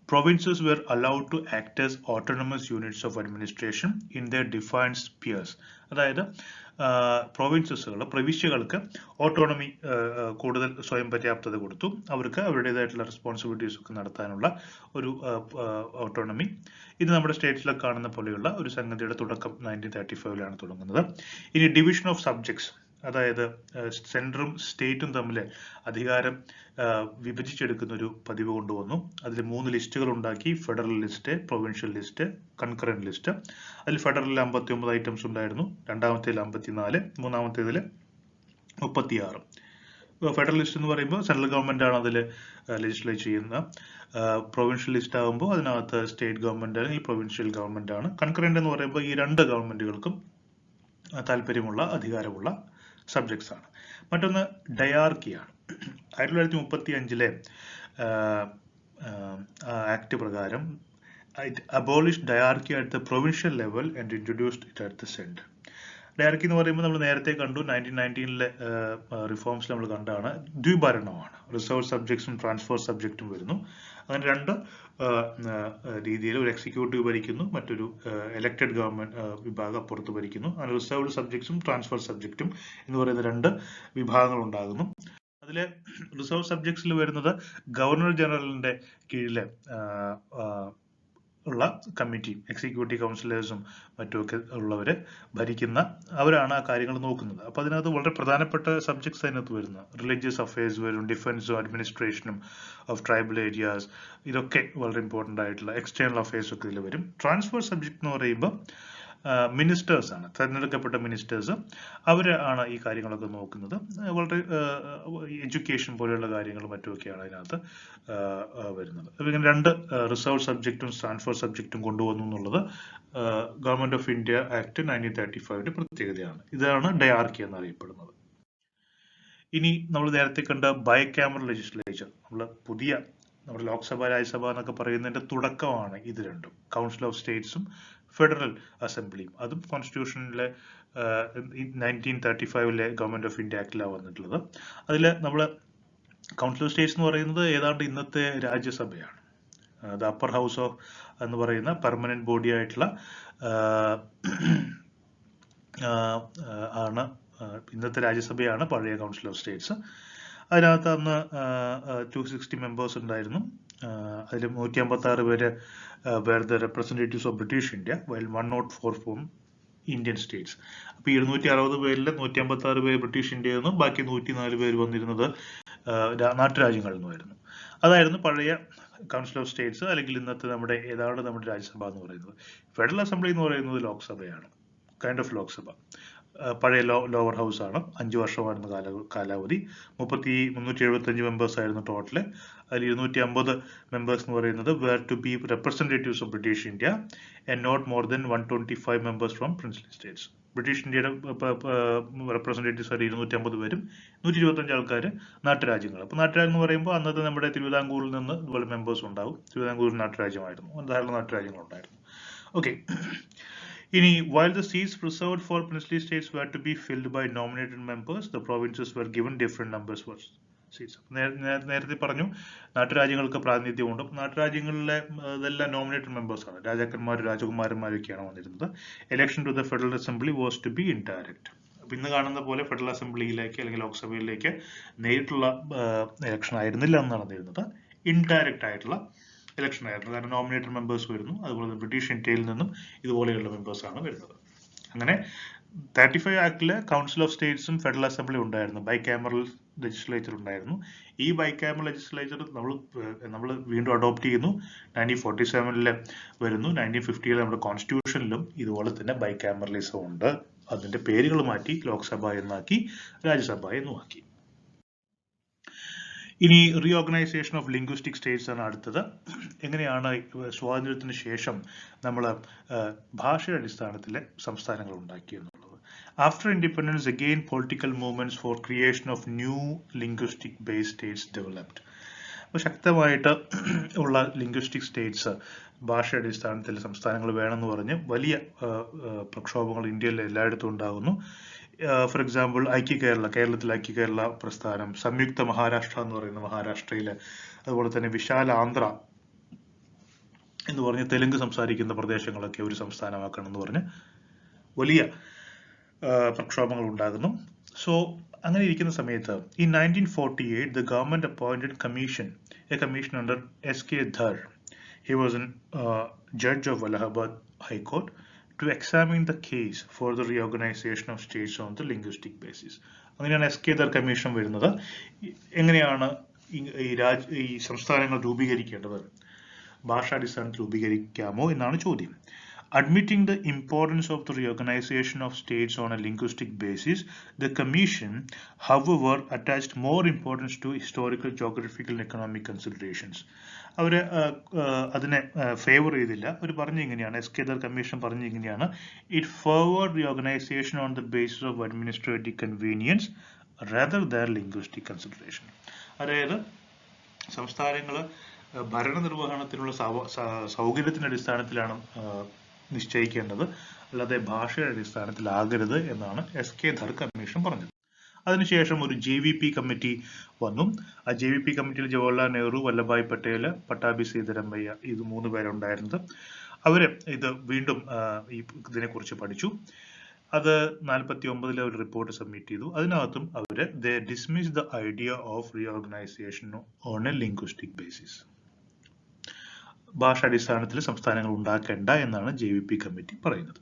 provinces were allowed to act as autonomous units of administration in their defined spheres. അതായത് പ്രൊവിൻസസുകൾ പ്രവിശ്യകൾക്ക് ഓട്ടോണമി കൂടുതൽ സ്വയം പര്യാപ്തത കൊടുത്തു. അവർക്ക് അവരുടേതായിട്ടുള്ള റെസ്പോൺസിബിലിറ്റീസ് ഒക്കെ നടത്താനുള്ള ഒരു ഓട്ടോണമി. ഇത് നമ്മുടെ സ്റ്റേറ്റ്സിലൊക്കെ കാണുന്ന പോലെയുള്ള ഒരു സംഗതിയുടെ തുടക്കം 1935 തുടങ്ങുന്നത്. ഇനി ഡിവിഷൻ ഓഫ് സബ്ജക്ട്സ്, അതായത് സെൻട്രും സ്റ്റേറ്റും തമ്മിൽ അധികാരം വിഭജിച്ചെടുക്കുന്ന ഒരു പതിവ് കൊണ്ടുവന്നു. അതിൽ 3 ലിസ്റ്റുകൾ ഉണ്ടാക്കി: federal list, provincial list, concurrent list. അതിൽ ഫെഡറലിൽ 59 ഐറ്റംസ് ഉണ്ടായിരുന്നു, രണ്ടാമത്തേതിൽ 54, മൂന്നാമത്തേതിൽ 36. ഫെഡറൽ ലിസ്റ്റ് എന്ന് പറയുമ്പോൾ സെൻട്രൽ ഗവൺമെന്റ് ആണ് അതിൽ ലെജിസ്ലേറ്റ് ചെയ്യുന്ന. പ്രൊവിൻഷ്യൽ ലിസ്റ്റ് ആകുമ്പോൾ അതിനകത്ത് സ്റ്റേറ്റ് ഗവൺമെന്റ് അല്ലെങ്കിൽ പ്രൊവിൻഷ്യൽ ഗവൺമെന്റ് ആണ്. കൺകറന്റ് എന്ന് പറയുമ്പോൾ ഈ രണ്ട് ഗവൺമെന്റുകൾക്കും താല്പര്യമുള്ള അധികാരമുള്ള സബ്ജക്ട്സ് ആണ്. മറ്റൊന്ന് ഡയാർക്കിയാണ്. 1935 ആക്ട് പ്രകാരം it abolished diarchy at the provincial level and introduced it at the center. ഡയറക്കി എന്ന് പറയുമ്പോൾ നമ്മൾ നേരത്തെ കണ്ടു, 1919 റിഫോംസിൽ നമ്മൾ കണ്ടാണ്. ദ്വിഭരണമാണ്, റിസർവ് സബ്ജക്ട്സും ട്രാൻസ്ഫർ സബ്ജക്റ്റും വരുന്നു. അങ്ങനെ രണ്ട് രീതിയിൽ ഒരു എക്സിക്യൂട്ടീവ് ഭരിക്കുന്നു, മറ്റൊരു എലക്റ്റഡ് ഗവൺമെന്റ് വിഭാഗം അപ്പുറത്ത് ഭരിക്കുന്നു. അങ്ങനെ റിസർവ്ഡ് സബ്ജക്ട്സും ട്രാൻസ്ഫർ സബ്ജക്റ്റും എന്ന് പറയുന്ന രണ്ട് വിഭാഗങ്ങൾ ഉണ്ടാകുന്നു. അതിലെ റിസർവ് സബ്ജക്ട്സിൽ വരുന്നത് ഗവർണർ ജനറലിന്റെ കീഴിലെ ഉള്ള കമ്മിറ്റി, എക്സിക്യൂട്ടീവ് കൗൺസിലേഴ്സും മറ്റുമൊക്കെ ഉള്ളവര് ഭരിക്കുന്ന അവരാണ് ആ കാര്യങ്ങൾ നോക്കുന്നത്. അപ്പൊ അതിനകത്ത് വളരെ പ്രധാനപ്പെട്ട സബ്ജക്ട്സ് അതിനകത്ത് വരുന്നത് റിലീജിയസ് അഫയേഴ്സ് വരും, ഡിഫൻസും അഡ്മിനിസ്ട്രേഷനും ഓഫ് ട്രൈബൽ ഏരിയാസ്, ഇതൊക്കെ വളരെ ഇമ്പോർട്ടൻ്റ് ആയിട്ടുള്ള എക്സ്റ്റേണൽ അഫയേഴ്സ് ഒക്കെ ഇതിൽ വരും. ട്രാൻസ്ഫർ സബ്ജക്ട് എന്ന് പറയുമ്പോൾ മിനിസ്റ്റേഴ്സ് ആണ്, തെരഞ്ഞെടുക്കപ്പെട്ട മിനിസ്റ്റേഴ്സ്, അവരാണ് ഈ കാര്യങ്ങളൊക്കെ നോക്കുന്നത്. വളരെ എഡ്യൂക്കേഷൻ പോലെയുള്ള കാര്യങ്ങളും മറ്റുമൊക്കെയാണ് അതിനകത്ത് വരുന്നത്. അപ്പൊ ഇങ്ങനെ രണ്ട് റിസർവ് സബ്ജക്റ്റും ട്രാൻസ്ഫർ സബ്ജക്റ്റും കൊണ്ടുവന്നു എന്നുള്ളത് ഗവൺമെന്റ് ഓഫ് ഇന്ത്യ ആക്ട് 1935 പ്രത്യേകതയാണ്. ഇതാണ് ഡയാർക്കി എന്നറിയപ്പെടുന്നത്. ഇനി നമ്മൾ നേരത്തെ കണ്ട ബൈക്യാമറൽ ലെജിസ്ലേച്ചർ, നമ്മുടെ ലോക്സഭ രാജ്യസഭ എന്നൊക്കെ പറയുന്നതിന്റെ തുടക്കമാണ് ഇത് രണ്ടും. കൗൺസിൽ ഓഫ് സ്റ്റേറ്റ്സും ഫെഡറൽ അസംബ്ലിയും, അതും കോൺസ്റ്റിറ്റ്യൂഷനിലെ 1935 ഗവൺമെന്റ് ഓഫ് ഇന്ത്യ ആക്ടിലാണ് വന്നിട്ടുള്ളത്. അതിൽ നമ്മൾ കൗൺസിൽ ഓഫ് സ്റ്റേറ്റ്സ് എന്ന് പറയുന്നത് ഏതാണ്ട് ഇന്നത്തെ രാജ്യസഭയാണ്. ദ അപ്പർ ഹൗസ് ഓഫ് എന്ന് പറയുന്ന പെർമനന്റ് ബോഡി ആയിട്ടുള്ള ആണ് ഇന്നത്തെ രാജ്യസഭയാണ് പഴയ കൗൺസിൽ ഓഫ് സ്റ്റേറ്റ്സ്. അതിനകത്ത് അന്ന് 260 മെമ്പേഴ്സ് ഉണ്ടായിരുന്നു. അതിൽ 156 പേര് were the representatives of British India, while 104 from Indian states. അപ്പൊ 260 പേരിൽ 156 പേര് ബ്രിട്ടീഷ് ഇന്ത്യയിൽ നിന്നും ബാക്കി 104 പേര് വന്നിരുന്നത് നാട്ടുരാജ്യങ്ങളിൽ നിന്നുമായിരുന്നു. അതായിരുന്നു പഴയ കൗൺസിൽ ഓഫ് സ്റ്റേറ്റ്സ്, അല്ലെങ്കിൽ ഇന്നത്തെ ഏതാണ് നമ്മുടെ രാജ്യസഭ എന്ന് പറയുന്നത്. ഫെഡറൽ അസംബ്ലി എന്ന് പറയുന്നത് ലോക്സഭയാണ്, കൈൻഡ് ഓഫ് ലോക്സഭ. പഴയ ലോവർ ഹൗസ് ആണ്. 5 വർഷമായിരുന്നു കാലാവധി. 375 മെമ്പേഴ്സ് ആയിരുന്നു ടോട്ടല്. അതിൽ 250 മെമ്പേഴ്സ് എന്ന് പറയുന്നത് were to be representatives of British India and not more than 125 members from princely states. British ഇന്ത്യയുടെ റെപ്രസെന്റേറ്റീവ്സ് ആയിട്ട് 250 പേരും 125 ആൾക്കാർ നാട്ടുരാജ്യങ്ങൾ. അപ്പൊ നാട്ടുരാജ്യം എന്ന് പറയുമ്പോൾ അന്നത്തെ നമ്മുടെ തിരുവിതാംകൂറിൽ നിന്ന് ഇതുപോലെ മെമ്പേഴ്സ് ഉണ്ടാവും. തിരുവിതാംകൂർ നാട്ടുരാജ്യമായിരുന്നു, ധാരാളം നാട്ടുരാജ്യങ്ങൾ ഉണ്ടായിരുന്നു. ഓക്കെ. ഇനി while the seats reserved for princely states were to be filled by nominated members, the provinces were given different numbers for seats. നേരത്തെ പറഞ്ഞു നാട്ടുരാജ്യങ്ങൾക്ക് പ്രാതിനിധ്യമുണ്ട്. നാട്ടുരാജ്യങ്ങളിലെ ഇതെല്ലാം നോമിനേറ്റഡ് മെമ്പേഴ്സ് ആണ്, രാജാക്കന്മാരും രാജകുമാരന്മാരൊക്കെയാണ് വന്നിരുന്നത്. Election to the federal assembly was to be indirect. അപ്പൊ ഇന്ന് കാണുന്ന പോലെ ഫെഡറൽ അസംബ്ലിയിലേക്ക് അല്ലെങ്കിൽ ലോക്സഭയിലേക്ക് നേരിട്ടുള്ള ഇലക്ഷൻ ആയിരുന്നില്ല എന്ന് നടന്നിരുന്നത്. ഇൻഡയറക്റ്റ് ആയിട്ടുള്ള ഇലക്ഷൻ ആയിരുന്നു. കാരണം നോമിനേറ്റഡ് മെമ്പേഴ്സ് വരുന്നു, അതുപോലെ ബ്രിട്ടീഷ് ഇന്ത്യയിൽ നിന്നും ഇതുപോലെയുള്ള മെമ്പേഴ്സ് ആണ് വരുന്നത്. അങ്ങനെ 35 ആക്ടില് കൗൺസിൽ ഓഫ് സ്റ്റേറ്റ്സും ഫെഡറൽ അസംബ്ലി ഉണ്ടായിരുന്നു, ബൈക്യാമറൽ ലെജിസ്ലേച്ചർ ഉണ്ടായിരുന്നു. ഈ ബൈക്യാമറൽ ലെജിസ്ലേച്ചർ നമ്മൾ വീണ്ടും അഡോപ്റ്റ് ചെയ്യുന്നു. 1947 വരുന്നു. 1950 നമ്മുടെ കോൺസ്റ്റിറ്റ്യൂഷനിലും ഇതുപോലെ തന്നെ ബൈക്യാമറലിസം ഉണ്ട്. അതിന്റെ പേരുകൾ മാറ്റി ലോക്സഭ എന്നാക്കി, രാജ്യസഭ എന്നുമാക്കി. ഇനി റീഓർഗനൈസേഷൻ ഓഫ് ലിംഗ്വിസ്റ്റിക് സ്റ്റേറ്റ്സ് ആണ് അടുത്തത്. എങ്ങനെയാണ് സ്വാതന്ത്ര്യത്തിന് ശേഷം നമ്മൾ ഭാഷയുടെ അടിസ്ഥാനത്തിലെ സംസ്ഥാനങ്ങൾ ഉണ്ടാക്കിയെന്നുള്ളത്. After independence again political movements for creation of new linguistic based states developed. അപ്പോൾ ശക്തമായിട്ട് ഉള്ള ലിംഗ്വിസ്റ്റിക് സ്റ്റേറ്റ്സ്, ഭാഷയുടെ അടിസ്ഥാനത്തിൽ സംസ്ഥാനങ്ങൾ വേണമെന്ന് പറഞ്ഞ് വലിയ പ്രക്ഷോഭങ്ങൾ ഇന്ത്യയിൽ എല്ലായിടത്തും ഉണ്ടാകുന്നു. ഫോർ എക്സാമ്പിൾ കേരളത്തിൽ ഐക്യ കേരള പ്രസ്ഥാനം, സംയുക്ത മഹാരാഷ്ട്ര എന്ന് പറയുന്ന മഹാരാഷ്ട്രയില്, അതുപോലെ തന്നെ വിശാല ആന്ധ്ര എന്ന് പറഞ്ഞ് തെലുങ്ക് സംസാരിക്കുന്ന പ്രദേശങ്ങളൊക്കെ ഒരു സംസ്ഥാനമാക്കണം എന്ന് പറഞ്ഞ് വലിയ പ്രക്ഷോഭങ്ങൾ ഉണ്ടാകുന്നു. സോ അങ്ങനെ ഇരിക്കുന്ന സമയത്ത് in 1948 the government appointed a commission under S.K. Dhar. He was a judge of Allahabad High Court to examine the case for the reorganization of states on the linguistic basis. അങ്ങനെയാണ് S K Dhar commission വരുന്നത്. എങ്ങനെയാണ് ഈ സംസ്ഥാനങ്ങൾ രൂപീകരിക്കേണ്ടത്, ഭാഷാടിസ്ഥാനത്തിൽ രൂപീകരിക്കാമോ എന്നാണ് ചോദ്യം. Admitting the importance of the reorganization of states on a linguistic basis, the Commission, however, attached more importance to historical, geographical and economic considerations. അവർ അതിനെ favour ചെയ്തില്ല. അവർ പറഞ്ഞിങ്ങനെയാണ്, എസ് കെ ധർ കമ്മീഷൻ പറഞ്ഞിങ്ങനെയാണ്, it favoured reorganisation on the basis of administrative convenience rather than linguistic consideration. അതായത് സംസ്ഥാനങ്ങൾ ഭരണനിർവഹണത്തിനുള്ള സൗകര്യത്തിൻ്റെ അടിസ്ഥാനത്തിലാണ് നിശ്ചയിക്കേണ്ടത്, അല്ലാതെ ഭാഷയുടെ അടിസ്ഥാനത്തിലാകരുത് എന്നാണ് എസ് കെ ധർ കമ്മീഷൻ പറഞ്ഞത്. അതിനുശേഷം ഒരു JVP കമ്മിറ്റി വന്നു. ആ JVP കമ്മിറ്റിയിൽ ജവഹർലാൽ നെഹ്റു, വല്ലഭായ് പട്ടേൽ, പട്ടാഭി സീതാരാമയ്യ, ഇത് 3 പേരുണ്ടായിരുന്നത്. അവര് ഇത് വീണ്ടും ഇതിനെക്കുറിച്ച് പഠിച്ചു. അത് 49 ഒരു റിപ്പോർട്ട് സബ്മിറ്റ് ചെയ്തു. അതിനകത്തും അവര് they dismissed the idea of reorganization on a linguistic basis. ഭാഷാടിസ്ഥാനത്തിൽ സംസ്ഥാനങ്ങൾ ഉണ്ടാക്കേണ്ട എന്നാണ് JVP കമ്മിറ്റി പറയുന്നത്.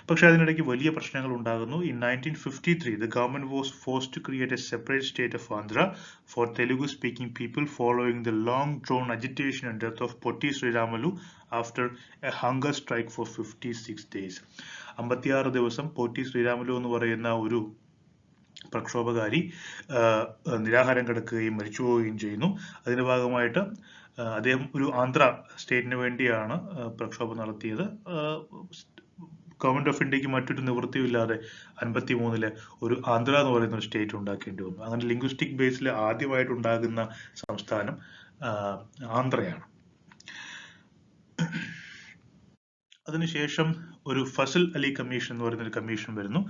പക്ഷേ അതിനിടയ്ക്ക് വലിയ പ്രശ്നങ്ങൾ ഉണ്ടാകുന്നു. In 1953, the government was forced to create a separate state of Andhra for Telugu-speaking people following the long-drawn agitation and death of Potti Sriramulu after a hunger strike for 56 days. 56 ദിവസം പോറ്റി ശ്രീരാമലു എന്ന് പറയുന്ന ഒരു പ്രക്ഷോഭകാരി നിരാഹാരം കിടക്കുകയും മരിച്ചുപോവുകയും ചെയ്യുന്നു. അതിന്റെ ഭാഗമായിട്ട് അദ്ദേഹം ഒരു ആന്ധ്ര സ്റ്റേറ്റിന് വേണ്ടിയാണ് പ്രക്ഷോഭം നടത്തിയത്. ഗവൺമെന്റ് ഓഫ് ഇന്ത്യക്ക് മറ്റൊരു നിവൃത്തിയില്ലാതെ 53 ഒരു ആന്ധ്ര എന്ന് പറയുന്ന ഒരു സ്റ്റേറ്റ് ഉണ്ടാക്കേണ്ടി വന്നു. അങ്ങനെ ലിംഗ്വിസ്റ്റിക് ബേസിൽ ആദ്യമായിട്ട് ഉണ്ടാകുന്ന സംസ്ഥാനം ആന്ധ്രയാണ്. അതിനുശേഷം ഒരു ഫസൽ അലി കമ്മീഷൻ എന്ന് പറയുന്ന ഒരു കമ്മീഷൻ വരുന്നു.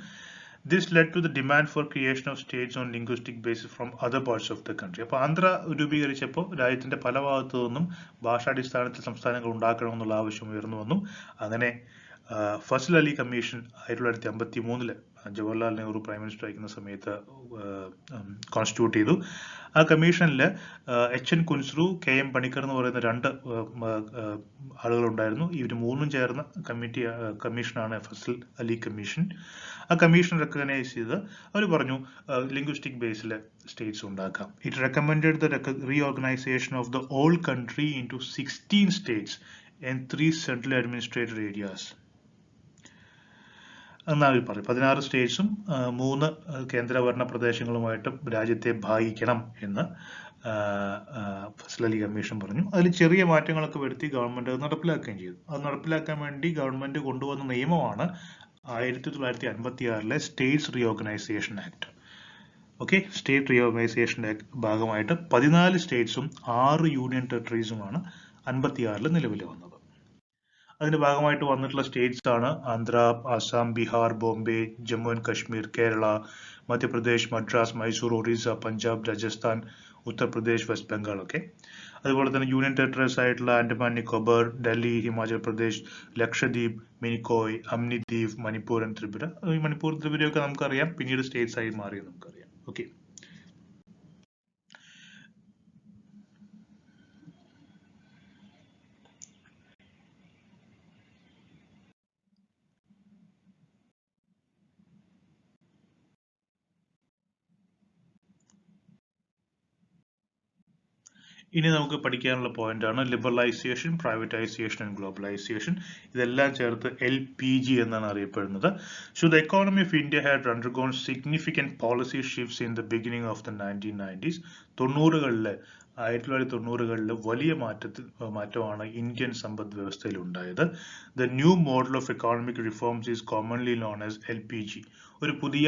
This led to the demand for creation of states on linguistic basis from other parts of the country. അപ്പോൾ ആന്ധ്ര രൂപീകരിച്ചപ്പോൾ രാജ്യത്തിന്റെ പല ഭാഗത്തു നിന്നും ഭാഷാടിസ്ഥാനത്തിൽ സംസ്ഥാനങ്ങൾ ഉണ്ടാക്കണമെന്നുള്ള ആവശ്യം ഉയർന്നു വന്നു. അങ്ങനെ Fazal Ali commission 1953 Jawaharlal Nehru prime minister ആയിരിക്കുന്ന സമയത്ത് കോൺസ്റ്റിറ്റ്യൂട്ട് ചെയ്തു. ആ കമ്മീഷനിൽ HN കുൻസ്രു, KM പണിക്കർ എന്ന് പറയുന്ന 2 ആളുകളുണ്ടായിരുന്നു. ഇവർ 3 ചേർന്ന കമ്മീഷനാണ് ഫസൽ അലി കമ്മീഷൻ. ആ കമ്മീഷൻ റെക്കഗ്നൈസ് ചെയ്ത് അവർ പറഞ്ഞു ലിംഗ്വിസ്റ്റിക് ബേസിൽ സ്റ്റേറ്റ്സ് ഉണ്ടാക്കാം. It recommended the reorganisation of the all country into 16 states and 3 central administrative areas എന്നാണ് പറയും. 16 സ്റ്റേറ്റ്സും 3 കേന്ദ്രഭരണ പ്രദേശങ്ങളുമായിട്ട് രാജ്യത്തെ ഭാഗിക്കണം എന്ന് ഫസൽ അലി കമ്മീഷൻ പറഞ്ഞു. അതിൽ ചെറിയ മാറ്റങ്ങളൊക്കെ വരുത്തി ഗവൺമെന്റ് നടപ്പിലാക്കുകയും ചെയ്തു. അത് നടപ്പിലാക്കാൻ വേണ്ടി ഗവൺമെന്റ് കൊണ്ടുവന്ന നിയമമാണ് 1956 States reorganisation act. Okay, state reorganisation act ഭാഗമായിട്ട് 14 സ്റ്റേറ്റ്സും 6 യൂണിയൻ ടെറിട്ടറീസുമാണ് 56 നിലവിൽ വന്നത്. അതിന്റെ ഭാഗമായിട്ട് വന്നിട്ടുള്ള സ്റ്റേറ്റ്സ് ആണ് ആന്ധ്ര, ആസാം, ബീഹാർ, ബോംബെ, ജമ്മു ആൻഡ് കശ്മീർ, കേരള, മധ്യപ്രദേശ്, മദ്രാസ്, മൈസൂർ, ഒറീസ, പഞ്ചാബ്, രാജസ്ഥാൻ, ഉത്തർപ്രദേശ്, വെസ്റ്റ് ബംഗാൾ ഒക്കെ. അതുപോലെ തന്നെ യൂണിയൻ ടെറിട്ടറീസ് ആയിട്ടുള്ള ആൻഡമാൻ നിക്കോബാർ, ഡൽഹി, ഹിമാചൽ പ്രദേശ്, ലക്ഷദ്വീപ്, മിനിക്കോയ്, അമ്നിദ്വീപ്, മണിപ്പൂർ ആൻഡ് ത്രിപുര. ഈ മണിപ്പൂർ ത്രിപുരയൊക്കെ നമുക്കറിയാം, പിന്നീട് സ്റ്റേറ്റ്സ് ആയി മാറിയത് നമുക്കറിയാം. ഓക്കെ, ഇനി നമുക്ക് പഠിക്കാനുള്ള പോയിന്റ് ആണ് ലിബറലൈസേഷൻ, പ്രൈവറ്റൈസേഷൻ ആൻഡ് ഗ്ലോബലൈസേഷൻ. ഇതെല്ലാം ചേർത്ത് LPG എന്നാണ് അറിയപ്പെടുന്നത്. So the economy of India had undergone significant policy shifts in the beginning of the 1990s. 1990കളിൽ വലിയ മാറ്റമാണ് ഇന്ത്യൻ സമ്പദ് വ്യവസ്ഥയിൽ ഉണ്ടായത്. The new model of economic reforms is commonly known as LPG. ഒരു പുതിയ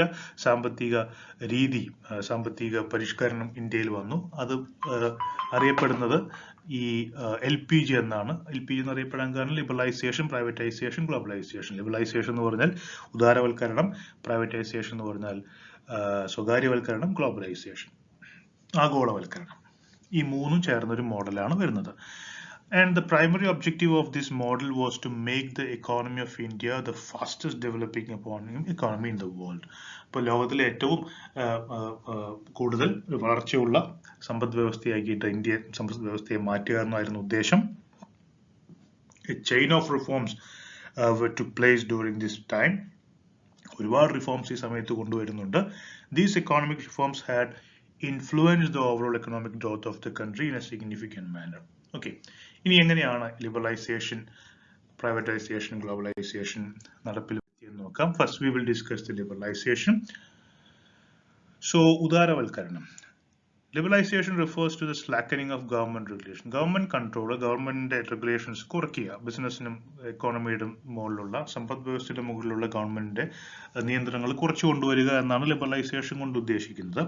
സാമ്പത്തിക പരിഷ്കരണം ഇന്ത്യയിൽ വന്നു. അത് അറിയപ്പെടുന്നത് ഈ LPG എന്നാണ്. LPG എന്ന് അറിയപ്പെടാൻ കാരണം ലിബറലൈസേഷൻ, പ്രൈവറ്റൈസേഷൻ, ഗ്ലോബലൈസേഷൻ. ലിബറലൈസേഷൻ എന്ന് പറഞ്ഞാൽ ഉദാരവൽക്കരണം, പ്രൈവറ്റൈസേഷൻ എന്ന് പറഞ്ഞാൽ സ്വകാര്യവൽക്കരണം, ഗ്ലോബലൈസേഷൻ ആഗോളവൽക്കരണം. ഈ 3 ചേർന്നൊരു മോഡലാണ് വരുന്നത്. And the primary objective of this model was to make the economy of India the fastest developing economy in the world. ഇപ്പോൾ ലോകത്തിലെ ഏറ്റവും കൂടുതൽ വളർച്ചയുള്ള സമ്പദ് വ്യവസ്ഥയാക്കിയിട്ട് ഇന്ത്യൻ സമ്പദ് വ്യവസ്ഥയെ മാറ്റുക എന്നായിരുന്നു ഉദ്ദേശം. A chain of reforms took place during this time. ഒരുപാട് റിഫോംസ് ഈ സമയത്ത് കൊണ്ടുവരുന്നുണ്ട്. These economic reforms had influenced the overall economic growth of the country in a significant manner. Okay. ഇനി എങ്ങനെയാണ് ലിബറലൈസേഷൻ, പ്രൈവറ്റൈസേഷൻ, ഗ്ലോബലൈസേഷൻ നടപ്പിൽ വരുത്തിയെന്ന് നോക്കാം. First we will discuss the liberalization. So ഉദാരവൽക്കരണം. Liberalization refers to the slackening of government regulation. Government control, government regulations കുറയ്ക്കുക. ബിസിനസിനും എക്കോണമിയുടെ മുകളിലുള്ള സമ്പദ് വ്യവസ്ഥയുടെ മുകളിലുള്ള ഗവൺമെന്റിന്റെ നിയന്ത്രണങ്ങൾ കുറച്ചു കൊണ്ടുവരിക എന്നാണ് ലിബറലൈസേഷൻ കൊണ്ട് ഉദ്ദേശിക്കുന്നത്.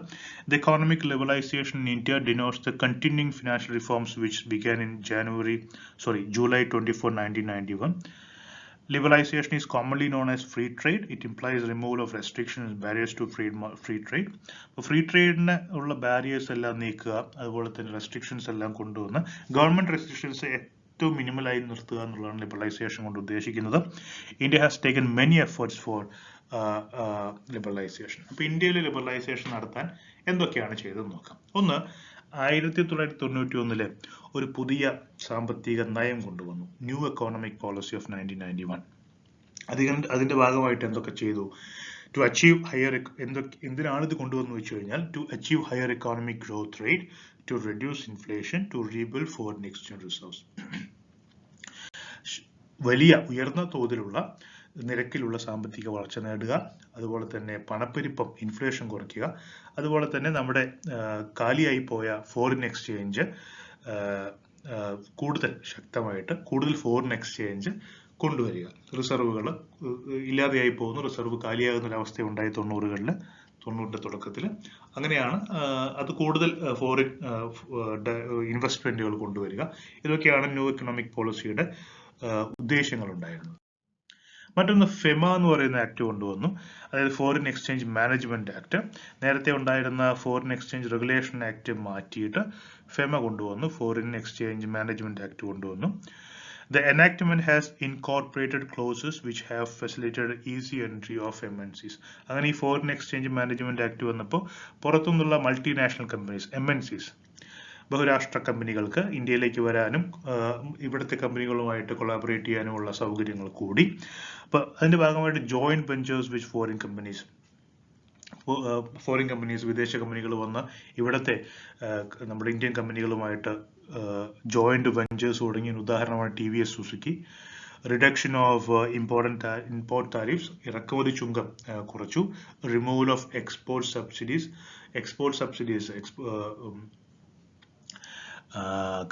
The economic liberalization in India denotes the continuing financial reforms which began in July 24, 1991. Liberalization is commonly known as free trade. It implies removal of restrictions and barriers to free trade. Free trade ഉള്ള barriers എല്ലാം നീക്കുക, അതുപോലെ തന്നെ restrictions എല്ലാം കൊണ്ടുവന്ന് government restrictions ഏറ്റവും മിനിമലായി നിർത്തുക എന്നുള്ളതാണ് ലിബറലൈസേഷൻ കൊണ്ട് ഉദ്ദേശിക്കുന്നത്. India has taken many efforts for liberalisation. അപ്പൊ ഇന്ത്യയിൽ ലിബറലൈസേഷൻ നടത്താൻ എന്തൊക്കെയാണ് ചെയ്തതെന്ന് നോക്കാം. ഒന്ന്, 1991 ഒരു പുതിയ സാമ്പത്തിക നയം കൊണ്ടുവന്നു, ന്യൂ എക്കോണമിക് പോളിസി ഓഫ് 1991. അതിന്റെ ഭാഗമായിട്ട് എന്തൊക്കെ ചെയ്തു? ടു അച്ചീവ് എന്തിനാണ് ഇത് കൊണ്ടുവന്നു വെച്ച് കഴിഞ്ഞാൽ, to achieve higher economic growth rate, to reduce inflation, to rebuild foreign exchange reserves. വലിയ ഉയർന്ന തോതിലുള്ള നിരക്കിലുള്ള സാമ്പത്തിക വളർച്ച നേടുക, അതുപോലെ തന്നെ പണപ്പെരുപ്പം ഇൻഫ്ലേഷൻ കുറയ്ക്കുക, അതുപോലെ തന്നെ നമ്മുടെ കാലിയായി പോയ ഫോറിൻ എക്സ്ചേഞ്ച് കൂടുതൽ ശക്തമായിട്ട് കൂടുതൽ ഫോറിൻ എക്സ്ചേഞ്ച് കൊണ്ടുവരിക. റിസർവുകൾ ഇല്ലാതെയായി പോകുന്നു, റിസർവ് കാലിയാകുന്ന ഒരു അവസ്ഥ ഉണ്ടായി 90കളുടെ തുടക്കത്തിൽ. അങ്ങനെയാണ് അത് കൂടുതൽ ഫോറിൻ ഇൻവെസ്റ്റ്മെന്റുകൾ കൊണ്ടുവരിക. ഇതൊക്കെയാണ് ന്യൂ എക്കണോമിക് പോളിസിയുടെ ഉദ്ദേശങ്ങൾ ഉണ്ടായിരുന്നത്. മറ്റൊന്ന് ഫെമ എന്ന് പറയുന്ന ആക്ട് കൊണ്ടുവന്നു, അതായത് ഫോറിൻ എക്സ്ചേഞ്ച് മാനേജ്മെന്റ് ആക്ട്. നേരത്തെ ഉണ്ടായിരുന്ന ഫോറിൻ എക്സ്ചേഞ്ച് റെഗുലേഷൻ ആക്ട് മാറ്റിയിട്ട് ഫെമ കൊണ്ടുവന്നു, ഫോറിൻ എക്സ്ചേഞ്ച് മാനേജ്മെന്റ് ആക്ട് കൊണ്ടുവന്നു. The enactment has incorporated clauses which have facilitated easy entry of MNCs. അങ്ങനെ ഈ ഫോറിൻ എക്സ്ചേഞ്ച് മാനേജ്മെന്റ് ആക്ട് വന്നപ്പോൾ പുറത്തുനിന്നുള്ള മൾട്ടിനാഷണൽ കമ്പനീസ് MNCs, ബഹുരാഷ്ട്ര കമ്പനികൾക്ക് ഇന്ത്യയിലേക്ക് വരാനും ഇവിടുത്തെ കമ്പനികളുമായിട്ട് കൊളാബറേറ്റ് ചെയ്യാനുമുള്ള സൗകര്യങ്ങൾ കൂടി. അപ്പൊ അതിന്റെ ഭാഗമായിട്ട് ജോയിന്റ് വെഞ്ചേഴ്സ് വിത്ത് ഫോറിൻ കമ്പനീസ്, വിദേശ കമ്പനികൾ വന്ന് ഇവിടുത്തെ നമ്മുടെ ഇന്ത്യൻ കമ്പനികളുമായിട്ട് ജോയിന്റ് വെഞ്ചേഴ്സ് തുടങ്ങി. ഉദാഹരണമാണ് TVS Suzuki. Reduction of import tariffs, ഇറക്കുമതി ചുങ്കം കുറച്ചു. റിമൂവൽ ഓഫ് എക്സ്പോർട്ട് സബ്സിഡീസ്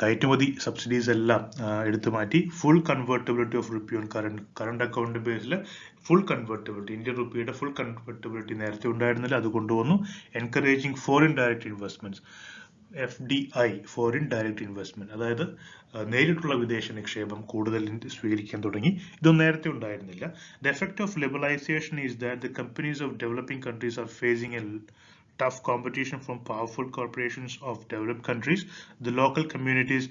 കയറ്റുമതി സബ്സിഡീസ് എല്ലാം എടുത്തു മാറ്റി. Full convertibility of rupee on current account ബേസിൽ ഫുൾ കൺവേർട്ടബിലിറ്റി, ഇന്ത്യൻ റുപ്പിയുടെ ഫുൾ കൺവേർട്ടബിലിറ്റി നേരത്തെ ഉണ്ടായിരുന്നില്ല, അത് കൊണ്ടുവന്നു. Encouraging foreign direct investments, FDI, foreign direct investment, അതായത് നേരിട്ടുള്ള വിദേശ നിക്ഷേപം കൂടുതൽ സ്വീകരിക്കാൻ തുടങ്ങി. ഇതൊന്നും നേരത്തെ ഉണ്ടായിരുന്നില്ല. The effect of liberalization is that the companies of developing countries are facing a tough competition from powerful corporations of developed countries. The local communities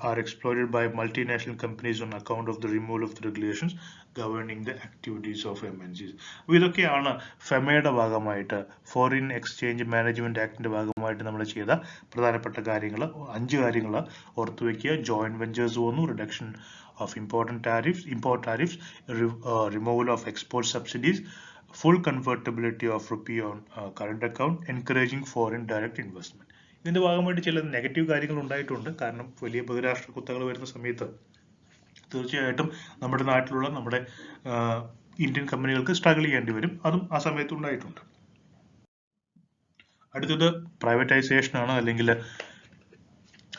are exploited by multinational companies on account of the removal of the regulations governing the activities of MNCs. ഇതൊക്കെയാണ് ഫെമയുടെ ഭാഗമായിട്ട്, foreign exchange management ആക്ടിന്റെ ഭാഗമായിട്ട് നമ്മൾ ചെയ്ത പ്രധാനപ്പെട്ട കാര്യങ്ങൾ. 5 കാര്യങ്ങൾ ഓർത്തുവെക്കുക. Joint ventures വന്നു, reduction of import tariffs, removal of export subsidies, full convertibility of rupee on current account, encouraging foreign direct investment. ഇതിന്റെ ഭാഗമായിട്ട് ചില നെഗറ്റീവ് കാര്യങ്ങൾ ഉണ്ടായിട്ടുണ്ട്. കാരണം വലിയ ബഹുരാഷ്ട്ര കുത്തകൾ വരുന്ന സമയത്ത് തീർച്ചയായിട്ടും നമ്മുടെ നാട്ടിലുള്ള നമ്മുടെ ഇന്ത്യൻ കമ്പനികൾക്ക് സ്ട്രഗിൾ ചെയ്യേണ്ടി വരും. അതും ആ സമയത്ത് ഉണ്ടായിട്ടുണ്ട്. അടുത്തത് പ്രൈവറ്റൈസേഷൻ ആണ്, അല്ലെങ്കിൽ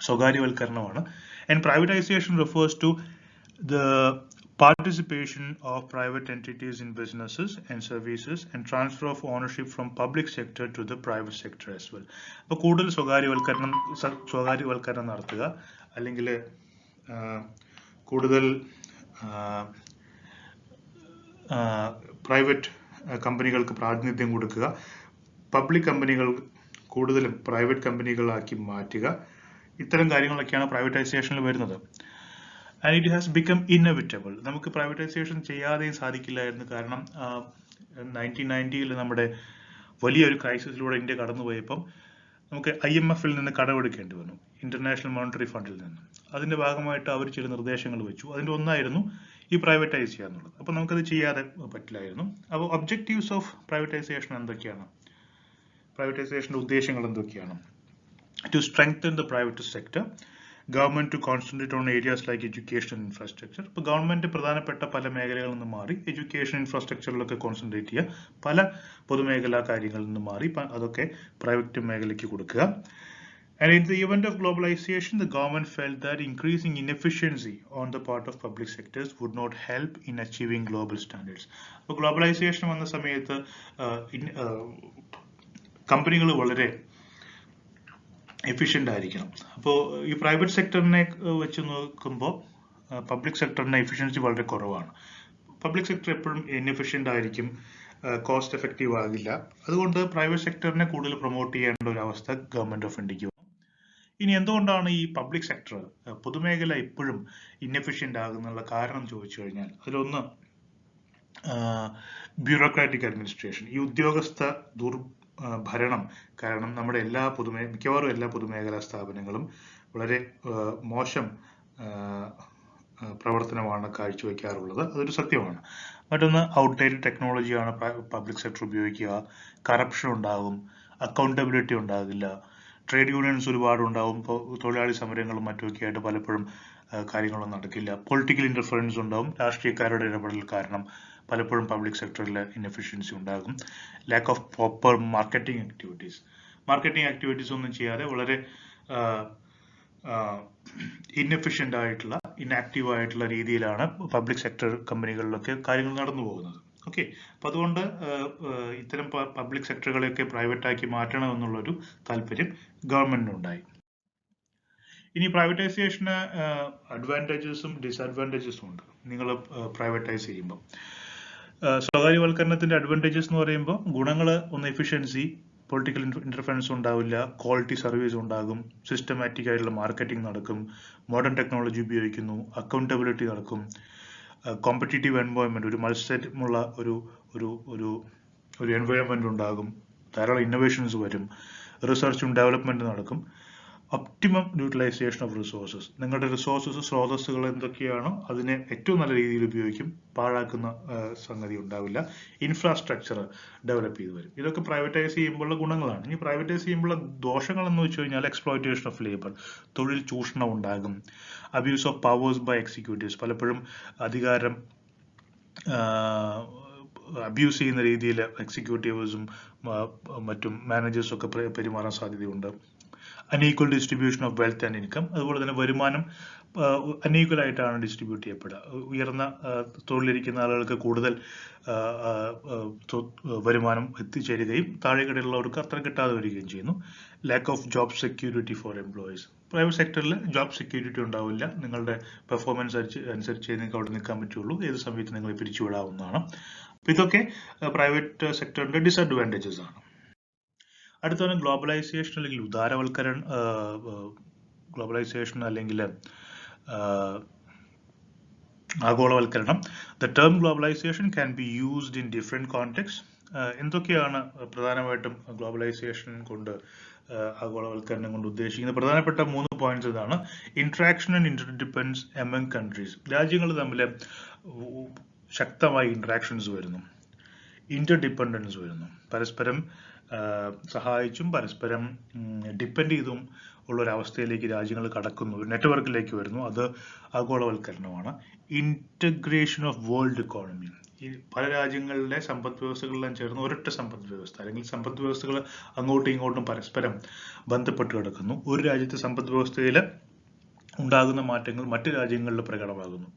സ്വകാര്യവൽക്കരണമാണ്. And privatization refers to the participation of private entities in businesses and services and transfer of ownership from public sector to the private sector as well. അപ്പോൾ കൂടുതൽ സ്വകാര്യവൽക്കരണം നടത്തുക, അല്ലെങ്കിൽ കൂടുതൽ പ്രൈവറ്റ് കമ്പനികൾക്ക് പ്രാതിനിധ്യം കൊടുക്കുക, പബ്ലിക് കമ്പനികൾ കൂടുതലും പ്രൈവറ്റ് കമ്പനികളാക്കി മാറ്റുക, ഇത്തരം കാര്യങ്ങളൊക്കെയാണ് പ്രൈവറ്റൈസേഷനിൽ വരുന്നത്. And it has become inevitable. നമുക്ക് പ്രൈവറ്റൈസേഷൻ ചെയ്യാതെയും സാധിക്കില്ലായിരുന്നു. കാരണം 1990 നമ്മുടെ വലിയൊരു ക്രൈസിസിലൂടെ ഇന്ത്യ കടന്നുപോയപ്പം നമുക്ക് IMF-ൽ നിന്ന് കടമെടുക്കേണ്ടി വന്നു, ഇന്റർനാഷണൽ മോണിറ്ററി ഫണ്ടിൽ നിന്ന്. അതിന്റെ ഭാഗമായിട്ട് അവർ ചില നിർദ്ദേശങ്ങൾ വെച്ചു. അതിന്റെ ഒന്നായിരുന്നു ഈ പ്രൈവറ്റൈസ് ചെയ്യുക എന്നുള്ളത്. അപ്പോൾ നമുക്കത് ചെയ്യാതെ പറ്റില്ലായിരുന്നു. അപ്പോൾ ഒബ്ജക്റ്റീവ്സ് ഓഫ് പ്രൈവറ്റൈസേഷൻ എന്തൊക്കെയാണ്? പ്രൈവറ്റൈസേഷന്റെ ഉദ്ദേശങ്ങൾ എന്തൊക്കെയാണ്? To strengthen the private sector, government to concentrate on areas like education and infrastructure. ഇപ്പോൾ ഗവൺമെന്റ് പ്രധാനപ്പെട്ട പല മേഖലകളിൽ നിന്ന് മാറി എഡ്യൂക്കേഷൻ ഇൻഫ്രാസ്ട്രക്ചറിലൊക്കെ കോൺസെൻട്രേറ്റ് ചെയ്യുക, പല പൊതുമേഖലാ കാര്യങ്ങളിൽ നിന്ന് മാറി അതൊക്കെ പ്രൈവറ്റ് മേഖലയ്ക്ക് കൊടുക്കുക. And in the event of globalization, the government felt that increasing inefficiency on the part of public sectors would not help in achieving global standards. അപ്പോൾ ഗ്ലോബലൈസേഷൻ വന്ന സമയത്ത് കമ്പനികൾ വളരെ എഫിഷ്യൻ്റ് ആയിരിക്കണം. അപ്പോൾ ഈ പ്രൈവറ്റ് സെക്ടറിനെ വെച്ച് നോക്കുമ്പോൾ പബ്ലിക് സെക്ടറിന്റെ എഫിഷ്യൻസി വളരെ കുറവാണ്. പബ്ലിക് സെക്ടർ എപ്പോഴും ഇൻഎഫിഷ്യൻ്റ് ആയിരിക്കും, കോസ്റ്റ് എഫക്റ്റീവ് ആകില്ല. അതുകൊണ്ട് പ്രൈവറ്റ് സെക്ടറിനെ കൂടുതൽ പ്രൊമോട്ട് ചെയ്യേണ്ട ഒരു അവസ്ഥ ഗവൺമെന്റ് ഓഫ് ഇന്ത്യക്ക് വന്നു. ഇനി എന്തുകൊണ്ടാണ് ഈ പബ്ലിക് സെക്ടർ, പൊതുമേഖല എപ്പോഴും ഇൻഎഫിഷ്യൻ്റ് ആകുന്നുള്ള കാരണം ചോദിച്ചു കഴിഞ്ഞാൽ അതിലൊന്ന് ബ്യൂറോക്രാറ്റിക് അഡ്മിനിസ്ട്രേഷൻ, ഈ ഉദ്യോഗസ്ഥ ഭരണം കാരണം നമ്മുടെ മിക്കവാറും എല്ലാ പൊതുമേഖലാ സ്ഥാപനങ്ങളും വളരെ മോശം പ്രവർത്തനമാണ് കാഴ്ചവെക്കാറുള്ളത്. അതൊരു സത്യമാണ്. മറ്റൊന്ന് ഔട്ട്ഡേറ്റഡ് ടെക്നോളജിയാണ് പബ്ലിക് സെക്ടർ ഉപയോഗിക്കുക, കറപ്ഷൻ ഉണ്ടാകും, അക്കൗണ്ടബിലിറ്റി ഉണ്ടാകില്ല, ട്രേഡ് യൂണിയൻസ് ഒരുപാട് ഉണ്ടാകും. ഇപ്പോൾ തൊഴിലാളി സമരങ്ങളും മറ്റുമൊക്കെ ആയിട്ട് പലപ്പോഴും കാര്യങ്ങളൊന്നും നടക്കില്ല. പൊളിറ്റിക്കൽ ഇന്റർഫറൻസ് ഉണ്ടാകും, രാഷ്ട്രീയക്കാരുടെ ഇടപെടൽ കാരണം പലപ്പോഴും പബ്ലിക് സെക്ടറിൽ ഇൻഎഫിഷ്യൻസി ഉണ്ടാകും. Lack of proper marketing activities ഒന്നും ചെയ്യാതെ വളരെ ഇൻഎഫിഷ്യൻ്റ് ആയിട്ടുള്ള, ഇൻആക്റ്റീവ് ആയിട്ടുള്ള രീതിയിലാണ് പബ്ലിക് സെക്ടർ കമ്പനികളിലൊക്കെ കാര്യങ്ങൾ നടന്നു പോകുന്നത്. ഓക്കെ, അപ്പം അതുകൊണ്ട് ഇത്തരം പബ്ലിക് സെക്ടറുകളെയൊക്കെ പ്രൈവറ്റ് ആക്കി മാറ്റണം എന്നുള്ളൊരു താല്പര്യം ഗവൺമെന്റിനുണ്ടായി. ഇനി പ്രൈവറ്റൈസേഷന് അഡ്വാൻറ്റേജസും ഡിസഡ്വാൻറ്റേജസും ഉണ്ട്. നിങ്ങൾ പ്രൈവറ്റൈസ് ചെയ്യുമ്പോൾ സ്വകാര്യവൽക്കരണത്തിന്റെ അഡ്വാൻറ്റേജസ് എന്ന് പറയുമ്പോൾ ഗുണങ്ങൾ ഒന്ന് എഫിഷ്യൻസി, പൊളിറ്റിക്കൽ ഇന്റർഫറൻസ് ഉണ്ടാവില്ല, ക്വാളിറ്റി സർവീസ് ഉണ്ടാകും, സിസ്റ്റമാറ്റിക് ആയിട്ടുള്ള മാർക്കറ്റിംഗ് നടക്കും, മോഡേൺ ടെക്നോളജി ഉപയോഗിക്കുന്നു, അക്കൗണ്ടബിലിറ്റി നടക്കും, കോമ്പറ്റീറ്റീവ് എൻവയോൺമെന്റ്, ഒരു മത്സരമുള്ള ഒരു എൻവയോൺമെന്റ് ഉണ്ടാകും, ധാരാളം ഇന്നോവേഷൻസ് വരും, റിസർച്ചും ഡെവലപ്മെന്റ് നടക്കും, ഒപ്റ്റിമം യൂട്ടിലൈസേഷൻ ഓഫ് റിസോഴ്സസ്, നിങ്ങളുടെ റിസോഴ്സസ്, സ്രോതസ്സുകൾ എന്തൊക്കെയാണോ അതിനെ ഏറ്റവും നല്ല രീതിയിൽ ഉപയോഗിക്കും, പാഴാക്കുന്ന സംഗതി ഉണ്ടാവില്ല, ഇൻഫ്രാസ്ട്രക്ചർ ഡെവലപ്പ് ചെയ്ത് വരും. ഇതൊക്കെ പ്രൈവറ്റൈസ് ചെയ്യുമ്പോഴുള്ള ഗുണങ്ങളാണ്. ഇനി പ്രൈവറ്റൈസ് ചെയ്യുമ്പോഴുള്ള ദോഷങ്ങൾ എന്ന് വെച്ച് കഴിഞ്ഞാൽ എക്സ്പ്ലോയിറ്റേഷൻ ഓഫ് ലേബർ, തൊഴിൽ ചൂഷണം ഉണ്ടാകും, abuse of powers by executives, പലപ്പോഴും അധികാരം അബ്യൂസ് ചെയ്യുന്ന രീതിയിൽ എക്സിക്യൂട്ടീവ്സും മറ്റും മാനേജേഴ്സും ഒക്കെ പെരുമാറാൻ സാധ്യതയുണ്ട്. Unequal distribution of wealth and income, അതുപോലെ തന്നെ വരുമാനം അൺഈക്വൽ ആയിട്ടാണ് ഡിസ്ട്രിബ്യൂട്ട് ചെയ്യപ്പെടുക. ഉയർന്ന തൊഴിലിരിക്കുന്ന ആളുകൾക്ക് കൂടുതൽ വരുമാനം എത്തിച്ചേരുകയും താഴെക്കിടയിലുള്ളവർക്ക് അത്ര കിട്ടാതെ വരികയും ചെയ്യുന്നു. Lack of job security for employees, private സെക്ടറിൽ ജോബ് സെക്യൂരിറ്റി ഉണ്ടാവില്ല. നിങ്ങളുടെ പെർഫോമൻസ് അനുസരിച്ച് നിങ്ങൾക്ക് അവിടെ നിൽക്കാൻ പറ്റുള്ളൂ, ഏത് സമയത്ത് നിങ്ങളെ പിരിച്ചുവിടാവുന്നതാണ്. അപ്പം ഇതൊക്കെ പ്രൈവറ്റ് സെക്ടറിന്റെ ഡിസഡ്വാൻറ്റേജസ് ആണ്. അടുത്താണ് ഗ്ലോബലൈസേഷൻ അല്ലെങ്കിൽ ഉദാരവൽക്കരണം, ഗ്ലോബലൈസേഷൻ അല്ലെങ്കിൽ ആഗോളവൽക്കരണം. The term globalisation can be used in different context. എന്തൊക്കെയാണ് പ്രധാനമായിട്ടും ഗ്ലോബലൈസേഷൻ കൊണ്ട്, ആഗോളവൽക്കരണം കൊണ്ട് ഉദ്ദേശിക്കുന്നത്? പ്രധാനപ്പെട്ട 3 പോയിന്റ്സ് ഇതാണ്. Interaction and interdependence among countries, രാജ്യങ്ങൾ തമ്മിൽ ശക്തമായ ഇന്ററാക്ഷൻസ് വരുന്നു, ഇന്റർഡിപെൻഡൻസ് വരുന്നു, പരസ്പരം സഹായിച്ചും പരസ്പരം ഡിപ്പെൻഡ് ചെയ്തും ഉള്ളൊരവസ്ഥയിലേക്ക് രാജ്യങ്ങൾ കടക്കുന്നു, ഒരു നെറ്റ്വർക്കിലേക്ക് വരുന്നു. അത് ആഗോളവൽക്കരണമാണ്. ഇന്റഗ്രേഷൻ ഓഫ് വേൾഡ് ഇക്കോണമി, ഈ പല രാജ്യങ്ങളിലെ സമ്പദ് വ്യവസ്ഥകളെല്ലാം ചേർന്ന് ഒരൊറ്റ സമ്പദ് വ്യവസ്ഥ, അല്ലെങ്കിൽ സമ്പദ് വ്യവസ്ഥകൾ അങ്ങോട്ടും ഇങ്ങോട്ടും പരസ്പരം ബന്ധപ്പെട്ട് കിടക്കുന്നു. ഒരു രാജ്യത്തെ സമ്പദ് വ്യവസ്ഥയിൽ ഉണ്ടാകുന്ന മാറ്റങ്ങൾ മറ്റു രാജ്യങ്ങളിൽ പ്രകടമാകുന്നു.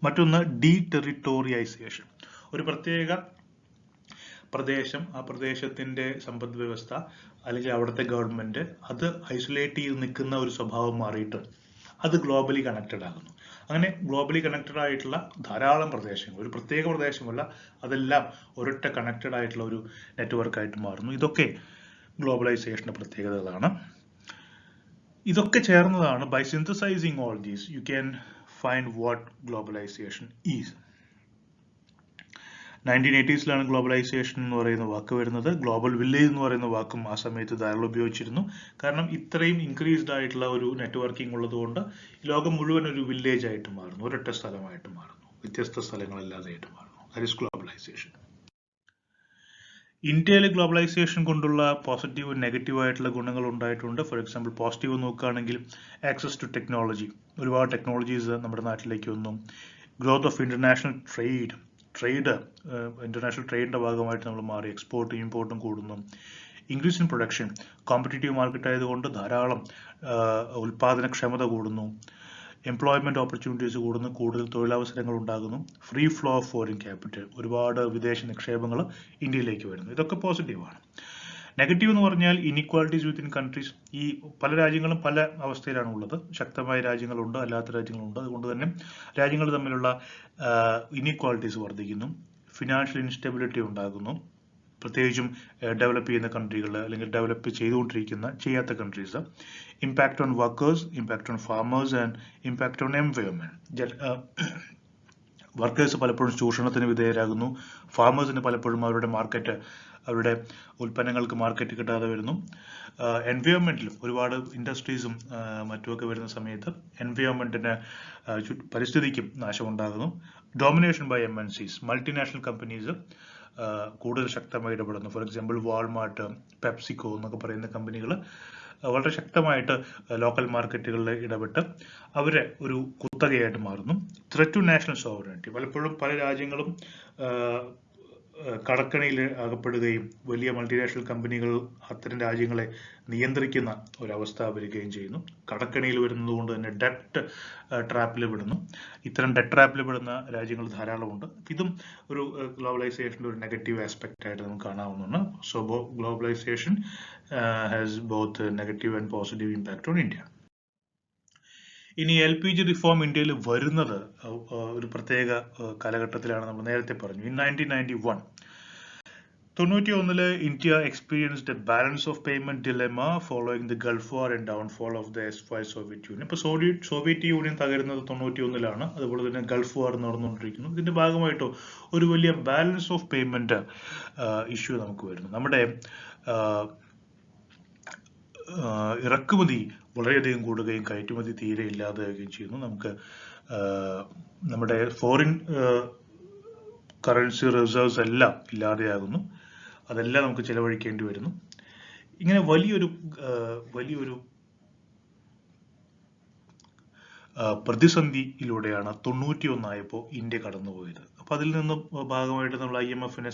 മറ്റൊന്ന് ഡീടെറിട്ടോറിയൈസേഷൻ, ഒരു പ്രത്യേക പ്രദേശം, ആ പ്രദേശത്തിന്റെ സമ്പദ് വ്യവസ്ഥ അല്ലെങ്കിൽ അവിടുത്തെ ഗവൺമെന്റ് അത് ഐസൊലേറ്റ് ചെയ്ത് നിൽക്കുന്ന ഒരു സ്വഭാവം മാറിയിട്ട് അത് ഗ്ലോബലി കണക്റ്റഡ് ആകുന്നു. അങ്ങനെ ഗ്ലോബലി കണക്റ്റഡ് ആയിട്ടുള്ള ധാരാളം പ്രദേശങ്ങൾ, ഒരു പ്രത്യേക പ്രദേശമല്ല, അതെല്ലാം ഒരൊറ്റ കണക്റ്റഡ് ആയിട്ടുള്ള ഒരു നെറ്റ്വർക്കായിട്ട് മാറുന്നു. ഇതൊക്കെ ഗ്ലോബലൈസേഷന്റെ പ്രത്യേകതകളാണ്. ഇതൊക്കെ ചേർന്നതാണ്. By synthesizing all these, you can find what globalization is. 1980s globalisation എന്ന് പറയുന്ന വാക്ക് വരുന്നത്. ഗ്ലോബൽ വില്ലേജ് എന്ന് പറയുന്ന വാക്കും ആ സമയത്ത് ധാരാളം ഉപയോഗിച്ചിരുന്നു. കാരണം ഇത്രയും ഇൻക്രീസ്ഡ് ആയിട്ടുള്ള ഒരു നെറ്റ്വർക്കിംഗ് ഉള്ളതുകൊണ്ട് ലോകം മുഴുവൻ ഒരു വില്ലേജ് ആയിട്ട് മാറുന്നു, ഒരൊറ്റ സ്ഥലമായിട്ട് മാറുന്നു, വ്യത്യസ്ത സ്ഥലങ്ങളല്ലാതെയായിട്ട് മാറുന്നു. That is globalisation. ഇന്ത്യയിലെ ഗ്ലോബലൈസേഷൻ കൊണ്ടുള്ള പോസിറ്റീവ് നെഗറ്റീവ് ആയിട്ടുള്ള ഗുണങ്ങൾ ഉണ്ടായിട്ടുണ്ട്. ഫോർ എക്സാമ്പിൾ പോസിറ്റീവ് നോക്കുകയാണെങ്കിൽ ആക്സസ് ടു ടെക്നോളജി, ഒരുപാട് ടെക്നോളജീസ് നമ്മുടെ നാട്ടിലേക്ക് വന്നു. Growth of international trade, international ട്രേഡിന്റെ ഭാഗമായിട്ട് നമ്മൾ മാറി. എക്സ്പോർട്ടും ഇമ്പോർട്ടും കൂടുന്നു. Increase in production, competitive market ആയതുകൊണ്ട് ധാരാളം ഉൽപാദനക്ഷമത കൂടുന്നു. എംപ്ലോയ്മെന്റ് ഓപ്പർച്യൂണിറ്റീസ് കൂടുന്നു, കൂടുതൽ തൊഴിലവസരങ്ങൾ ഉണ്ടാകുന്നു. Free flow of foreign capital, ഒരുപാട് വിദേശ നിക്ഷേപങ്ങൾ ഇന്ത്യയിലേക്ക് വരുന്നു. ഇതൊക്കെ പോസിറ്റീവാണ്. നെഗറ്റീവ് എന്ന് പറഞ്ഞാൽ ഇനിക്വാലിറ്റീസ് വിത്തിൻ കൺട്രീസ്. ഈ പല രാജ്യങ്ങളും പല അവസ്ഥയിലാണ് ഉള്ളത്. ശക്തമായ രാജ്യങ്ങളുണ്ട്, അല്ലാത്ത രാജ്യങ്ങളുണ്ട്. അതുകൊണ്ട് തന്നെ രാജ്യങ്ങൾ തമ്മിലുള്ള ഇനിക്വാലിറ്റീസ് വർദ്ധിക്കുന്നു. ഫിനാൻഷ്യൽ ഇൻസ്റ്റെബിലിറ്റി ഉണ്ടാകുന്നു, പ്രത്യേകിച്ചും ഡെവലപ്പ് ചെയ്യുന്ന കൺട്രികൾ അല്ലെങ്കിൽ ഡെവലപ്പ് ചെയ്യാത്ത countries. Impact on workers, impact on farmers and impact on environment. Workers പലപ്പോഴും ചൂഷണത്തിന് വിധേയരാകുന്നു. ഫാമേഴ്സിന് പലപ്പോഴും അവരുടെ ഉൽപ്പന്നങ്ങൾക്ക് മാർക്കറ്റ് കിട്ടാതെ വരുന്നു. എൻവയോൺമെന്റിലും ഒരുപാട് ഇൻഡസ്ട്രീസും മറ്റുമൊക്കെ വരുന്ന സമയത്ത് എൻവയോൺമെന്റിന് പരിസ്ഥിതിക്കും നാശമുണ്ടാകുന്നു. Domination by MNCs, multinational companies കൂടുതൽ ശക്തമായി ഇടപെടുന്നു. ഫോർ എക്സാമ്പിൾ വാൾമാർട്ട്, പെപ്സിക്കോ എന്നൊക്കെ പറയുന്ന കമ്പനികൾ വളരെ ശക്തമായിട്ട് ലോക്കൽ മാർക്കറ്റുകളിൽ ഇടപെട്ട് അവരെ ഒരു കുത്തകയായിട്ട് മാറുന്നു. ത്രെറ്റ് ടു നാഷണൽ സോവറിനിറ്റി, പലപ്പോഴും പല രാജ്യങ്ങളും കടക്കണിയിൽ അകപ്പെടുകയും വലിയ മൾട്ടിനാഷണൽ കമ്പനികൾ അത്തരം രാജ്യങ്ങളെ നിയന്ത്രിക്കുന്ന ഒരവസ്ഥ വരികയും ചെയ്യുന്നു. കടക്കണിയിൽ വരുന്നത് കൊണ്ട് തന്നെ ഡെറ്റ് ട്രാപ്പിൽ പെടുന്നു. ഇത്തരം ഡെറ്റ് ട്രാപ്പിൽ പെടുന്ന രാജ്യങ്ങൾ ധാരാളമുണ്ട്. ഇതും ഒരു ഗ്ലോബലൈസേഷൻ്റെ ഒരു നെഗറ്റീവ് ആസ്പെക്റ്റ് ആയിട്ട് നമുക്ക് കാണാവുന്നതാണ്. So globalisation has both negative and positive impact on India. ഇനി LPG റിഫോം ഇന്ത്യയിൽ വരുന്നത് ഒരു പ്രത്യേക കാലഘട്ടത്തിലാണ്. നമ്മൾ നേരത്തെ പറഞ്ഞു. In 1991 India experienced a balance of payment dilemma following the Gulf war and downfall of the Soviet union. ഇപ്പോൾ സോവിയറ്റ് യൂണിയൻ തകരുന്നത് 91 അതുപോലെ തന്നെ ഗൾഫ് വാർ നടന്നുകൊണ്ടിരിക്കുന്നു. ഇതിന്റെ ഭാഗമായിട്ടോ ഒരു വലിയ ബാലൻസ് ഓഫ് പേയ്മെന്റ് ഇഷ്യൂ നമുക്ക് വരുന്നു. നമ്മുടെ ഇറക്കുമതി വളരെയധികം കൂടുകയും കയറ്റുമതി തീരെ ഇല്ലാതാവുകയും ചെയ്യുന്നു. നമുക്ക് നമ്മുടെ ഫോറിൻ കറൻസി റിസർവ്സ് എല്ലാം ഇല്ലാതെയാകുന്നു. അതെല്ലാം നമുക്ക് ചെലവഴിക്കേണ്ടി വരുന്നു. ഇങ്ങനെ വലിയൊരു പ്രതിസന്ധിയിലൂടെയാണ് 91 ആയപ്പോൾ ഇന്ത്യ കടന്നുപോയത്. അപ്പൊ അതിൽ നിന്നും ഭാഗമായിട്ട് നമ്മൾ IMF-നെ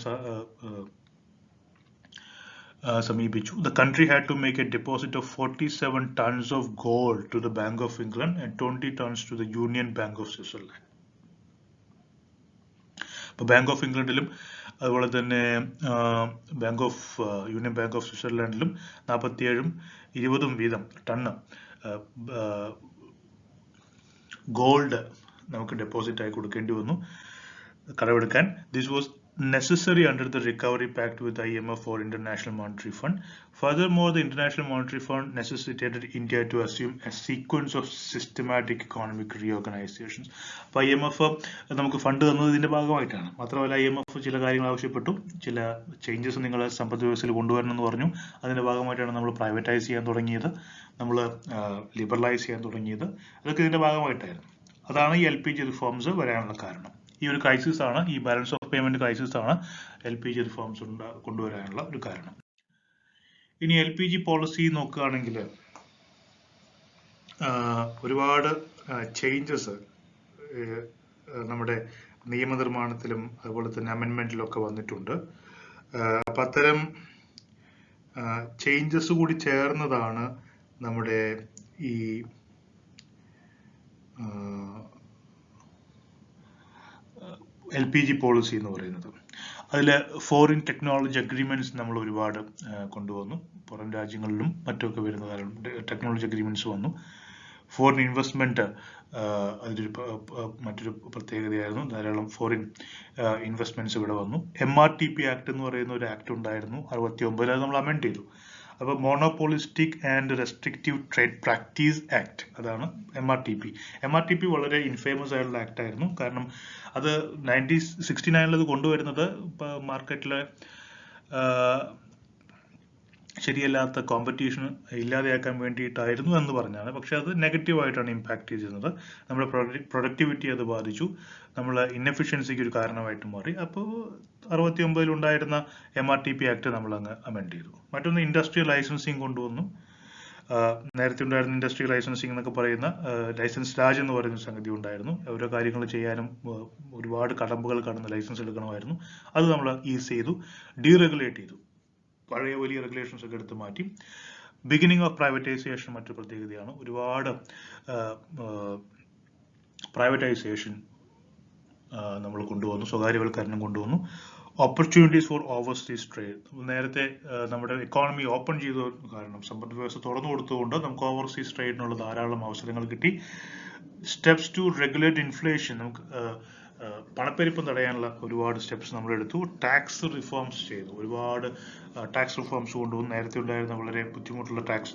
സമീപിച്ചു. The country had to make a deposit of 47 tons of gold to the Bank of England and 20 tons to the Union Bank of Switzerland. അപ്പോൾ ബാങ്ക് ഓഫ് ഇംഗ്ലണ്ടിലും അതുപോലെ തന്നെ യൂണിയൻ ബാങ്ക് ഓഫ് സ്വിറ്റ്സർലാൻഡിലും 47ഉം 20ഉം വീതം ടണ്ണ് ഗോൾഡ് നമുക്ക് deposit ആയി കൊടുക്കേണ്ടി വന്നു കടമെടുക്കാൻ. This was necessary under the Recovery Pact with IMF for International Monetary Fund. Furthermore, the International Monetary Fund necessitated India to assume a sequence of systematic economic reorganizations. അപ്പോൾ IMF നമുക്ക് fund തന്നത് ഇതിന്റെ ഭാഗമായിട്ടാണ്. മാത്രമല്ല IMF ചില കാര്യങ്ങൾ ആവശ്യപ്പെട്ടു, ചില ചേഞ്ചസ് നിങ്ങൾ സമ്പദ് വ്യവസ്ഥയിൽ കൊണ്ടുവരണം എന്ന് പറഞ്ഞു. അതിന്റെ ഭാഗമായിട്ടാണ് നമ്മൾ പ്രൈവറ്റൈസ് ചെയ്യാൻ തുടങ്ങിയത്, നമ്മൾ ലിബറലൈസ് ചെയ്യാൻ തുടങ്ങിയത്. അതൊക്കെ ഇതിന്റെ ഭാഗമായിട്ടായിരുന്നു. അതാണ് ഈ LPG റിഫോംസ് വരാനുള്ള കാരണം. ഈ ഒരു ക്രൈസിസ് ആണ്, ഈ ബാലൻസ് ഓഫ് പേയ്മെന്റ് ക്രൈസിസ് ആണ് LPG റിഫോംസ് കൊണ്ടുവരാനുള്ള ഒരു കാരണം. ഇനി LPG പോളിസി നോക്കുകയാണെങ്കിൽ ഒരുപാട് ചേഞ്ചസ് നമ്മുടെ നിയമനിർമ്മാണത്തിലും അതുപോലെ തന്നെ അമെൻമെന്റിലും ഒക്കെ വന്നിട്ടുണ്ട്. അപ്പം അത്തരം ചേഞ്ചസ് കൂടി ചേർന്നതാണ് നമ്മുടെ ഈ LPG പോളിസി എന്ന് പറയുന്നത്. അതിൽ ഫോറിൻ ടെക്നോളജി അഗ്രിമെന്റ്സ് നമ്മൾ ഒരുപാട് കൊണ്ടുവന്നു. പുറം രാജ്യങ്ങളിലും മറ്റുമൊക്കെ വരുന്ന കാലം ടെക്നോളജി അഗ്രിമെന്റ്സ് വന്നു. ഫോറിൻ ഇൻവെസ്റ്റ്മെന്റ് അതിലൊരു മറ്റൊരു പ്രത്യേകതയായിരുന്നു. ധാരാളം ഫോറിൻ ഇൻവെസ്റ്റ്മെന്റ്സ് ഇവിടെ വന്നു. MRTP ആക്ട് എന്ന് പറയുന്ന ഒരു ആക്ട് ഉണ്ടായിരുന്നു 69. അത് നമ്മൾ അമെൻഡ് ചെയ്തു. അപ്പോൾ monopolistic and restrictive trade practice act, അതാണ് MRTP. MRTP വളരെ ഇൻഫേമസ് ആയിട്ടുള്ള ആക്ട് ആയിരുന്നു. കാരണം അത് 1969 അത് കൊണ്ടുവരുന്നത് മാർക്കറ്റിലെ ശരിയല്ലാത്ത കോമ്പറ്റീഷൻ ഇല്ലാതെയാക്കാൻ വേണ്ടിയിട്ടായിരുന്നു എന്ന് പറഞ്ഞാണ്. പക്ഷെ അത് നെഗറ്റീവായിട്ടാണ് ഇമ്പാക്ട് ചെയ്തിരുന്നത്. നമ്മുടെ പ്രൊഡക്ടിവിറ്റി അത് ബാധിച്ചു, നമ്മൾ ഇൻഎഫിഷ്യൻസിക്ക് ഒരു കാരണമായിട്ട് മാറി. അപ്പോൾ 69 ഉണ്ടായിരുന്ന MRTP ആക്ട് നമ്മൾ അങ്ങ് അമെൻഡ് ചെയ്തു. മറ്റൊന്ന് ഇൻഡസ്ട്രിയൽ ലൈസൻസിങ് കൊണ്ടുവന്നു. നേരത്തെ ഉണ്ടായിരുന്ന ഇൻഡസ്ട്രിയൽ ലൈസൻസിങ് എന്നൊക്കെ പറയുന്ന ലൈസൻസ് രാജ് എന്ന് പറയുന്ന സംഗതി ഉണ്ടായിരുന്നു. ഓരോ കാര്യങ്ങൾ ചെയ്യാനും ഒരുപാട് കടമ്പകൾ കടന്ന് ലൈസൻസ് എടുക്കണമായിരുന്നു. അത് നമ്മൾ ഈസ് ചെയ്തു, ഡീറെഗുലേറ്റ് ചെയ്തു. പഴയ വലിയ റെഗുലേഷൻസ് ഒക്കെ എടുത്ത് മാറ്റി. ബിഗിനിങ് ഓഫ് പ്രൈവറ്റൈസേഷൻ മറ്റൊരു പ്രത്യേകതയാണ്. ഒരുപാട് പ്രൈവറ്റൈസേഷൻ നമ്മൾ കൊണ്ടുവന്നു, സ്വകാര്യവൽക്കരണം കൊണ്ടുവന്നു. Opportunities for overseas trade. നേരത്തെ നമ്മുടെ എക്കോണമി ഓപ്പൺ ചെയ്ത കാരണം, സമ്പദ് വ്യവസ്ഥ തുറന്നു കൊടുത്തുകൊണ്ട് നമുക്ക് ഓവർസീസ് ട്രേഡിനുള്ള ധാരാളം അവസരങ്ങൾ കിട്ടി. സ്റ്റെപ്സ് ടു റെഗുലേറ്റ് ഇൻഫ്ലേഷൻ, നമുക്ക് പണപ്പെരുപ്പം തടയാനുള്ള ഒരുപാട് സ്റ്റെപ്സ് നമ്മൾ എടുത്തു. ടാക്സ് റിഫോംസ് ചെയ്തു, ഒരുപാട് ടാക്സ് റിഫോംസ് കൊണ്ടുവന്നു. നേരത്തെ ഉണ്ടായിരുന്ന വളരെ ബുദ്ധിമുട്ടുള്ള ടാക്സ്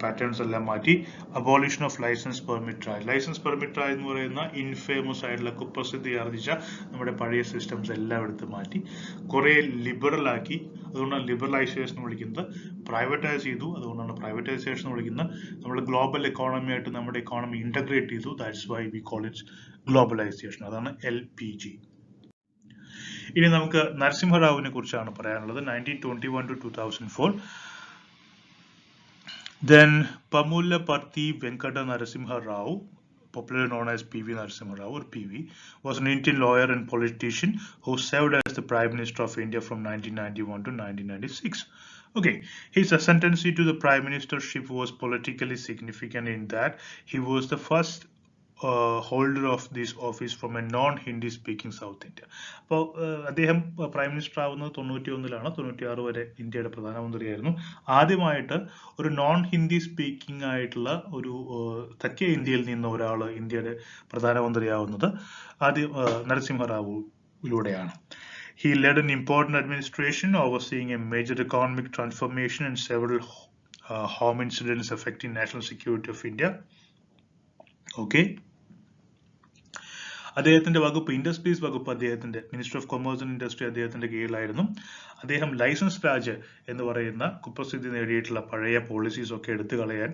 പാറ്റേൺസ് എല്ലാം മാറ്റി. Abolition of licence permit trial. Licence permit trial എന്ന് പറയുന്ന ഇൻഫേമസ് ആയിട്ടുള്ള കുപ്രസിദ്ധി ആർജിച്ച നമ്മുടെ പഴയ സിസ്റ്റംസ് എല്ലാം എടുത്ത് മാറ്റി കുറെ ലിബറൽ ആക്കി. അതുകൊണ്ടാണ് ലിബറലൈസേഷൻ വിളിക്കുന്നത്. പ്രൈവറ്റൈസ് ചെയ്തു, അതുകൊണ്ടാണ് പ്രൈവറ്റൈസേഷൻ വിളിക്കുന്നത്. നമ്മൾ ഗ്ലോബൽ എക്കോണമി ആയിട്ട് നമ്മുടെ എക്കോണമി ഇന്റഗ്രേറ്റ് ചെയ്തു. That's why we call it globalisation. അതാണ് LPG. ഇനി നമുക്ക് നരസിംഹറാവുവിനെ കുറിച്ചാണ് പറയാനുള്ളത്. 1921 to 2004. Then Pamulaparthi Venkata Narasimha Rao, popularly known as PV Narasimha Rao or PV, was an Indian lawyer and politician who served as the Prime Minister of India from 1991 to 1996. Okay, his ascendancy to the Prime Ministership was politically significant in that he was the first holder of this office from a non-Hindi speaking South India. അപ്പോൾ അദ്ദേഹം prime minister ആവുന്നത് 91-ലാണ്. 96 വരെ ഇന്ത്യയുടെ പ്രധാനമന്ത്രിയായിരുന്നു. ആദ്യമായിട്ട് ഒരു non Hindi speaking ആയിട്ടുള്ള ഒരു തെക്കേ ഇന്ത്യയിൽ നിന്ന് ഒരാൾ ഇന്ത്യയുടെ പ്രധാനമന്ത്രിയാവുന്നത് ആദ്യം നരസിംഹറാവുവിലൂടെയാണ്. He led an important administration overseeing a major economic transformation and several home incidents affecting national security of India. Okay. അദ്ദേഹത്തിന്റെ വകുപ്പ് ഇൻഡസ്ട്രീസ് വകുപ്പ്, അദ്ദേഹത്തിന്റെ minister of commerce and industry അദ്ദേഹത്തിന്റെ കീഴിലായിരുന്നു. അദ്ദേഹം ലൈസൻസ് രാജ് എന്ന് പറയുന്ന കുപ്രസിദ്ധി നേടിയിട്ടുള്ള പഴയ പോളിസീസ് ഒക്കെ എടുത്തു കളയാൻ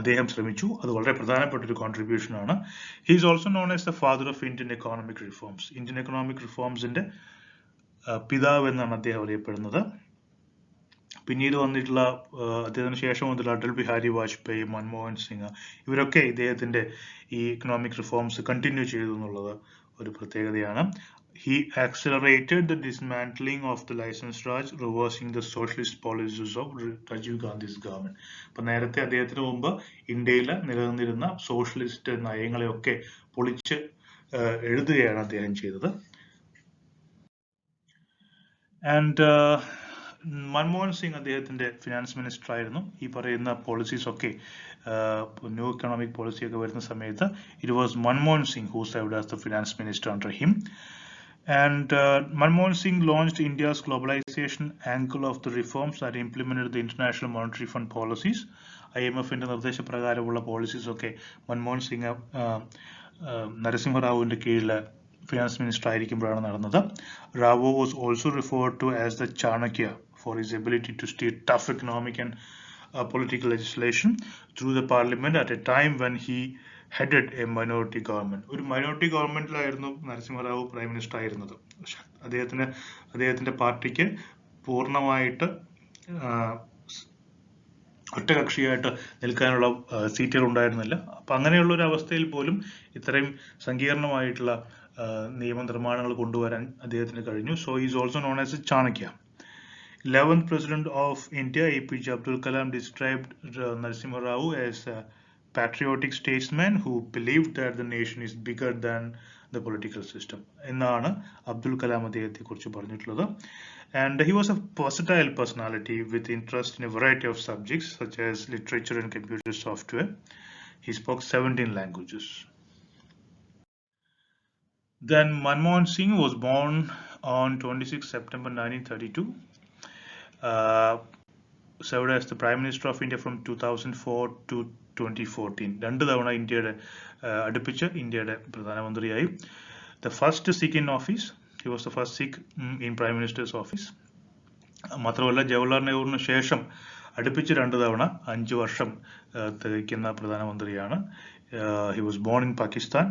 അദ്ദേഹം ശ്രമിച്ചു. അത് വളരെ പ്രധാനപ്പെട്ട ഒരു കോൺട്രിബ്യൂഷൻ ആണ്. He is also known as the father of Indian economic reforms. Indian economic റിഫോംസിന്റെ പിതാവ് എന്നാണ് അദ്ദേഹം അറിയപ്പെടുന്നത്. പിന്നീട് വന്നിട്ടുള്ള അദ്ദേഹത്തിന് ശേഷം വന്നിട്ടുള്ള അടൽ ബിഹാരി വാജ്പേയി, മൻമോഹൻ സിംഗ്, ഇവരൊക്കെ ഇദ്ദേഹത്തിന്റെ ഈ എക്കണോമിക് റിഫോംസ് കണ്ടിന്യൂ ചെയ്തു എന്നുള്ളത് ഒരു പ്രത്യേകതയാണ്. He accelerated the dismantling of the license raj, reversing the socialist policies of Rajiv Gandhi's government. അപ്പോൾ നേരത്തെ അദ്ദേഹത്തിന് മുമ്പ് ഇന്ത്യയിൽ നിലനിന്നിരുന്ന സോഷ്യലിസ്റ്റ് നയങ്ങളെയൊക്കെ പൊളിച്ച് എഴുതുകയാണ് അദ്ദേഹം ചെയ്തത്. ആൻഡ് മൻമോഹൻ സിംഗ് അദ്ദേഹത്തിന്റെ ഫിനാൻസ് മിനിസ്റ്റർ ആയിരുന്നു. ഈ പറയുന്ന പോളിസീസ് ഒക്കെ ന്യൂ എക്കണോമിക് പോളിസി ഒക്കെ വരുന്ന സമയത്ത് it was Manmohan Singh who served as the finance minister under him. And Manmohan Singh launched India's globalization angle of the reforms that implemented the International Monetary Fund policies. IMF-ന്റെ നിർദ്ദേശപ്രകാരമുള്ള policies ഒക്കെ മൻമോഹൻ സിംഗ് നരസിംഹറാവുവിന്റെ കീഴിൽ finance minister ആയിരിക്കുമ്പോഴാണ് നടന്നത്. Rao was also referred to as the Chanakya for his ability to steer tough economic and political legislation through the parliament at a time when he headed a minority government. ഒരു minority ഗവൺമെന്റിലായിരുന്നു Narasimha Rao prime minister ആയിരുന്നത്. അദ്ദേഹത്തിന്റെ പാർട്ടിക്ക് പൂർണ്ണമായിട്ട് ഒറ്റകക്ഷിയായിട്ട് നിൽക്കാനുള്ള സീറ്റുകൾ ഉണ്ടായിരുന്നില്ല. അപ്പൊ അങ്ങനെയുള്ള ഒരു അവസ്ഥയിൽ പോലും ഇത്രയും സങ്കീർണമായിട്ടുള്ള നിയമനിർമ്മാണങ്ങൾ കൊണ്ടുവരാൻ അദ്ദേഹത്തിന് കഴിഞ്ഞു. So is also known as A Chanakya. 11th President of India, APJ Abdul Kalam, described Narasimha Rao as a patriotic statesman who believed that the nation is bigger than the political system. എന്നാണ് അബ്ദുൽ കലാം അദ്ദേഹത്തെ കുറിച്ച് പറഞ്ഞിട്ടുള്ളത്. And he was a versatile personality with interest in a variety of subjects such as literature and computer software. He spoke 17 languages. Then Manmohan Singh was born on 26 September 1932. served as the Prime Minister of India from 2004 to 2014. രണ്ട് തവണ ഇന്ത്യയുടെ അടുപ്പിച്ച് ഇന്ത്യയുടെ പ്രധാനമന്ത്രിയായി. The first Sikh in office. He was the first Sikh in Prime Minister's office. മാത്രമല്ല ജവഹർലാൽ നെഹ്റുവിന് ശേഷം അടുപ്പിച്ച് 2 തവണ 5 വർഷം തികയ്ക്കുന്ന പ്രധാനമന്ത്രിയാണ്. He was born in Pakistan.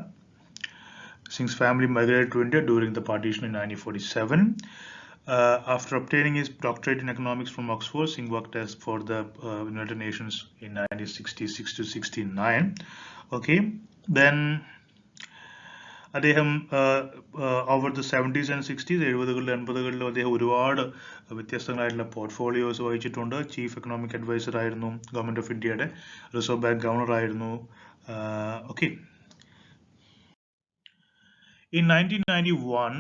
Singh's family migrated to India during the partition in 1947. After obtaining his doctorate in economics from Oxford, Singh worked as for the United Nations in 1966 to 69. Okay, then അദ്ദേഹം over the 70s and 60s 70കളിലും 80കളിലും അദ്ദേഹം ഒരുപാട് വ്യത്യസ്തങ്ങളായിട്ടുള്ള portfolios വഹിച്ചിട്ടുണ്ട്. Chief economic adviser ആയിരുന്നു government of ഇന്ത്യയുടെ, reserve bank governor ആയിരുന്നു. Okay, in 1991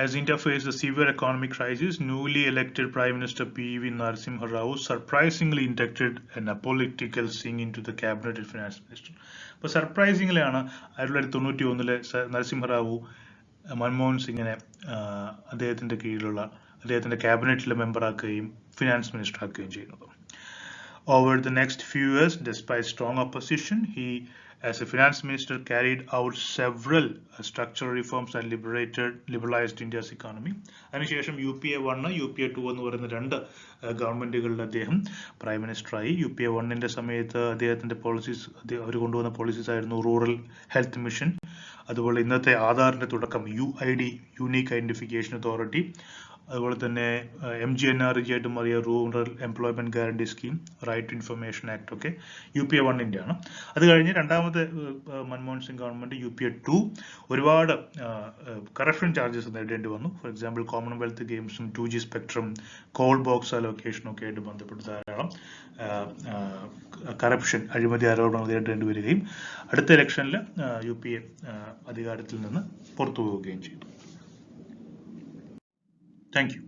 as India faced a severe economic crisis, newly elected Prime Minister P.V. Narasimha Rao surprisingly inducted an apolitical Singh into the cabinet and finance minister. But surprisingly, 1991 Narasimha Rao Manmohan സിംഗിനെ അദ്ദേഹത്തിന്റെ കീഴിലുള്ള അദ്ദേഹത്തിന്റെ ക്യാബിനറ്റിലെ മെമ്പറാക്കുകയും finance minister ആക്കുകയും ചെയ്യുന്നത്. Over the next few years, despite strong opposition, he, as a finance minister, carried out several structural reforms that liberalized India's economy. അതിനുശേഷം UPA 1, UPA 2 എന്ന് പറയുന്ന 2 ഗവൺമെന്റുകളിൽ അദ്ദേഹം പ്രൈം മിനിസ്റ്ററായി. UPA 1ന്റെ സമയത്ത് അദ്ദേഹത്തിന്റെ പോളിസീസ്, അവർ കൊണ്ടുവന്ന പോളിസീസ് ആയിരുന്നു റൂറൽ ഹെൽത്ത് മിഷൻ, അതുപോലെ ഇന്നത്തെ ആധാറിന്റെ തുടക്കം UID, യൂണീക്ക് ഐഡന്റിഫിക്കേഷൻ അതോറിറ്റി, അതുപോലെ തന്നെ MGNRG ആയിട്ട് മാറിയ rural employment guarantee scheme, right to information act ഒക്കെ UPA 1ന്റെ ആണ്. അത് കഴിഞ്ഞ് രണ്ടാമത്തെ മൻമോഹൻ സിംഗ് ഗവൺമെന്റ് UPA 2 ഒരുപാട് കറപ്ഷൻ ചാർജസ് നേരിടേണ്ടി വന്നു. ഫോർ എക്സാമ്പിൾ കോമൺവെൽത്ത് ഗെയിംസും 2G സ്പെക്ട്രം, കോൾ ബോക്സ് അലോക്കേഷനും ഒക്കെ ആയിട്ട് ബന്ധപ്പെട്ട് ധാരാളം കറപ്ഷൻ, അഴിമതി ആരോപണങ്ങൾ നേരിടേണ്ടി വരികയും അടുത്ത ഇലക്ഷനിൽ UPA അധികാരത്തിൽ നിന്ന് പുറത്തു പോവുകയും ചെയ്തു. Thank you.